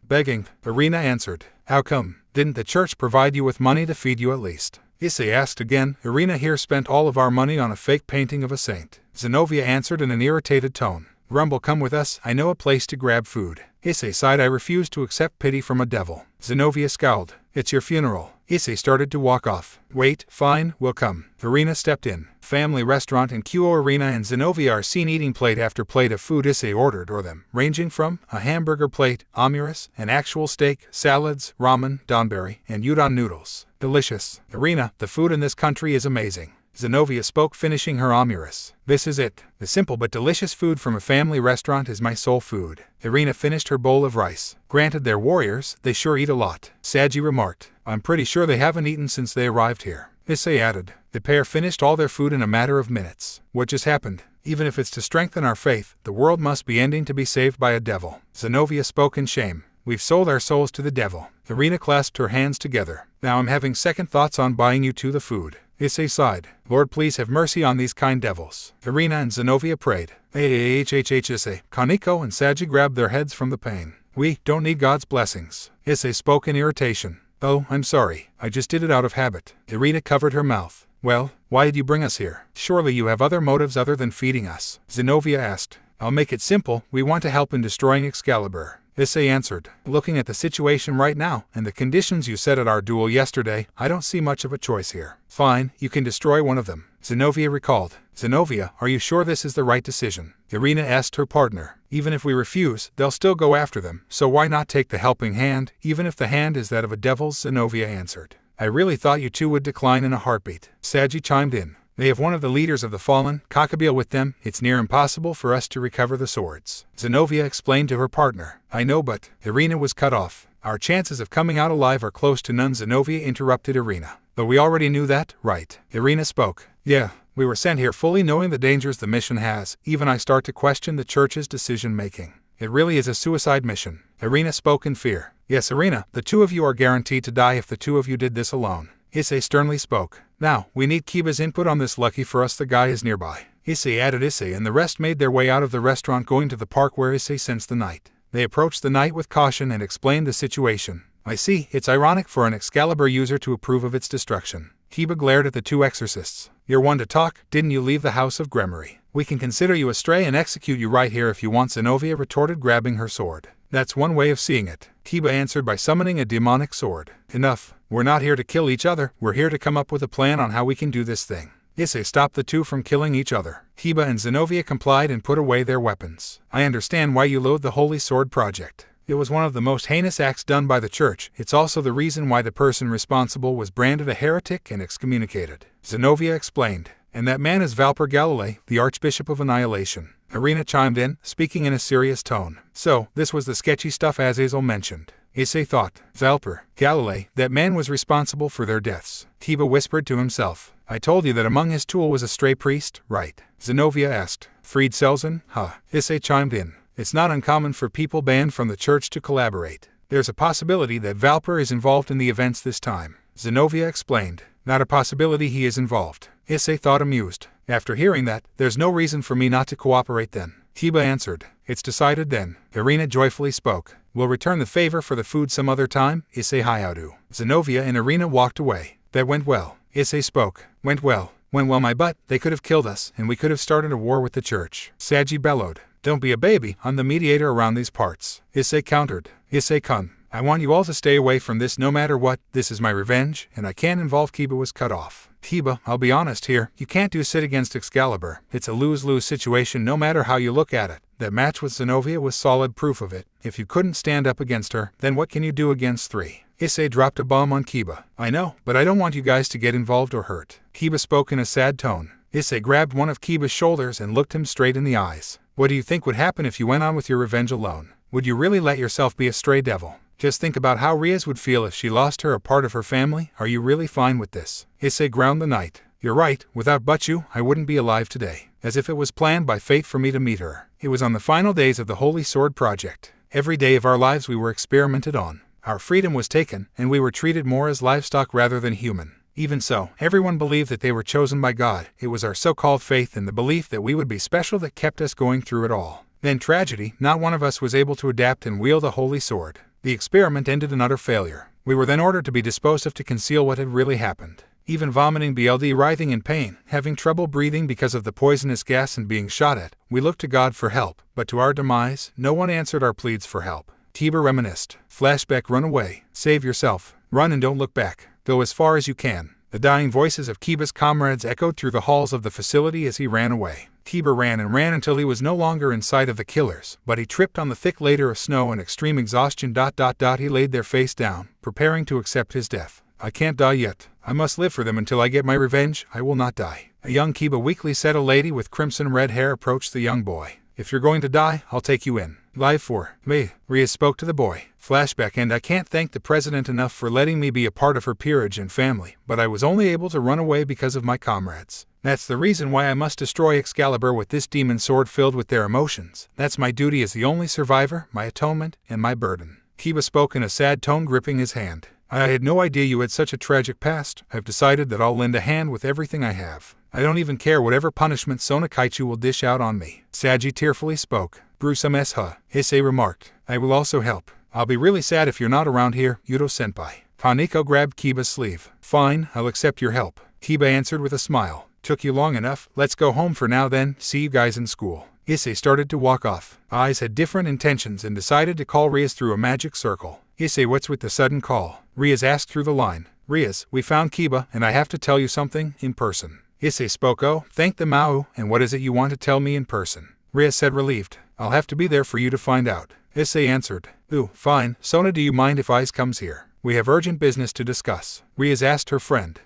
Begging. Irina answered. How come? Didn't the church provide you with money to feed you at least? Issei asked again. Irina here spent all of our money on a fake painting of a saint. Zenobia answered in an irritated tone. Rumble, come with us, I know a place to grab food. Issei sighed. I refuse to accept pity from a devil. Zenobia scowled. It's your funeral. Issei started to walk off. Wait, fine, we'll come. Irina stepped in. Family restaurant in Kyo. Irina and Zenobia are seen eating plate after plate of food Issei ordered or them, ranging from a hamburger plate, omuris, an actual steak, salads, ramen, donburi, and udon noodles. Delicious. Irina, the food in this country is amazing. Zenobia spoke, finishing her omuris. This is it. The simple but delicious food from a family restaurant is my soul food. Irina finished her bowl of rice. Granted they're warriors, they sure eat a lot. Saji remarked. I'm pretty sure they haven't eaten since they arrived here. Issei added. The pair finished all their food in a matter of minutes. What just happened? Even if it's to strengthen our faith, the world must be ending to be saved by a devil. Zenobia spoke in shame. We've sold our souls to the devil. Irina clasped her hands together. Now I'm having second thoughts on buying you two the food. Issei sighed. Lord, please have mercy on these kind devils. Irina and Zenobia prayed. Issei. Kaneko and Saji grabbed their heads from the pain. We don't need God's blessings. Issei spoke in irritation. Oh, I'm sorry. I just did it out of habit. Irina covered her mouth. Well, why did you bring us here? Surely you have other motives other than feeding us. Zenobia asked. I'll make it simple. We want to help in destroying Excalibur. Issei answered. Looking at the situation right now, and the conditions you set at our duel yesterday, I don't see much of a choice here. Fine, you can destroy one of them. Zenobia recalled. Zenobia, are you sure this is the right decision? Irina asked her partner. Even if we refuse, they'll still go after them, so why not take the helping hand, even if the hand is that of a devil? Zenobia answered. I really thought you two would decline in a heartbeat. Saji chimed in. They have one of the leaders of the fallen, Kakabeel, with them. It's near impossible for us to recover the swords. Zenobia explained to her partner. I know, but Irina was cut off. Our chances of coming out alive are close to none. Zenobia interrupted Irina. But we already knew that, right? Irina spoke. Yeah, we were sent here fully knowing the dangers the mission has. Even I start to question the church's decision-making. It really is a suicide mission. Irina spoke in fear. Yes, Irina, the two of you are guaranteed to die if the two of you did this alone. Issei sternly spoke. Now, we need Kiba's input on this. Lucky for us the guy is nearby. Issei added. Issei and the rest made their way out of the restaurant, going to the park where Issei sensed the knight. They approached the knight with caution and explained the situation. I see, it's ironic for an Excalibur user to approve of its destruction. Kiba glared at the two exorcists. You're one to talk, didn't you leave the house of Gremory? We can consider you a stray and execute you right here if you want, Zenobia retorted, grabbing her sword. That's one way of seeing it. Kiba answered by summoning a demonic sword. Enough. We're not here to kill each other, we're here to come up with a plan on how we can do this thing. Issei stopped the two from killing each other. Kiba and Zenobia complied and put away their weapons. I understand why you loathe the Holy Sword Project. It was one of the most heinous acts done by the church. It's also the reason why the person responsible was branded a heretic and excommunicated. Zenobia explained. And that man is Valper Galilei, the Archbishop of Annihilation. Irina chimed in, speaking in a serious tone. So, this was the sketchy stuff Azazel mentioned. Issei thought. Valper Galilei, that man was responsible for their deaths. Kiba whispered to himself. I told you that among his tool was a stray priest, right? Zenobia asked. Fried Selzen? Huh. Issei chimed in. It's not uncommon for people banned from the church to collaborate. There's a possibility that Valper is involved in the events this time. Zenobia explained. Not a possibility he is involved. Issei thought amused. After hearing that, there's no reason for me not to cooperate then. Kiba answered. It's decided then. Irina joyfully spoke. We'll return the favor for the food some other time, Issei Hyoudou. Zenobia and Irina walked away. That went well. Issei spoke. Went well. Went well my butt. They could have killed us, and we could have started a war with the church. Saji bellowed. Don't be a baby, I'm the mediator around these parts. Issei countered. Issei-kun, I want you all to stay away from this no matter what. This is my revenge, and I can't involve. Kiba was cut off. Kiba, I'll be honest here, you can't do sit against Excalibur. It's a lose-lose situation no matter how you look at it. That match with Zenobia was solid proof of it. If you couldn't stand up against her, then what can you do against three? Issei dropped a bomb on Kiba. I know, but I don't want you guys to get involved or hurt. Kiba spoke in a sad tone. Issei grabbed one of Kiba's shoulders and looked him straight in the eyes. What do you think would happen if you went on with your revenge alone? Would you really let yourself be a stray devil? Just think about how Riaz would feel if she lost her a part of her family. Are you really fine with this? Issei ground the knight. You're right, without Butchu, I wouldn't be alive today. As if it was planned by fate for me to meet her. It was on the final days of the Holy Sword Project. Every day of our lives we were experimented on. Our freedom was taken, and we were treated more as livestock rather than human. Even so, everyone believed that they were chosen by God. It was our so-called faith and the belief that we would be special that kept us going through it all. Then tragedy, not one of us was able to adapt and wield a holy sword. The experiment ended in utter failure. We were then ordered to be disposed of to conceal what had really happened. Even vomiting, BLD writhing in pain, having trouble breathing because of the poisonous gas and being shot at, we looked to God for help, but to our demise, no one answered our pleas for help. Kiba reminisced. Flashback. Run away. Save yourself. Run and don't look back. Go as far as you can. The dying voices of Kiba's comrades echoed through the halls of the facility as he ran away. Kiba ran and ran until he was no longer in sight of the killers, but he tripped on the thick layer of snow and extreme exhaustion. He laid there face down, preparing to accept his death. I can't die yet. I must live for them until I get my revenge. I will not die. A young Kiba weakly said. A lady with crimson red hair approached the young boy. If you're going to die, I'll take you in. Live for me. Riaz spoke to the boy. Flashback. And I can't thank the president enough for letting me be a part of her peerage and family, but I was only able to run away because of my comrades. That's the reason why I must destroy Excalibur with this demon sword filled with their emotions. That's my duty as the only survivor, my atonement, and my burden. Kiba spoke in a sad tone, gripping his hand. I had no idea you had such a tragic past. I've decided that I'll lend a hand with everything I have. I don't even care whatever punishment Sona Kaichu will dish out on me. Saji tearfully spoke. Gruesome as huh. Issei remarked. I will also help. I'll be really sad if you're not around here, Yudo-senpai. Kaneko grabbed Kiba's sleeve. Fine, I'll accept your help. Kiba answered with a smile. Took you long enough. Let's go home for now then. See you guys in school. Issei started to walk off. Eyes had different intentions and decided to call Riaz through a magic circle. Issei, what's with the sudden call? Riaz asked through the line. Riaz, we found Kiba, and I have to tell you something in person. Issei spoke. Oh, thank the Mao, and what is it you want to tell me in person? Riaz said, relieved. I'll have to be there for you to find out. Issei answered. Ooh, fine. Sona, do you mind if Ice comes here? We have urgent business to discuss. Riaz asked her friend.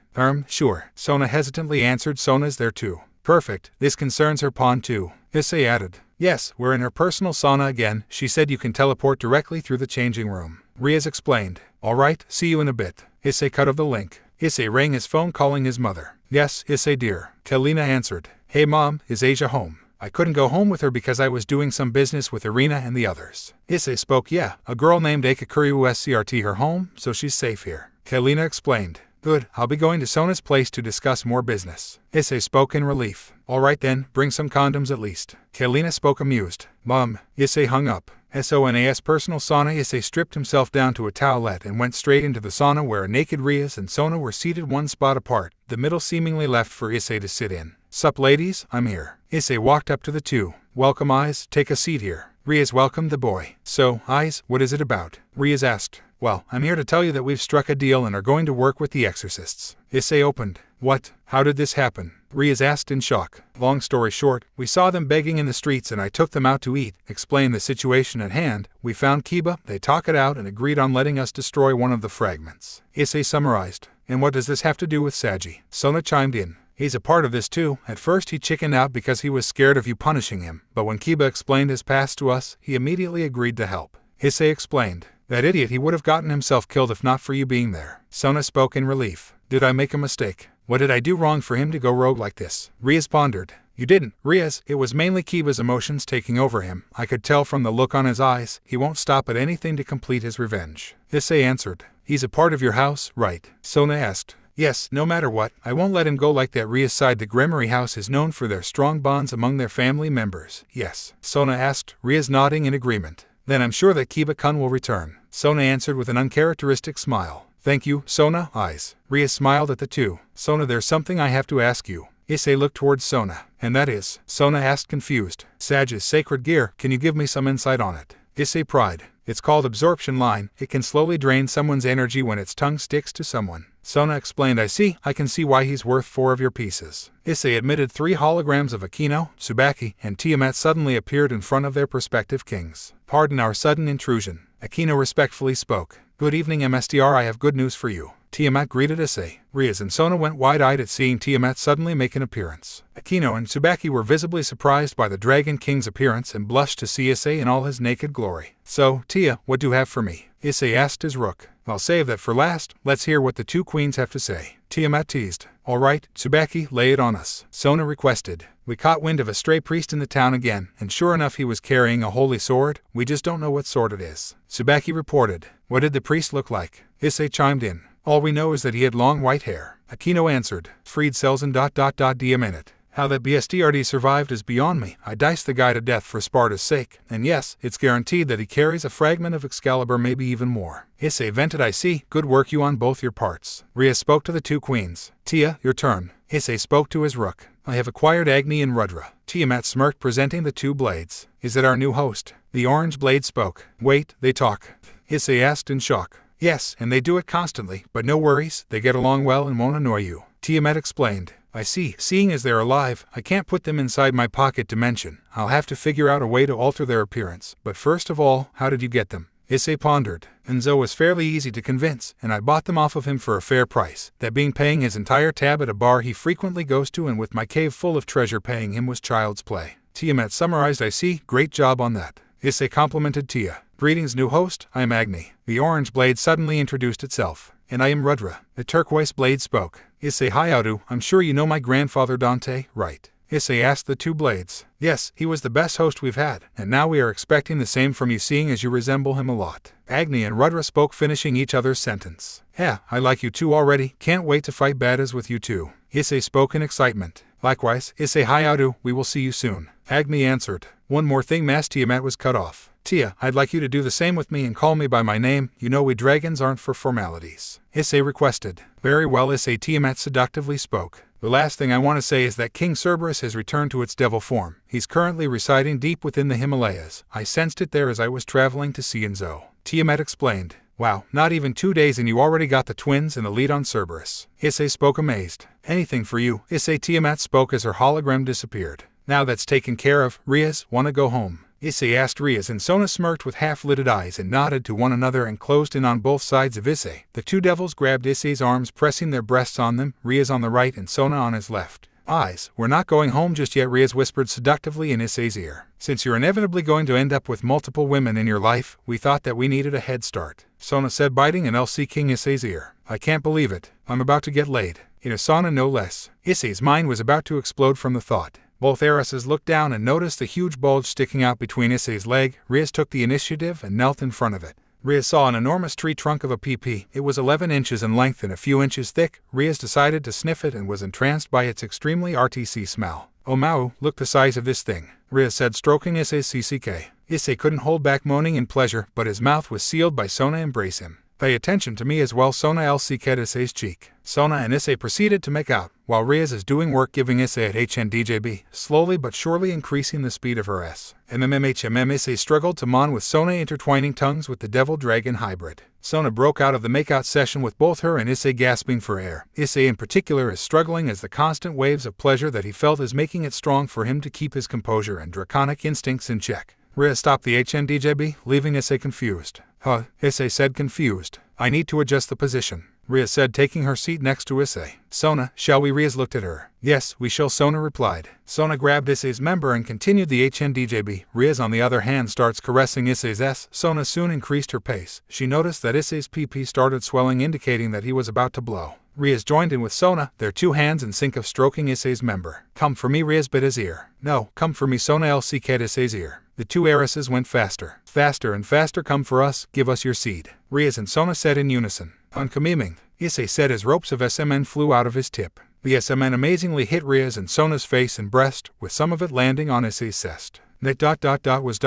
Sure. Sona hesitantly answered. Sona's there too. Perfect. This concerns her pawn too. Issei added. Yes, we're in her personal sauna again. She said you can teleport directly through the changing room. Riaz explained. All right, see you in a bit. Issei cut off the link. Issei rang his phone calling his mother. Yes, Issei dear. Kalina answered. Hey mom, is Asia home? I couldn't go home with her because I was doing some business with Irina and the others. Issei spoke. Yeah, a girl named Akakuri USCRT her home, so she's safe here. Kalina explained. Good, I'll be going to Sona's place to discuss more business. Issei spoke in relief. All right then, bring some condoms at least. Kalina spoke amused. Mom. Issei hung up. SONA's personal sauna. Issei stripped himself down to a towelette and went straight into the sauna where a naked Riaz and Sona were seated one spot apart, the middle seemingly left for Issei to sit in. Sup ladies, I'm here. Issei walked up to the two. Welcome Eyes, take a seat here. Rias welcomed the boy. So, Eyes, what is it about? Rias asked. Well, I'm here to tell you that we've struck a deal and are going to work with the exorcists. Issei opened. What? How did this happen? Rias asked in shock. Long story short, we saw them begging in the streets and I took them out to eat. Explained the situation at hand. We found Kiba, they talked it out and agreed on letting us destroy one of the fragments. Issei summarized. And what does this have to do with Saji? Sona chimed in. He's a part of this too. At first he chickened out because he was scared of you punishing him, but when Kiba explained his past to us, he immediately agreed to help. Issei explained. That idiot, he would have gotten himself killed if not for you being there. Sona spoke in relief. Did I make a mistake? What did I do wrong for him to go rogue like this? Rias pondered. You didn't, Rias. It was mainly Kiba's emotions taking over him. I could tell from the look on his eyes, he won't stop at anything to complete his revenge. Issei answered. He's a part of your house, right? Sona asked. Yes, no matter what, I won't let him go like that. Rias sighed. The Gremory house is known for their strong bonds among their family members. Yes, Sona asked, Rias nodding in agreement. Then I'm sure that Kiba-kun will return. Sona answered with an uncharacteristic smile. Thank you, Sona, Eyes. Rias smiled at the two. Sona, there's something I have to ask you. Issei looked towards Sona. And that is? Sona asked confused. Saj's sacred gear, can you give me some insight on it? Issei pried. It's called absorption line. It can slowly drain someone's energy when its tongue sticks to someone. Sona explained. I see. I can see why he's worth 4 of your pieces. Issei admitted 3 holograms of Akino, Tsubaki, and Tiamat suddenly appeared in front of their prospective kings. Pardon our sudden intrusion. Akino respectfully spoke. Good evening, MSTR. I have good news for you. Tiamat greeted Issei. Rias and Sona went wide-eyed at seeing Tiamat suddenly make an appearance. Akino and Tsubaki were visibly surprised by the Dragon King's appearance and blushed to see Issei in all his naked glory. So, Tia, what do you have for me? Issei asked his rook. I'll save that for last. Let's hear what the 2 queens have to say. Tiamat teased. All right, Tsubaki, lay it on us. Sona requested. We caught wind of a stray priest in the town again, and sure enough he was carrying a holy sword. We just don't know what sword it is. Tsubaki reported. What did the priest look like? Issei chimed in. All we know is that he had long white hair. Akino answered. Freed cells and ... DM in it. How that BSTRD survived is beyond me. I diced the guy to death for Sparta's sake. And yes, it's guaranteed that he carries a fragment of Excalibur, maybe even more. Issei vented. I see. Good work you on both your parts. Rias spoke to the 2 queens. Tia, your turn. Issei spoke to his rook. I have acquired Agni and Rudra. Tiamat smirked, presenting the 2 blades. Is it our new host? The orange blade spoke. Wait, they talk. Issei asked in shock. Yes, and they do it constantly, but no worries, they get along well and won't annoy you. Tiamat explained. I see. Seeing as they're alive, I can't put them inside my pocket dimension. I'll have to figure out a way to alter their appearance. But first of all, how did you get them? Issei pondered. Enzo was fairly easy to convince, and I bought them off of him for a fair price. That being paying his entire tab at a bar he frequently goes to, and with my cave full of treasure paying him was child's play. Tiamat summarized. I see. Great job on that. Issei complimented Tia. Greetings, new host. I am Agni. The orange blade suddenly introduced itself. And I am Rudra. The turquoise blade spoke. Issei Hyoudou, I'm sure you know my grandfather Dante, right? Issei asked the 2 blades. Yes, he was the best host we've had, and now we are expecting the same from you seeing as you resemble him a lot. Agni and Rudra spoke, finishing each other's sentence. Yeah, I like you 2 already. Can't wait to fight baddies with you 2. Issei spoke in excitement. Likewise, Issei Hyoudou, we will see you soon. Agni answered. One more thing, Mass. Tiamat was cut off. Tia, I'd like you to do the same with me and call me by my name. You know we dragons aren't for formalities. Issei requested. Very well, Issei. Tiamat seductively spoke. The last thing I want to say is that King Cerberus has returned to its devil form. He's currently residing deep within the Himalayas. I sensed it there as I was traveling to see Enzo. Tiamat explained. Wow, not even 2 days and you already got the twins and the lead on Cerberus. Issei spoke amazed. Anything for you, Issei. Tiamat spoke as her hologram disappeared. Now that's taken care of. Rias, wanna go home? Issei asked. Rias and Sona smirked with half-lidded eyes and nodded to one another and closed in on both sides of Issei. The 2 devils grabbed Issei's arms, pressing their breasts on them, Rias on the right and Sona on his left. Eyes, we're not going home just yet, Rias whispered seductively in Issei's ear. Since you're inevitably going to end up with multiple women in your life, we thought that we needed a head start. Sona said, biting an LC King Issei's ear. I can't believe it. I'm about to get laid. In a sauna, no less. Issei's mind was about to explode from the thought. Both heiresses looked down and noticed the huge bulge sticking out between Issei's leg. Rias took the initiative and knelt in front of it. Rias saw an enormous tree trunk of a PP. It was 11 inches in length and a few inches thick. Rias decided to sniff it and was entranced by its extremely RTC smell. Oh Mau, look the size of this thing, Rias said, stroking Issei's CCK. Issei couldn't hold back moaning in pleasure, but his mouth was sealed by Sona. Embrace him. Pay attention to me as well, Sona LCK'd Issei's cheek. Sona and Issei proceeded to make out. while Riaz is doing work giving Issei at HNDJB, slowly but surely increasing the speed of her S. Issei struggled to mon with Sona, intertwining tongues with the devil-dragon hybrid. Sona broke out of the makeout session with both her and Issei gasping for air. Issei in particular is struggling as the constant waves of pleasure that he felt is making it strong for him to keep his composure and draconic instincts in check. Riaz stopped the HNDJB, leaving Issei confused. Huh, Issei said confused. I need to adjust the position, Riaz said, taking her seat next to Issei. Sona, shall we? Riaz looked at her. Yes, we shall, Sona replied. Sona grabbed Issei's member and continued the HNDJB. Riaz on the other hand starts caressing Issei's S. Sona soon increased her pace. She noticed that Issei's PP started swelling, indicating that he was about to blow. Riaz joined in with Sona, their two hands in sync of stroking Issei's member. Come for me, Riaz bit his ear. No, come for me, Sona LCK'd Issei's ear. The two heiresses went faster. Faster and faster, come for us, give us your seed, Riaz and Sona said in unison. Uncoming, Issei said as ropes of SMN flew out of his tip. The SMN amazingly hit Riaz and Sona's face and breast, with some of it landing on Issei's chest. That was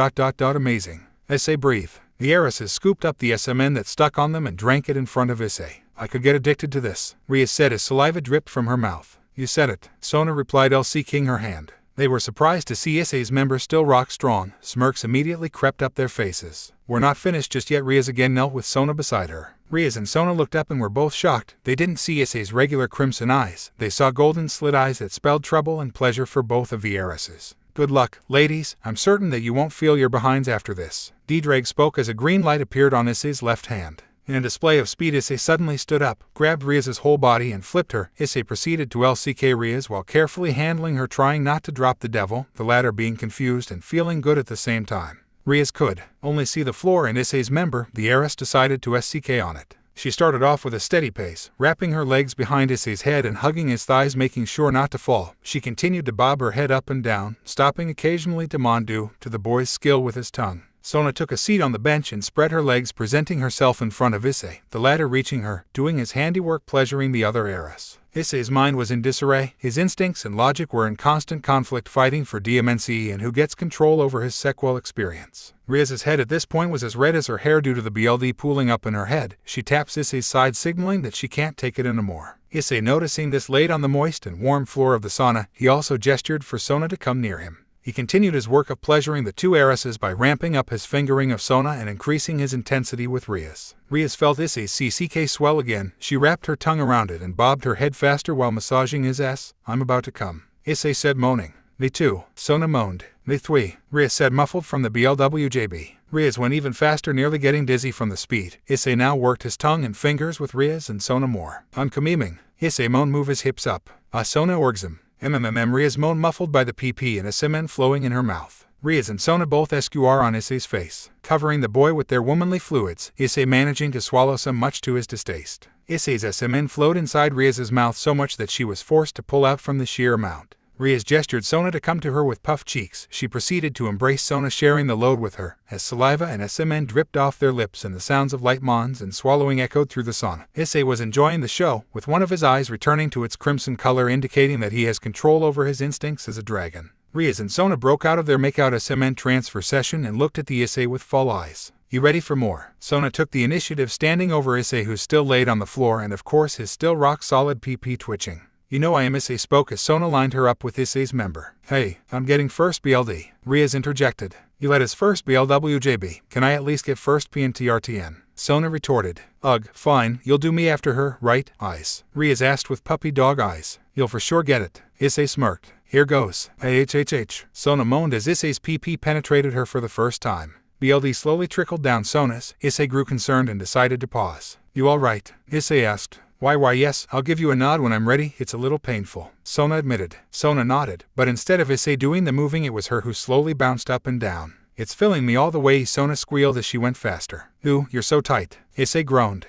amazing. Issei breathed. The heiresses scooped up the SMN that stuck on them and drank it in front of Issei. I could get addicted to this, Riaz said as saliva dripped from her mouth. You said it, Sona replied, LCKing her hand. They were surprised to see Issei's member still rock strong. Smirks immediately crept up their faces. We're not finished just yet. Riaz again knelt with Sona beside her. Riaz and Sona looked up and were both shocked. They didn't see Issei's regular crimson eyes. They saw golden slit eyes that spelled trouble and pleasure for both of the heiresses. Good luck, ladies. I'm certain that you won't feel your behinds after this. D-Drag spoke as a green light appeared on Issei's left hand. In a display of speed, Issei suddenly stood up, grabbed Riaz's whole body and flipped her. Issei proceeded to LCK Riaz while carefully handling her, trying not to drop the devil, the latter being confused and feeling good at the same time. Riaz could only see the floor and Issei's member. The heiress decided to SCK on it. She started off with a steady pace, wrapping her legs behind Issei's head and hugging his thighs, making sure not to fall. She continued to bob her head up and down, stopping occasionally to Mondu to the boy's skill with his tongue. Sona took a seat on the bench and spread her legs, presenting herself in front of Issei, the latter reaching her, doing his handiwork, pleasuring the other heiress. Issei's mind was in disarray. His instincts and logic were in constant conflict, fighting for DMNCE and who gets control over his sequel experience. Riaz's head at this point was as red as her hair due to the BLD pooling up in her head. She taps Issei's side, signaling that she can't take it anymore. Issei, noticing this, laid on the moist and warm floor of the sauna. He also gestured for Sona to come near him. He continued his work of pleasuring the two heiresses by ramping up his fingering of Sona and increasing his intensity with Riaz. Riaz felt Issei's CCK swell again. She wrapped her tongue around it and bobbed her head faster while massaging his ass. I'm about to come, Issei said, moaning. Me too, Sona moaned. Me three, Riaz said, muffled from the BLWJB. Riaz went even faster, nearly getting dizzy from the speed. Issei now worked his tongue and fingers with Riaz and Sona more. Uncoming, Issei moaned, move his hips up. Sona orgasm. Riaz moaned, muffled by the PP and a semen flowing in her mouth. Riaz and Sona both SQR on Issei's face, covering the boy with their womanly fluids, Issei managing to swallow some, much to his distaste. Issei's semen flowed inside Riaz's mouth so much that she was forced to pull out from the sheer amount. Riaz gestured Sona to come to her with puffed cheeks. She proceeded to embrace Sona, sharing the load with her, as saliva and semen dripped off their lips and the sounds of light mons and swallowing echoed through the sauna. Issei was enjoying the show, with one of his eyes returning to its crimson color, indicating that he has control over his instincts as a dragon. Riaz and Sona broke out of their makeout semen transfer session and looked at the Issei with full eyes. You ready for more? Sona took the initiative, standing over Issei, who still laid on the floor, and of course his still rock-solid PP twitching. You know I am, Issei spoke as Sona lined her up with Issei's member. Hey, I'm getting first BLD, Riaz interjected. You let us first BLWJB, can I at least get first PNTRTN? Sona retorted. Ugh, fine, you'll do me after her, right, eyes? Riaz asked with puppy dog eyes. You'll for sure get it, Issei smirked. Here goes. HHH. Sona moaned as Issei's PP penetrated her for the first time. BLD slowly trickled down Sona's. Issei grew concerned and decided to pause. You alright? Issei asked. Why yes, I'll give you a nod when I'm ready. It's a little painful, Sona admitted. Sona nodded, but instead of Issei doing the moving, it was her who slowly bounced up and down. It's filling me all the way, Sona squealed as she went faster. Ooh, you're so tight, Issei groaned.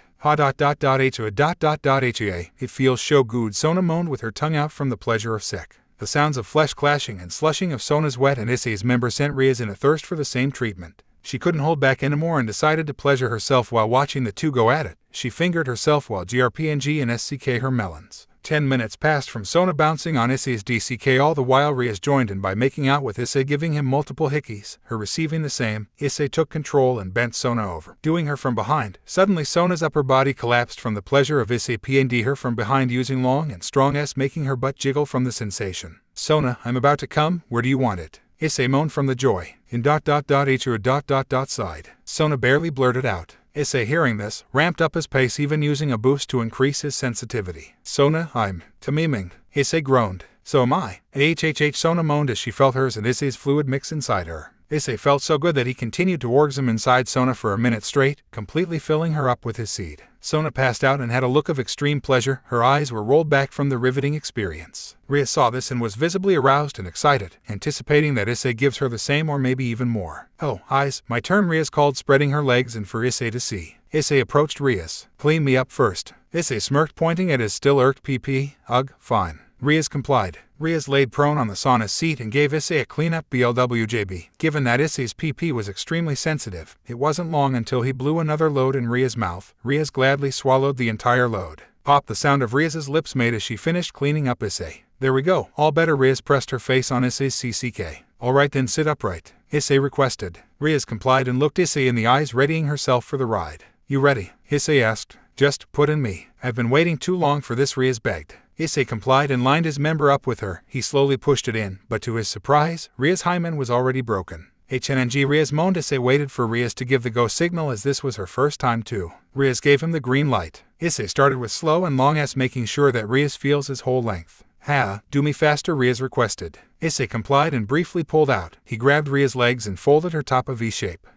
It feels so good, Sona moaned with her tongue out from the pleasure of sec. The sounds of flesh clashing and slushing of Sona's wet and Issei's member sent Riaz in a thirst for the same treatment. She couldn't hold back anymore and decided to pleasure herself while watching the two go at it. She fingered herself while GRPNG and SCK her melons. 10 minutes passed from Sona bouncing on Issei's DCK, all the while Rias joined in by making out with Issei, giving him multiple hickeys, her receiving the same. Issei took control and bent Sona over, doing her from behind. Suddenly Sona's upper body collapsed from the pleasure of Issei PND her from behind using long and strong S, making her butt jiggle from the sensation. Sona, I'm about to come, where do you want it? Issei moaned from the joy. In Ichiro side. Sona barely blurted out. Issei, hearing this, ramped up his pace, even using a boost to increase his sensitivity. Sona, I'm tamiming. Issei groaned. So am I. Sona moaned as she felt hers and Issei's fluid mix inside her. Issei felt so good that he continued to orgasm inside Sona for a minute straight, completely filling her up with his seed. Sona passed out and had a look of extreme pleasure. Her eyes were rolled back from the riveting experience. Rhea saw this and was visibly aroused and excited, anticipating that Issei gives her the same or maybe even more. Oh, eyes, my turn, Rhea's called, spreading her legs and for Issei to see. Issei approached Rhea's. Clean me up first. Issei smirked, pointing at his still irked PP. Ugh, fine. Rhea's complied. Rhea's laid prone on the sauna seat and gave Issei a clean-up BLWJB. Given that Issei's PP was extremely sensitive, it wasn't long until he blew another load in Rhea's mouth. Rhea's gladly swallowed the entire load. Pop, the sound of Rhea's lips made as she finished cleaning up Issei. There we go, all better. Rhea's pressed her face on Issei's CCK. Alright then, sit upright, Issei requested. Rhea's complied and looked Issei in the eyes, readying herself for the ride. You ready? Issei asked. Just put in me. I've been waiting too long for this, Rhea's begged. Issei complied and lined his member up with her. He slowly pushed it in, but to his surprise, Rhea's hymen was already broken. HNNG Rhea's moaned. Issei waited for Rhea's to give the go signal, as this was her first time too. Rhea's gave him the green light. Issei started with slow and long S, making sure that Rhea's feels his whole length. Ha, do me faster, Rhea's requested. Issei complied and briefly pulled out. He grabbed Rhea's legs and folded her top a V-shape.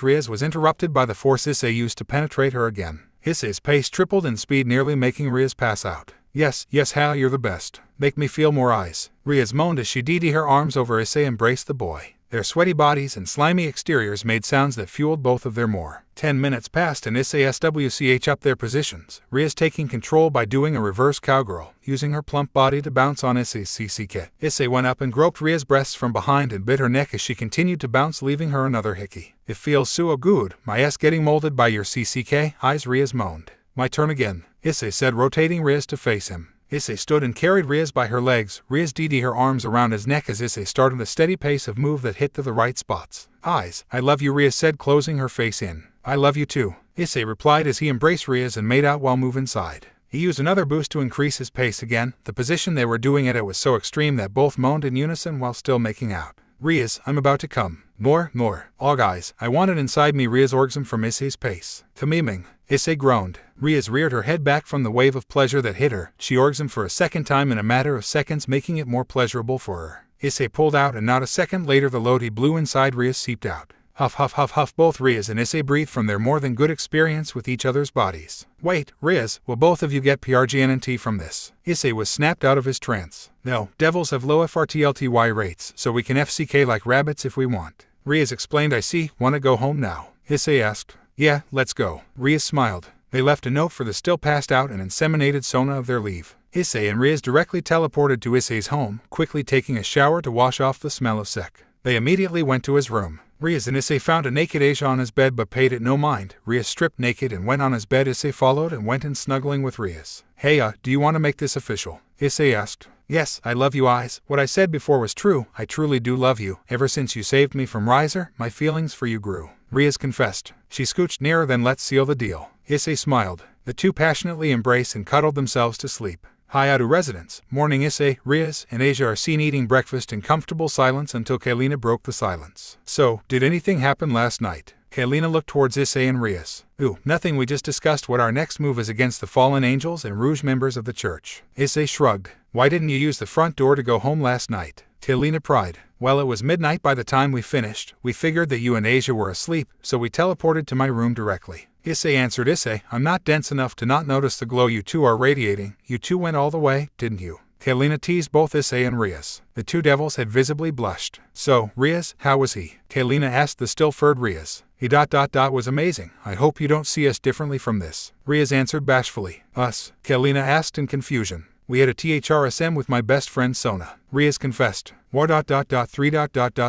Rhea's was interrupted by the force Issei used to penetrate her again. Issei's pace tripled in speed, nearly making Rhea's pass out. Yes, Ha, you're the best. Make me feel more eyes. Rhea's moaned as she DD her arms over Issei, embraced the boy. Their sweaty bodies and slimy exteriors made sounds that fueled both of their more. 10 minutes passed and Issei SWCH up their positions, Rhea's taking control by doing a reverse cowgirl, using her plump body to bounce on Issei's CCK. Issei went up and groped Rhea's breasts from behind and bit her neck as she continued to bounce, leaving her another hickey. It feels so good, my ass getting molded by your CCK, eyes, Rhea's moaned. My turn again, Issei said, rotating Rhea's to face him. Issei stood and carried Rhea's by her legs. Rhea's DD her arms around his neck as Issei started a steady pace of move that hit to the right spots. Eyes, I love you, Rhea said, closing her face in. I love you too, Issei replied as he embraced Rhea's and made out while moving inside. He used another boost to increase his pace again. The position they were doing it at was so extreme that both moaned in unison while still making out. Rhea's, I'm about to come. More. All guys, I want it inside me. Rhea's orgasm from Issei's pace. Tamiming. Issei groaned. Rhea's reared her head back from the wave of pleasure that hit her. She orgasmed for a second time in a matter of seconds, making it more pleasurable for her. Issei pulled out and not a second later the load he blew inside Rhea's seeped out. Huff, huff, huff, huff. Both Rhea's and Issei breathed from their more than good experience with each other's bodies. Wait, Rhea's, will both of you get PRGNNT from this? Issei was snapped out of his trance. No, devils have low FRTLTY rates, so we can FCK like rabbits if we want. Rhea's explained. I see, wanna go home now? Issei asked. Yeah, let's go. Rhea's smiled. They left a note for the still passed out and inseminated Sona of their leave. Issei and Rhea's directly teleported to Issei's home, quickly taking a shower to wash off the smell of sec. They immediately went to his room. Rhea's and Issei found a naked Asia on his bed but paid it no mind. Rhea stripped naked and went on his bed. Issei followed and went in snuggling with Rhea's. Hey, do you want to make this official? Issei asked. Yes, I love you, eyes. What I said before was true. I truly do love you. Ever since you saved me from Riser, my feelings for you grew. Rhea's confessed. She scooched nearer. Then let's seal the deal. Issei smiled. The two passionately embraced and cuddled themselves to sleep. Hyoudou residence. Morning. Issei, Rhea's, and Asia are seen eating breakfast in comfortable silence until Kailina broke the silence. So, did anything happen last night? Kailina looked towards Issei and Rhea's. Ooh, nothing. We just discussed what our next move is against the fallen angels and Rouge members of the church. Issei shrugged. Why didn't you use the front door to go home last night? Kailina pried. Well, it was midnight by the time we finished. We figured that you and Asia were asleep, so we teleported to my room directly. Issei answered. Issei, I'm not dense enough to not notice the glow you two are radiating. You two went all the way, didn't you? Kailina teased both Issei and Rhea's. The two devils had visibly blushed. So, Rhea's, how was he? Kailina asked the still-furred Rhea's. He was amazing. I hope you don't see us differently from this. Rhea's answered bashfully. Us? Kailina asked in confusion. We had a THRSM with my best friend Sona. Rhea's confessed. War ... 3 ...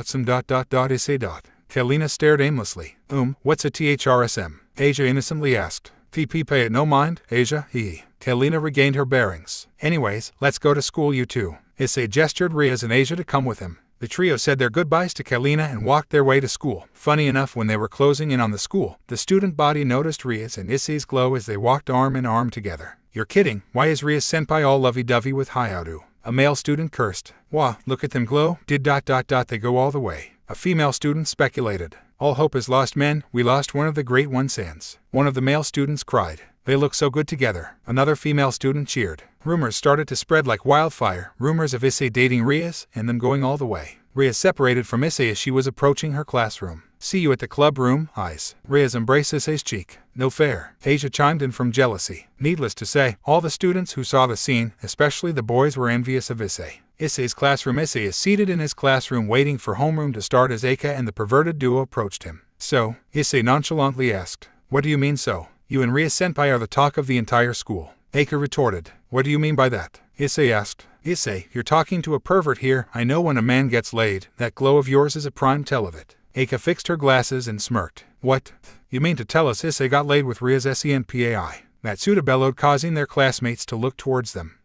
some ... Issei ... Kailina stared aimlessly. What's a THRSM? Asia innocently asked. VP pay it no mind, Asia, hee. Kalina regained her bearings. Anyways, let's go to school you two. Issei gestured Riaz and Asia to come with him. The trio said their goodbyes to Kalina and walked their way to school. Funny enough, when they were closing in on the school, the student body noticed Riaz and Issei's glow as they walked arm in arm together. You're kidding, why is Riaz senpai all lovey-dovey with Hyoudou? A male student cursed. Wah, look at them glow, they go all the way. A female student speculated. All hope is lost men, we lost one of the great one sans. One of the male students cried. They look so good together. Another female student cheered. Rumors started to spread like wildfire, rumors of Issei dating Riaz and them going all the way. Riaz separated from Issei as she was approaching her classroom. See you at the club room, eyes. Riaz embraced Issei's cheek. No fair. Asia chimed in from jealousy. Needless to say, all the students who saw the scene, especially the boys, were envious of Issei. Issei's classroom. Issei is seated in his classroom waiting for homeroom to start as Eika and the perverted duo approached him. So? Issei nonchalantly asked. What do you mean so? You and Riaz-senpai are the talk of the entire school. Eika retorted. What do you mean by that? Issei asked. Issei, you're talking to a pervert here. I know when a man gets laid, that glow of yours is a prime tell of it. Eika fixed her glasses and smirked. What? You mean to tell us Issei got laid with Riaz senpai? Matsuda bellowed, causing their classmates to look towards them.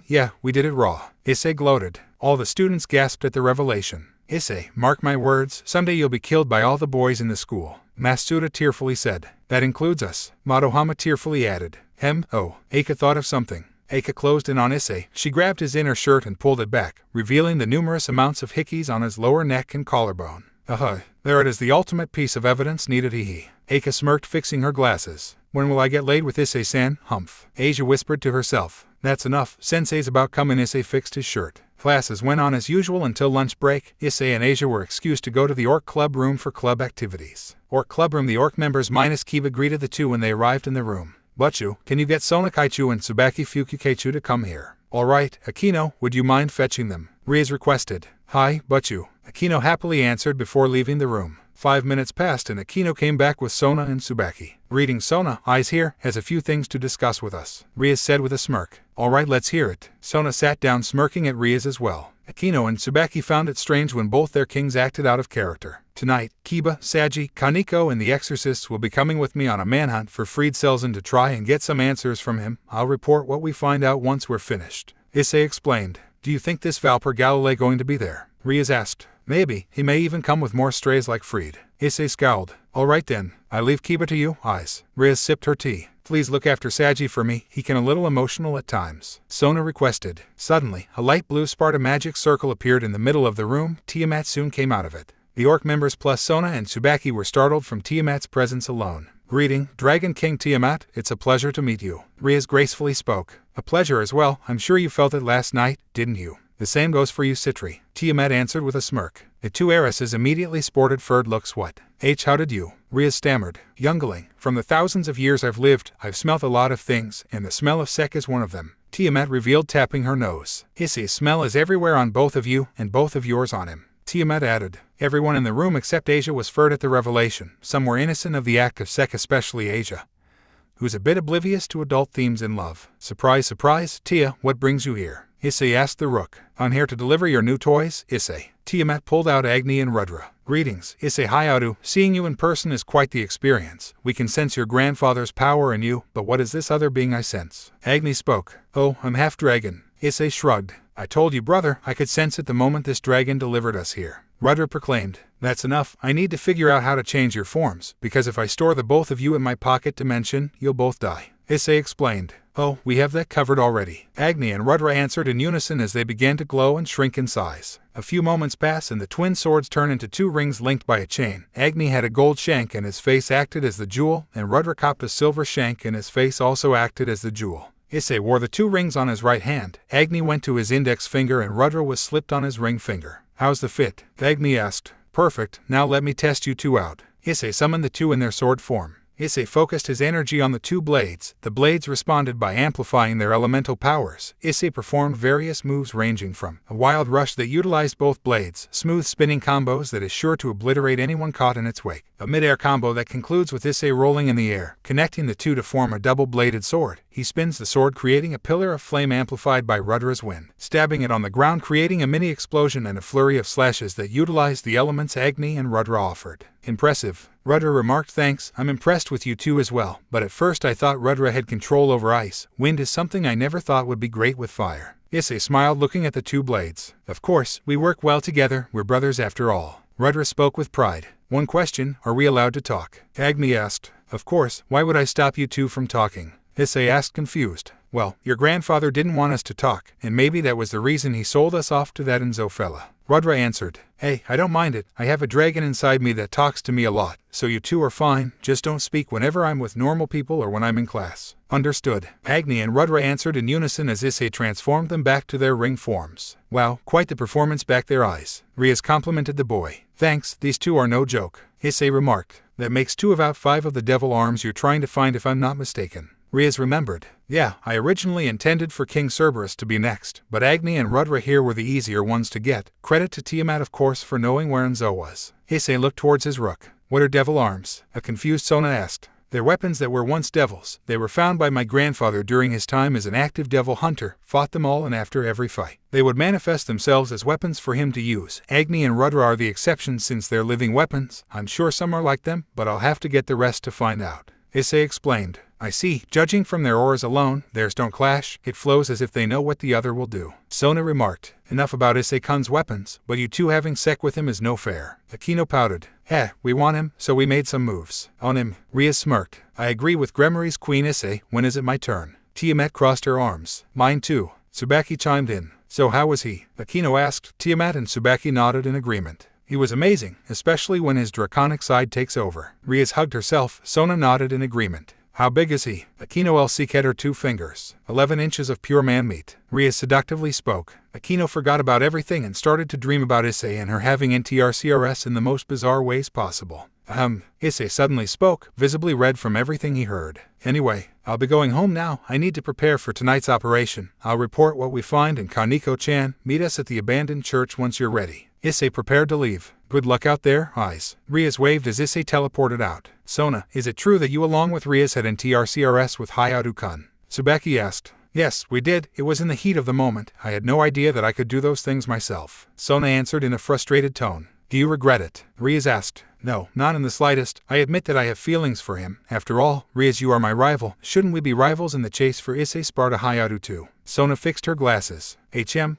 Yeah, we did it raw. Issei gloated. All the students gasped at the revelation. Issei, mark my words, someday you'll be killed by all the boys in the school. Matsuda tearfully said. That includes us. Madohama tearfully added. Eika thought of something. Eika closed in on Issei. She grabbed his inner shirt and pulled it back, revealing the numerous amounts of hickeys on his lower neck and collarbone. There it is, the ultimate piece of evidence needed, hee. Eika smirked, fixing her glasses. When will I get laid with Issei-san? Humph. Asia whispered to herself. That's enough, sensei's about coming. Issei fixed his shirt. Classes went on as usual until lunch break. Issei and Asia were excused to go to the Orc Club room for club activities. Orc Club room. The Orc members minus Kiba greeted the two when they arrived in the room. Butchu, can you get Sona Kaichu and Tsubaki Fukikeichu to come here? Alright, Akino, would you mind fetching them? Riaz requested. Hi, Butchu. Akino happily answered before leaving the room. 5 minutes passed and Akino came back with Sona and Tsubaki. Reading Sona, Eyes here, has a few things to discuss with us, Riaz said with a smirk. Alright, let's hear it. Sona sat down, smirking at Riaz as well. Akino and Tsubaki found it strange when both their kings acted out of character. Tonight, Kiba, Saji, Kaneko and the exorcists will be coming with me on a manhunt for Fried Selzen to try and get some answers from him. I'll report what we find out once we're finished. Issei explained. Do you think this Valper Galilei going to be there? Riaz asked. Maybe, he may even come with more strays like Fried. Issei scowled. Alright then, I leave Kiba to you, Eyes. Riaz sipped her tea. Please look after Saji for me, he can a little emotional at times. Sona requested. Suddenly, a light blue Sparta magic circle appeared in the middle of the room. Tiamat soon came out of it. The Orc members plus Sona and Tsubaki were startled from Tiamat's presence alone. Greeting, Dragon King Tiamat, it's a pleasure to meet you. Riaz gracefully spoke. A pleasure as well, I'm sure you felt it last night, didn't you? The same goes for you, Citri. Tiamat answered with a smirk. The two heiresses immediately sported furred looks. What? How did you? Riaz stammered. Youngling, from the thousands of years I've lived, I've smelt a lot of things, and the smell of sek is one of them. Tiamat revealed, tapping her nose. Issei's smell is everywhere on both of you, and both of yours on him. Tiamat added. Everyone in the room except Asia was furred at the revelation. Some were innocent of the act of sek, especially Asia, who's a bit oblivious to adult themes in love. Surprise, surprise, Tia, what brings you here? Issei asked the rook. I'm here to deliver your new toys, Issei. Tiamat pulled out Agni and Rudra. Greetings, Issei Hyoudou. Seeing you in person is quite the experience. We can sense your grandfather's power in you, but what is this other being I sense? Agni spoke. Oh, I'm half dragon. Issei shrugged. I told you, brother, I could sense it the moment this dragon delivered us here. Rudra proclaimed. That's enough. I need to figure out how to change your forms, because if I store the both of you in my pocket dimension, you'll both die. Issei explained. Oh, we have that covered already. Agni and Rudra answered in unison as they began to glow and shrink in size. A few moments pass and the twin swords turn into two rings linked by a chain. Agni had a gold shank and his face acted as the jewel, and Rudra copped a silver shank and his face also acted as the jewel. Issei wore the two rings on his right hand. Agni went to his index finger and Rudra was slipped on his ring finger. How's the fit? Agni asked. Perfect, now let me test you two out. Issei summoned the two in their sword form. Issei focused his energy on the two blades. The blades responded by amplifying their elemental powers. Issei performed various moves ranging from a wild rush that utilized both blades, smooth spinning combos that is sure to obliterate anyone caught in its wake, a mid-air combo that concludes with Issei rolling in the air, connecting the two to form a double-bladed sword. he spins the sword, creating a pillar of flame amplified by Rudra's wind, stabbing it on the ground, creating a mini explosion and a flurry of slashes that utilized the elements Agni and Rudra offered. Impressive, Rudra remarked. Thanks, I'm impressed with you two as well, but at first I thought Rudra had control over ice. Wind is something I never thought would be great with fire. Issei smiled, looking at the two blades. Of course, we work well together, we're brothers after all. Rudra spoke with pride. One question, are we allowed to talk? Agni asked. Of course, why would I stop you two from talking? Issei asked, confused. Well, your grandfather didn't want us to talk, and maybe that was the reason he sold us off to that Enzo fella. Rudra answered. Hey, I don't mind it. I have a dragon inside me that talks to me a lot, so you two are fine, just don't speak whenever I'm with normal people or when I'm in class. Understood. Agni and Rudra answered in unison as Issei transformed them back to their ring forms. Wow, quite the performance back their eyes. Riaz complimented the boy. Thanks, these two are no joke. Issei remarked. That makes 2 out of 5 of the devil arms you're trying to find if I'm not mistaken. Riaz remembered. Yeah, I originally intended for King Cerberus to be next, but Agni and Rudra here were the easier ones to get. Credit to Tiamat of course for knowing where Enzo was. Issei looked towards his rook. What are devil arms? A confused Sona asked. They're weapons that were once devils. They were found by my grandfather during his time as an active devil hunter, fought them all, and after every fight, they would manifest themselves as weapons for him to use. Agni and Rudra are the exceptions since they're living weapons. I'm sure some are like them, but I'll have to get the rest to find out. Issei explained. I see, judging from their auras alone, theirs don't clash, it flows as if they know what the other will do. Sona remarked. Enough about Issei-kun's weapons, but you two having sec with him is no fair. Akino pouted. We want him, so we made some moves. On him. Riaz smirked. I agree with Gremory's queen Issei, when is it my turn? Tiamat crossed her arms. Mine too. Tsubaki chimed in. So how was he? Akino asked. Tiamat and Tsubaki nodded in agreement. He was amazing, especially when his draconic side takes over. Riaz hugged herself. Sona nodded in agreement. How big is he? Akino Elsik had her 2 fingers. 11 inches of pure man meat. Riaz seductively spoke. Akino forgot about everything and started to dream about Issei and her having NTRCRS in the most bizarre ways possible. Issei suddenly spoke, visibly red from everything he heard. Anyway, I'll be going home now. I need to prepare for tonight's operation. I'll report what we find, and Kaneko-chan, meet us at the abandoned church once you're ready. Issei prepared to leave. Good luck out there, eyes. Riaz waved as Issei teleported out. Sona, is it true that you along with Riaz had NTRCRS with Hyoudou-kun? Tsubaki asked. Yes, we did. It was in the heat of the moment. I had no idea that I could do those things myself. Sona answered in a frustrated tone. Do you regret it? Riaz asked. No, not in the slightest. I admit that I have feelings for him. After all, Riaz, you are my rival. Shouldn't we be rivals in the chase for Issei Sparta Hyoudou too? Sona fixed her glasses.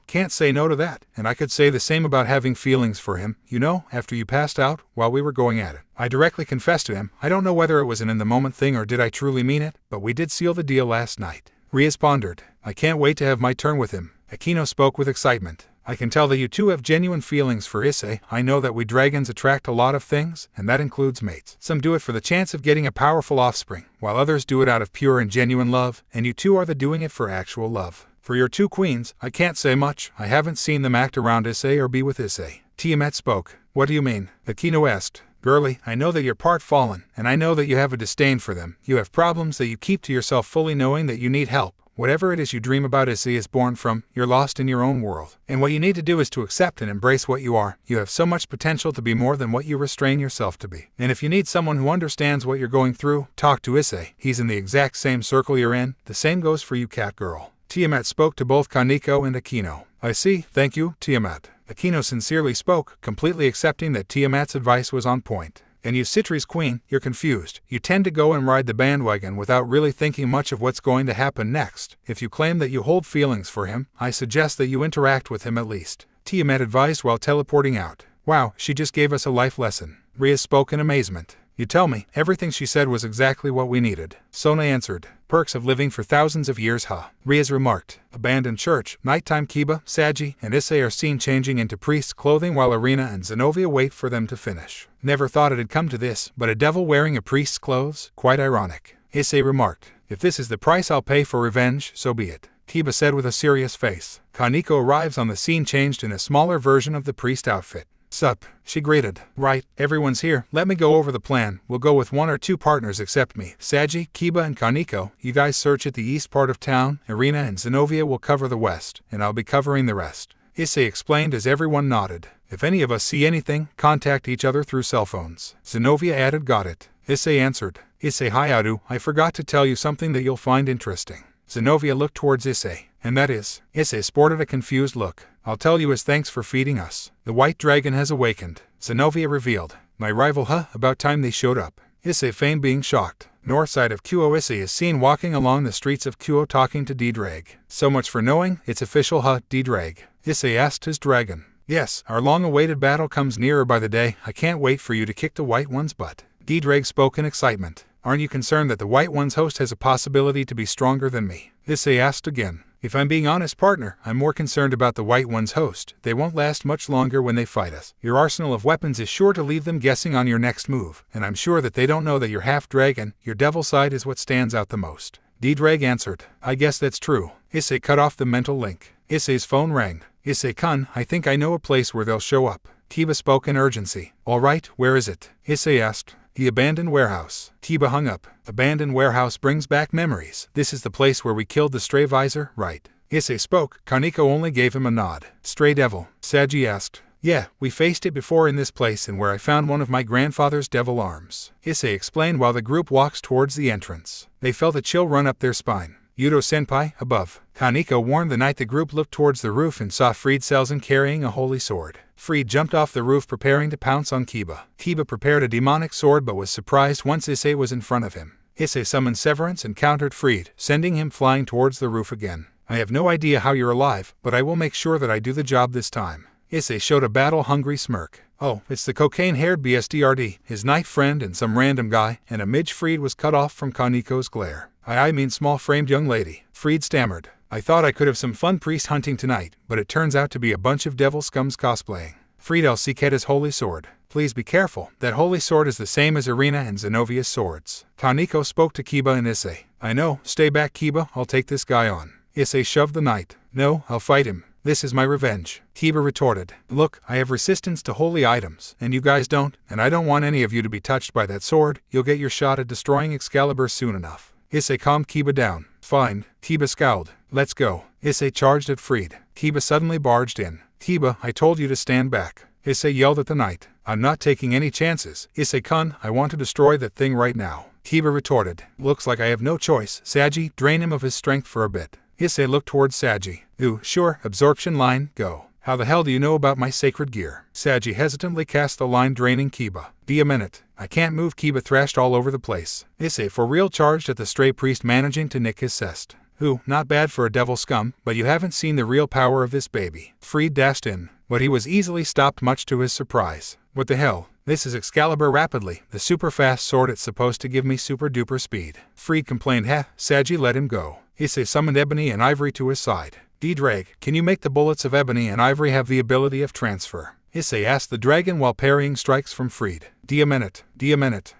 Can't say no to that. And I could say the same about having feelings for him. You know, after you passed out, while we were going at it, I directly confessed to him. I don't know whether it was an in-the-moment thing or did I truly mean it, but we did seal the deal last night. Riaz pondered. I can't wait to have my turn with him. Akino spoke with excitement. I can tell that you two have genuine feelings for Issei. I know that we dragons attract a lot of things, and that includes mates. Some do it for the chance of getting a powerful offspring, while others do it out of pure and genuine love, and you two are the doing it for actual love. For your 2 queens, I can't say much. I haven't seen them act around Issei or be with Issei. Tiamat spoke. What do you mean? Akino asked. Girlie, I know that you're part fallen, and I know that you have a disdain for them. You have problems that you keep to yourself, fully knowing that you need help. Whatever it is you dream about Issei is born from, you're lost in your own world. And what you need to do is to accept and embrace what you are. You have so much potential to be more than what you restrain yourself to be. And if you need someone who understands what you're going through, talk to Issei. He's in the exact same circle you're in. The same goes for you, cat girl. Tiamat spoke to both Kaneko and Akino. I see, thank you, Tiamat. Akino sincerely spoke, completely accepting that Tiamat's advice was on point. And you Citri's queen, you're confused. You tend to go and ride the bandwagon without really thinking much of what's going to happen next. If you claim that you hold feelings for him, I suggest that you interact with him at least. Tiamat advised while teleporting out. Wow, she just gave us a life lesson. Riaz spoke in amazement. You tell me, everything she said was exactly what we needed. Sona answered. Perks of living for thousands of years, huh? Riaz remarked. Abandoned church. Nighttime Kiba, Saji, and Issei are seen changing into priest's clothing while Arena and Zenobia wait for them to finish. Never thought it'd come to this, but a devil wearing a priest's clothes? Quite ironic. Issei remarked. If this is the price I'll pay for revenge, so be it. Kiba said with a serious face. Kaneko arrives on the scene changed in a smaller version of the priest outfit. Sup, she greeted. Right, everyone's here. Let me go over the plan. We'll go with 1 or 2 partners except me. Saji, Kiba, and Kaneko, you guys search at the east part of town. Arena and Zenobia will cover the west, and I'll be covering the rest. Issei explained as everyone nodded. If any of us see anything, contact each other through cell phones. Zenobia added, got it. Issei answered. Issei Hyoudou, I forgot to tell you something that you'll find interesting. Zenobia looked towards Issei, and that is. Issei sported a confused look. I'll tell you as thanks for feeding us. The white dragon has awakened. Zenobia revealed. My rival, huh? About time they showed up. Issei feigned being shocked. North side of Kuo. Issei is seen walking along the streets of Kuo talking to D-Drag. So much for knowing, it's official, huh, D-Drag? Issei asked his dragon. Yes, our long-awaited battle comes nearer by the day. I can't wait for you to kick the White One's butt. D-Drag spoke in excitement. Aren't you concerned that the White One's host has a possibility to be stronger than me? Issei asked again. If I'm being honest, partner, I'm more concerned about the White One's host. They won't last much longer when they fight us. Your arsenal of weapons is sure to leave them guessing on your next move, and I'm sure that they don't know that you're half dragon. Your devil side is what stands out the most. D-Drag answered. I guess that's true. Issei cut off the mental link. Issei's phone rang. Issei-kun, I think I know a place where they'll show up. Kiba spoke in urgency. All right, where is it? Issei asked. The abandoned warehouse. Kiba hung up. Abandoned warehouse brings back memories. This is the place where we killed the stray visor, right? Issei spoke. Kaneko only gave him a nod. Stray devil. Saji asked. Yeah, we faced it before in this place and where I found one of my grandfather's devil arms. Issei explained while the group walks towards the entrance. They felt a chill run up their spine. Hyoudou-senpai, above. Kaneko warned the night the group looked towards the roof and saw Fried Selzen carrying a holy sword. Fried jumped off the roof preparing to pounce on Kiba. Kiba prepared a demonic sword but was surprised once Issei was in front of him. Issei summoned Severance and countered Fried, sending him flying towards the roof again. I have no idea how you're alive, but I will make sure that I do the job this time. Issei showed a battle-hungry smirk. Oh, it's the cocaine-haired BSDRD, his knife friend and some random guy, and a midge. Fried was cut off from Kaneko's glare. I mean small-framed young lady. Fried stammered. I thought I could have some fun priest hunting tonight, but it turns out to be a bunch of devil scums cosplaying. Fried Elsiketa's holy sword. Please be careful, that holy sword is the same as Irina and Zenovia's swords. Kaneko spoke to Kiba and Issei. I know, stay back Kiba, I'll take this guy on. Issei shoved the knight. No, I'll fight him. This is my revenge. Kiba retorted. Look, I have resistance to holy items, and you guys don't, and I don't want any of you to be touched by that sword. You'll get your shot at destroying Excalibur soon enough. Issei calmed Kiba down. Fine. Kiba scowled. Let's go. Issei charged at Fried. Kiba suddenly barged in. Kiba, I told you to stand back. Issei yelled at the knight. I'm not taking any chances. Issei-kun, I want to destroy that thing right now. Kiba retorted. Looks like I have no choice. Saji, drain him of his strength for a bit. Issei looked towards Saji. Ooh, sure, absorption line, go. How the hell do you know about my sacred gear? Saji hesitantly cast the line draining Kiba. Be a minute. I can't move. Kiba thrashed all over the place. Issei for real charged at the stray priest managing to nick his cest. Ooh, not bad for a devil scum, but you haven't seen the real power of this baby. Fried dashed in, but he was easily stopped much to his surprise. What the hell? This is Excalibur rapidly, the super fast sword. It's supposed to give me super duper speed. Fried complained. Saji let him go. Issei summoned Ebony and Ivory to his side. D-Drag, can you make the bullets of Ebony and Ivory have the ability of transfer? Issei asked the dragon while parrying strikes from Fried. D a minute.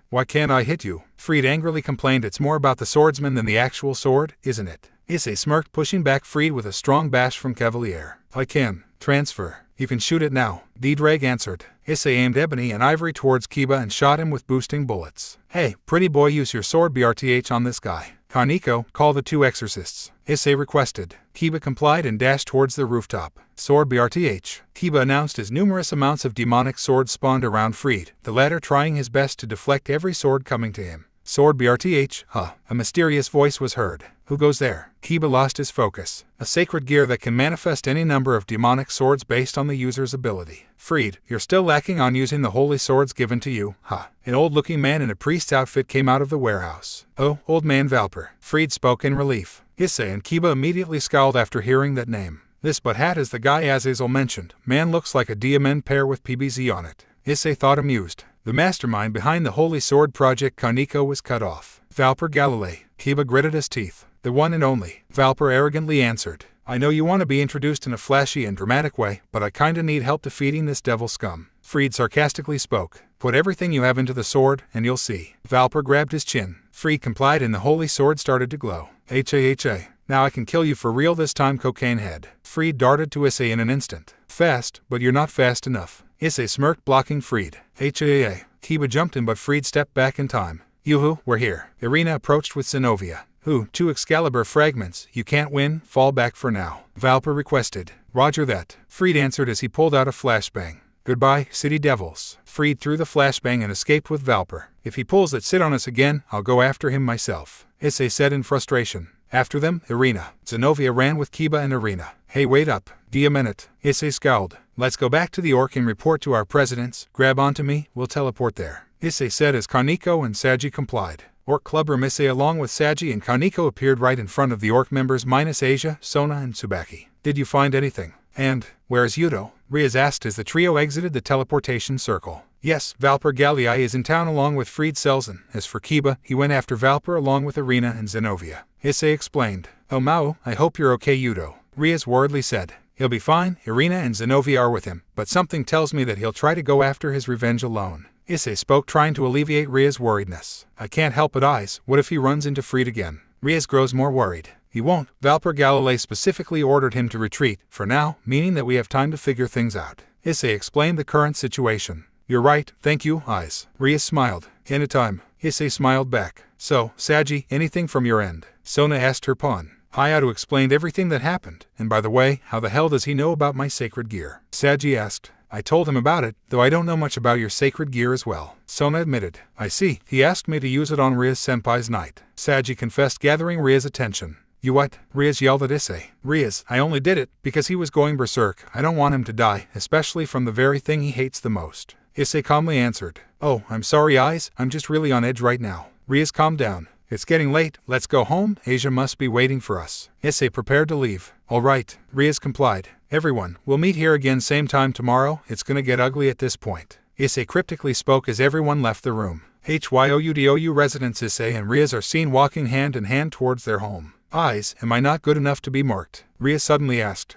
Why can't I hit you? Fried angrily complained. It's more about the swordsman than the actual sword, isn't it? Issei smirked, pushing back Fried with a strong bash from Cavalier. I can transfer. You can shoot it now. D-Drag answered. Issei aimed Ebony and Ivory towards Kiba and shot him with boosting bullets. Hey, pretty boy, use your sword BRTH on this guy. Kaneko, call the two exorcists. Issei requested. Kiba complied and dashed towards the rooftop. Sword BRTH. Kiba announced as numerous amounts of demonic swords spawned around Fried, the latter trying his best to deflect every sword coming to him. Sword BRTH, huh? A mysterious voice was heard. Who goes there? Kiba lost his focus. A sacred gear that can manifest any number of demonic swords based on the user's ability. Fried, you're still lacking on using the holy swords given to you, huh? An old-looking man in a priest's outfit came out of the warehouse. Oh, old man Valper. Fried spoke in relief. Issei and Kiba immediately scowled after hearing that name. This but hat is the guy Azazel mentioned. Man looks like a diamond pair with PBZ on it. Issei thought amused. The mastermind behind the Holy Sword Project Kaneko was cut off. Valper Galilei. Kiba gritted his teeth. The one and only. Valper arrogantly answered. I know you want to be introduced in a flashy and dramatic way, but I kinda need help defeating this devil scum. Fried sarcastically spoke. Put everything you have into the sword, and you'll see. Valper grabbed his chin. Fried complied and the holy sword started to glow. H.A. Now I can kill you for real this time, cocaine head. Fried darted to Issei in an instant. Fast, but you're not fast enough. Issei smirked, blocking Fried. H.A. Kiba jumped in, but Fried stepped back in time. Yoo-hoo, we're here. Irina approached with Zenovia. Who, 2 Excalibur fragments, you can't win, fall back for now. Valper requested. Roger that. Fried answered as he pulled out a flashbang. Goodbye, city devils. Freed through the flashbang and escaped with Valper. If he pulls that sit on us again, I'll go after him myself, Issei said in frustration. After them, Irina. Zenovia ran with Kiba and Irina. Hey, wait up. Be a minute. Issei scowled. Let's go back to the Orc and report to our presidents. Grab onto me, we'll teleport there, Issei said as Kaneko and Saji complied. Orc Clubroom Issei along with Saji and Kaneko appeared right in front of the Orc members minus Asia, Sona and Tsubaki. Did you find anything? And, where's Hyoudou? Riaz asked as the trio exited the teleportation circle. Yes, Valper Galii is in town along with Fried Selzen. As for Kiba, he went after Valper along with Irina and Zenovia, Issei explained. Oh Mao, I hope you're okay, Hyoudou, Riaz worriedly said. He'll be fine, Irina and Zenovia are with him, but something tells me that he'll try to go after his revenge alone, Issei spoke, trying to alleviate Riaz's worriedness. I can't help but eyes, what if he runs into Fried again? Riaz grows more worried. He won't. Valper Galilei specifically ordered him to retreat, for now, meaning that we have time to figure things out. Issei explained the current situation. You're right, thank you, Eyes. Riaz smiled. Anytime. Issei smiled back. So, Saji, anything from your end? Sona asked her pawn. Hyoudou explained everything that happened, and by the way, how the hell does he know about my sacred gear? Saji asked. I told him about it, though I don't know much about your sacred gear as well, Sona admitted. I see, he asked me to use it on Riaz-senpai's night, Saji confessed, gathering Riaz's attention. You what? Riaz yelled at Issei. Riaz, I only did it because he was going berserk. I don't want him to die, especially from the very thing he hates the most. Issei calmly answered. Oh, I'm sorry, Eyes, I'm just really on edge right now. Riaz calmed down. It's getting late, let's go home, Asia must be waiting for us. Issei prepared to leave. All right, Riaz complied. Everyone, we'll meet here again same time tomorrow, it's gonna get ugly at this point, Issei cryptically spoke as everyone left the room. Hyoudou residents Issei and Riaz are seen walking hand in hand towards their home. Eyes, am I not good enough to be marked? Riaz suddenly asked.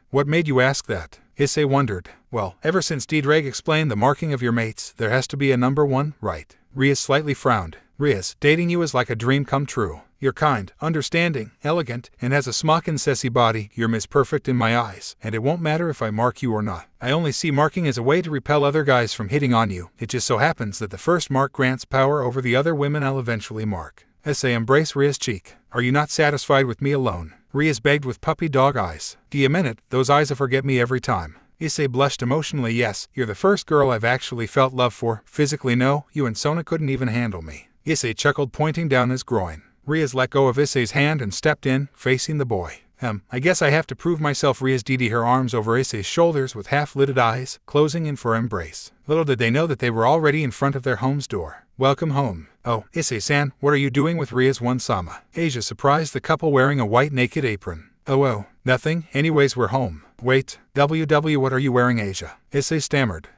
What made you ask that? Issei wondered. Well, ever since Diedrag explained the marking of your mates, there has to be a number one, right? Riaz slightly frowned. Riaz, dating you is like a dream come true. You're kind, understanding, elegant, and has a smockin' sassy body. You're Miss Perfect in my eyes, and it won't matter if I mark you or not. I only see marking as a way to repel other guys from hitting on you. It just so happens that the first mark grants power over the other women I'll eventually mark. Issei embraced Riaz's cheek. Are you not satisfied with me alone? Riaz begged with puppy dog eyes. Do you mean it? Those eyes forget me every time. Issei blushed emotionally. Yes, you're the first girl I've actually felt love for. Physically no, you and Sona couldn't even handle me. Issei chuckled, pointing down his groin. Riaz let go of Issei's hand and stepped in, facing the boy. I guess I have to prove myself. Riaz did her arms over Issei's shoulders with half-lidded eyes, closing in for embrace. Little did they know that they were already in front of their home's door. Welcome home. Oh, Issei-san, what are you doing with Riaz-sama? Asia surprised the couple wearing a white naked apron. Oh, nothing, anyways we're home. Wait, what are you wearing, Asia? Issei stammered.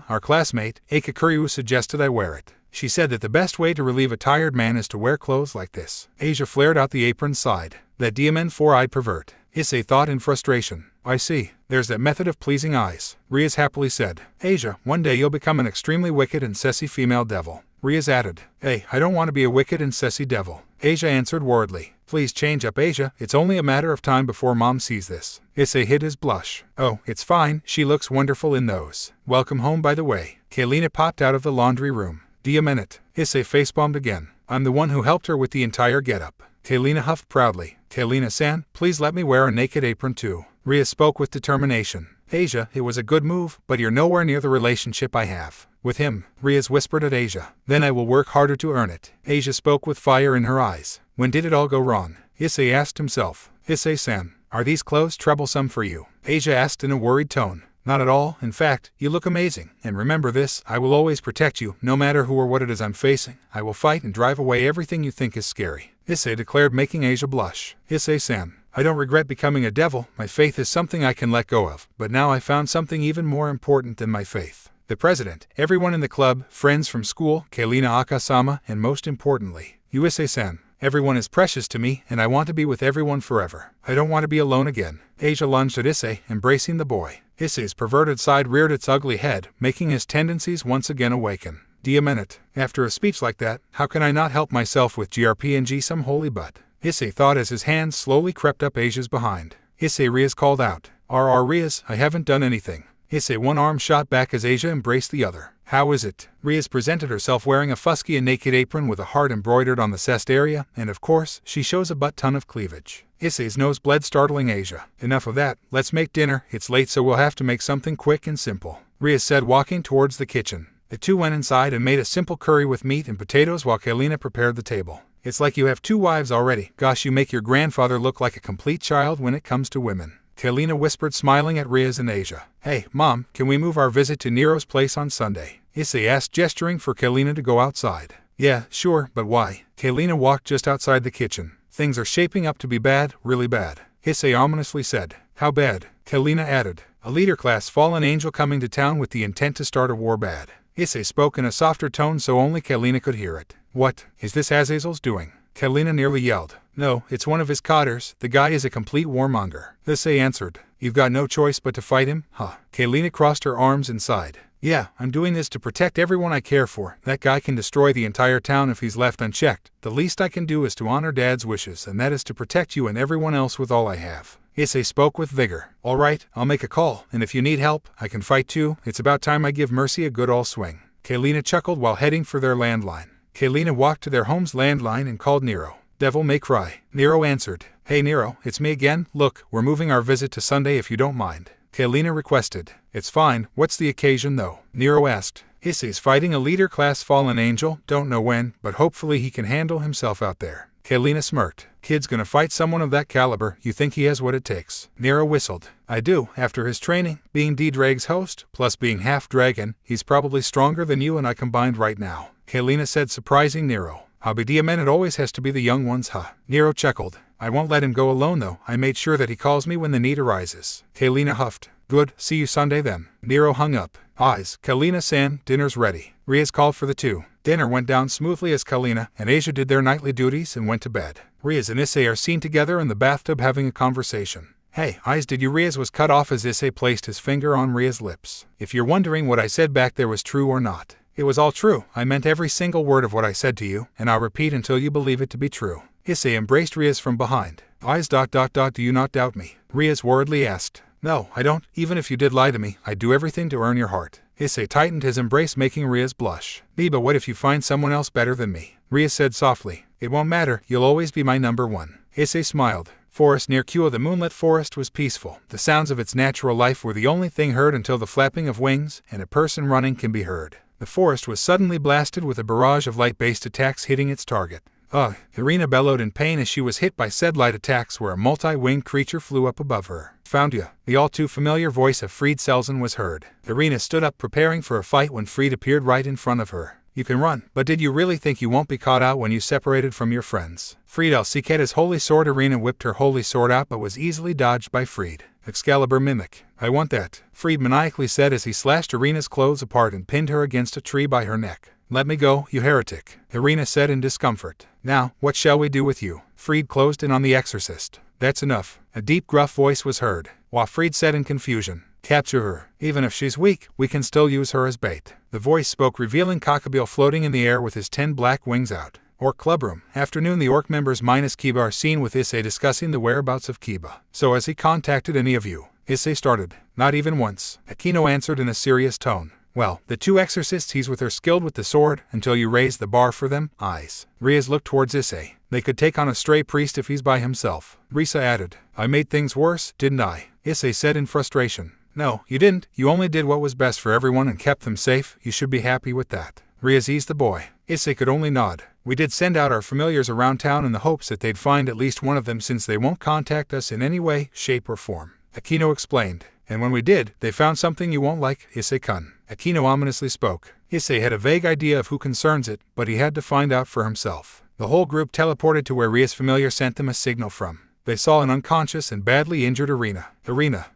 Our classmate, Akakuriu suggested I wear it. She said that the best way to relieve a tired man is to wear clothes like this. Asia flared out the apron's side. That DMN four-eyed pervert. Issei thought in frustration. I see. There's that method of pleasing Eyes. Riaz happily said. Asia, one day you'll become an extremely wicked and sassy female devil. Riaz added. Hey, I don't want to be a wicked and sassy devil. Asia answered worriedly. Please change up, Asia. It's only a matter of time before Mom sees this. Issei hid his blush. Oh, it's fine. She looks wonderful in those. Welcome home, by the way. Kaylina popped out of the laundry room. Do you mean it? Issei facepalmed again. I'm the one who helped her with the entire getup. Kaylina huffed proudly. Kaylina-san, please let me wear a naked apron too. Riaz spoke with determination. Asia, it was a good move, but you're nowhere near the relationship I have with him, Riaz whispered at Asia. Then I will work harder to earn it. Asia spoke with fire in her eyes. When did it all go wrong? Issei asked himself. Issei-san, are these clothes troublesome for you? Asia asked in a worried tone. Not at all, in fact, you look amazing. And remember this, I will always protect you, no matter who or what it is I'm facing. I will fight and drive away everything you think is scary, Issei declared, making Asia blush. Issei-san, I don't regret becoming a devil. My faith is something I can let go of, but now I found something even more important than my faith. The president, everyone in the club, friends from school, Kaylina Akasama, and most importantly, you Issei-san. Everyone is precious to me, and I want to be with everyone forever. I don't want to be alone again. Asia lunged at Issei, embracing the boy. Issei's perverted side reared its ugly head, making his tendencies once again awaken. Do you mean it? After a speech like that, how can I not help myself with GRPNG some holy butt? Issei thought as his hands slowly crept up Asia's behind. Issei, Riaz called out. Riaz, I haven't done anything. Issei one arm shot back as Asia embraced the other. How is it? Riaz presented herself wearing a fusky and naked apron with a heart embroidered on the chest area, and of course, she shows a butt-ton of cleavage. Issei's nose bled, startling Asia. Enough of that, let's make dinner. It's late, so we'll have to make something quick and simple. Ria said, walking towards the kitchen. The two went inside and made a simple curry with meat and potatoes while Kailina prepared the table. It's like you have 2 wives already. Gosh, you make your grandfather look like a complete child when it comes to women. Kailina whispered, smiling at Riaz and Asia. Hey, Mom, can we move our visit to Nero's place on Sunday? Issei asked, gesturing for Kailina to go outside. Yeah, sure, but why? Kailina walked just outside the kitchen. Things are shaping up to be bad, really bad. Issei ominously said. How bad? Kailina added. A leader-class fallen angel coming to town with the intent to start a war. Bad. Issei spoke in a softer tone so only Kailina could hear it. What? Is this Azazel's doing? Kailina nearly yelled. No, it's one of his cotters. The guy is a complete warmonger. Issei answered. You've got no choice but to fight him, huh? Kailina crossed her arms and sighed. Yeah, I'm doing this to protect everyone I care for. That guy can destroy the entire town if he's left unchecked. The least I can do is to honor Dad's wishes, and that is to protect you and everyone else with all I have. Issei spoke with vigor. All right, I'll make a call, and if you need help, I can fight too. It's about time I give Mercy a good all swing. Kailina chuckled while heading for their landline. Kailina walked to their home's landline and called Nero. Devil may cry. Nero answered. Hey Nero, it's me again. Look, we're moving our visit to Sunday if you don't mind. Kailina requested. It's fine. What's the occasion though? Nero asked. Issei's fighting a leader-class fallen angel. Don't know when, but hopefully he can handle himself out there. Kailina smirked. Kid's gonna fight someone of that caliber. You think he has what it takes? Nero whistled. I do. After his training, being D-Drag's host, plus being half-dragon, he's probably stronger than you and I combined right now. Kailina said, surprising Nero. I'll be DMN, it always has to be the young ones, huh? Nero chuckled. I won't let him go alone though. I made sure that he calls me when the need arises. Kailina huffed. Good, see you Sunday then. Nero hung up. Eyes. Kailina-san, dinner's ready. Riaz called for the two. Dinner went down smoothly as Kailina and Asia did their nightly duties and went to bed. Riaz and Issei are seen together in the bathtub having a conversation. Hey, Eyes, did you? Riaz was cut off as Issei placed his finger on Riaz's lips. If you're wondering what I said back there was true or not, it was all true. I meant every single word of what I said to you, and I'll repeat until you believe it to be true. Issei embraced Riaz from behind. Eyes. Do you not doubt me? Riaz worriedly asked. No, I don't. Even if you did lie to me, I'd do everything to earn your heart. Issei tightened his embrace, making Riaz blush. But what if you find someone else better than me? Riaz said softly. It won't matter. You'll always be my number one. Issei smiled. Forest near Kua. The moonlit forest was peaceful. The sounds of its natural life were the only thing heard until the flapping of wings and a person running can be heard. The forest was suddenly blasted with a barrage of light-based attacks hitting its target. Ugh! Irina bellowed in pain as she was hit by said light attacks where a multi-winged creature flew up above her. Found ya. The all-too-familiar voice of Fried Selzen was heard. Irina stood up preparing for a fight when Fried appeared right in front of her. You can run, but did you really think you won't be caught out when you separated from your friends? Fried Seketa's holy sword. Irina whipped her holy sword out but was easily dodged by Fried. Excalibur mimic. I want that, Fried maniacally said as he slashed Irina's clothes apart and pinned her against a tree by her neck. Let me go, you heretic, Irina said in discomfort. Now, what shall we do with you? Fried closed in on the exorcist. That's enough. A deep gruff voice was heard, while Fried said in confusion. Capture her. Even if she's weak, we can still use her as bait. The voice spoke, revealing Cockabeel floating in the air with his 10 black wings out. Orc Clubroom. Afternoon. The Orc members minus Kiba are seen with Issei discussing the whereabouts of Kiba. So has he contacted any of you? Issei started. Not even once. Aquino answered in a serious tone. Well, the two exorcists he's with are skilled with the sword until you raise the bar for them. Eyes. Riaz looked towards Issei. They could take on a stray priest if he's by himself. Risa added. I made things worse, didn't I? Issei said in frustration. No, you didn't. You only did what was best for everyone and kept them safe. You should be happy with that. Riaz eased the boy. Issei could only nod. We did send out our familiars around town in the hopes that they'd find at least one of them since they won't contact us in any way, shape or form. Aquino explained. And when we did, they found something you won't like, Issei-kun. Aquino ominously spoke. Issei had a vague idea of who concerns it, but he had to find out for himself. The whole group teleported to where Ria's familiar sent them a signal from. They saw an unconscious and badly injured Irina.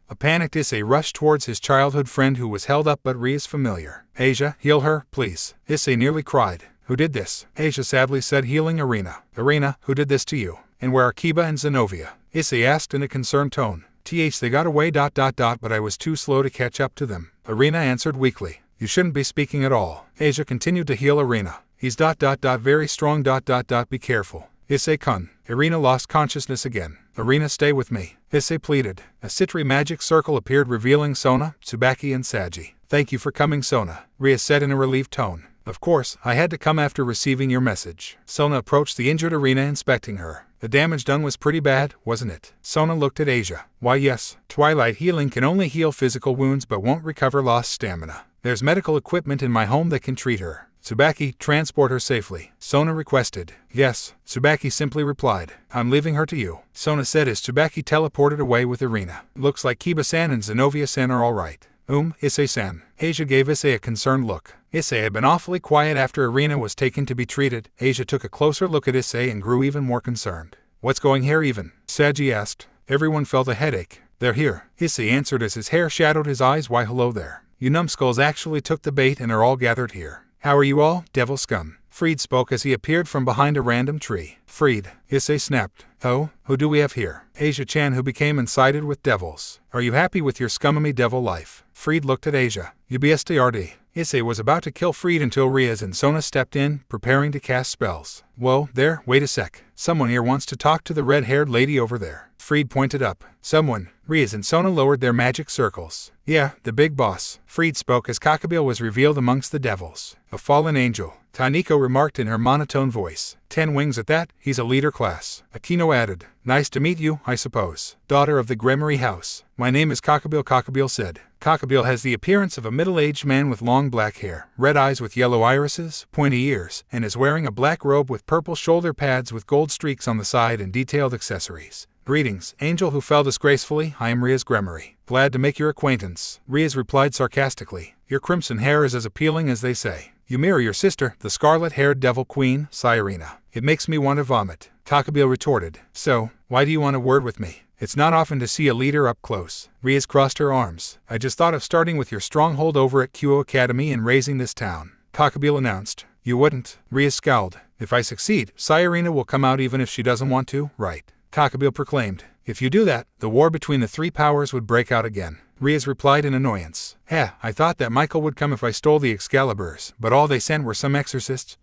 A panicked Issei rushed towards his childhood friend who was held up but Ria's familiar. Asia, heal her, please. Issei nearly cried. Who did this? Asia sadly said, healing Irina. Irina, who did this to you? And where are Kiba and Zenobia? Issei asked in a concerned tone. They got away. But I was too slow to catch up to them. Irina answered weakly. You shouldn't be speaking at all. Asia continued to heal Irina. He's very strong. Be careful. Issei-kun. Irina lost consciousness again. Irina, stay with me. Issei pleaded. A Citri magic circle appeared revealing Sona, Tsubaki and Saji. Thank you for coming, Sona, Ria said in a relieved tone. Of course, I had to come after receiving your message. Sona approached the injured Arena, inspecting her. The damage done was pretty bad, wasn't it? Sona looked at Asia. Why yes, Twilight Healing can only heal physical wounds but won't recover lost stamina. There's medical equipment in my home that can treat her. Tsubaki, transport her safely, Sona requested. Yes, Tsubaki simply replied. I'm leaving her to you, Sona said as Tsubaki teleported away with Arena. Looks like Kiba-san and Zenobia-san are alright. Issei-san. Asia gave Issei a concerned look. Issei had been awfully quiet after Arena was taken to be treated. Asia took a closer look at Issei and grew even more concerned. What's going here even? Saji asked. Everyone felt a headache. They're here, Issei answered as his hair shadowed his eyes. Why hello there. You numbskulls actually took the bait and are all gathered here. How are you all, devil scum? Freed spoke as he appeared from behind a random tree. Freed, Issei snapped. Oh, who do we have here? Asia-chan, who became incited with devils. Are you happy with your scummy devil life? Freed looked at Asia. UBSTRD. Issei was about to kill Freed until Riaz and Sona stepped in, preparing to cast spells. Whoa, there, wait a sec. Someone here wants to talk to the red-haired lady over there. Freed pointed up. Someone. Riaz and Sona lowered their magic circles. Yeah, the big boss. Freed spoke as Kakabeel was revealed amongst the devils. A fallen angel, Taniko remarked in her monotone voice. 10 wings at that, he's a leader class. Akino added. Nice to meet you, I suppose. Daughter of the Gremory house. My name is Kakabeel, Kakabeel said. Kakabeel has the appearance of a middle-aged man with long black hair, red eyes with yellow irises, pointy ears, and is wearing a black robe with purple shoulder pads with gold streaks on the side and detailed accessories. Greetings, angel who fell disgracefully. I am Riaz Gremory. Glad to make your acquaintance. Riaz replied sarcastically. Your crimson hair is as appealing as they say. You mirror your sister, the scarlet-haired devil queen, Sairina. It makes me want to vomit. Kakabeel retorted. So, why do you want a word with me? It's not often to see a leader up close. Riaz crossed her arms. I just thought of starting with your stronghold over at Kyo Academy and raising this town. Kakabeel announced. You wouldn't. Riaz scowled. If I succeed, Sairina will come out even if she doesn't want to, right? Kakabeel proclaimed. If you do that, the war between the three powers would break out again. Riaz replied in annoyance. I thought that Michael would come if I stole the Excaliburs, but all they sent were some exorcists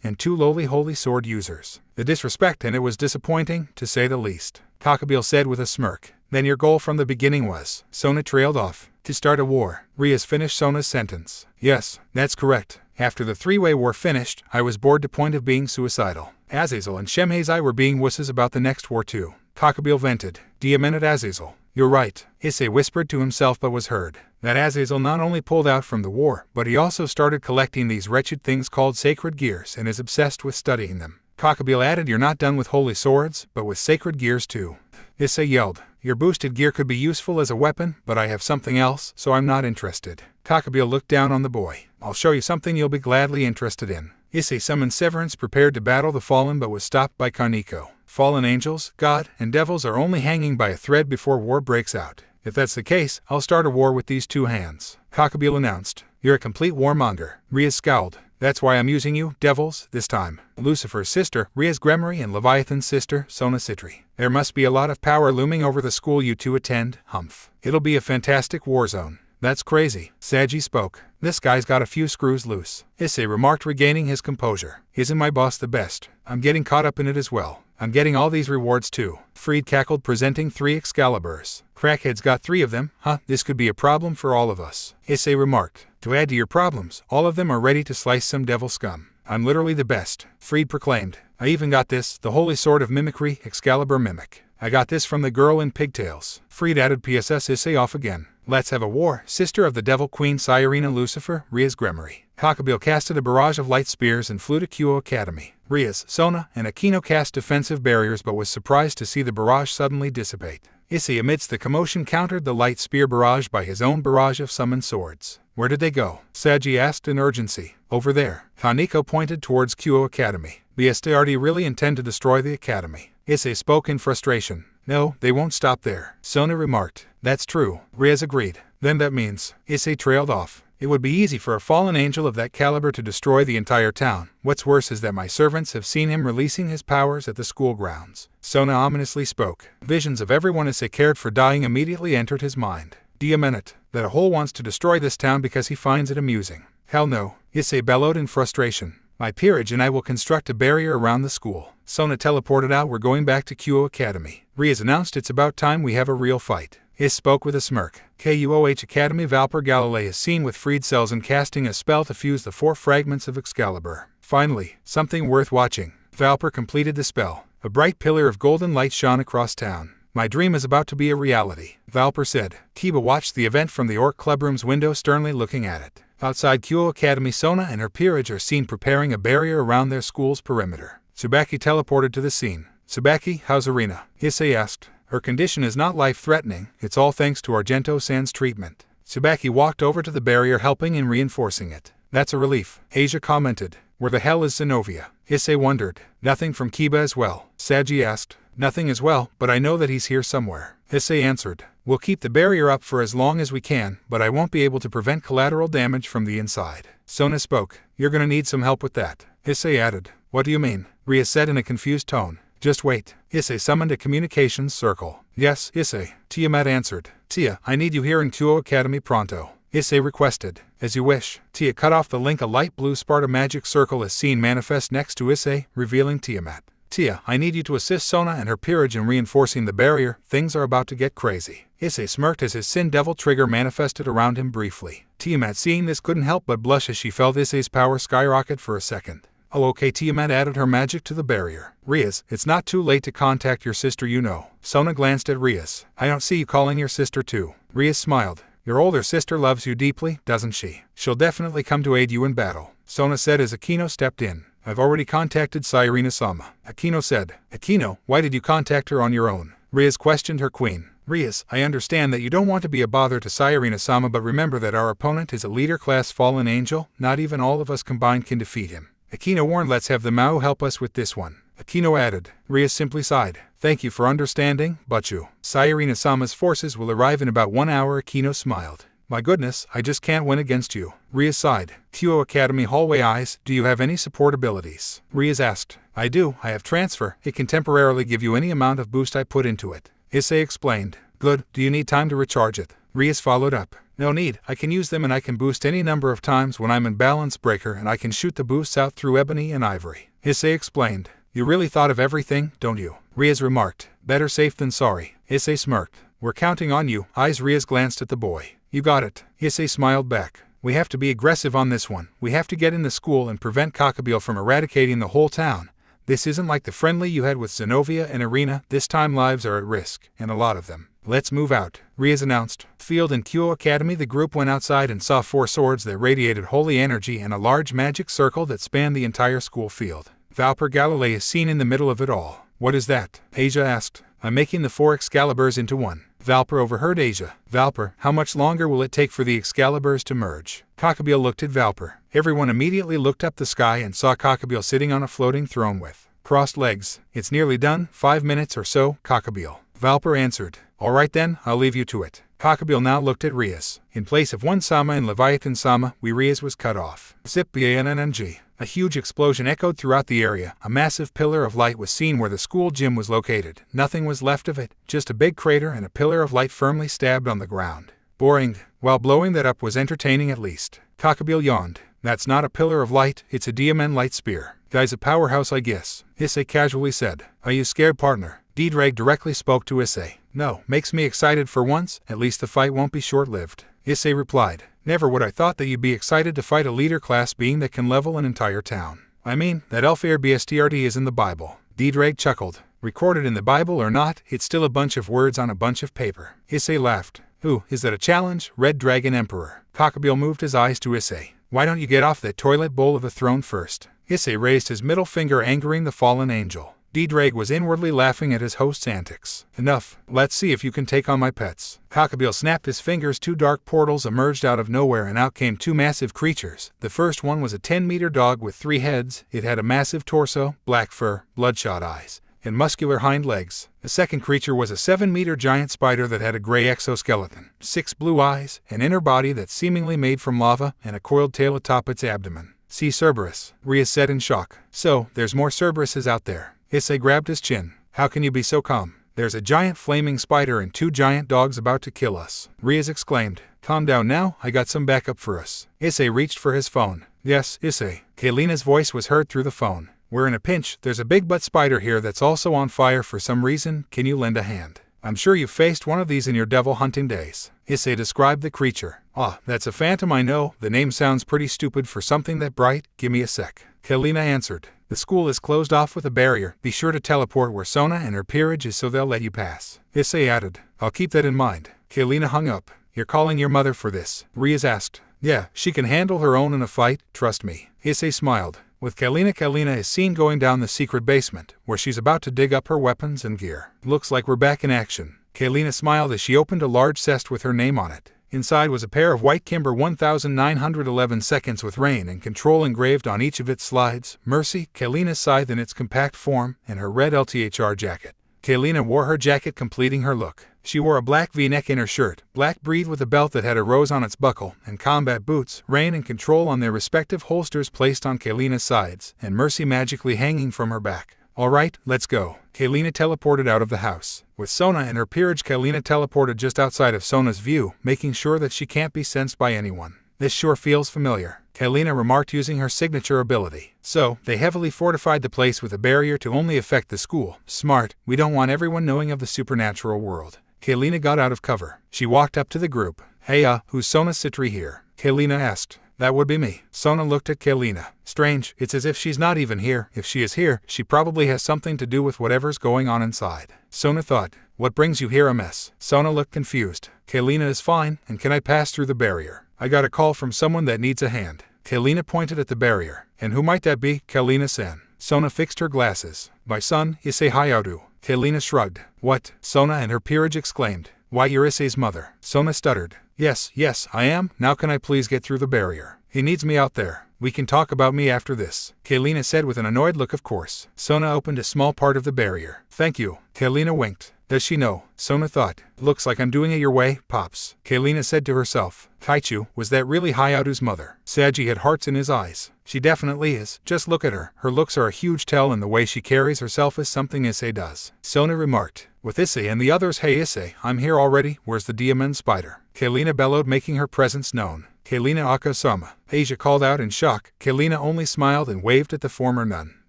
and 2 lowly holy sword users. The disrespect and it was disappointing, to say the least. Kakabeel said with a smirk. Then your goal from the beginning was, Sona trailed off, to start a war. Riaz finished Sona's sentence. Yes, that's correct. After the three-way war finished, I was bored to point of being suicidal. Azazel and Shemhazai were being wusses about the next war too. Kakabeel vented. Diaminate Azazel. You're right, Issei whispered to himself but was heard. That Azazel not only pulled out from the war, but he also started collecting these wretched things called sacred gears and is obsessed with studying them. Kakabeel added, you're not done with holy swords, but with sacred gears too. Issei yelled. Your boosted gear could be useful as a weapon, but I have something else, so I'm not interested. Kakabeel looked down on the boy. I'll show you something you'll be gladly interested in. Issei summoned Severance, prepared to battle the fallen, but was stopped by Kaneko. Fallen angels, God, and devils are only hanging by a thread before war breaks out. If that's the case, I'll start a war with these 2 hands. Kakabeel announced. You're a complete warmonger. Riaz scowled. That's why I'm using you, devils, this time. Lucifer's sister, Riaz Gremory, and Leviathan's sister, Sona Citri. There must be a lot of power looming over the school you two attend, humph. It'll be a fantastic war zone. That's crazy. Saji spoke. This guy's got a few screws loose. Issei remarked, regaining his composure. Isn't my boss the best? I'm getting caught up in it as well. I'm getting all these rewards too. Freed cackled, presenting 3 Excaliburs. Crackhead's got 3 of them, huh? This could be a problem for all of us. Issei remarked. To add to your problems, all of them are ready to slice some devil scum. I'm literally the best. Freed proclaimed. I even got this, the Holy Sword of Mimicry, Excalibur Mimic. I got this from the girl in pigtails. Freed added, PSS Issei off again. Let's have a war, sister of the Devil Queen Sairina Lucifer, Riaz Gremory. Kakabeel casted a barrage of light spears and flew to Kyo Academy. Riaz, Sona, and Akino cast defensive barriers but was surprised to see the barrage suddenly dissipate. Issei, amidst the commotion, countered the light spear barrage by his own barrage of summoned swords. Where did they go? Saji asked in urgency. Over there. Kaneko pointed towards Kyo Academy. The STRD really intend to destroy the academy. Issei spoke in frustration. No, they won't stop there. Sona remarked. That's true. Riaz agreed. Then that means. Issei trailed off. It would be easy for a fallen angel of that caliber to destroy the entire town. What's worse is that my servants have seen him releasing his powers at the school grounds. Sona ominously spoke. Visions of everyone Issei cared for dying immediately entered his mind. Diaminate. That a hole wants to destroy this town because he finds it amusing. Hell no. Issei bellowed in frustration. My peerage and I will construct a barrier around the school. Sona teleported out. We're going back to Kyo Academy. Riaz announced, it's about time we have a real fight. Issei spoke with a smirk. KUOH Academy. Valper Galilei is seen with freed cells and casting a spell to fuse the 4 fragments of Excalibur. Finally, something worth watching. Valper completed the spell. A bright pillar of golden light shone across town. My dream is about to be a reality, Valper said. Kiba watched the event from the Orc Clubroom's window, sternly looking at it. Outside Kyo Academy, Sona and her peerage are seen preparing a barrier around their school's perimeter. Tsubaki teleported to the scene. Tsubaki, how's Arena? Issei asked. Her condition is not life-threatening, it's all thanks to Argento-san's treatment. Tsubaki walked over to the barrier, helping in reinforcing it. That's a relief, Asia commented. Where the hell is Zenovia? Issei wondered. Nothing from Kiba as well, Saji asked. Nothing as well, but I know that he's here somewhere, Issei answered. We'll keep the barrier up for as long as we can, but I won't be able to prevent collateral damage from the inside. Sona spoke. You're gonna need some help with that, Issei added. What do you mean? Ria said in a confused tone. Just wait. Issei summoned a communications circle. Yes, Issei, Tiamat answered. Tia, I need you here in Kyo Academy pronto, Issei requested. As you wish. Tia cut off the link. A light blue Sparta magic circle is seen manifest next to Issei, revealing Tiamat. Tia, I need you to assist Sona and her peerage in reinforcing the barrier. Things are about to get crazy. Issei smirked as his Sin Devil trigger manifested around him briefly. Tiamat, seeing this, couldn't help but blush as she felt Issei's power skyrocket for a second. Oh okay, Tiamat added her magic to the barrier. Rias, it's not too late to contact your sister, you know. Sona glanced at Rias. I don't see you calling your sister too. Rias smiled. Your older sister loves you deeply, doesn't she? She'll definitely come to aid you in battle, Sona said as Akino stepped in. I've already contacted Sairina-sama, Akino said. Akino, why did you contact her on your own? Rias questioned her queen. Rias, I understand that you don't want to be a bother to Sairina-sama, but remember that our opponent is a leader-class fallen angel. Not even all of us combined can defeat him. Akino warned, let's have the Mao help us with this one. Akino added. Rias simply sighed. Thank you for understanding, Butchu. Sairina-sama's forces will arrive in about 1 hour. Akino smiled. My goodness, I just can't win against you. Rias sighed. Kyo Academy hallway eyes, do you have any support abilities? Rias asked. I do, I have transfer. It can temporarily give you any amount of boost I put into it. Issei explained. Good, do you need time to recharge it? Rias followed up. No need, I can use them and I can boost any number of times when I'm in Balance Breaker, and I can shoot the boosts out through Ebony and Ivory. Issei explained. You really thought of everything, don't you? Rias remarked. Better safe than sorry. Issei smirked. We're counting on you. Eyes. Rias glanced at the boy. You got it. Issei smiled back. We have to be aggressive on this one. We have to get in the school and prevent Cockabeel from eradicating the whole town. This isn't like the friendly you had with Zenovia and Arena. This time lives are at risk, and a lot of them. Let's move out, Rias announced. Field and Kyo Academy. The group went outside and saw 4 swords that radiated holy energy and a large magic circle that spanned the entire school field. Valper Galilei is seen in the middle of it all. What is that? Asia asked. I'm making the 4 Excaliburs into one. Valper overheard Asia. Valper, how much longer will it take for the Excaliburs to merge? Cockabeel looked at Valper. Everyone immediately looked up the sky and saw Cockabeel sitting on a floating throne with crossed legs. It's nearly done, 5 minutes or so, Cockabeel. Valper answered. All right then, I'll leave you to it. Cockabeel now looked at Rias. In place of one Sama and Leviathan Sama, Rias was cut off. Zip BANNNG. A huge explosion echoed throughout the area. A massive pillar of light was seen where the school gym was located. Nothing was left of it, just a big crater and a pillar of light firmly stabbed on the ground. Boring. While blowing that up was entertaining at least. Cockabeel yawned. That's not a pillar of light, it's a diamond light spear. Guy's a powerhouse, I guess, Issei casually said. Are you scared, partner? D-Drag directly spoke to Issei. No, makes me excited for once. At least the fight won't be short-lived. Issei replied. Never would I thought that you'd be excited to fight a leader-class being that can level an entire town. I mean, that Elfair BSTRD is in the Bible. D-Drag chuckled. Recorded in the Bible or not, it's still a bunch of words on a bunch of paper. Issei laughed. Ooh, is that a challenge? Red Dragon Emperor. Cockabeel moved his eyes to Issei. Why don't you get off that toilet bowl of a throne first? Issei raised his middle finger, angering the fallen angel. D-Drag was inwardly laughing at his host's antics. Enough. Let's see if you can take on my pets. Cockabeel snapped his fingers. 2 dark portals emerged out of nowhere, and out came 2 massive creatures. The first one was a 10-meter dog with 3 heads. It had a massive torso, black fur, bloodshot eyes, and muscular hind legs. The second creature was a 7-meter giant spider that had a gray exoskeleton, 6 blue eyes, an inner body that's seemingly made from lava, and a coiled tail atop its abdomen. See Cerberus, Rias said in shock. So, there's more Cerberuses out there. Issei grabbed his chin. How can you be so calm? There's a giant flaming spider and 2 giant dogs about to kill us. Rias exclaimed. Calm down now, I got some backup for us. Issei reached for his phone. Yes, Issei. Kalina's voice was heard through the phone. We're in a pinch. There's a big butt spider here that's also on fire for some reason. Can you lend a hand? I'm sure you've faced one of these in your devil hunting days. Issei described the creature. Ah, that's a phantom I know. The name sounds pretty stupid for something that bright. Give me a sec. Kalina answered. The school is closed off with a barrier. Be sure to teleport where Sona and her peerage is so they'll let you pass. Issei added. I'll keep that in mind. Kalina hung up. You're calling your mother for this? Riaz asked. Yeah, she can handle her own in a fight, trust me. Issei smiled. With Kalina is seen going down the secret basement, where she's about to dig up her weapons and gear. Looks like we're back in action. Kalina smiled as she opened a large chest with her name on it. Inside was a pair of white Kimber 1911 seconds with rain and control engraved on each of its slides, Mercy, Kalina's scythe in its compact form, and her red LTHR jacket. Kalina wore her jacket completing her look. She wore a black V-neck inner shirt, black breed with a belt that had a rose on its buckle, and combat boots, rain and control on their respective holsters placed on Kalina's sides, and Mercy magically hanging from her back. Alright, let's go. Kalina teleported out of the house. With Sona and her peerage, Kalina teleported just outside of Sona's view, making sure that she can't be sensed by anyone. This sure feels familiar, Kalina remarked using her signature ability. So, they heavily fortified the place with a barrier to only affect the school. Smart, we don't want everyone knowing of the supernatural world. Kalina got out of cover. She walked up to the group. Hey who's Sona Citri here? Kalina asked. That would be me. Sona looked at Kalina. Strange, it's as if she's not even here. If she is here, she probably has something to do with whatever's going on inside. Sona thought. What brings you here, a mess? Sona looked confused. Kalina is fine, and can I pass through the barrier? I got a call from someone that needs a hand. Kalina pointed at the barrier. And who might that be? Kalina-san. Sona fixed her glasses. My son, Issei Hyoudou. Kalina shrugged. What? Sona and her peerage exclaimed. Why, you're Issei's mother. Sona stuttered. Yes, I am. Now can I please get through the barrier? He needs me out there. We can talk about me after this. Kalina said with an annoyed look of course. Sona opened a small part of the barrier. Thank you. Kalina winked. Does she know? Sona thought. Looks like I'm doing it your way, Pops. Kalina said to herself. Kaichu, was that really Hyoudou's mother? Saji had hearts in his eyes. She definitely is. Just look at her. Her looks are a huge tell, and the way she carries herself is something Issei does. Sona remarked. With Issei and the others, hey Issei, I'm here already. Where's the diamond spider? Kalina bellowed, making her presence known. Kalina Akasama. Asia called out in shock. Kalina only smiled and waved at the former nun.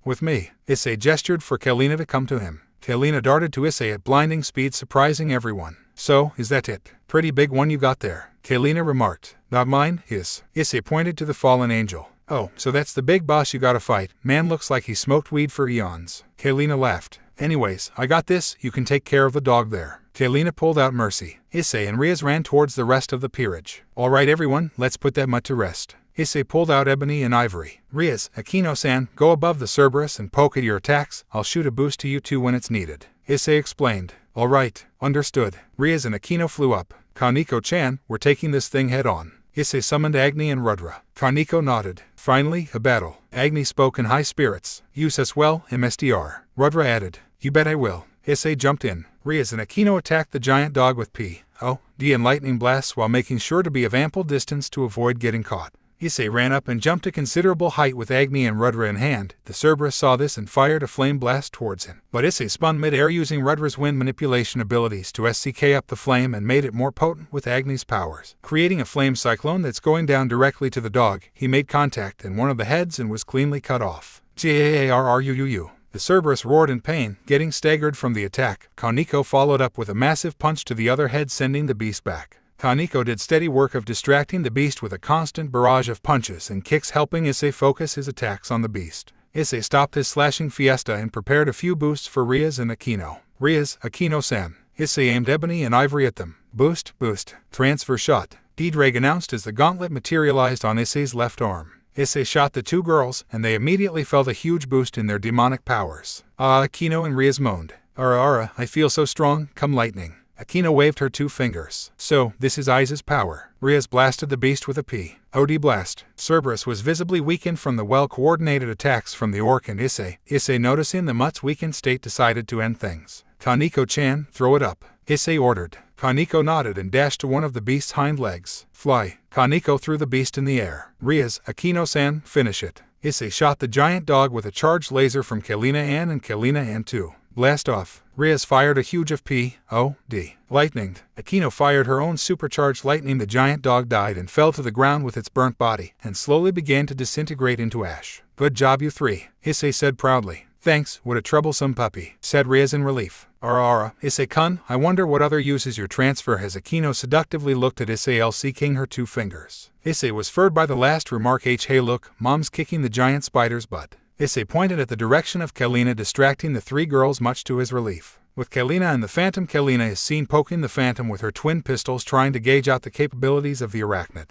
With me. Issei gestured for Kalina to come to him. Kalina darted to Issei at blinding speed, surprising everyone. So, is that it? Pretty big one you got there. Kalina remarked. Not mine, his. Issei pointed to the fallen angel. Oh, so that's the big boss you gotta fight. Man looks like he smoked weed for eons. Kalina laughed. Anyways, I got this. You can take care of the dog there. Kalina pulled out Mercy. Issei and Riaz ran towards the rest of the peerage. Alright everyone, let's put that mutt to rest. Issei pulled out Ebony and Ivory. Riaz, Akino-san, go above the Cerberus and poke at your attacks. I'll shoot a boost to you two when it's needed. Issei explained. Alright, understood. Riaz and Akino flew up. Kaneko-chan, we're taking this thing head on. Issei summoned Agni and Rudra. Kaneko nodded. Finally, a battle. Agni spoke in high spirits. Use as well, MSDR. Rudra added. You bet I will. Issei jumped in. Riaz and Akino attacked the giant dog with P.O.D. and lightning blasts while making sure to be of ample distance to avoid getting caught. Issei ran up and jumped a considerable height with Agni and Rudra in hand. The Cerberus saw this and fired a flame blast towards him. But Issei spun mid-air using Rudra's wind manipulation abilities to SCK up the flame and made it more potent with Agni's powers. Creating a flame cyclone that's going down directly to the dog, he made contact in one of the heads and was cleanly cut off. Gaarruu. The Cerberus roared in pain, getting staggered from the attack. Kaneko followed up with a massive punch to the other head, sending the beast back. Kaneko did steady work of distracting the beast with a constant barrage of punches and kicks, helping Issei focus his attacks on the beast. Issei stopped his slashing fiesta and prepared a few boosts for Riaz and Akino. Riaz, Akino-san. Issei aimed Ebony and Ivory at them. Boost. Transfer shot. D-Drag announced as the gauntlet materialized on Issei's left arm. Issei shot the two girls, and they immediately felt a huge boost in their demonic powers. Akino and Riaz moaned. Ara, I feel so strong, come lightning. Akino waved her two fingers. So, this is Aiza's power. Riaz blasted the beast with a P.O.D. blast. Cerberus was visibly weakened from the well-coordinated attacks from the orc and Issei. Issei, noticing the mutt's weakened state, decided to end things. Kaneko-chan, throw it up. Issei ordered. Kaneko nodded and dashed to one of the beast's hind legs. Fly. Kaneko threw the beast in the air. Riaz, Akino-san, finish it. Issei shot the giant dog with a charged laser from Kalina-an and Kalina-an too. Blast off. Riaz fired a huge of P.O.D. lightning. Akino fired her own supercharged lightning. The giant dog died and fell to the ground with its burnt body, and slowly began to disintegrate into ash. Good job you three, Issei said proudly. Thanks, what a troublesome puppy, said Rias in relief. Ara, Issei-kun, I wonder what other uses your transfer has. Akino seductively looked at Issei, seeking her 2 fingers. Issei was furred by the last remark. Hey look, mom's kicking the giant spider's butt. Issei pointed at the direction of Kalina, distracting the 3 girls much to his relief. With Kalina and the Phantom, Kalina is seen poking the Phantom with her twin pistols, trying to gauge out the capabilities of the arachnid.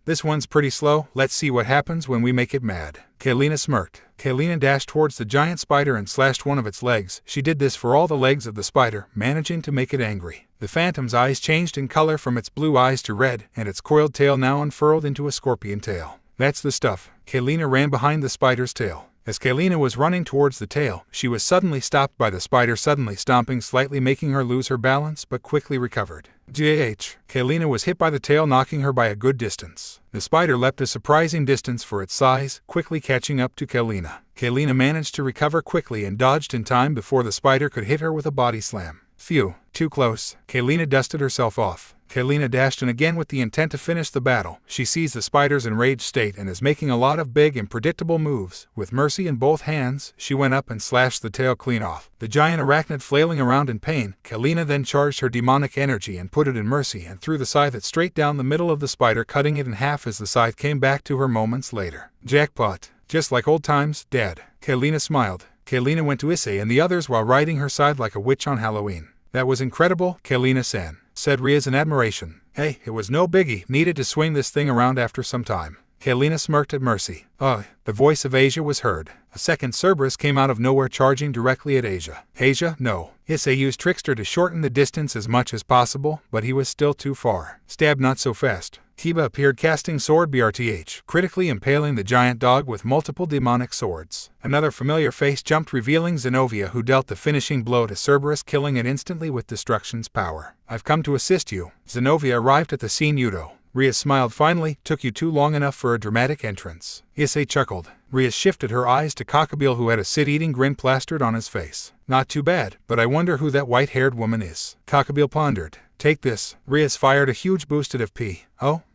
This one's pretty slow, let's see what happens when we make it mad. Kalina smirked. Kalina dashed towards the giant spider and slashed one of its legs. She did this for all the legs of the spider, managing to make it angry. The Phantom's eyes changed in color from its blue eyes to red, and its coiled tail now unfurled into a scorpion tail. That's the stuff. Kalina ran behind the spider's tail. As Kalina was running towards the tail, she was suddenly stopped by the spider, suddenly stomping slightly, making her lose her balance, but quickly recovered. Kalina was hit by the tail, knocking her by a good distance. The spider leapt a surprising distance for its size, quickly catching up to Kalina. Kalina managed to recover quickly and dodged in time before the spider could hit her with a body slam. Phew, too close. Kalina dusted herself off. Kalina dashed in again with the intent to finish the battle. She sees the spider's enraged state and is making a lot of big and predictable moves. With mercy in both hands, she went up and slashed the tail clean off. The giant arachnid flailing around in pain, Kalina then charged her demonic energy and put it in mercy and threw the scythe straight down the middle of the spider, cutting it in half as the scythe came back to her moments later. Jackpot. Just like old times, Dad. Kalina smiled. Kalina went to Issei and the others while riding her side like a witch on Halloween. That was incredible, Kalina-san, said Rias in admiration. Hey, it was no biggie, needed to swing this thing around after some time. Kalina smirked at Mercy. The voice of Asia was heard. A second Cerberus came out of nowhere, charging directly at Asia. Asia, no. Issei used Trickster to shorten the distance as much as possible, but he was still too far. Stab not so fast. Kiba appeared, casting sword BRTH, critically impaling the giant dog with multiple demonic swords. Another familiar face jumped, revealing Zenobia, who dealt the finishing blow to Cerberus, killing it instantly with destruction's power. I've come to assist you. Zenobia arrived at the scene. Hyoudou. Rias smiled. Finally, took you too long enough for a dramatic entrance. Issei chuckled. Rias shifted her eyes to Cockabeel, who had a sit-eating grin plastered on his face. Not too bad, but I wonder who that white-haired woman is. Cockabeel pondered. Take this. Rias fired a huge boosted FP.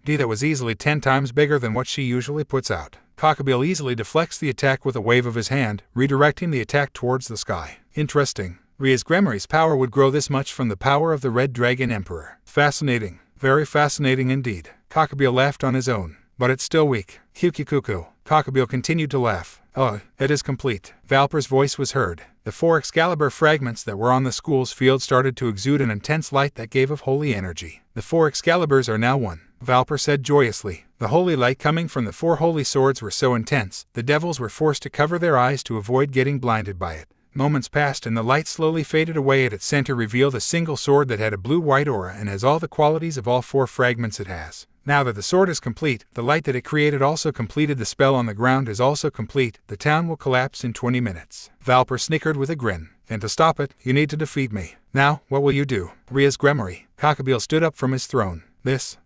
That was easily 10 times bigger than what she usually puts out. Cockabeel easily deflects the attack with a wave of his hand, redirecting the attack towards the sky. Interesting. Rias Gremory's power would grow this much from the power of the Red Dragon Emperor. Fascinating. Very fascinating indeed. Cockabeel laughed on his own. But it's still weak. Cuckoo. Cockabeel continued to laugh. It is complete. Valper's voice was heard. The 4 Excalibur fragments that were on the school's field started to exude an intense light that gave off holy energy. The 4 Excaliburs are now one, Valper said joyously. The holy light coming from the 4 holy swords were so intense, the devils were forced to cover their eyes to avoid getting blinded by it. Moments passed and the light slowly faded away. At its center revealed a single sword that had a blue-white aura and has all the qualities of all 4 fragments it has. Now that the sword is complete, the light that it created also completed. The spell on the ground is also complete. The town will collapse in 20 minutes. Valper snickered with a grin. And to stop it, you need to defeat me. Now, what will you do? Rias Gremory. Cockabeel stood up from his throne.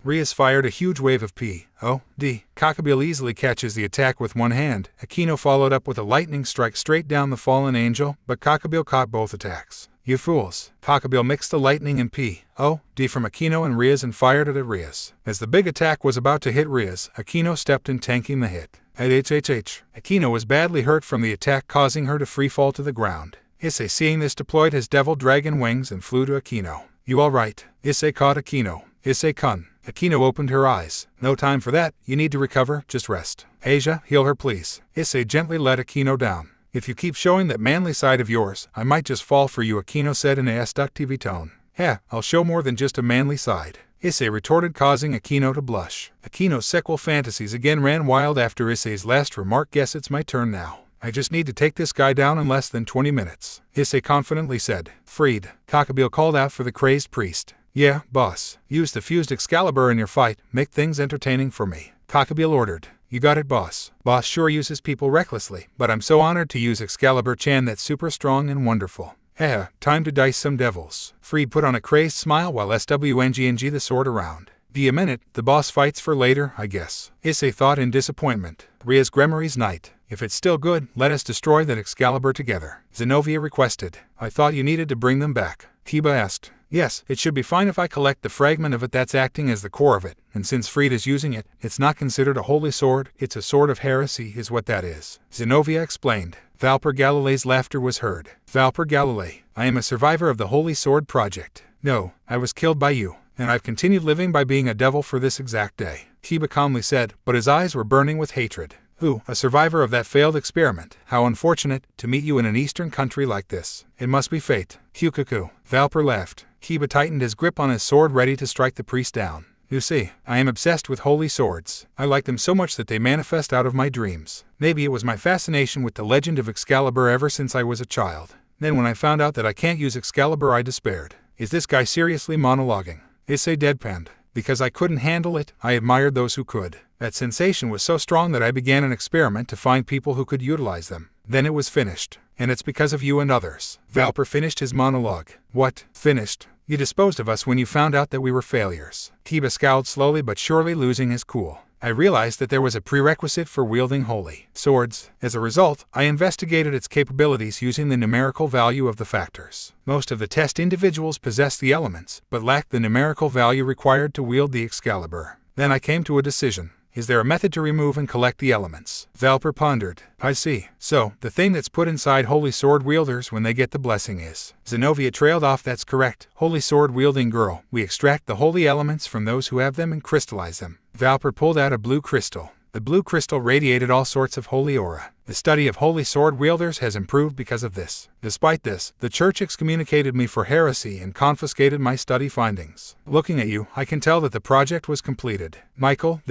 Rias fired a huge wave of P.O.D. Cockabeel easily catches the attack with one hand. Aquino followed up with a lightning strike straight down the fallen angel, but Cockabeel caught both attacks. You fools. Cockabeel mixed the lightning and P.O.D. from Aquino and Rias and fired it at Rias. As the big attack was about to hit Rias, Aquino stepped in, tanking the hit. At Aquino was badly hurt from the attack, causing her to free fall to the ground. Issei, seeing this, deployed his devil dragon wings and flew to Aquino. You alright? Issei caught Aquino. Issei-kun. Aquino opened her eyes. No time for that, you need to recover, just rest. Asia, heal her please. Issei gently let Aquino down. If you keep showing that manly side of yours, I might just fall for you, Aquino said in a S.TV tone. I'll show more than just a manly side. Issei retorted, causing Aquino to blush. Aquino's sexual fantasies again ran wild after Issei's last remark. Guess it's my turn now. I just need to take this guy down in less than 20 minutes. Issei confidently said. Freed. Cockabeel called out for the crazed priest. Yeah, boss. Use the fused Excalibur in your fight, make things entertaining for me. Cockabeel ordered. You got it, boss. Boss sure uses people recklessly, but I'm so honored to use Excalibur-chan, that's super strong and wonderful. Time to dice some devils. Freed put on a crazed smile while SWNGNG the sword around. Be a minute, the boss fights for later, I guess. Issei thought in disappointment. Rias Gremory's knight. If it's still good, let us destroy that Excalibur together. Zenobia requested. I thought you needed to bring them back. Kiba asked. Yes, it should be fine if I collect the fragment of it that's acting as the core of it, and since Freed is using it, it's not considered a holy sword, it's a sword of heresy is what that is. Zenobia explained. Valper Galilee's laughter was heard. Valper Galilee, I am a survivor of the Holy Sword Project. No, I was killed by you, and I've continued living by being a devil for this exact day, Kiba calmly said, but his eyes were burning with hatred. Who, a survivor of that failed experiment? How unfortunate to meet you in an eastern country like this. It must be fate. Hukuku. Valper laughed. Kiba tightened his grip on his sword, ready to strike the priest down. You see, I am obsessed with holy swords. I like them so much that they manifest out of my dreams. Maybe it was my fascination with the legend of Excalibur ever since I was a child. Then when I found out that I can't use Excalibur, I despaired. Is this guy seriously monologuing? Issei deadpanned. Because I couldn't handle it, I admired those who could. That sensation was so strong that I began an experiment to find people who could utilize them. Then it was finished. And it's because of you and others. Valper finished his monologue. What? Finished? You disposed of us when you found out that we were failures. Kiba scowled, slowly but surely losing his cool. I realized that there was a prerequisite for wielding holy swords. As a result, I investigated its capabilities using the numerical value of the factors. Most of the test individuals possessed the elements, but lacked the numerical value required to wield the Excalibur. Then I came to a decision. Is there a method to remove and collect the elements? Valper pondered. I see. So, the thing that's put inside holy sword wielders when they get the blessing is. Zenobia trailed off. That's correct. Holy sword wielding girl. We extract the holy elements from those who have them and crystallize them. Valper pulled out a blue crystal. The blue crystal radiated all sorts of holy aura. The study of holy sword wielders has improved because of this. Despite this, the church excommunicated me for heresy and confiscated my study findings. Looking at you, I can tell that the project was completed. Michael,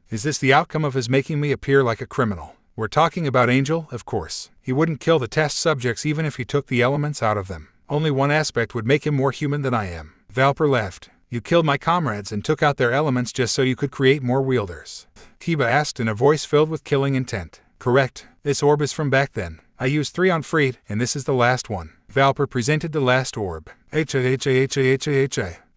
is this the outcome of his making me appear like a criminal? We're talking about Angel, of course. He wouldn't kill the test subjects even if he took the elements out of them. Only one aspect would make him more human than I am. Valper laughed. You killed my comrades and took out their elements just so you could create more wielders. Kiba asked in a voice filled with killing intent. Correct. This orb is from back then. I used 3 on Freed, and this is the last one. Valper presented the last orb.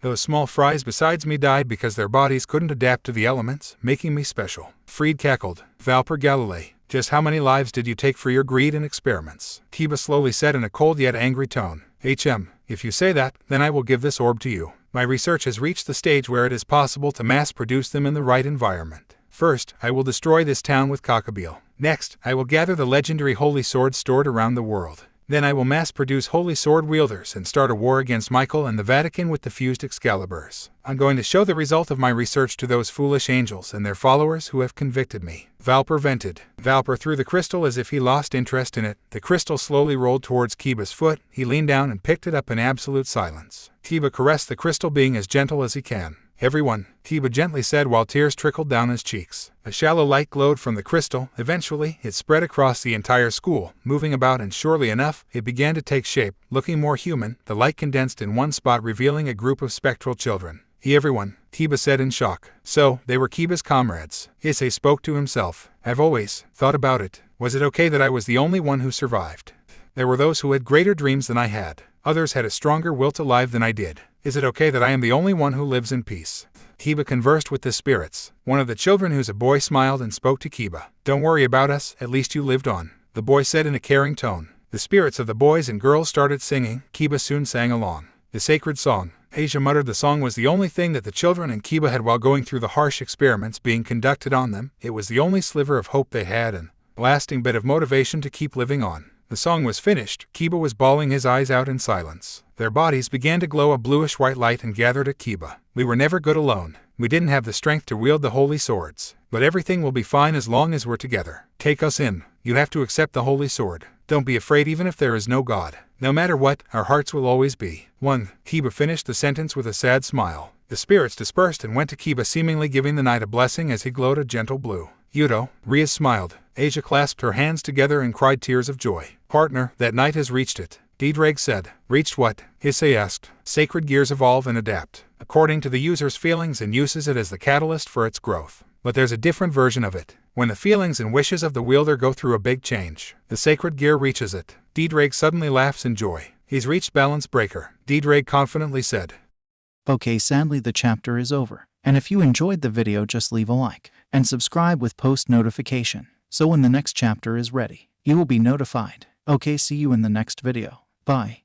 Those small fries besides me died because their bodies couldn't adapt to the elements, making me special. Freed cackled. Valper Galilee, just how many lives did you take for your greed and experiments? Kiba slowly said in a cold yet angry tone. If you say that, then I will give this orb to you. My research has reached the stage where it is possible to mass produce them in the right environment. First, I will destroy this town with Cockabeel. Next, I will gather the legendary holy swords stored around the world. Then I will mass-produce holy sword wielders and start a war against Michael and the Vatican with the fused Excaliburs. I'm going to show the result of my research to those foolish angels and their followers who have convicted me. Valper vented. Valper threw the crystal as if he lost interest in it. The crystal slowly rolled towards Kiba's foot. He leaned down and picked it up in absolute silence. Kiba caressed the crystal, being as gentle as he can. Everyone, Kiba gently said while tears trickled down his cheeks. A shallow light glowed from the crystal. Eventually, it spread across the entire school, moving about, and surely enough, it began to take shape. Looking more human, the light condensed in one spot, revealing a group of spectral children. Everyone, Kiba said in shock. So, they were Kiba's comrades. Issei spoke to himself. I've always thought about it. Was it okay that I was the only one who survived? There were those who had greater dreams than I had. Others had a stronger will to live than I did. Is it okay that I am the only one who lives in peace? Kiba conversed with the spirits. One of the children, who's a boy, smiled and spoke to Kiba. Don't worry about us, at least you lived on, the boy said in a caring tone. The spirits of the boys and girls started singing. Kiba soon sang along. The sacred song. Asia muttered the song was the only thing that the children and Kiba had while going through the harsh experiments being conducted on them. It was the only sliver of hope they had and lasting bit of motivation to keep living on. The song was finished. Kiba was bawling his eyes out in silence. Their bodies began to glow a bluish-white light and gathered at Kiba. We were never good alone. We didn't have the strength to wield the holy swords. But everything will be fine as long as we're together. Take us in. You have to accept the holy sword. Don't be afraid even if there is no God. No matter what, our hearts will always be one. Kiba finished the sentence with a sad smile. The spirits dispersed and went to Kiba, seemingly giving the night a blessing as he glowed a gentle blue. Hyoudou, Ria smiled. Asia clasped her hands together and cried tears of joy. Partner, that night has reached it. Deedrag said. Reached what? Issei asked. Sacred gears evolve and adapt. According to the user's feelings, and uses it as the catalyst for its growth. But there's a different version of it. When the feelings and wishes of the wielder go through a big change, the sacred gear reaches it. Deedrag suddenly laughs in joy. He's reached balance breaker, Deedrag confidently said. Okay, sadly the chapter is over. And if you enjoyed the video, just leave a like and subscribe with post notification. So when the next chapter is ready, you will be notified. Okay, see you in the next video. Bye.